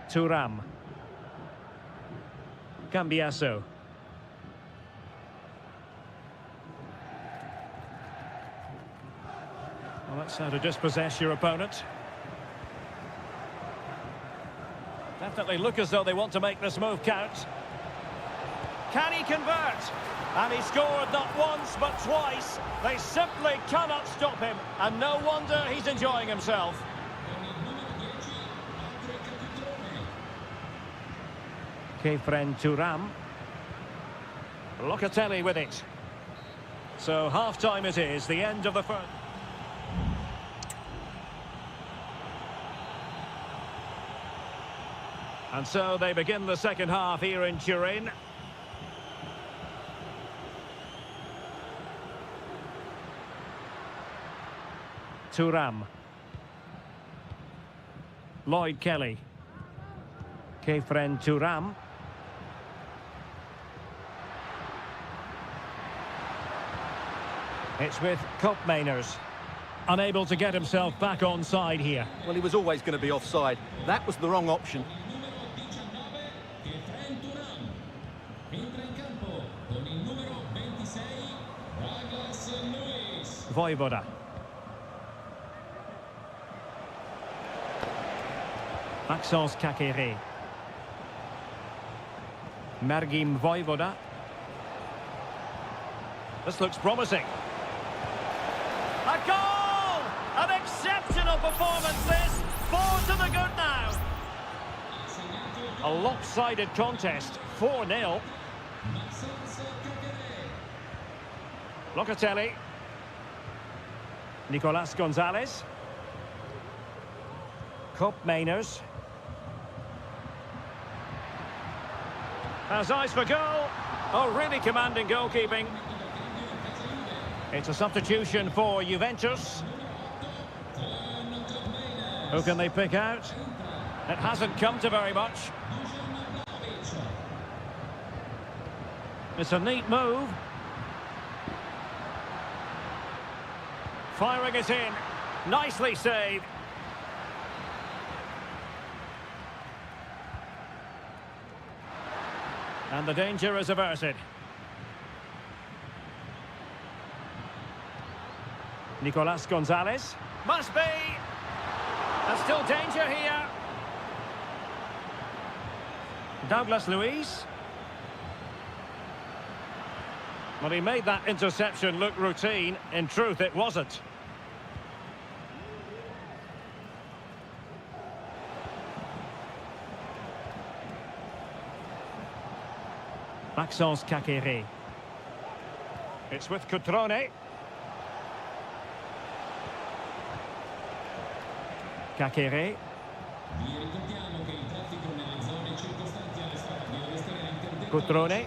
Thuram. Cambiasso. Well, that's how to dispossess your opponent. Definitely look as though they want to make this move count. Can he convert? And he scored not once but twice. They simply cannot stop him. And no wonder he's enjoying himself. Kefren Thuram. Locatelli with it. So half-time it is, the end of the first. And so they begin the second half here in Turin. Thuram. Lloyd Kelly. Kefren Thuram. It's with Koopmeiners. Unable to get himself back on side here. Well, he was always going to be offside. That was the wrong option. Voivoda. Maxence Kakere. Mergim Voivoda. This looks promising. A goal! An exceptional performance this. 4 to the good now. A lopsided contest. 4-0. Locatelli. Nicolas Gonzalez. Koopmeiners. Has eyes for goal. Oh, really commanding goalkeeping. It's a substitution for Juventus. Who can they pick out? It hasn't come to very much. It's a neat move. Firing it in. Nicely saved. And the danger is averted. Nicolas Gonzalez. Must be! There's still danger here. Douglas Luiz. Well, he made that interception look routine. In truth, it wasn't. Maxence Kakere. It's with Cutrone. Kakere. Cutrone.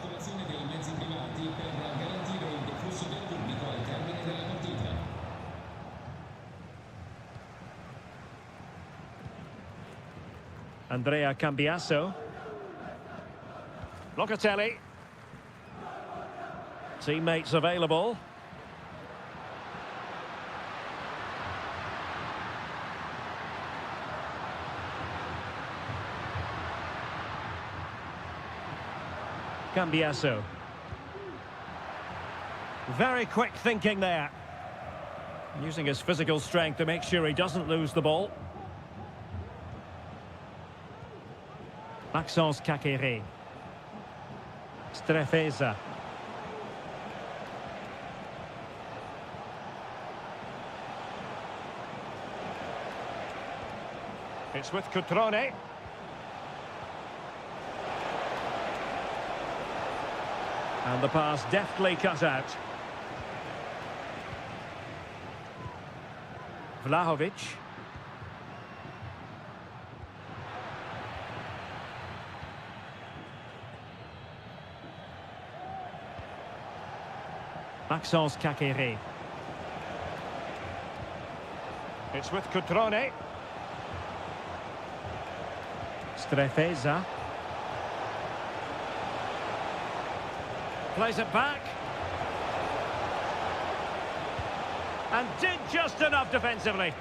Andrea Cambiasso. Locatelli. Teammates available. Cambiasso. Very quick thinking there. Using his physical strength to make sure he doesn't lose the ball. Maxence Kakere. Strefeza. It's with Cutrone. And the pass deftly cut out. Vlahovic. Maxence Kakere. It's with Cutrone. Strefeza. Plays it back. And did just enough defensively.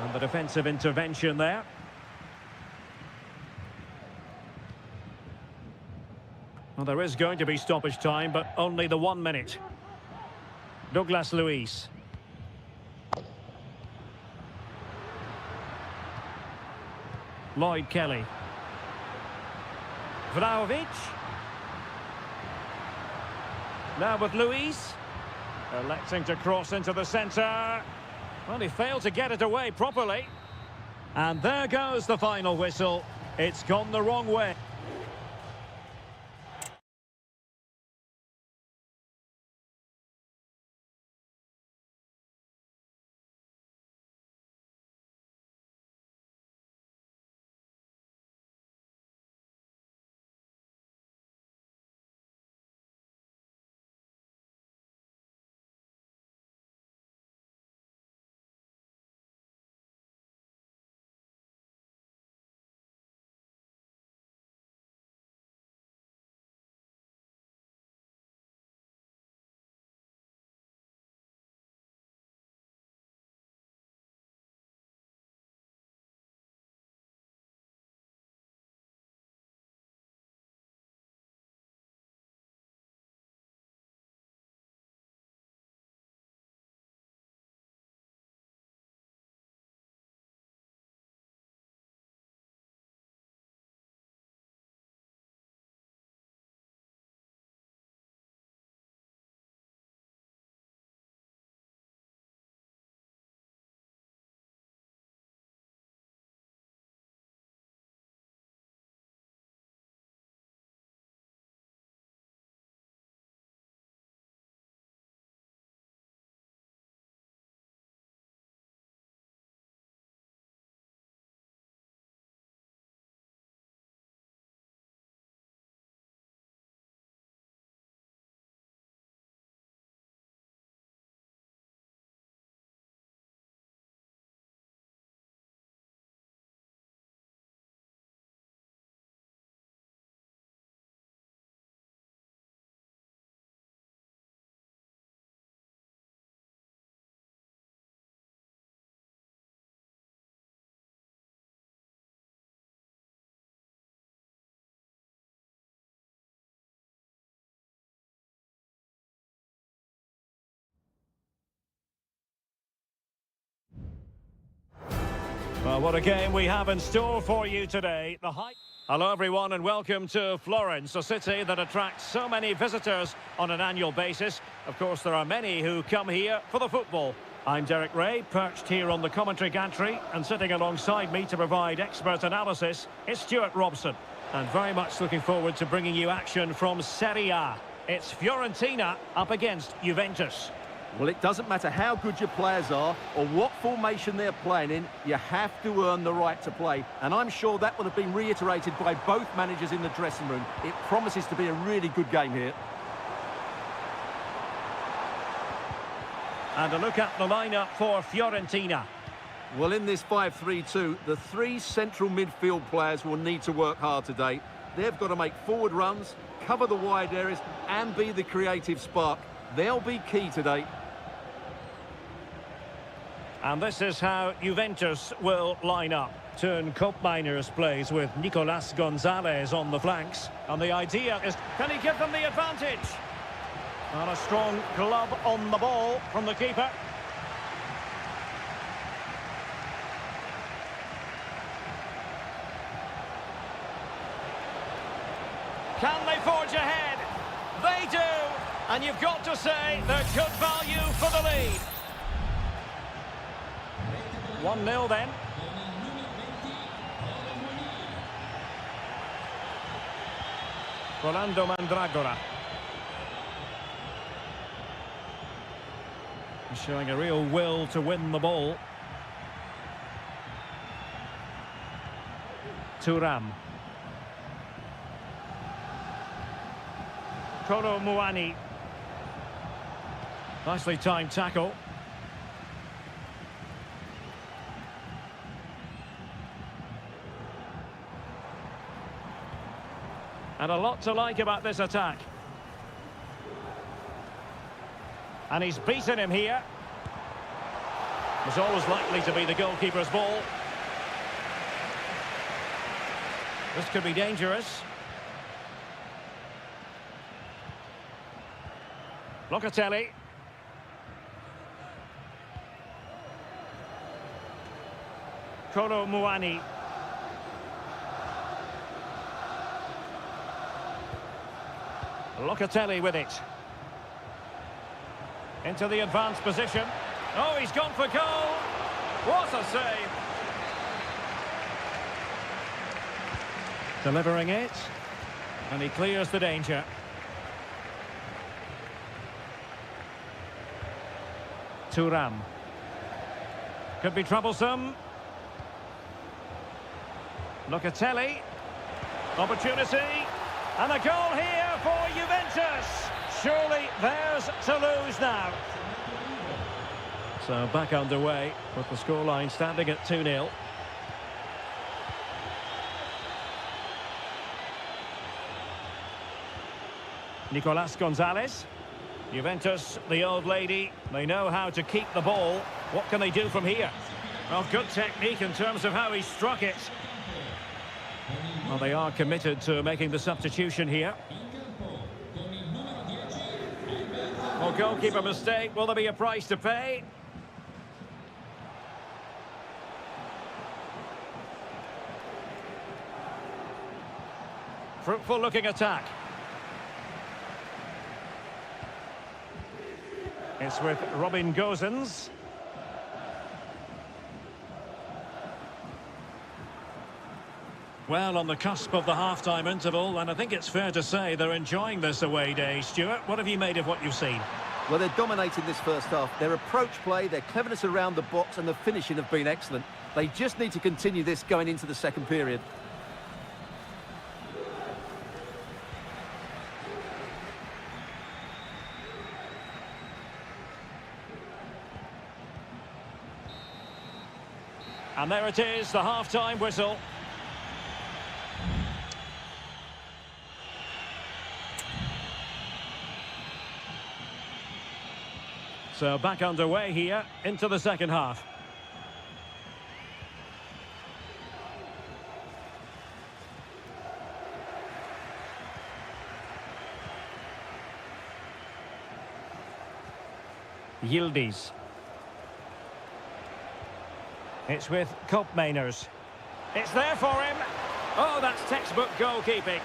And the defensive intervention there. Well, there is going to be stoppage time, but only the 1 minute. Douglas Luiz. Lloyd Kelly. Vlahovic. Now with Luiz. Electing to cross into the centre. Well, he failed to get it away properly. And there goes the final whistle. It's gone the wrong way. Well, what a game we have in store for you today. Hello, everyone, and welcome to Florence, a city that attracts so many visitors on an annual basis. Of course, there are many who come here for the football. I'm Derek Ray, perched here on the commentary gantry, and sitting alongside me to provide expert analysis is Stuart Robson. And very much looking forward to bringing you action from Seria. It's Fiorentina up against Juventus. Well, it doesn't matter how good your players are or what formation they're playing in, you have to earn the right to play. And I'm sure that will have been reiterated by both managers in the dressing room. It promises to be a really good game here. And a look at the lineup for Fiorentina. Well, in this 5-3-2, the three central midfield players will need to work hard today. They've got to make forward runs, cover the wide areas, and be the creative spark. They'll be key today. And this is how Juventus will line up. Turn Koopmeiners plays with Nicolas Gonzalez on the flanks. And the idea is, can he give them the advantage? And a strong glove on the ball from the keeper. Can they forge ahead? They do! And you've got to say they're good value for the lead. 1-0 then. Rolando Mandragora. He's showing a real will to win the ball. Thuram. Kolo Muani. Nicely timed tackle. And a lot to like about this attack. And he's beaten him here. Was always likely to be the goalkeeper's ball. This could be dangerous. Locatelli. Kolo Muani. Locatelli with it. Into the advanced position. Oh, he's gone for goal. What a save. Delivering it. And he clears the danger. Thuram. Could be troublesome. Locatelli. Opportunity. And a goal here for Juventus. Surely theirs to lose now. So back underway with the scoreline standing at 2-0. Nicolas Gonzalez. Juventus, the old lady, they know how to keep the ball. What can they do from here? Well, good technique in terms of how he struck it. Well, they are committed to making the substitution here. Well, goalkeeper mistake. Will there be a price to pay? Fruitful looking attack. It's with Robin Gosens. Well, on the cusp of the half-time interval, and I think it's fair to say they're enjoying this away day. Stuart, what have you made of what you've seen? Well, they're dominating this first half. Their approach play, their cleverness around the box and the finishing have been excellent. They just need to continue this going into the second period. And there it is, the half-time whistle. So back underway here into the second half. Yildiz. It's with Koopmeiners. It's there for him. Oh, that's textbook goalkeeping.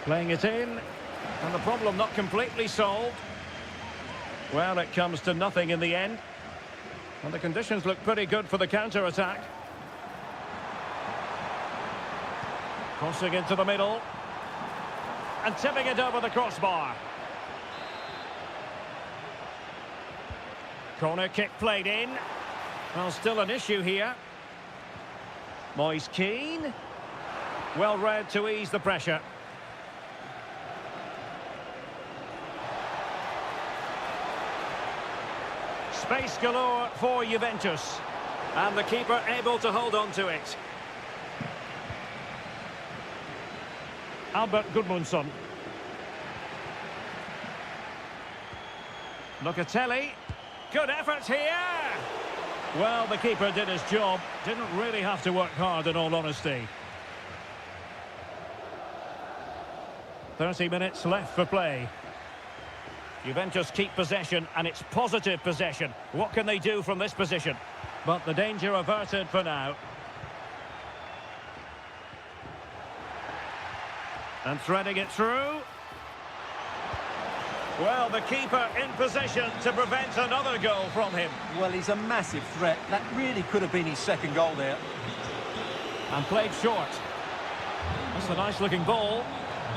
Playing it in. And the problem not completely solved. Well, it comes to nothing in the end. And the conditions look pretty good for the counter-attack. Crossing into the middle. And tipping it over the crossbar. Corner kick played in. Well, still an issue here. Moise Keane. Well read to ease the pressure. Space galore for Juventus. And the keeper able to hold on to it. Albert Gudmundsson. Locatelli. Good effort here. Well, the keeper did his job. Didn't really have to work hard, in all honesty. 30 minutes left for play. Juventus keep possession, and it's positive possession. What can they do from this position? But the danger averted for now. And threading it through. Well, the keeper in possession to prevent another goal from him. Well, he's a massive threat. That really could have been his second goal there. And played short. That's a nice-looking ball.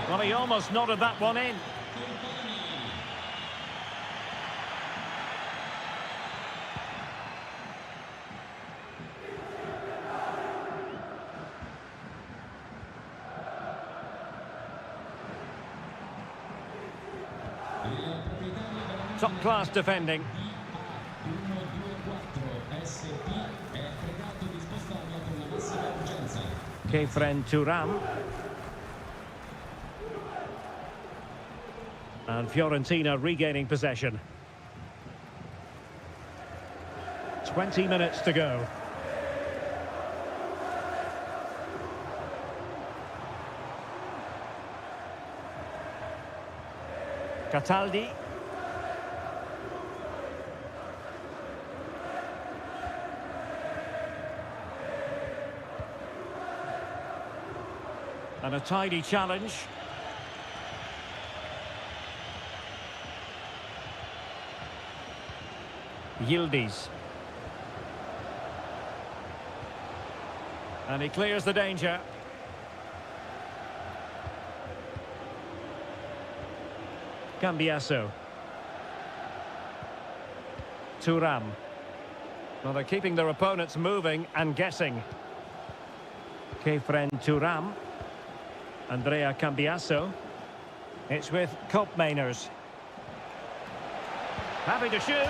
Well, he almost nodded that one in. Top-class defending. Kefren Turam. And Fiorentina regaining possession. 20 minutes to go. Cataldi. And a tidy challenge. Yildiz. And he clears the danger. Cambiasso. Turam. Well, they're keeping their opponents moving and guessing. Kefren Turam. Andrea Cambiasso. It's with Koopmeiners. Happy to shoot.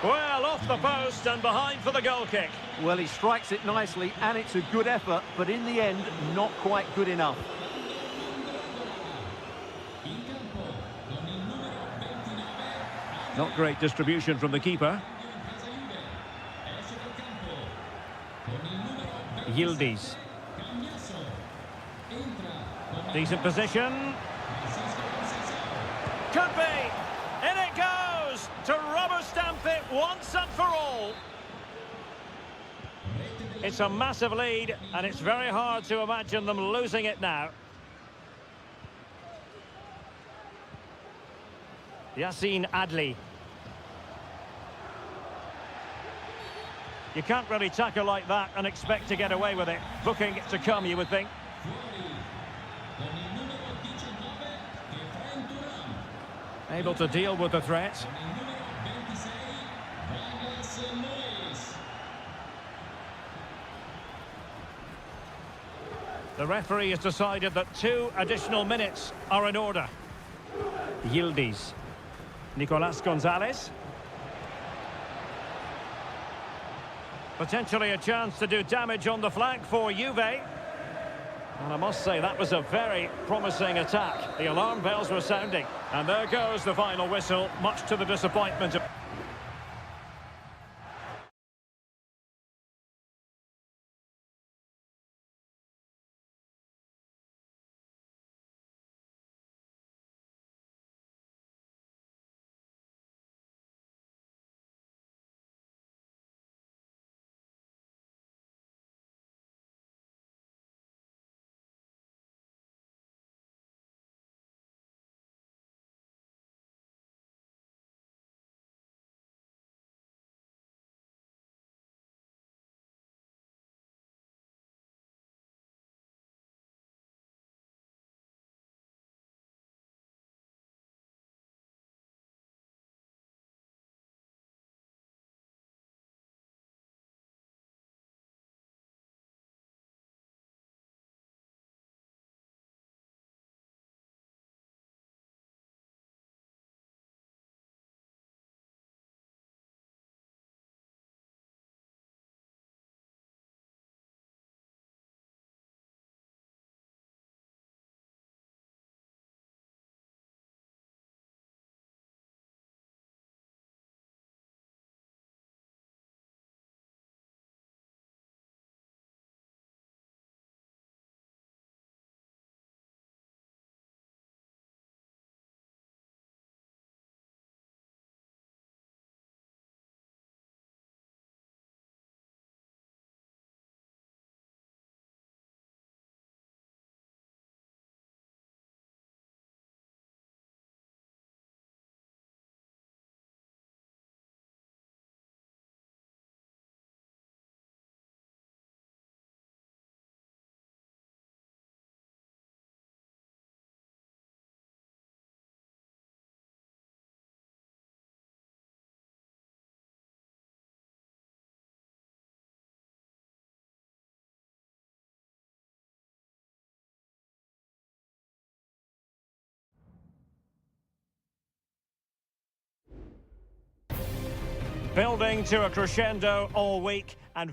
Well, off the post and behind for the goal kick. Well, he strikes it nicely, and it's a good effort, but in the end, not quite good enough. Not great distribution from the keeper. Yildiz. Decent position. Could be. In it goes to rubber stamp it once and for all. It's a massive lead, and it's very hard to imagine them losing it now. Yassine Adli. You can't really tackle like that and expect to get away with it. Booking to come, you would think. Able to deal with the threat. The referee has decided that 2 additional minutes are in order. Yildiz. Nicolas Gonzalez. Potentially a chance to do damage on the flank for Juve. And I must say, that was a very promising attack. The alarm bells were sounding. And there goes the final whistle, much to the disappointment of... Building to a crescendo all week and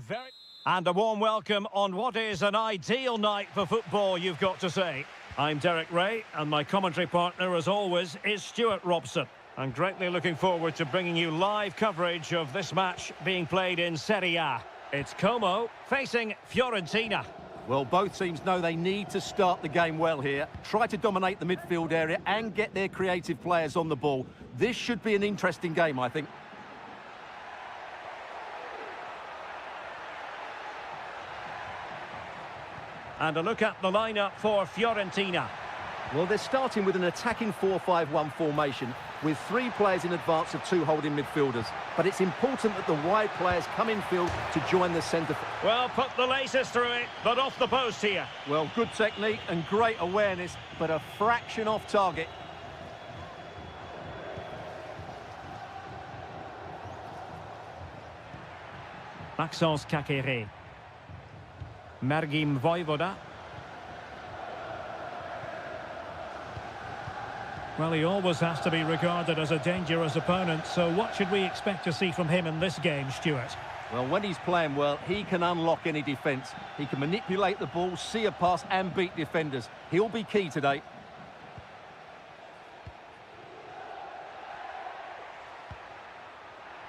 a warm welcome on what is an ideal night for football, you've got to say. I'm Derek Ray, and my commentary partner, as always, is Stuart Robson. I'm greatly looking forward to bringing you live coverage of this match being played in Seria. It's Como facing Fiorentina. Well, both teams know they need to start the game well here. Try to dominate the midfield area and get their creative players on the ball. This should be an interesting game, I think. And a look at the lineup for Fiorentina. Well, they're starting with an attacking 4-5-1 formation with 3 players in advance of 2 holding midfielders. But it's important that the wide players come in field to join the centre. Well, put the laces through it, but off the post here. Well, good technique and great awareness, but a fraction off target. Maxence Kakere. Mergim Voivoda. Well, he always has to be regarded as a dangerous opponent, so what should we expect to see from him in this game, Stuart? Well, when he's playing well, he can unlock any defence. He can manipulate the ball, see a pass and beat defenders. He'll be key today.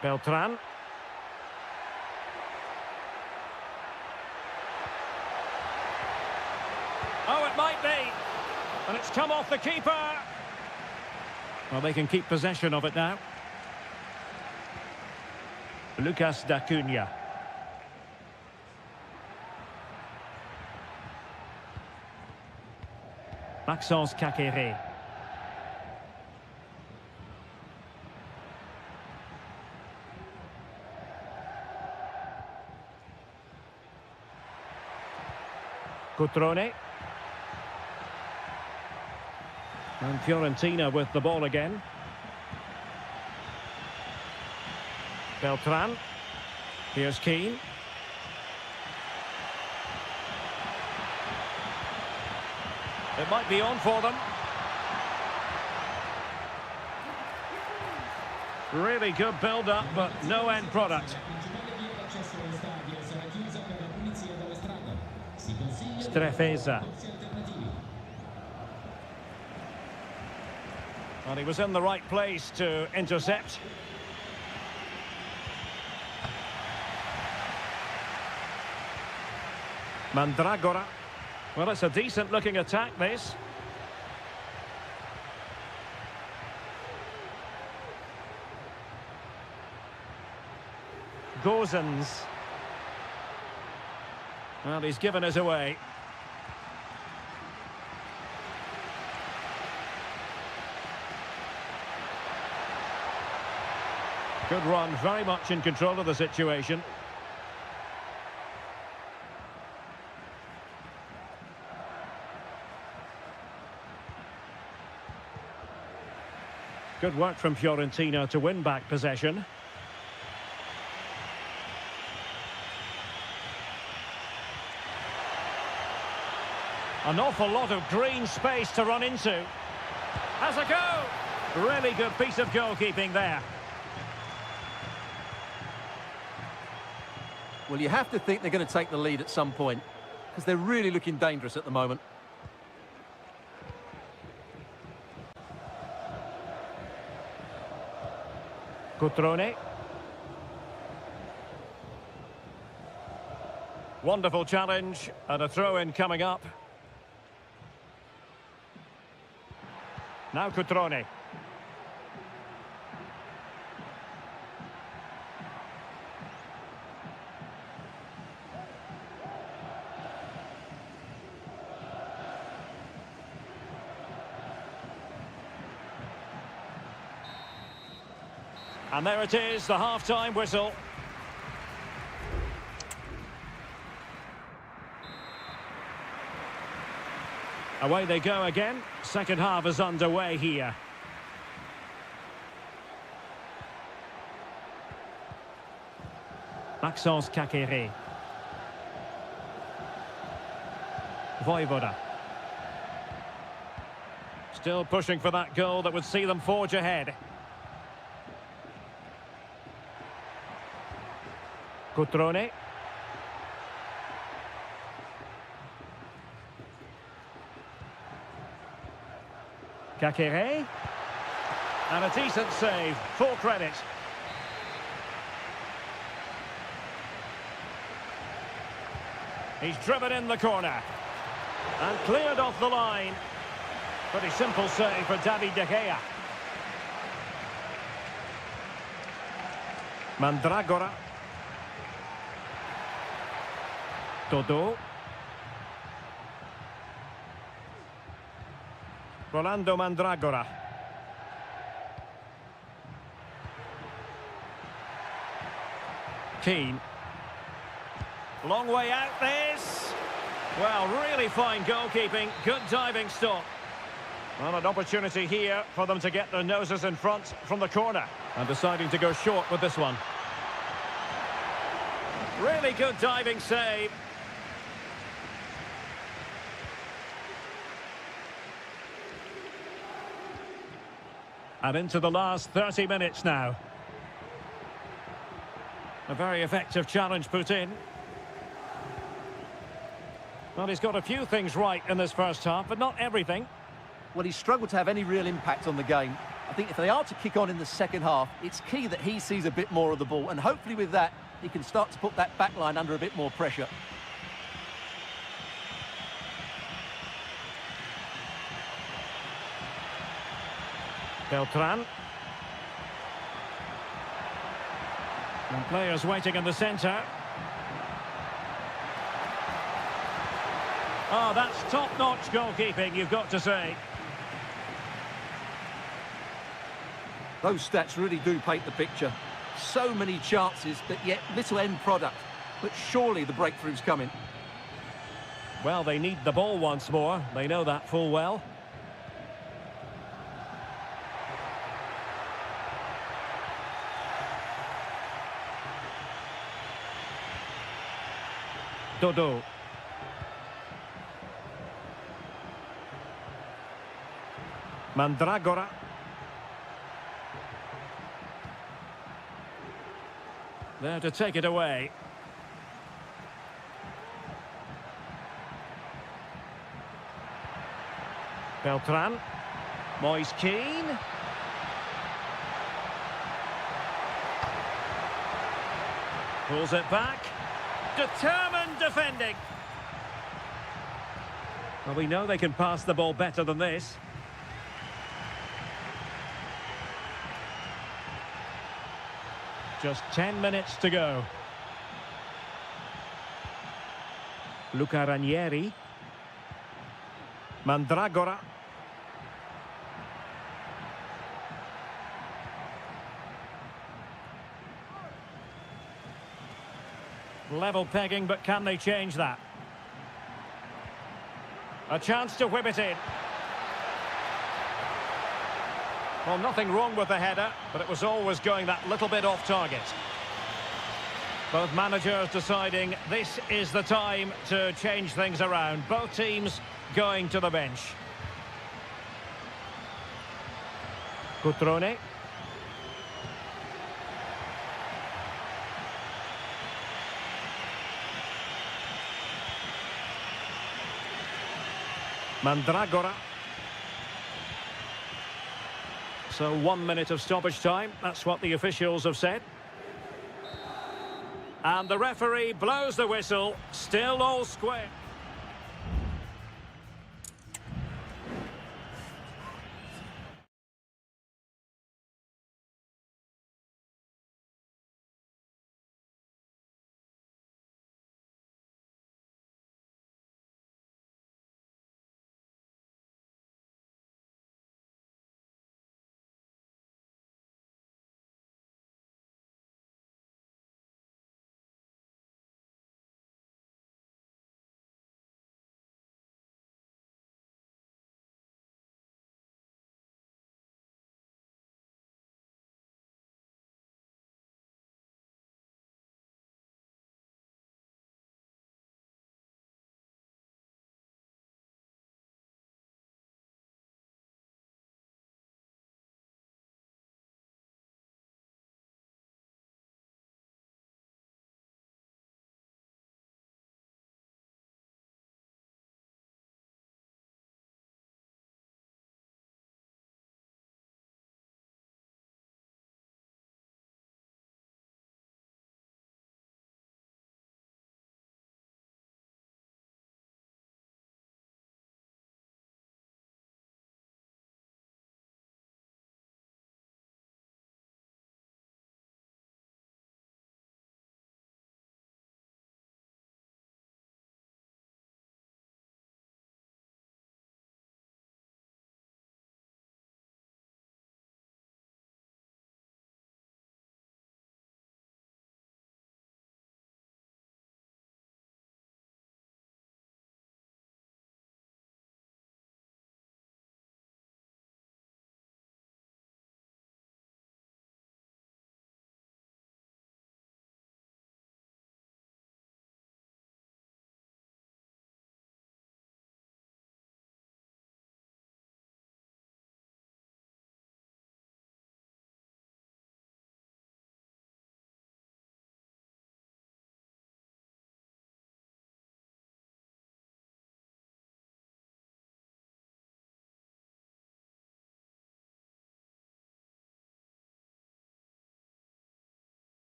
Beltran. Oh, it might be. And it's come off the keeper. Well, they can keep possession of it now. Lucas D'Acunha. Maxence Kakere. Cutrone. And Fiorentina with the ball again. Beltran. Here's Keane. It might be on for them. Really good build-up, but no end product. Strefeza. And he was in the right place to intercept. Mandragora. Well, it's a decent-looking attack, this. Gozens. Well, he's given us away. Good run, very much in control of the situation. Good work from Fiorentina to win back possession. An awful lot of green space to run into. Has a go! Really good piece of goalkeeping there. Well, you have to think they're going to take the lead at some point, because they're really looking dangerous at the moment. Cutrone. Wonderful challenge, and a throw-in coming up. Now Cutrone. And there it is, the half-time whistle. Away they go again. Second half is underway here. Maxence Kakere. Voivoda. Still pushing for that goal that would see them forge ahead. Cutrone. Kakere. And a decent save. Full credit. He's driven in the corner. And cleared off the line. Pretty simple save for David De Gea. Mandragora. Todo. Rolando Mandragora. Keane. Long way out this. Well, really fine goalkeeping. Good diving stop. Well, an opportunity here for them to get their noses in front from the corner. And deciding to go short with this one. Really good diving save. And into the last 30 minutes now. A very effective challenge put in. Well, he's got a few things right in this first half, but not everything. Well, he's struggled to have any real impact on the game. I think if they are to kick on in the second half, it's key that he sees a bit more of the ball. And hopefully with that, he can start to put that back line under a bit more pressure. Beltran. And players waiting in the centre. Oh, that's top-notch goalkeeping, you've got to say. Those stats really do paint the picture. So many chances, but yet little end product. But surely the breakthrough's coming. Well, they need the ball once more. They know that full well. Dodo. Mandragora. There to take it away. Beltran. Moise Keane. Pulls it back. Determined defending. Well, we know they can pass the ball better than this. Just 10 minutes to go. Luca Ranieri. Mandragora. Level pegging, but can they change that? A chance to whip it in. Well, nothing wrong with the header, but it was always going that little bit off target. Both managers deciding this is the time to change things around. Both teams going to the bench. Cutrone. Mandragora. So 1 minute of stoppage time. That's what the officials have said. And the referee blows the whistle. Still all square.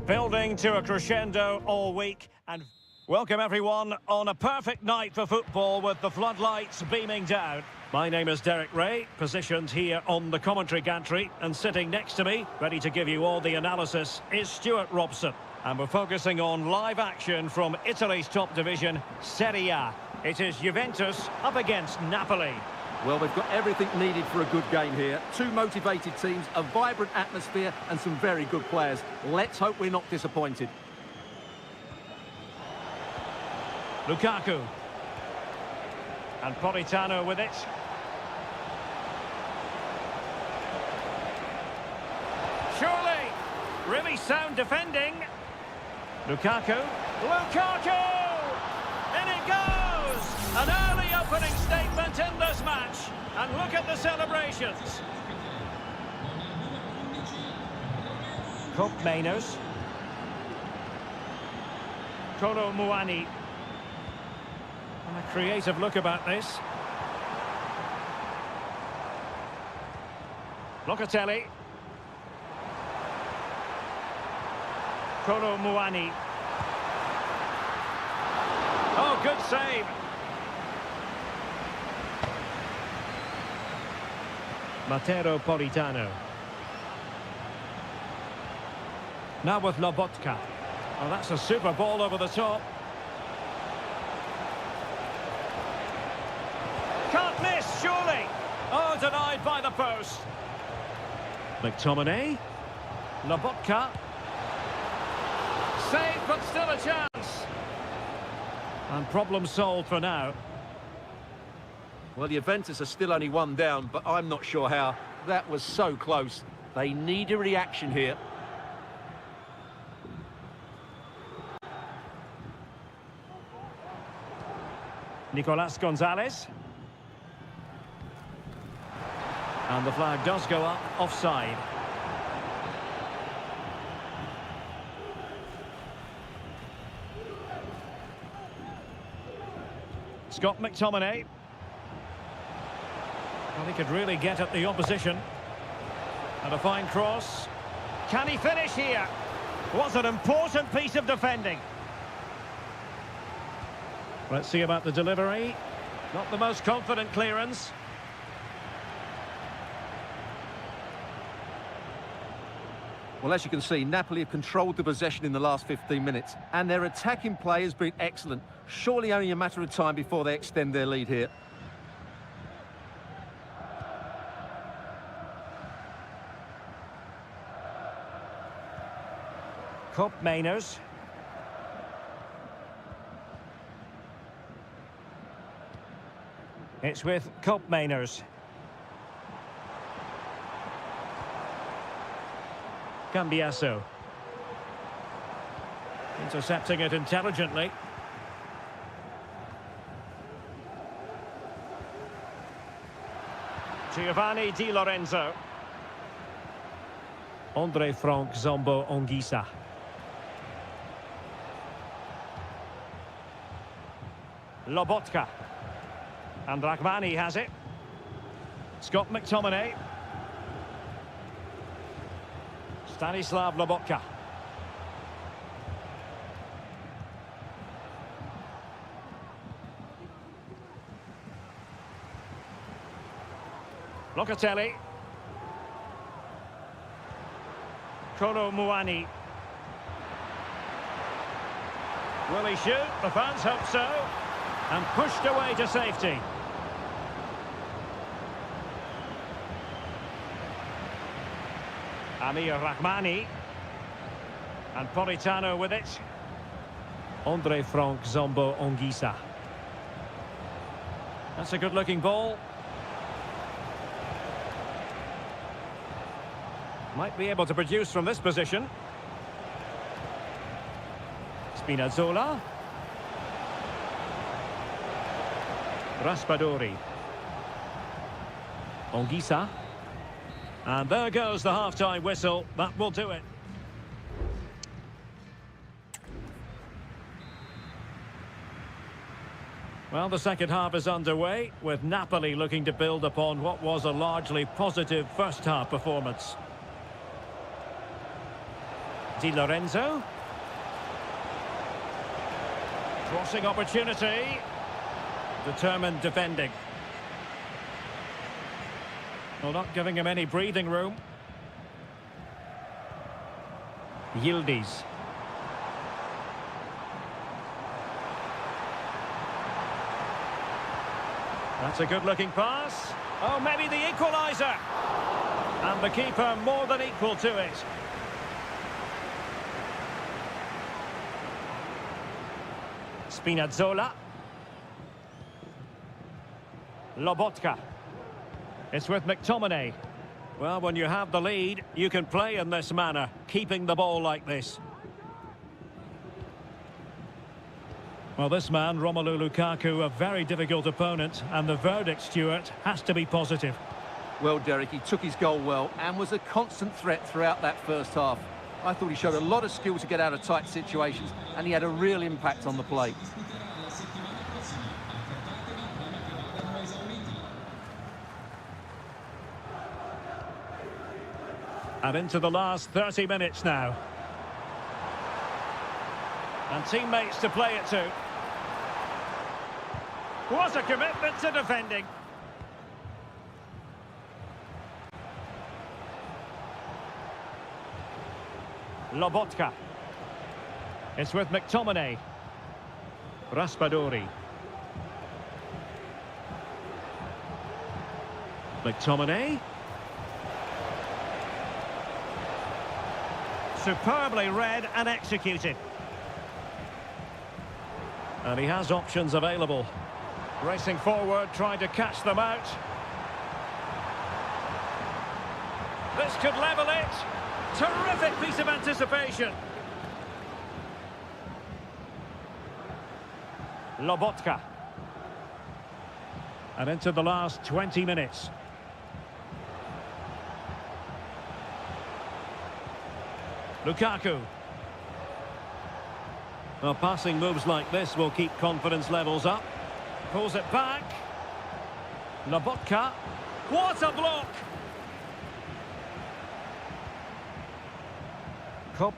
Building to a crescendo all week, and welcome everyone on a perfect night for football with the floodlights beaming down. My name is Derek Ray, positioned here on the commentary gantry, and sitting next to me, ready to give you all the analysis, is Stuart Robson. And we're focusing on live action from Italy's top division, Seria. It is Juventus up against Napoli. Well, they've got everything needed for a good game here. Two motivated teams, a vibrant atmosphere, and some very good players. Let's hope we're not disappointed. Lukaku. And Politano with it. Surely, really sound defending. Lukaku. Lukaku! In it goes! An early opening statement in this match. And look at the celebrations. Cope Mainers. Kolo Muani. And a creative look about this. Locatelli. Kolo Muani. Oh, good save. Matteo Politano. Now with Lobotka. Oh, that's a super ball over the top. Can't miss, surely. Oh, denied by the post. McTominay. Lobotka. Save, but still a chance. And problem solved for now. Well, Juventus are still only one down, but I'm not sure how. That was so close. They need a reaction here. Nicolas Gonzalez. And the flag does go up, offside. Scott McTominay. Well, he could really get at the opposition. And a fine cross. Can he finish here? Was an important piece of defending. Let's see about the delivery. Not the most confident clearance. Well, as you can see, Napoli have controlled the possession in the last 15 minutes, and their attacking play has been excellent. Surely only a matter of time before they extend their lead here. Cope Mainers. It's with Cope Mainers. Cambiasso. Intercepting it intelligently. Giovanni Di Lorenzo. Andre Frank Zombo Onguisa. Lobotka. And Rahmani has it. Scott McTominay. Stanislav Lobotka. Locatelli. Kolo Muani. Will he shoot? The fans hope so. And pushed away to safety. Amir Rahmani. And Politano with it. Andre Frank Zombo Onguisa. That's a good-looking ball. Might be able to produce from this position. Spinazzola. Raspadori. Onguisa. And there goes the half-time whistle. That will do it. Well, the second half is underway, with Napoli looking to build upon what was a largely positive first-half performance. Di Lorenzo. Crossing opportunity. Determined defending. Well, not giving him any breathing room. Yildiz. That's a good-looking pass. Oh, maybe the equaliser. And the keeper more than equal to it. Spinazzola. Lobotka. It's with McTominay. Well, when you have the lead, you can play in this manner, keeping the ball like this. Well, this man, Romelu Lukaku, a very difficult opponent, and the verdict, Stuart, has to be positive. Well, Derek, he took his goal well and was a constant threat throughout that first half. I thought he showed a lot of skill to get out of tight situations, and he had a real impact on the play. And into the last 30 minutes now. And teammates to play it to. What a commitment to defending. Lobotka. It's with McTominay. Raspadori. McTominay. Superbly read and executed. And he has options available. Racing forward, trying to catch them out. This could level it. Terrific piece of anticipation. Lobotka. And into the last 20 minutes. Lukaku. Well, passing moves like this will keep confidence levels up. Pulls it back. Lobotka. What a block!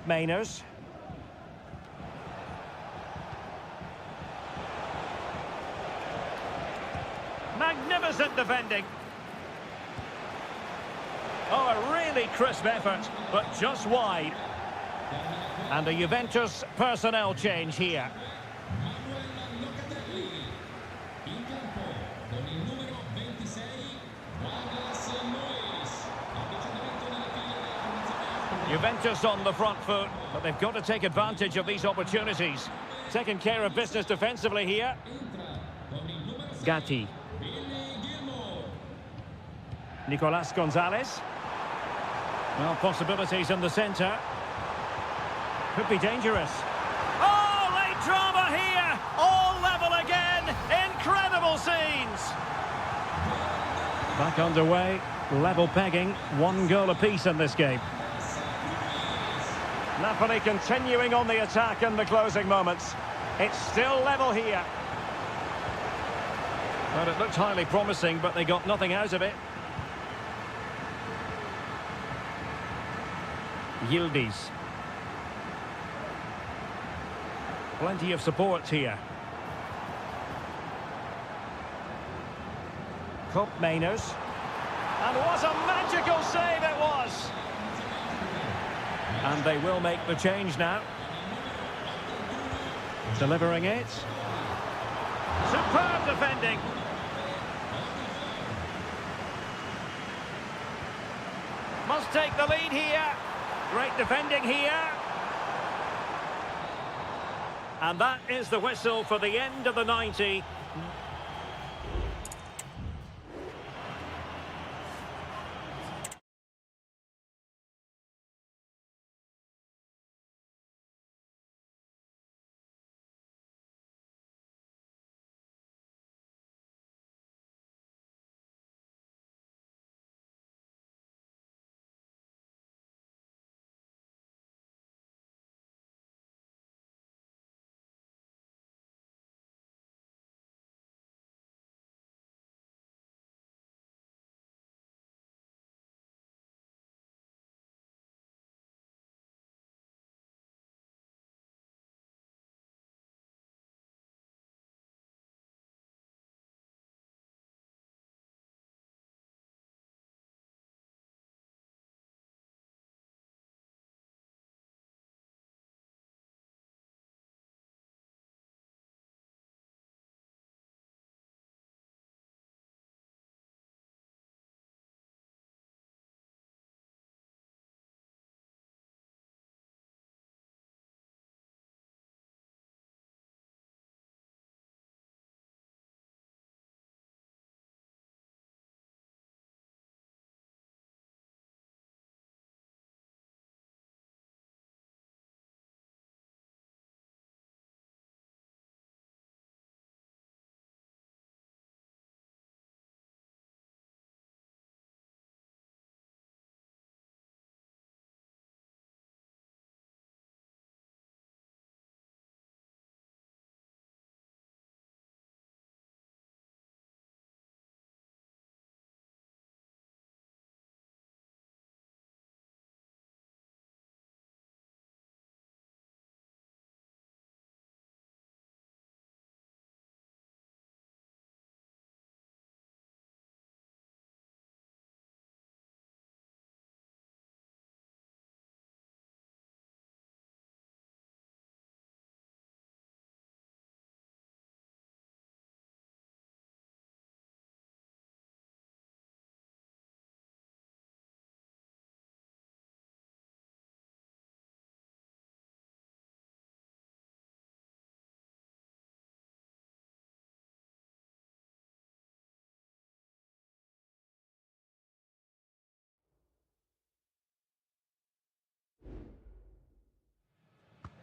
Mainers. Magnificent defending. Oh, a really crisp effort, but just wide. And a Juventus personnel change here. Juventus on the front foot, but they've got to take advantage of these opportunities. Taking care of business defensively here. Gatti. Nicolas Gonzalez. Well, possibilities in the centre. Could be dangerous. Oh, late drama here! All level again! Incredible scenes! Back underway, level pegging, 1 goal apiece in this game. Napoli continuing on the attack in the closing moments. It's still level here. Well, it looked highly promising, but they got nothing out of it. Yildiz. Plenty of support here. Mainers. And what a magical save it was! And they will make the change now. Delivering it. Superb defending. Must take the lead here. Great defending here. And that is the whistle for the end of the 90.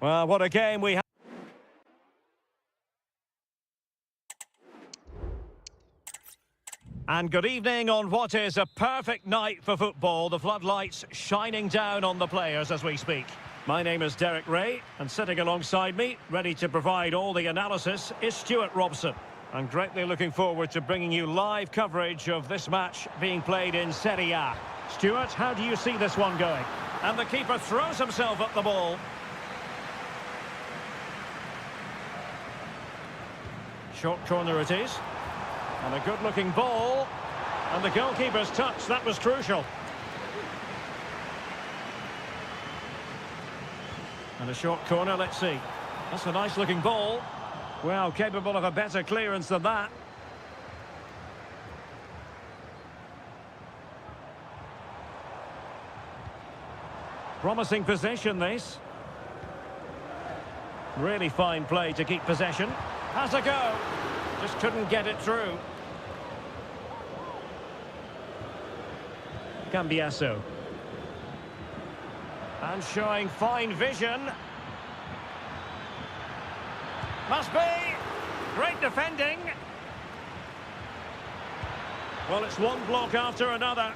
Well, what a game we have. And good evening on what is a perfect night for football. The floodlights shining down on the players as we speak. My name is Derek Ray, and sitting alongside me, ready to provide all the analysis, is Stuart Robson. I'm greatly looking forward to bringing you live coverage of this match being played in Seria. Stuart, how do you see this one going? And the keeper throws himself at the ball. Short corner it is. And a good-looking ball. And the goalkeeper's touch, that was crucial. And a short corner, let's see. That's a nice-looking ball. Well, capable of a better clearance than that. Promising possession, this. Really fine play to keep possession. Has a go. Just couldn't get it through. Cambiasso. And showing fine vision. Must be. Great defending. Well, it's one block after another.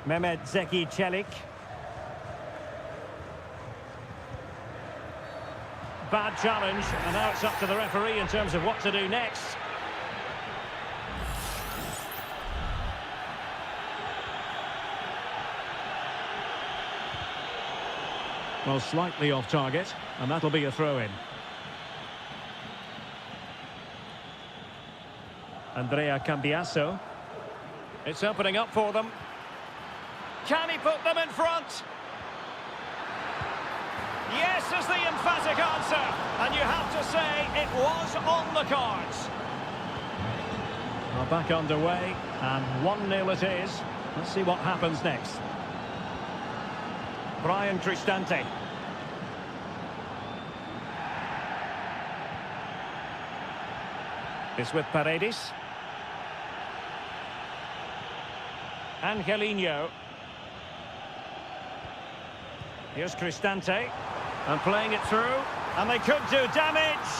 Mehmet Zeki Çelik. Bad challenge, and now it's up to the referee in terms of what to do next. Well, slightly off target, and that'll be a throw-in. Andrea Cambiasso. It's opening up for them. Can he put them in front? Yes is the emphatic answer, and you have to say it was on the cards. Well, back underway, and 1-0 it is. Let's see what happens next. Brian Cristante. It's with Paredes. Angelino. Here's Cristante. And playing it through. And they could do damage.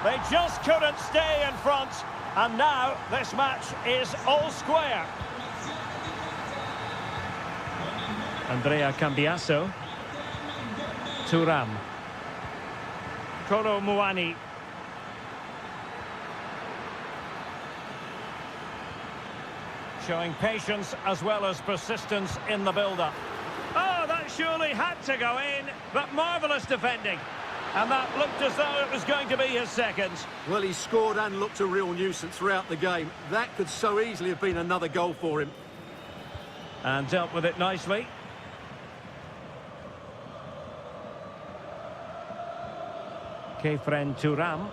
They just couldn't stay in front. And now this match is all square. Andrea Cambiasso. Thuram. Kolo Muani. Showing patience as well as persistence in the build-up. Oh, that surely had to go in, but marvellous defending. And that looked as though it was going to be his second. Well, he scored and looked a real nuisance throughout the game. That could so easily have been another goal for him. And dealt with it nicely. Kefren Thuram.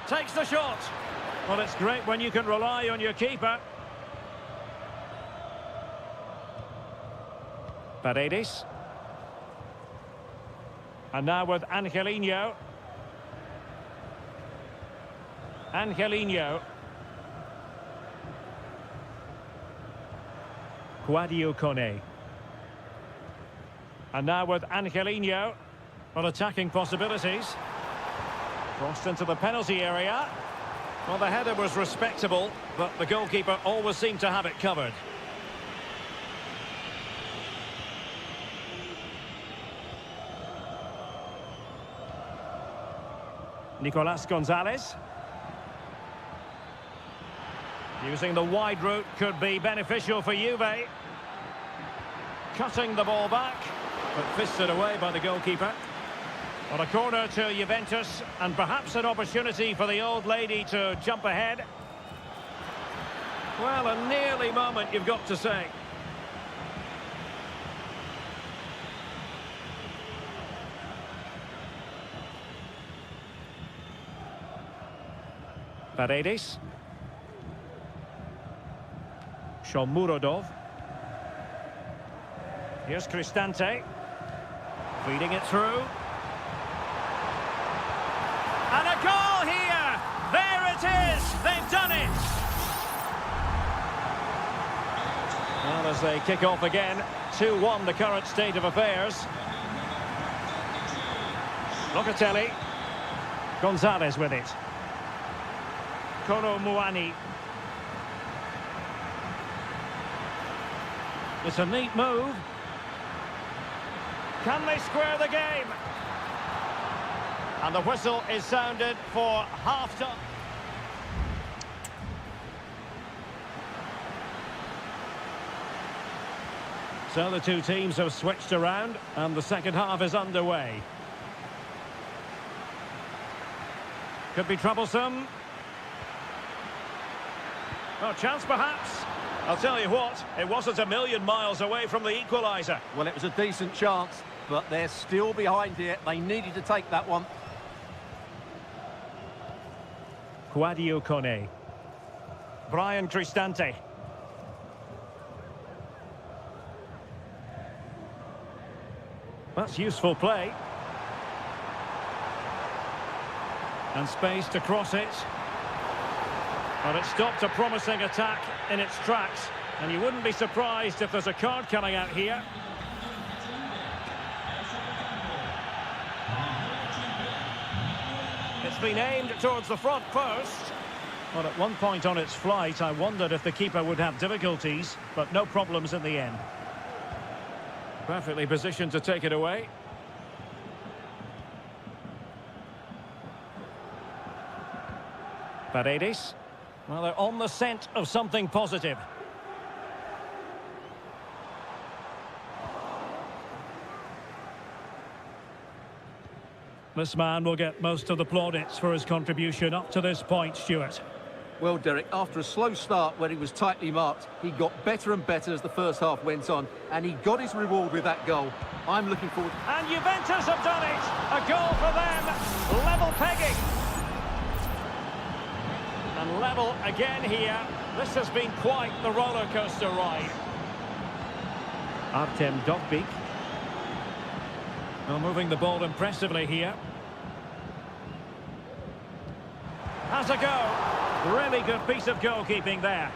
Takes the shot. Well, it's great when you can rely on your keeper. Paredes. And now with Angelino. Angelino. Guadio Kone. And now with Angelino. On attacking possibilities. Crossed into the penalty area. Well, the header was respectable, but the goalkeeper always seemed to have it covered. Nicolas Gonzalez. Using the wide route could be beneficial for Juve. Cutting the ball back, but fisted away by the goalkeeper. On a corner to Juventus, and perhaps an opportunity for the old lady to jump ahead. Well, a nearly moment, you've got to say. Paredes. Shomurodov. Here's Cristante. Feeding it through. And a goal here! There it is! They've done it! Well, there's as they kick off again. 2-1 the current state of affairs. Locatelli. Gonzalez with it. Kolo Muani. It's a neat move. Can they square the game? And the whistle is sounded for half-time. So the two teams have switched around and the second half is underway. Could be troublesome. Oh, chance perhaps. I'll tell you what, it wasn't a million miles away from the equaliser. Well, it was a decent chance, but they're still behind here. They needed to take that one. Quadio Kone. Brian Cristante. That's useful play. And space to cross it. But it stopped a promising attack in its tracks. And you wouldn't be surprised if there's a card coming out here. It's been aimed towards the front post. Well, at one point on its flight, I wondered if the keeper would have difficulties, but no problems in the end. Perfectly positioned to take it away. Paredes. Well, they're on the scent of something positive. This man will get most of the plaudits for his contribution up to this point, Stuart. Well, Derek, after a slow start where he was tightly marked, he got better and better as the first half went on, and he got his reward with that goal. I'm looking forward. And Juventus have done it! A goal for them! Level pegging! And level again here. This has been quite the roller coaster ride. Artem Dovbik. Well, moving the ball impressively here. Has a go. Really good piece of goalkeeping there.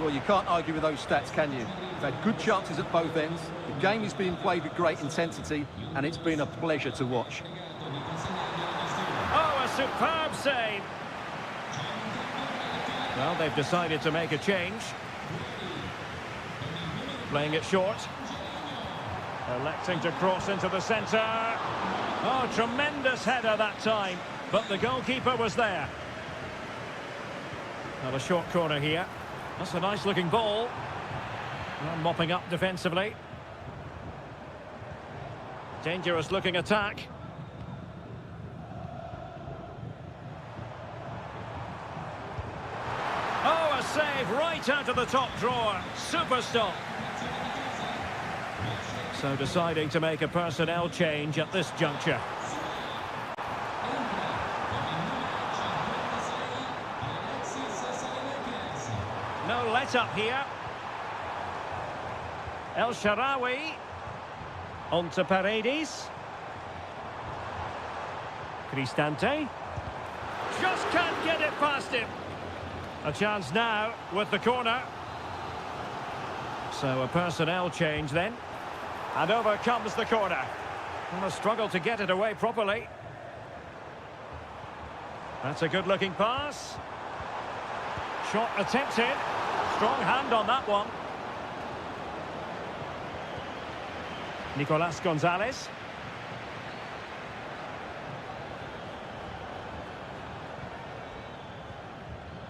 Well, you can't argue with those stats, can you? They've had good chances at both ends. The game is being played with great intensity, and it's been a pleasure to watch. Oh, a superb save. Well, they've decided to make a change. Playing it short. Electing to cross into the centre. Oh, tremendous header that time, but the goalkeeper was there. Now a short corner here. That's a nice looking ball. Well, mopping up defensively. Dangerous looking attack. Oh, a save right out of the top drawer. Super stop. So deciding to make a personnel change at this juncture. No let-up here. El Shaarawy. On to Paredes. Cristante. Just can't get it past him. A chance now with the corner. So a personnel change then. And over comes the corner. And a struggle to get it away properly. That's a good-looking pass. Shot attempted. Strong hand on that one. Nicolas Gonzalez.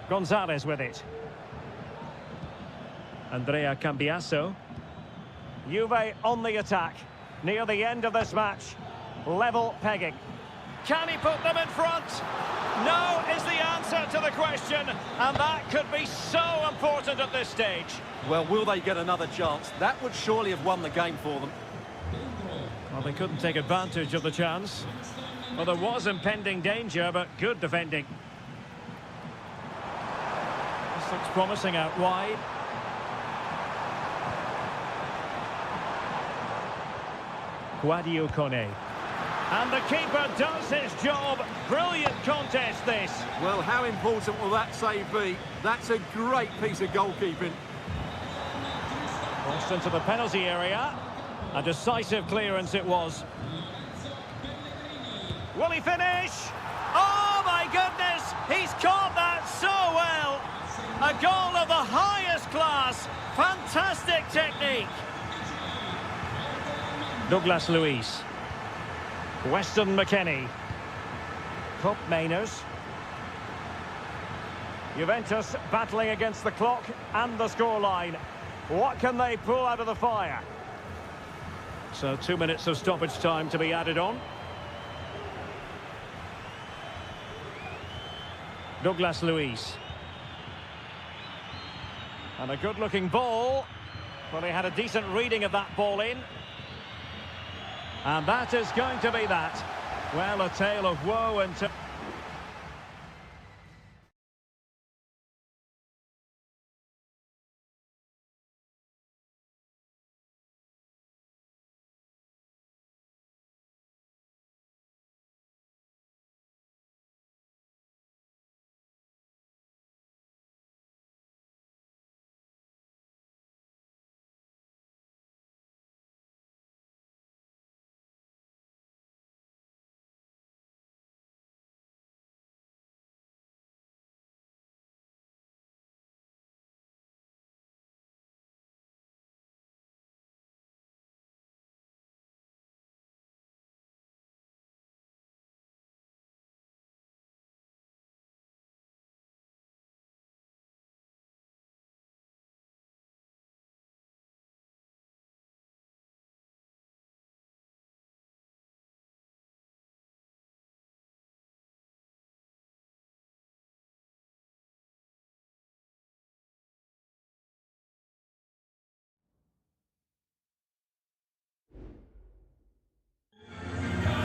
Gonzalez with it. Andrea Cambiasso. Juve on the attack. Near the end of this match. Level pegging. Can he put them in front? No is the answer to the question. And that could be so important at this stage. Well, will they get another chance? That would surely have won the game for them. Well, they couldn't take advantage of the chance. Well, there was impending danger, but good defending. This looks promising out wide. Quadio Kone. And the keeper does his job. Brilliant contest, this. Well, how important will that save be? That's a great piece of goalkeeping. Crossed into the penalty area. A decisive clearance it was. Will he finish? Oh my goodness! He's caught that so well! A goal of the highest class! Fantastic technique! Douglas Luiz. Weston McKennie. Cup Mainers. Juventus battling against the clock and the scoreline. What can they pull out of the fire? So 2 minutes of stoppage time to be added on. Douglas Luiz. And a good-looking ball. Well, he had a decent reading of that ball in. And that is going to be that. Well, a tale of woe and...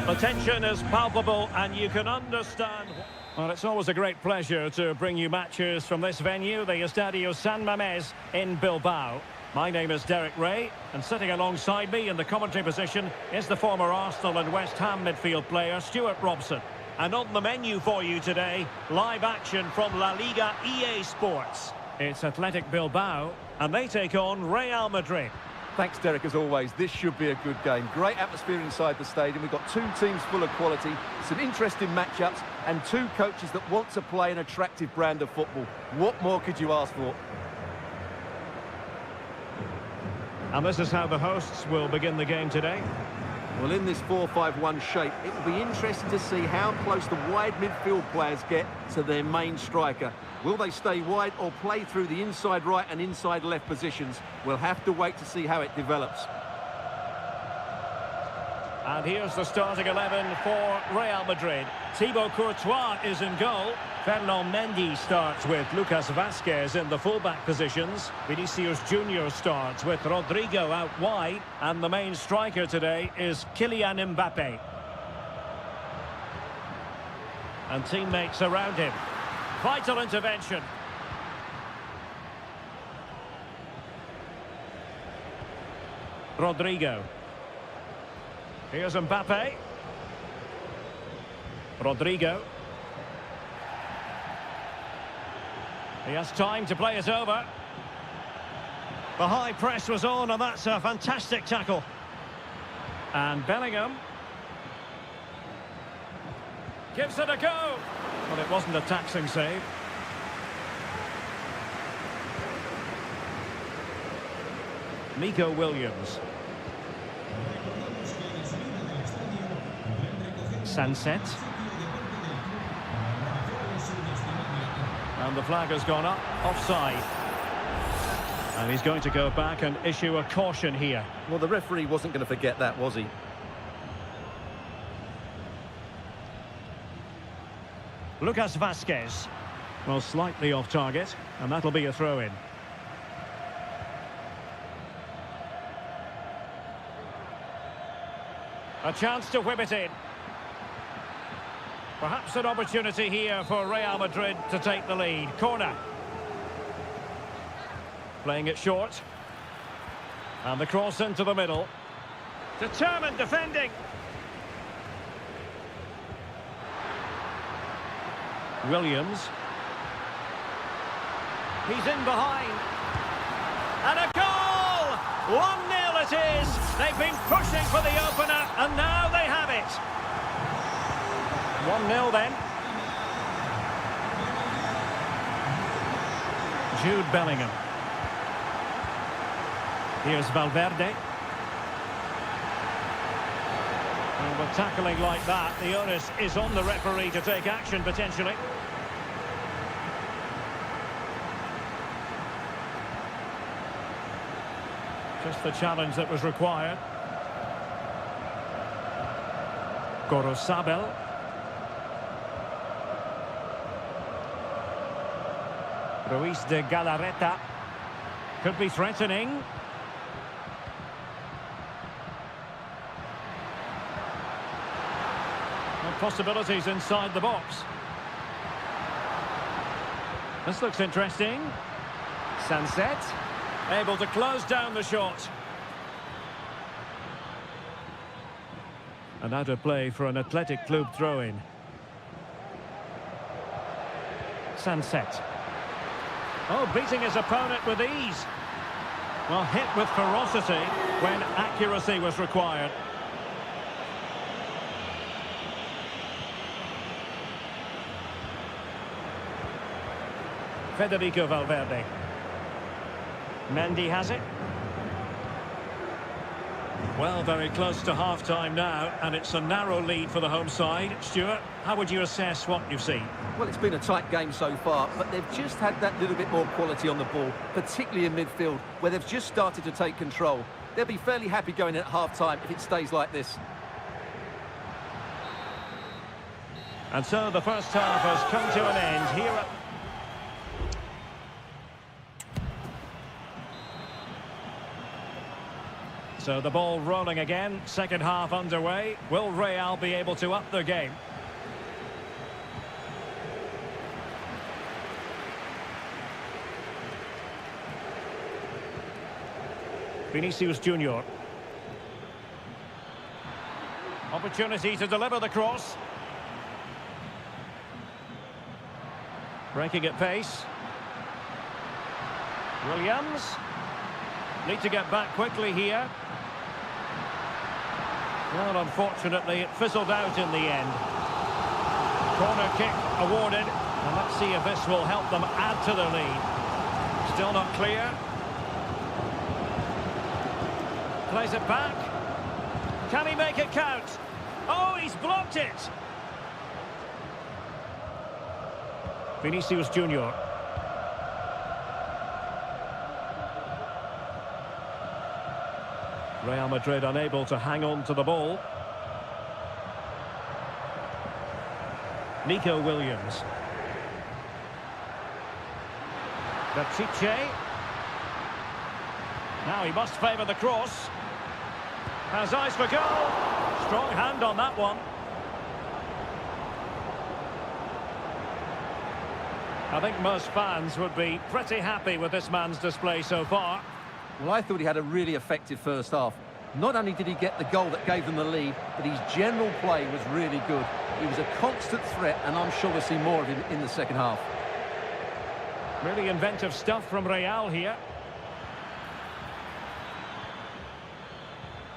The tension is palpable and you can understand. Well, it's always a great pleasure to bring you matches from this venue, the Estadio San Mamés in Bilbao. My name is Derek Ray, and sitting alongside me in the commentary position is the former Arsenal and West Ham midfield player Stuart Robson. And on the menu for you today, live action from La Liga EA Sports. It's Athletic Bilbao, and they take on Real Madrid. Thanks, Derek, as always. This should be a good game. Great atmosphere inside the stadium. We've got two teams full of quality, some interesting matchups, and two coaches that want to play an attractive brand of football. What more could you ask for? And this is how the hosts will begin the game today. Well, in this 4-5-1 shape, it will be interesting to see how close the wide midfield players get to their main striker. Will they stay wide or play through the inside right and inside left positions? We'll have to wait to see how it develops. And here's the starting 11 for Real Madrid. Thibaut Courtois is in goal. Fernand Mendy starts with Lucas Vazquez in the fullback positions. Vinicius Junior starts with Rodrigo out wide. And the main striker today is Kylian Mbappe. And teammates around him. Vital intervention. Rodrigo. Here's Mbappe. Rodrigo. He has time to play it over. The high press was on, and that's a fantastic tackle. And Bellingham gives it a go. Well, it wasn't a taxing save. Nico Williams. Sunset. And the flag has gone up, offside. And he's going to go back and issue a caution here. Well, the referee wasn't going to forget that, was he? Lucas Vazquez. Well, slightly off target, and that'll be a throw-in. A chance to whip it in. Perhaps an opportunity here for Real Madrid to take the lead. Corner. Playing it short. And the cross into the middle. Determined defending. Williams. He's in behind. And a goal! 1-0 it is. They've been pushing for the opener, and now they have it. 1-0 then. Jude Bellingham. Here's Valverde. And with tackling like that, the onus is on the referee to take action potentially. Just the challenge that was required. Gorosabel. Ruiz de Galarreta. Could be threatening. No possibilities inside the box. This looks interesting. Sunset. Able to close down the shot. And out of play for an Athletic Club throw-in. Sunset. Oh, beating his opponent with ease. Well, hit with ferocity when accuracy was required. Federico Valverde. Mendy has it. Well, very close to half-time now, and it's a narrow lead for the home side. Stuart, how would you assess what you've seen? Well, it's been a tight game so far, but they've just had that little bit more quality on the ball, particularly in midfield, where they've just started to take control. They'll be fairly happy going in at half-time if it stays like this. And so the first half has come to an end here at... So the ball rolling again, second half underway. Will Real be able to up their game? Vinicius Junior. Opportunity to deliver the cross. Breaking at pace. Williams. Need to get back quickly here. Well, unfortunately, it fizzled out in the end. Corner kick awarded. And let's see if this will help them add to their lead. Still not clear. Plays it back. Can he make it count? Oh, he's blocked it. Vinicius Junior. Real Madrid unable to hang on to the ball. Nico Williams. Pichet. Now he must favour the cross. Has eyes for goal. Strong hand on that one. I think most fans would be pretty happy with this man's display so far. Well, I thought he had a really effective first half. Not only did he get the goal that gave them the lead, but his general play was really good. He was a constant threat, and I'm sure we'll see more of him in the second half. Really inventive stuff from Real here.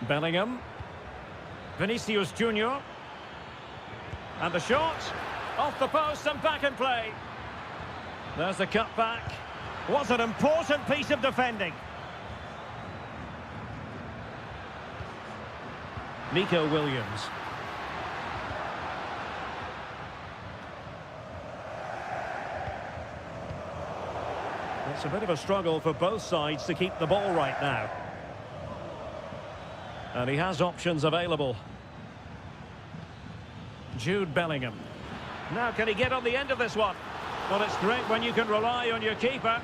Bellingham. Vinicius Junior. And the shot. Off the post and back in play. There's the cutback. What an important piece of defending. Nico Williams. It's a bit of a struggle for both sides to keep the ball right now. And he has options available. Jude Bellingham. Now can he get on the end of this one? Well, it's great when you can rely on your keeper.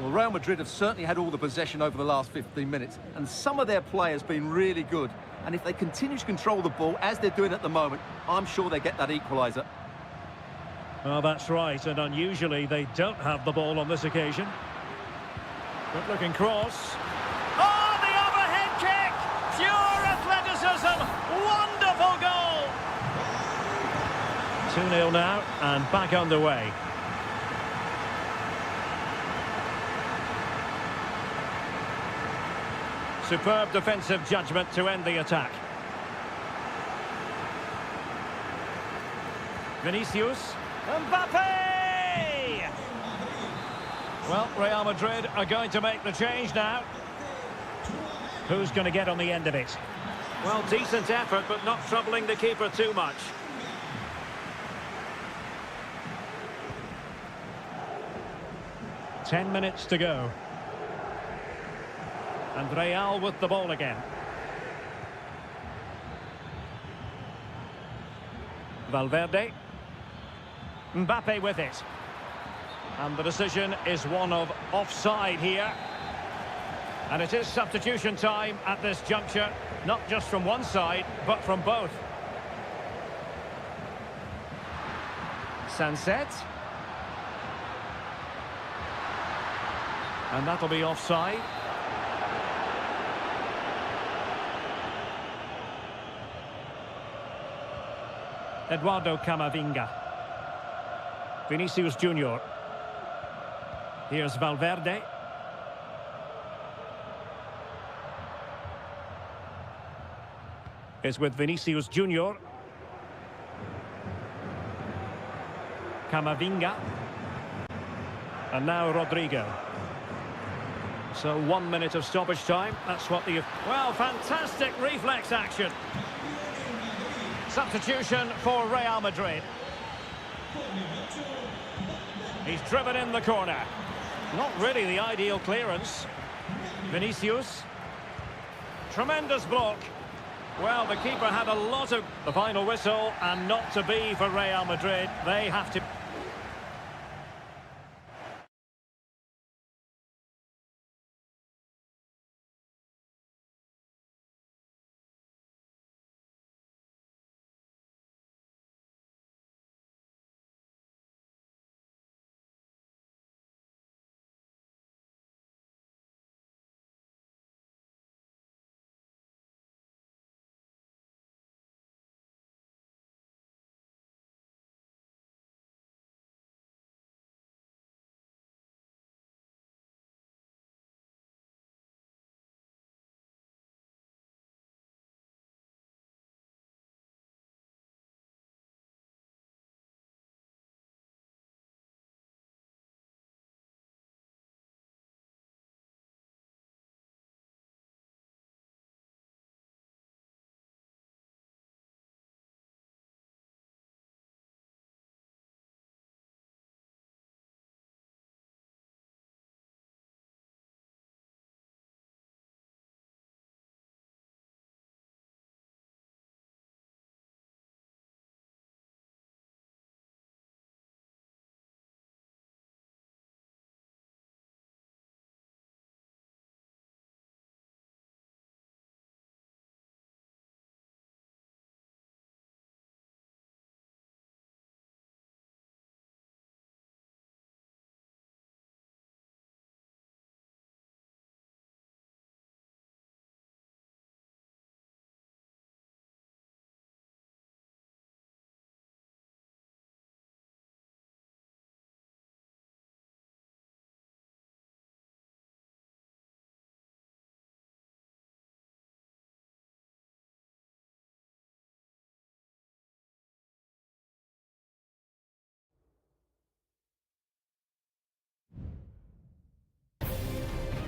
Well, Real Madrid have certainly had all the possession over the last 15 minutes, and some of their play has been really good. And if they continue to control the ball, as they're doing at the moment, I'm sure they get that equaliser. Well, that's right, and unusually they don't have the ball on this occasion. Good-looking cross. Oh, the overhead kick! Pure athleticism! Wonderful goal! 2-0 now, and back underway. Superb defensive judgment to end the attack. Vinicius. Mbappe! Well, Real Madrid are going to make the change now. Who's going to get on the end of it? Well, decent effort, but not troubling the keeper too much. Ten minutes to go. And Real with the ball again. Valverde. Mbappe with it. And the decision is one of offside here. And it is substitution time at this juncture, not just from one side, but from both. Sunset. And that'll be offside. Eduardo Camavinga. Vinicius Junior. Here's Valverde. Is with Vinicius Junior. Camavinga. And now Rodrigo. So 1 minute of stoppage time. That's what the... Well, fantastic reflex action. Substitution for Real Madrid. He's driven in the corner. Not really the ideal clearance. Vinicius. Tremendous block. Well, the keeper had a lot of... The final whistle, and not to be for Real Madrid. They have to...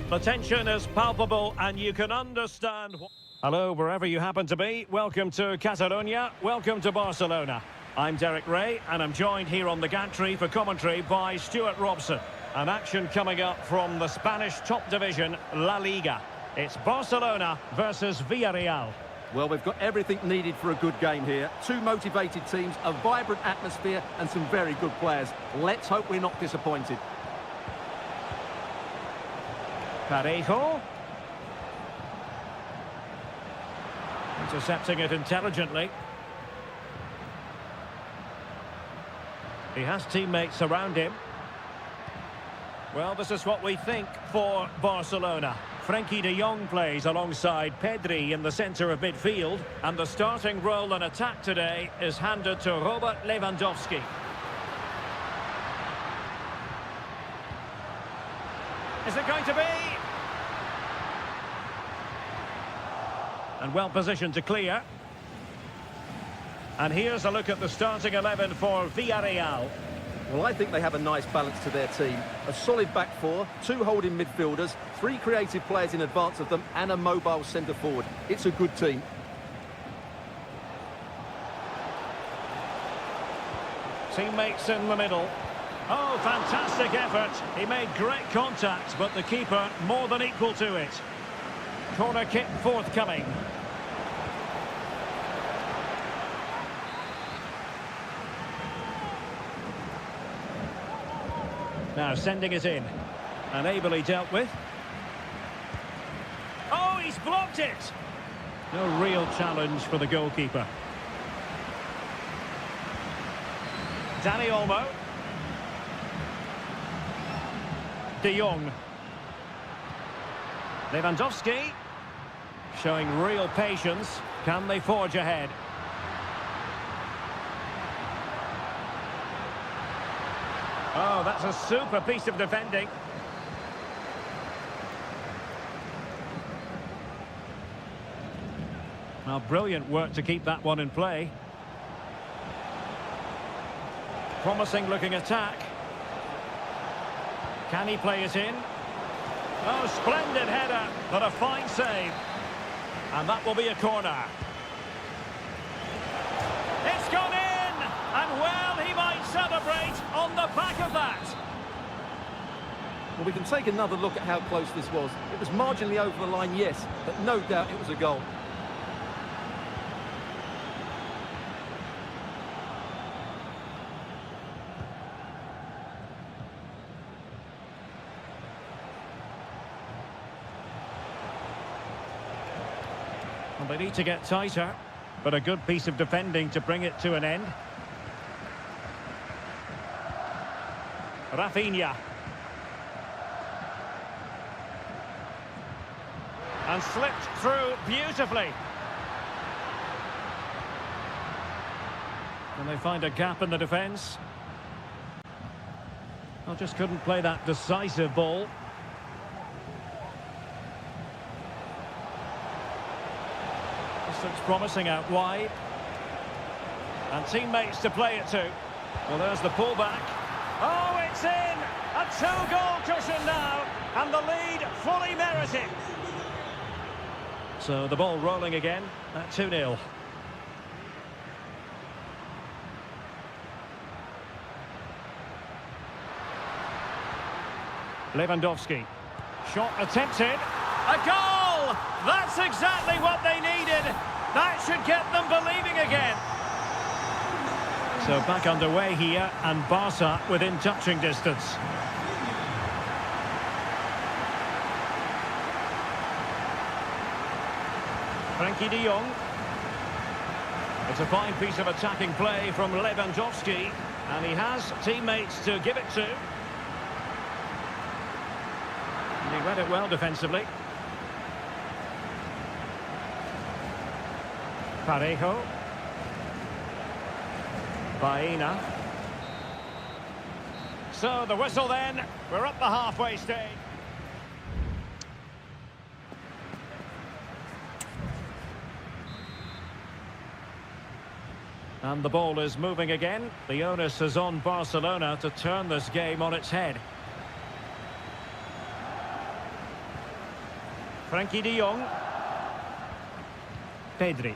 The tension is palpable, and you can understand... Hello, wherever you happen to be. Welcome to Catalonia. Welcome to Barcelona. I'm Derek Ray, and I'm joined here on the gantry for commentary by Stuart Robson. An action coming up from the Spanish top division, La Liga. It's Barcelona versus Villarreal. Well, we've got everything needed for a good game here. Two motivated teams, a vibrant atmosphere, and some very good players. Let's hope we're not disappointed. Parejo. Intercepting it intelligently. He has teammates around him. Well, this is what we think for Barcelona. Frenkie de Jong plays alongside Pedri in the centre of midfield, and the starting role in attack today is handed to Robert Lewandowski. Is it going to be? And well positioned to clear. And here's a look at the starting 11 for Villarreal. Well, I think they have a nice balance to their team. A solid back four, two holding midfielders, three creative players in advance of them, and a mobile centre forward. It's a good team. Teammates in the middle. Oh, fantastic effort. He made great contact, but the keeper more than equal to it. Corner kick forthcoming. Now sending it in. And ably dealt with. Oh, he's blocked it! No real challenge for the goalkeeper. Danny Olmo. De Jong. Lewandowski. Showing real patience. Can they forge ahead? Oh, that's a super piece of defending. Well, brilliant work to keep that one in play. Promising looking attack. Can he play it in? Oh, splendid header, but a fine save. And that will be a corner. It's gone in! And well, he might celebrate on the back of that. Well, we can take another look at how close this was. It was marginally over the line, yes, but no doubt it was a goal. Well, they need to get tighter, but a good piece of defending to bring it to an end. Rafinha. And slipped through beautifully. Can they find a gap in the defence? Well, just couldn't play that decisive ball. This looks promising out wide. And teammates to play it to. Well, there's the pullback. Oh, it's in! A two-goal cushion now, and the lead fully merited. So the ball rolling again at 2-0. Lewandowski. Shot attempted. A goal! That's exactly what they needed. That should get them believing again. So back underway here, and Barca within touching distance. Frankie de Jong. It's a fine piece of attacking play from Lewandowski, and he has teammates to give it to. And he read it well defensively. Parejo. Baena. So the whistle then, we're at the halfway stage. And the ball is moving again. The onus is on Barcelona to turn this game on its head. Frankie de Jong. Pedri.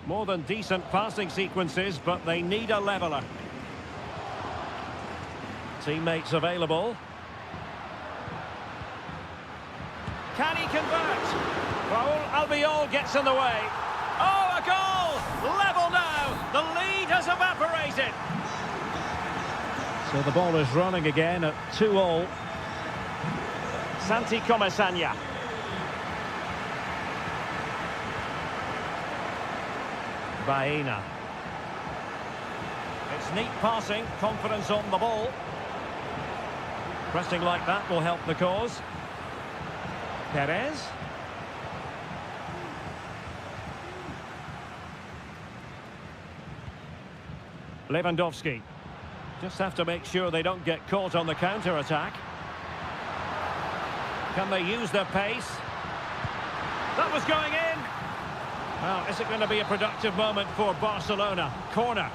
More than decent passing sequences, but they need a leveller. Teammates available. Can he convert? Raul Albiol gets in the way. Oh, a goal! Level now! The lead has evaporated. So the ball is running again at 2-2. Santi Comesaña. Baena. It's neat passing, confidence on the ball. Pressing like that will help the cause. Perez. Lewandowski. Just have to make sure they don't get caught on the counter-attack. Can they use their pace? That was going in! Well, is it going to be a productive moment for Barcelona? Corner.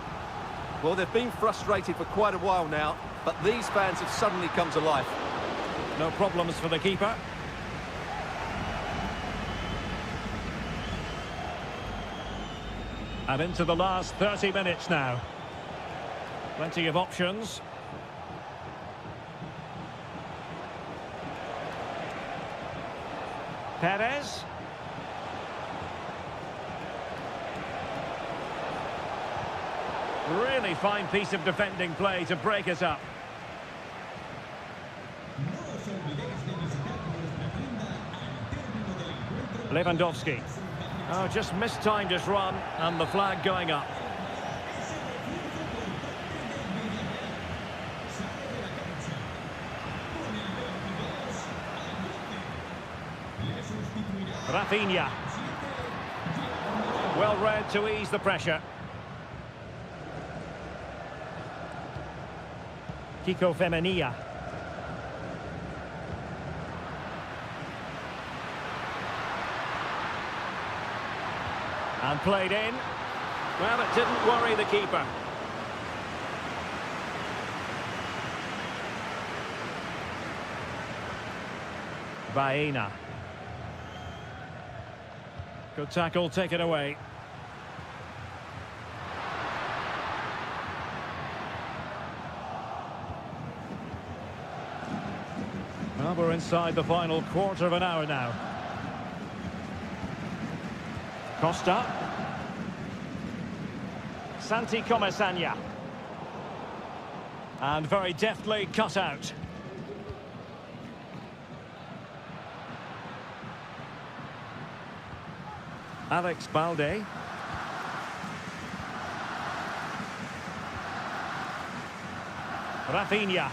Well, they've been frustrated for quite a while now, but these fans have suddenly come to life. No problems for the keeper. And into the last 30 minutes now. Plenty of options. Perez. Really fine piece of defending play to break it up. Lewandowski. Oh, just mistimed his run and the flag going up. Rafinha. Well read to ease the pressure. Kiko Femenia. And played in. Well, it didn't worry the keeper. Baena. Good tackle taken away. Well, we're inside the final quarter of an hour now. Costa. Santi Comesaña. And very deftly cut out. Alex Balde. Rafinha.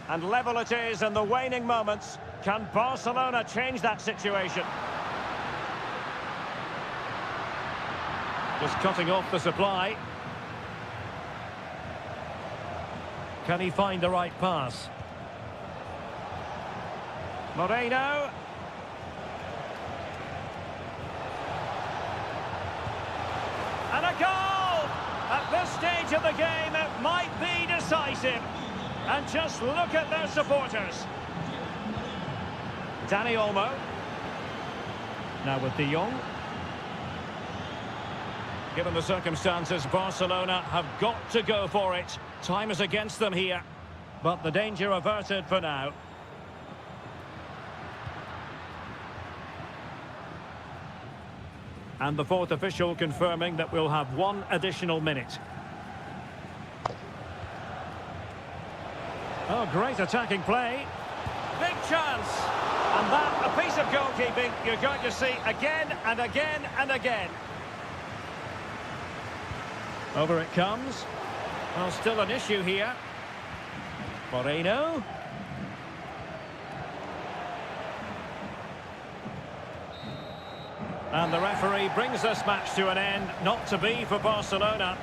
And level it is in the waning moments. Can Barcelona change that situation? Just cutting off the supply. Can he find the right pass? Moreno. And a goal! At this stage of the game, it might be decisive. And just look at their supporters. Dani Olmo. Now with De Jong. Given the circumstances, Barcelona have got to go for it. Time is against them here. But the danger averted for now. And the fourth official confirming that we'll have one additional minute. Oh, great attacking play. Big chance. And that, a piece of goalkeeping you're going to see again and again and again. Over it comes. Well, still an issue here. Moreno. And the referee brings this match to an end. Not to be for Barcelona.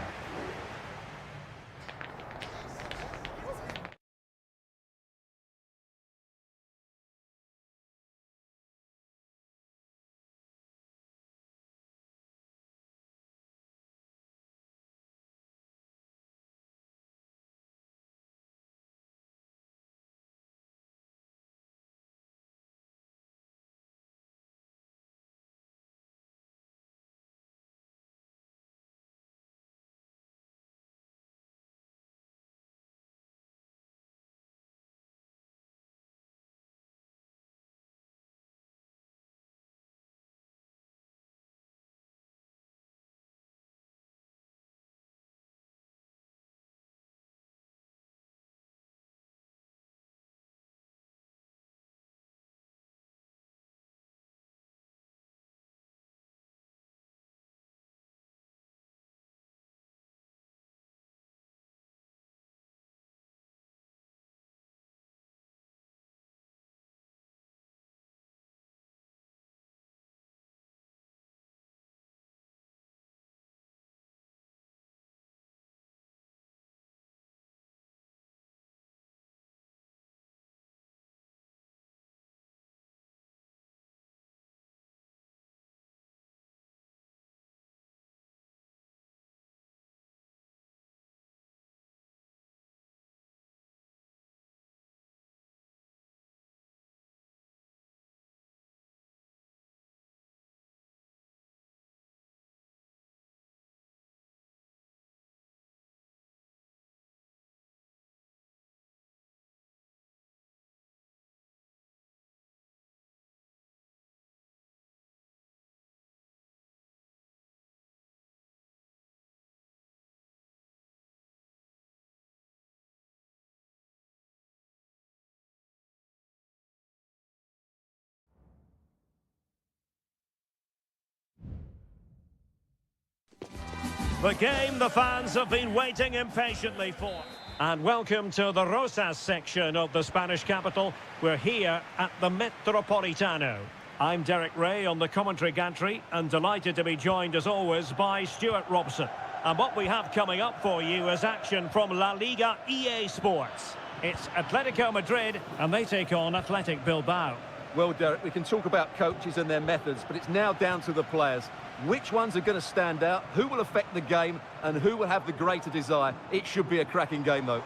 The game the fans have been waiting impatiently for. And welcome to the Rosas section of the Spanish capital. We're here at the Metropolitano. I'm Derek Ray on the commentary gantry and delighted to be joined as always by Stuart Robson. And what we have coming up for you is action from La Liga EA Sports. It's Atletico Madrid and they take on Athletic Bilbao. Well, Derek, we can talk about coaches and their methods, but it's now down to the players. Which ones are going to stand out, who will affect the game, and who will have the greater desire? It should be a cracking game, though.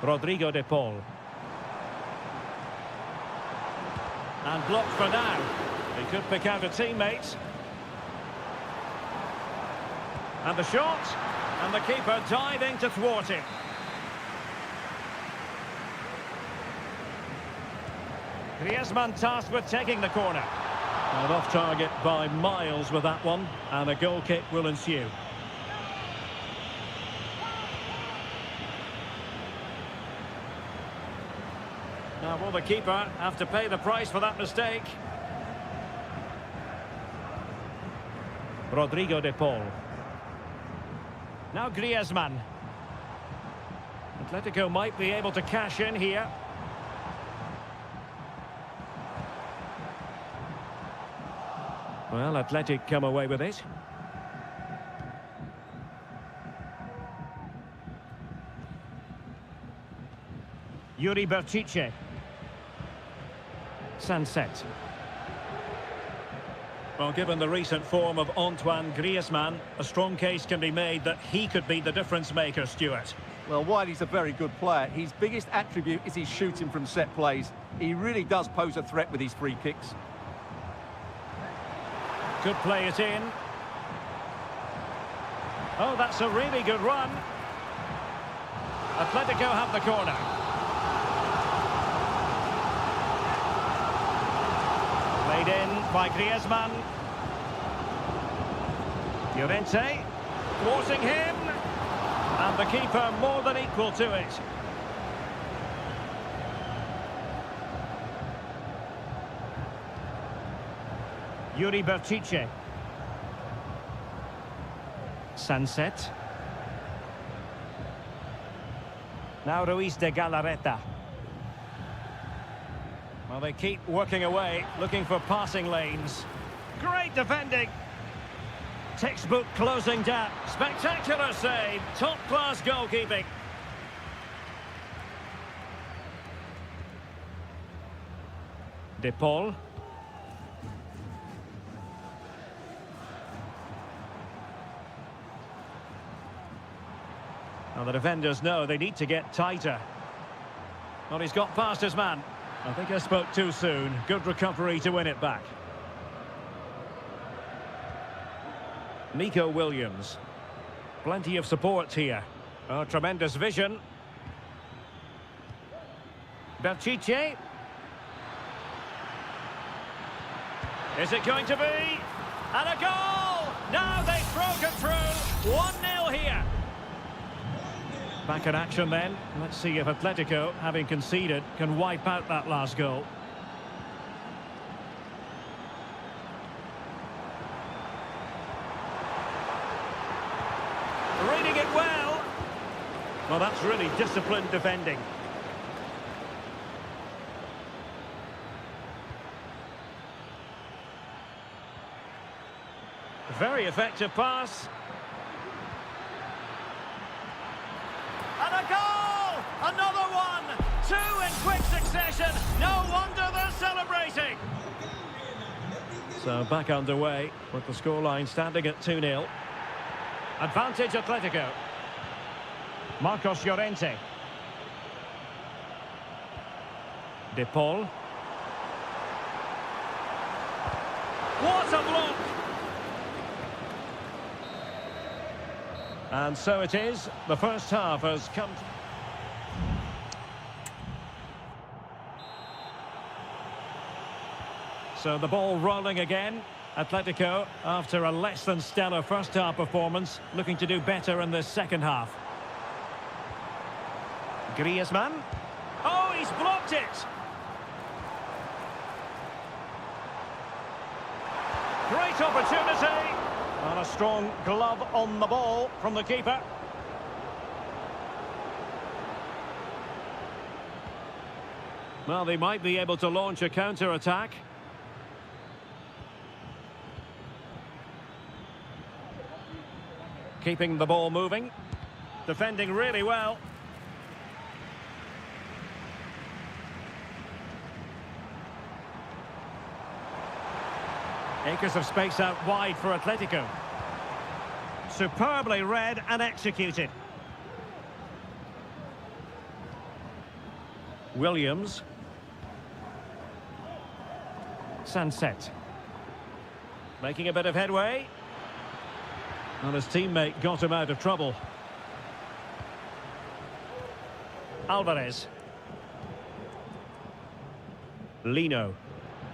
Rodrigo de Paul. And blocked for now. He could pick out a teammate. And the shot. And the keeper diving to thwart it. Griezmann tasked with taking the corner. And off target by miles with that one. And a goal kick will ensue. Now will the keeper have to pay the price for that mistake? Rodrigo de Paul. Now Griezmann. Atletico might be able to cash in here. Well, Athletic come away with it. Yuri Berchiche. Sunset. Well, given the recent form of Antoine Griezmann, a strong case can be made that he could be the difference maker, Stuart. Well, while he's a very good player, his biggest attribute is his shooting from set plays. He really does pose a threat with his free kicks. Could play it in. Oh, that's a really good run. Atletico have the corner. Played in by Griezmann. Llorente. Forcing him. And the keeper more than equal to it. Yuri Berchiche. Sunset. Now Ruiz de Galarreta. Well, they keep working away, looking for passing lanes. Great defending. Textbook closing down. Spectacular save. Top-class goalkeeping. De Paul. Well, the defenders know they need to get tighter. Well, he's got past his man. I think I spoke too soon. Good recovery to win it back. Nico Williams. Plenty of support here. Oh, tremendous vision. Berchiche. Is it going to be? And a goal! Now they've broken through. 1-0 here. Back in action then. Let's see if Atletico, having conceded, can wipe out that last goal. Reading it well. Well, that's really disciplined defending. Very effective pass. And a goal! Another one! Two in quick succession. No wonder they're celebrating. So back underway with the scoreline standing at 2-0. Advantage Atletico. Marcos Llorente. De Paul. What a block! And so it is. The first half has come. So the ball rolling again. Atletico, after a less than stellar first half performance, looking to do better in this second half. Griezmann. Oh, he's blocked it! Great opportunity. And a strong glove on the ball from the keeper. Well, they might be able to launch a counter-attack. Keeping the ball moving. Defending really well. Acres of space out wide for Atletico. Superbly read and executed. Williams. Sunset. Making a bit of headway. And his teammate got him out of trouble. Alvarez. Lino.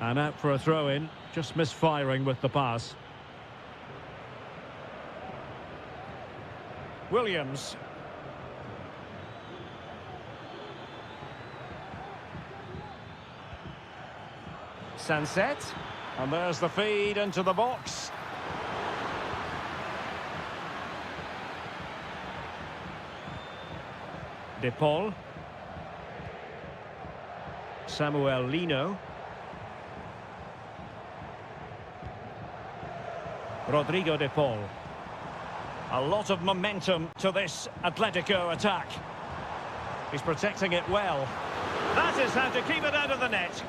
And out for a throw-in. Just misfiring with the pass. Williams. Sunset. And there's the feed into the box. De Paul. Samuel Lino. Rodrigo De Paul. A lot of momentum to this Atletico attack. He's protecting it well. That is how to keep it out of the net.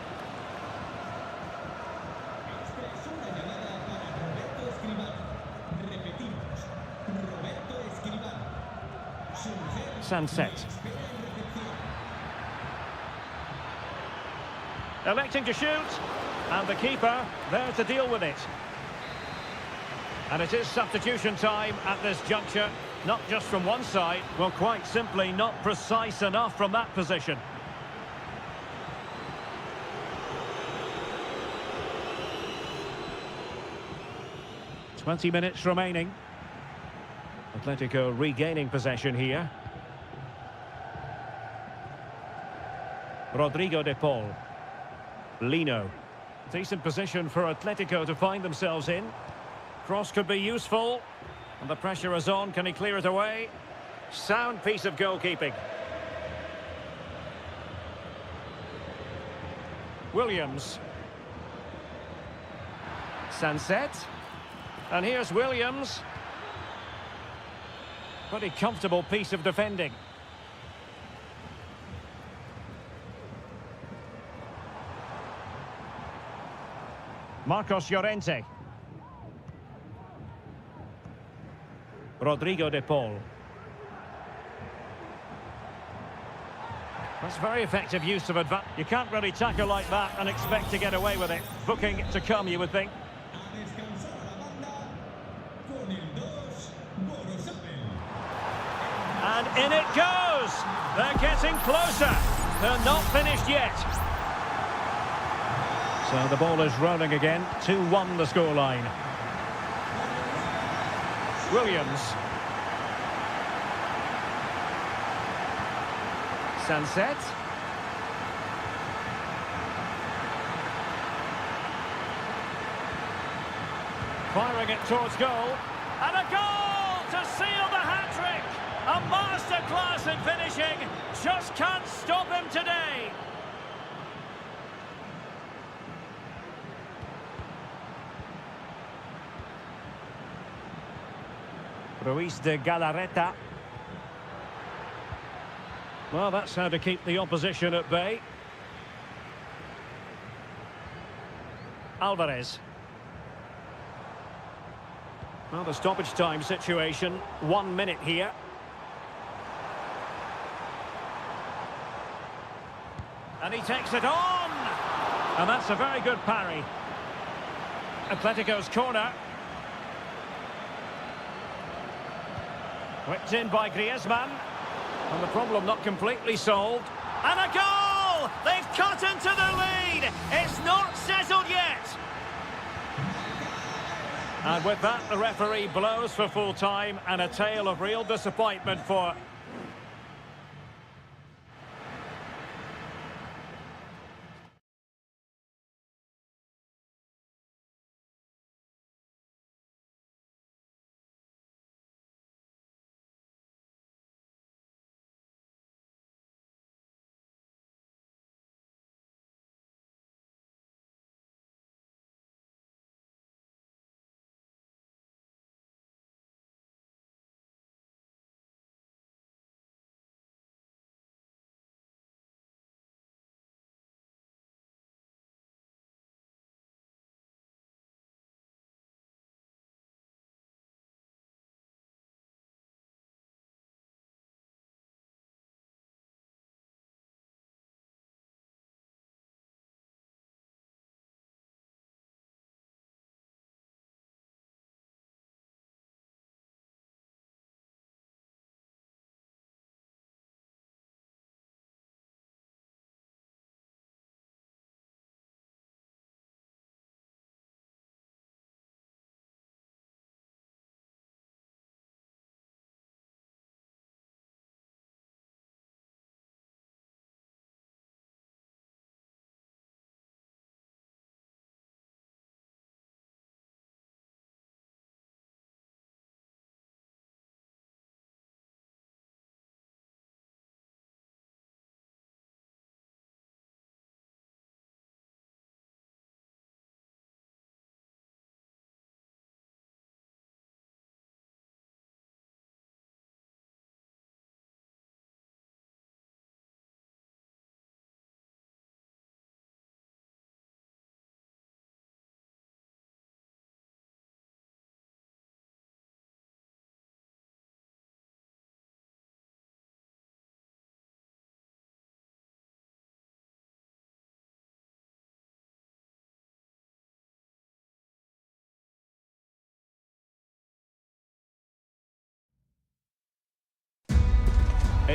Sunset. Electing to shoot, and the keeper there to deal with it. And it is substitution time at this juncture, not just from one side, well, quite simply not precise enough from that position. "20 minutes remaining. Atletico regaining possession here. Rodrigo De Paul. Lino. Decent position for Atletico to find themselves in. Cross could be useful. And the pressure is on. Can he clear it away? Sound piece of goalkeeping. Williams. Sunset. And here's Williams. Pretty comfortable piece of defending. Marcos Llorente. Rodrigo De Paul. That's very effective use of advantage. You can't really tackle like that and expect to get away with it. Booking to come, you would think. And in it goes! They're getting closer. They're not finished yet. So the ball is rolling again. 2-1 the scoreline. Williams. Sunset. Firing it towards goal. And a goal to seal the hat-trick! A masterclass in finishing. Just can't stop him today. Ruiz de Galarreta. Well, that's how to keep the opposition at bay. Alvarez. Well, the stoppage time situation, 1 minute here. And he takes it on! And that's a very good parry. Atletico's corner. Whipped in by Griezmann. And the problem not completely solved. And a goal! They've cut into the lead! It's not settled yet! And with that, the referee blows for full time, and a tale of real disappointment for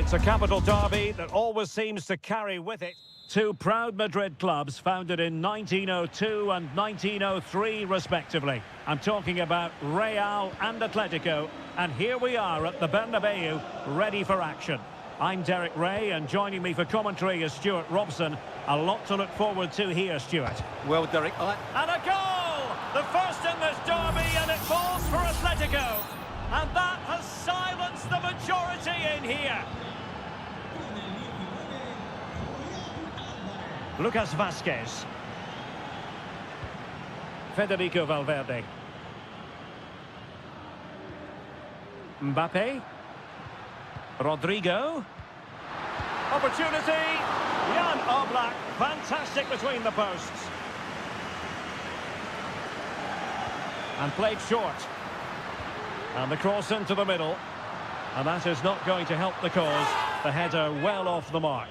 It's a capital derby that always seems to carry with it two proud Madrid clubs founded in 1902 and 1903 respectively. I'm talking about Real and Atletico, and here we are at the Bernabeu, ready for action. I'm Derek Ray, and joining me for commentary is Stuart Robson. A lot to look forward to here, Stuart. Well, Derek, And a goal! The first in this derby, and it falls for Atletico. And that has silenced the majority in here. Lucas Vazquez. Federico Valverde. Mbappe. Rodrigo. Opportunity. Jan Oblak. Fantastic between the posts. And played short. And the cross into the middle. And that is not going to help the cause. The header well off the mark.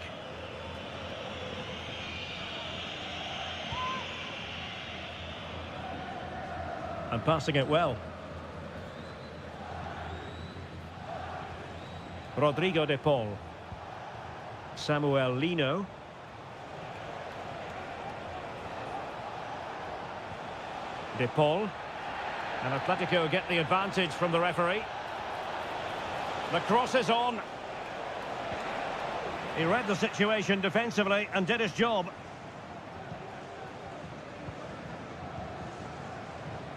And passing it well. Rodrigo de Paul. Samuel Lino. De Paul. And Atletico get the advantage from the referee. The cross is on. He read the situation defensively and did his job.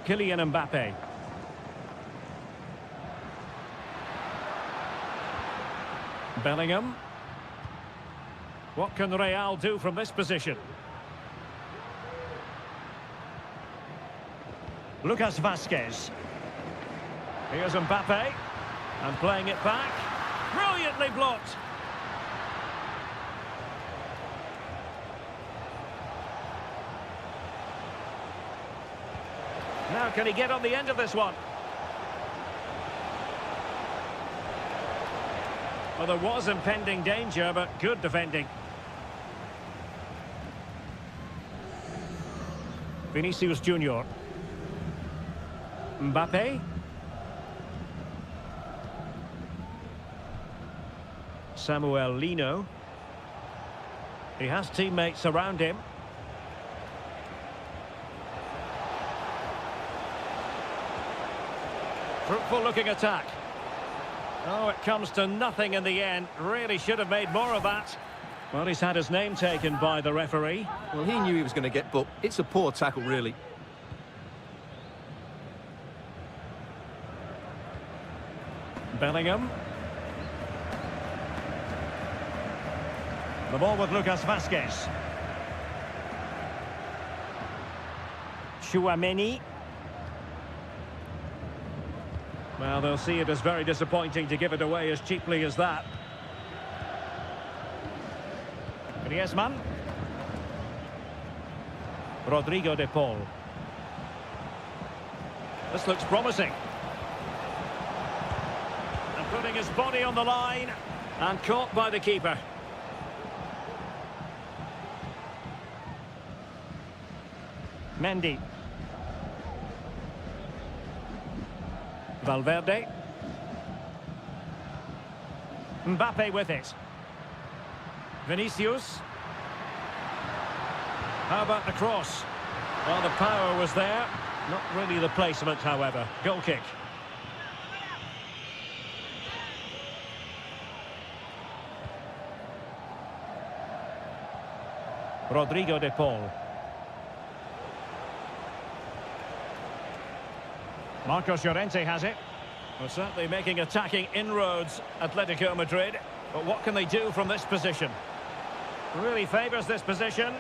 Kylian Mbappe. Bellingham. What can Real do from this position? Lucas Vazquez. Here's Mbappe. And playing it back. Brilliantly blocked. Now can he get on the end of this one? Well, there was impending danger, but good defending. Vinicius Junior. Mbappe. Samuel Lino. He has teammates around him. Fruitful looking attack. Oh, it comes to nothing in the end. Really should have made more of that. Well, he's had his name taken by the referee. well, he knew he was going to get booked. It's a poor tackle, really. Bellingham. The ball with Lucas Vazquez. Chouameni. Well, they'll see it as very disappointing to give it away as cheaply as that. Griezmann. Rodrigo de Paul. This looks promising. And putting his body on the line. And caught by the keeper. Mendy. Valverde. Mbappe with it. Vinicius. How about the cross? Well, the power was there. Not really the placement, however. Goal kick. Rodrigo de Paul. Marcos Llorente has it. Well, certainly making attacking inroads, Atletico Madrid. But what can they do from this position? Really favours this position.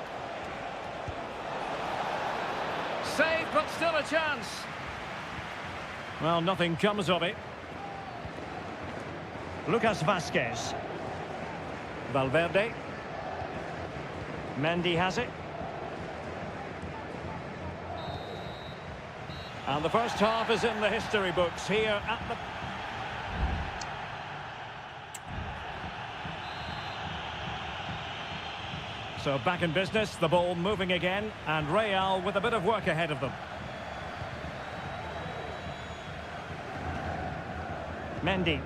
Save, but still a chance. Well, nothing comes of it. Lucas Vazquez. Valverde. Mendy has it. And the first half is in the history books here at the... So back in business, the ball moving again, and Real with a bit of work ahead of them. Mendy.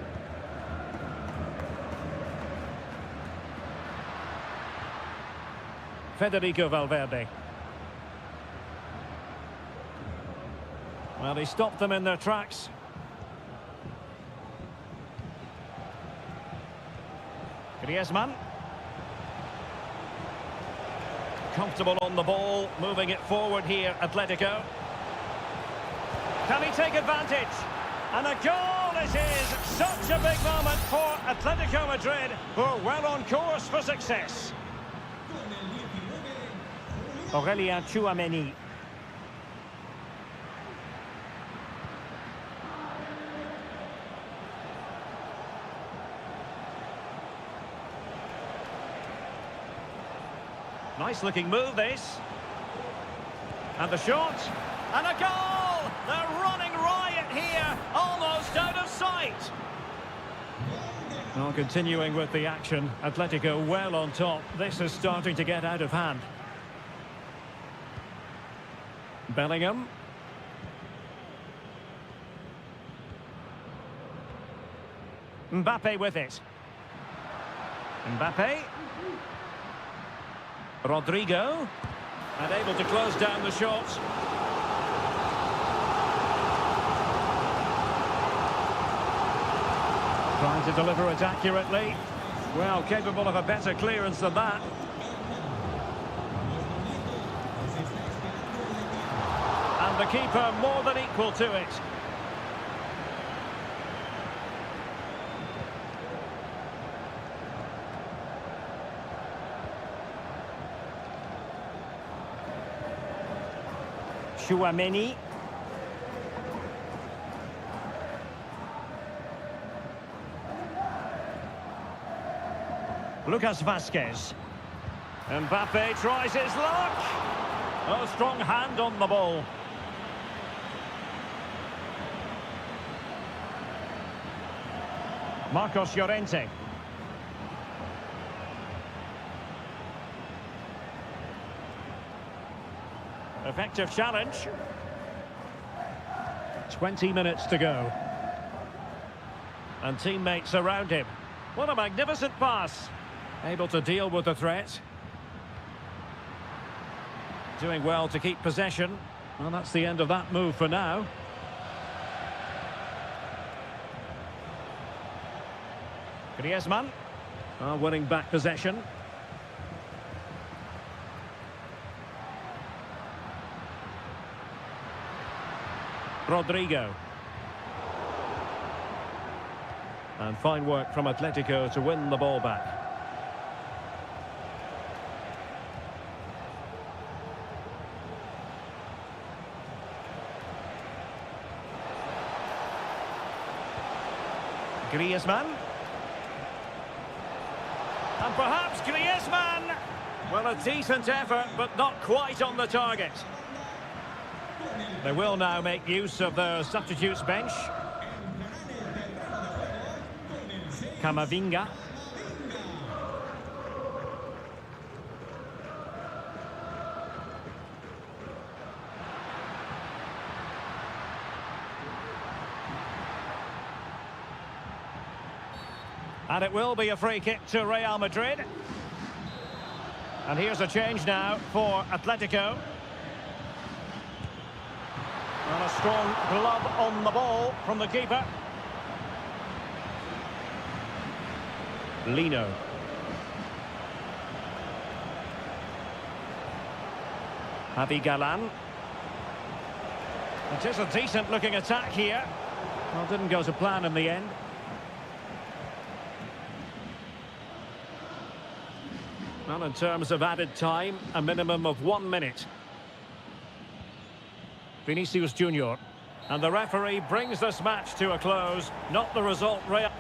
Federico Valverde. Well, he stopped them in their tracks. Griezmann. Comfortable on the ball, moving it forward here, Atletico. Can he take advantage? And a goal it is! Such a big moment for Atletico Madrid, who are well on course for success. Aurélien Tchouameni. Nice looking move, this. And the shot. And a goal! They're running riot here, almost out of sight. Well, continuing with the action, Atletico well on top. This is starting to get out of hand. Bellingham. Mbappe with it. Mbappe. Rodrigo. And able to close down the shots. Trying to deliver it accurately. Well, capable of a better clearance than that. And the keeper more than equal to it. Tchouameni. Lucas Vazquez. Mbappe tries his luck. A strong hand on the ball. Marcos Llorente. Effective challenge. 20 minutes to go. And teammates around him. What a magnificent pass. Able to deal with the threat. Doing well to keep possession. Well, that's the end of that move for now. Griezmann. Winning back possession. Rodrigo. And fine work from Atletico to win the ball back. Griezmann. And perhaps Griezmann. Well, a decent effort, but not quite on the target. They will now make use of their substitutes bench. Camavinga. And it will be a free kick to Real Madrid. And here's a change now for Atletico. And a strong glove on the ball from the keeper. Lino. Javi Galan. It is a decent looking attack here. Well, didn't go to plan in the end. Well, in terms of added time, a minimum of 1 minute. Vinicius Junior. And the referee brings this match to a close. Not the result Real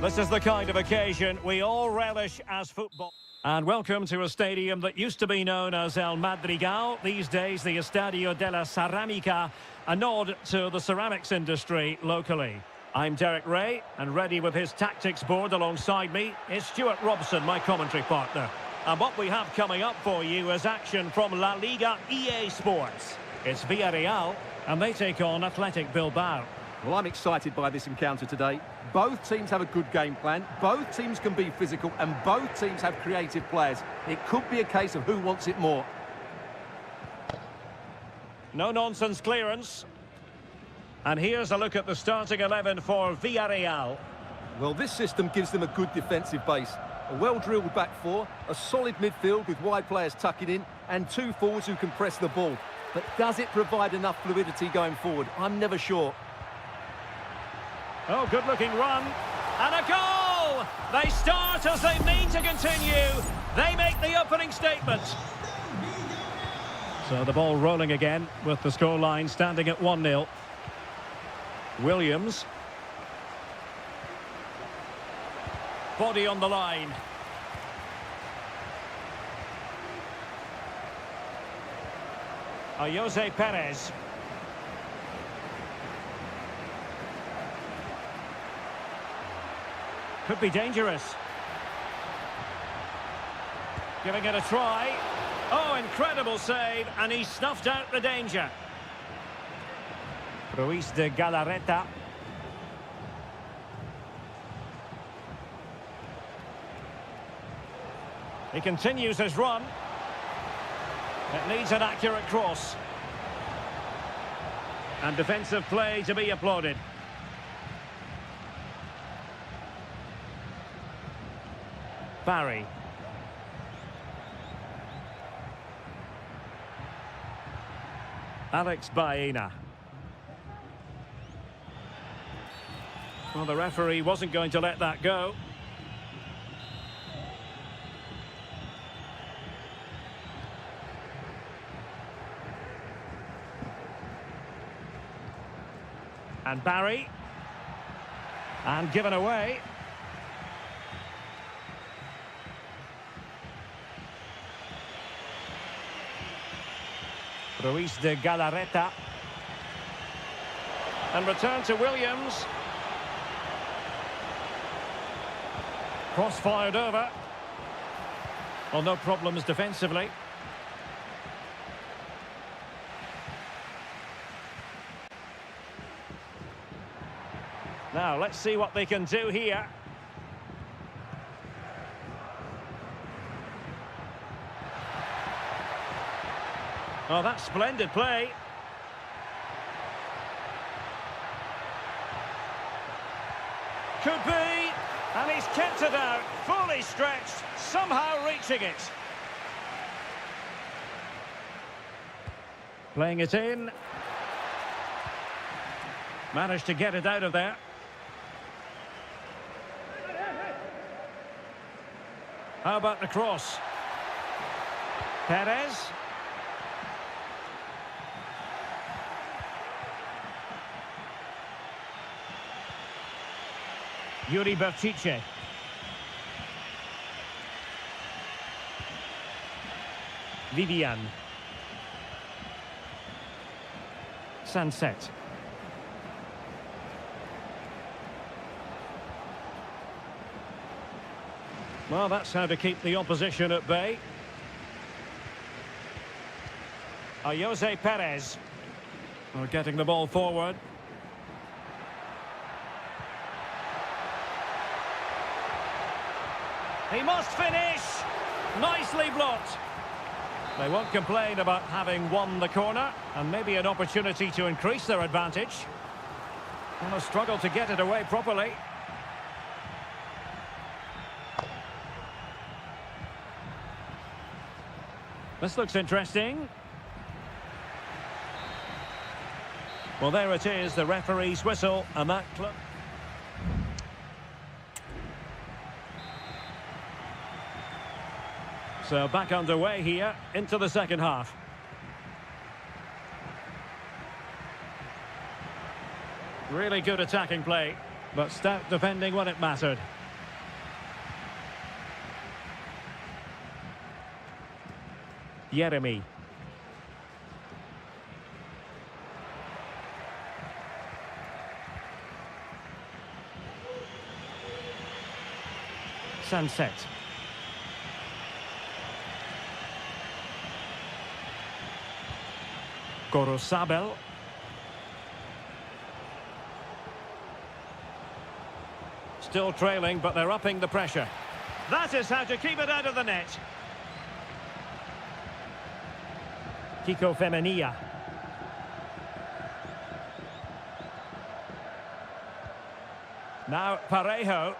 This is the kind of occasion we all relish as football. And welcome to a stadium that used to be known as El Madrigal, these days the Estadio de la Ceramica, a nod to the ceramics industry locally. I'm Derek Ray, and ready with his tactics board alongside me is Stuart Robson, my commentary partner. And what we have coming up for you is action from La Liga EA Sports. It's Villarreal, and they take on Athletic Bilbao. Well, I'm excited by this encounter today. Both teams have a good game plan, both teams can be physical, and both teams have creative players. It could be a case of who wants it more. No-nonsense clearance. And here's a look at the starting 11 for Villarreal. Well, this system gives them a good defensive base. A well-drilled back four, a solid midfield with wide players tucking in, and two forwards who can press the ball. But does it provide enough fluidity going forward? I'm never sure. Oh, good-looking run. And a goal! They start as they mean to continue. They make the opening statement. So the ball rolling again with the scoreline standing at 1-0. Williams. Body on the line. Jose Perez. Could be dangerous. Giving it a try. Oh, incredible save, and he snuffed out the danger. Ruiz de Galarreta. He continues his run. It needs an accurate cross. And defensive play to be applauded. Barry. Alex Baena. Well, the referee wasn't going to let that go. And Barry. And given away. Ruiz de Galarreta. And return to Williams. Cross fired over. Well, no problems defensively. Now, let's see what they can do here. Oh, that's splendid play. Could be. And he's kept it out, fully stretched, somehow reaching it. Playing it in. Managed to get it out of there. How about the cross? Perez. Yuri Berchiche. Vivian. Sunset. Well, that's how to keep the opposition at bay. Jose Perez. Well, getting the ball forward. He must finish. Nicely blocked. They won't complain about having won the corner, and maybe an opportunity to increase their advantage. Well, a struggle to get it away properly. This looks interesting. Well, there it is, the referee's whistle, and that club. So back underway here into the second half. Really good attacking play. but stout defending when it mattered. Jeremy. Sunset. Gorosabel. Still trailing, but they're upping the pressure. That is how to keep it out of the net. Kiko Femenia. Now Parejo.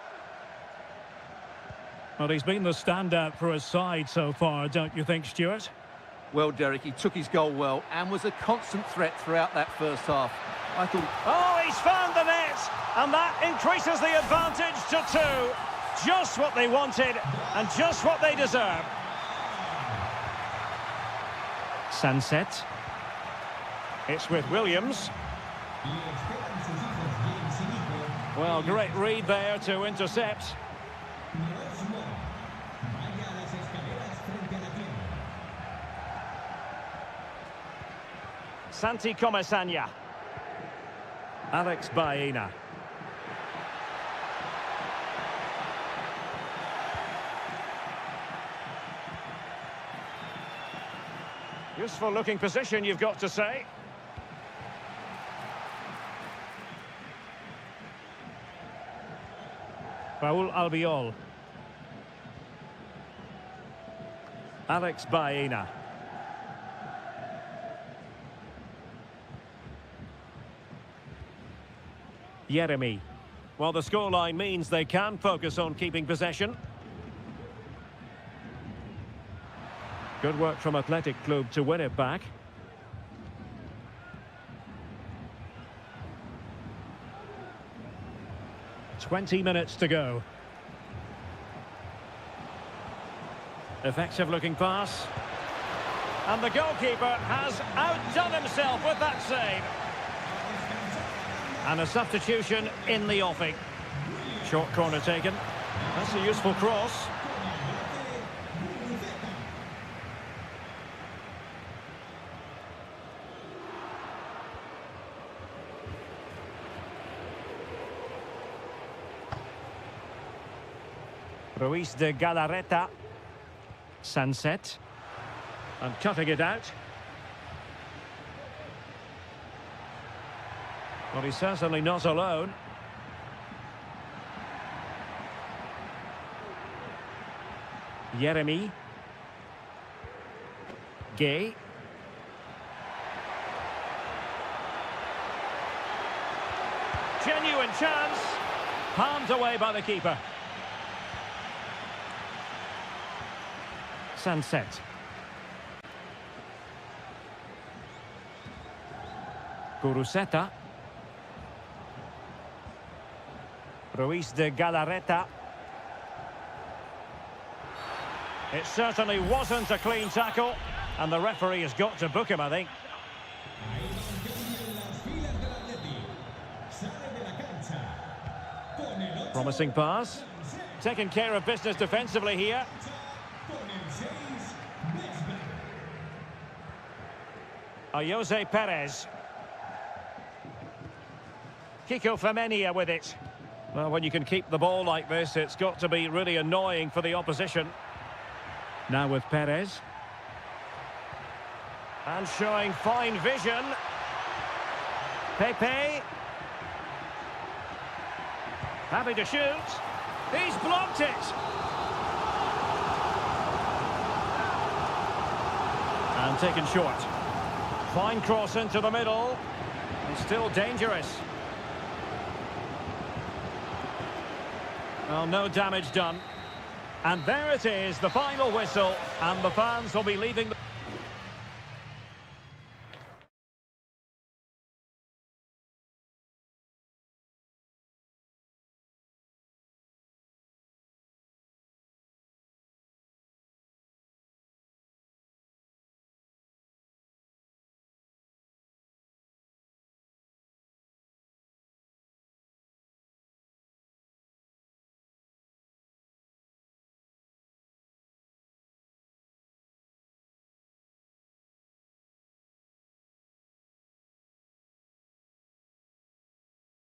Well, he's been the standout for his side so far, don't you think, Stuart? Well, Derek, he took his goal well and was a constant threat throughout that first half. I thought... Oh, he's found the net, and that increases the advantage to 2. Just what they wanted, and just what they deserve. Sunset. It's with Williams. Well, great read there to intercept. Santi Comesaña. Alex Baena. Useful looking position, you've got to say. Raul Albiol. Alex Baena. Jeremy. Well, the scoreline means they can focus on keeping possession. Good work from Athletic Club to win it back. "20 minutes to go. Effective looking pass. And the goalkeeper has outdone himself with that save. And a substitution in the offing. Short corner taken. That's a useful cross. Ruiz de Galarreta. Sunset. And cutting it out. Well, he's certainly not alone. Jeremy. Gay. Genuine chance. Palmed away by the keeper. Sunset. Guruseta. Ruiz de Galarreta. It certainly wasn't a clean tackle, and the referee has got to book him, I think. Promising pass. Taking care of business defensively here. Jose Perez. Kiko Femenia with it. Well, when you can keep the ball like this, it's got to be really annoying for the opposition. Now with Perez. And showing fine vision. Pepe. Happy to shoot. He's blocked it. And taken short. Fine cross into the middle. And still dangerous. Well, no damage done. And there it is, the final whistle. And the fans will be leaving the...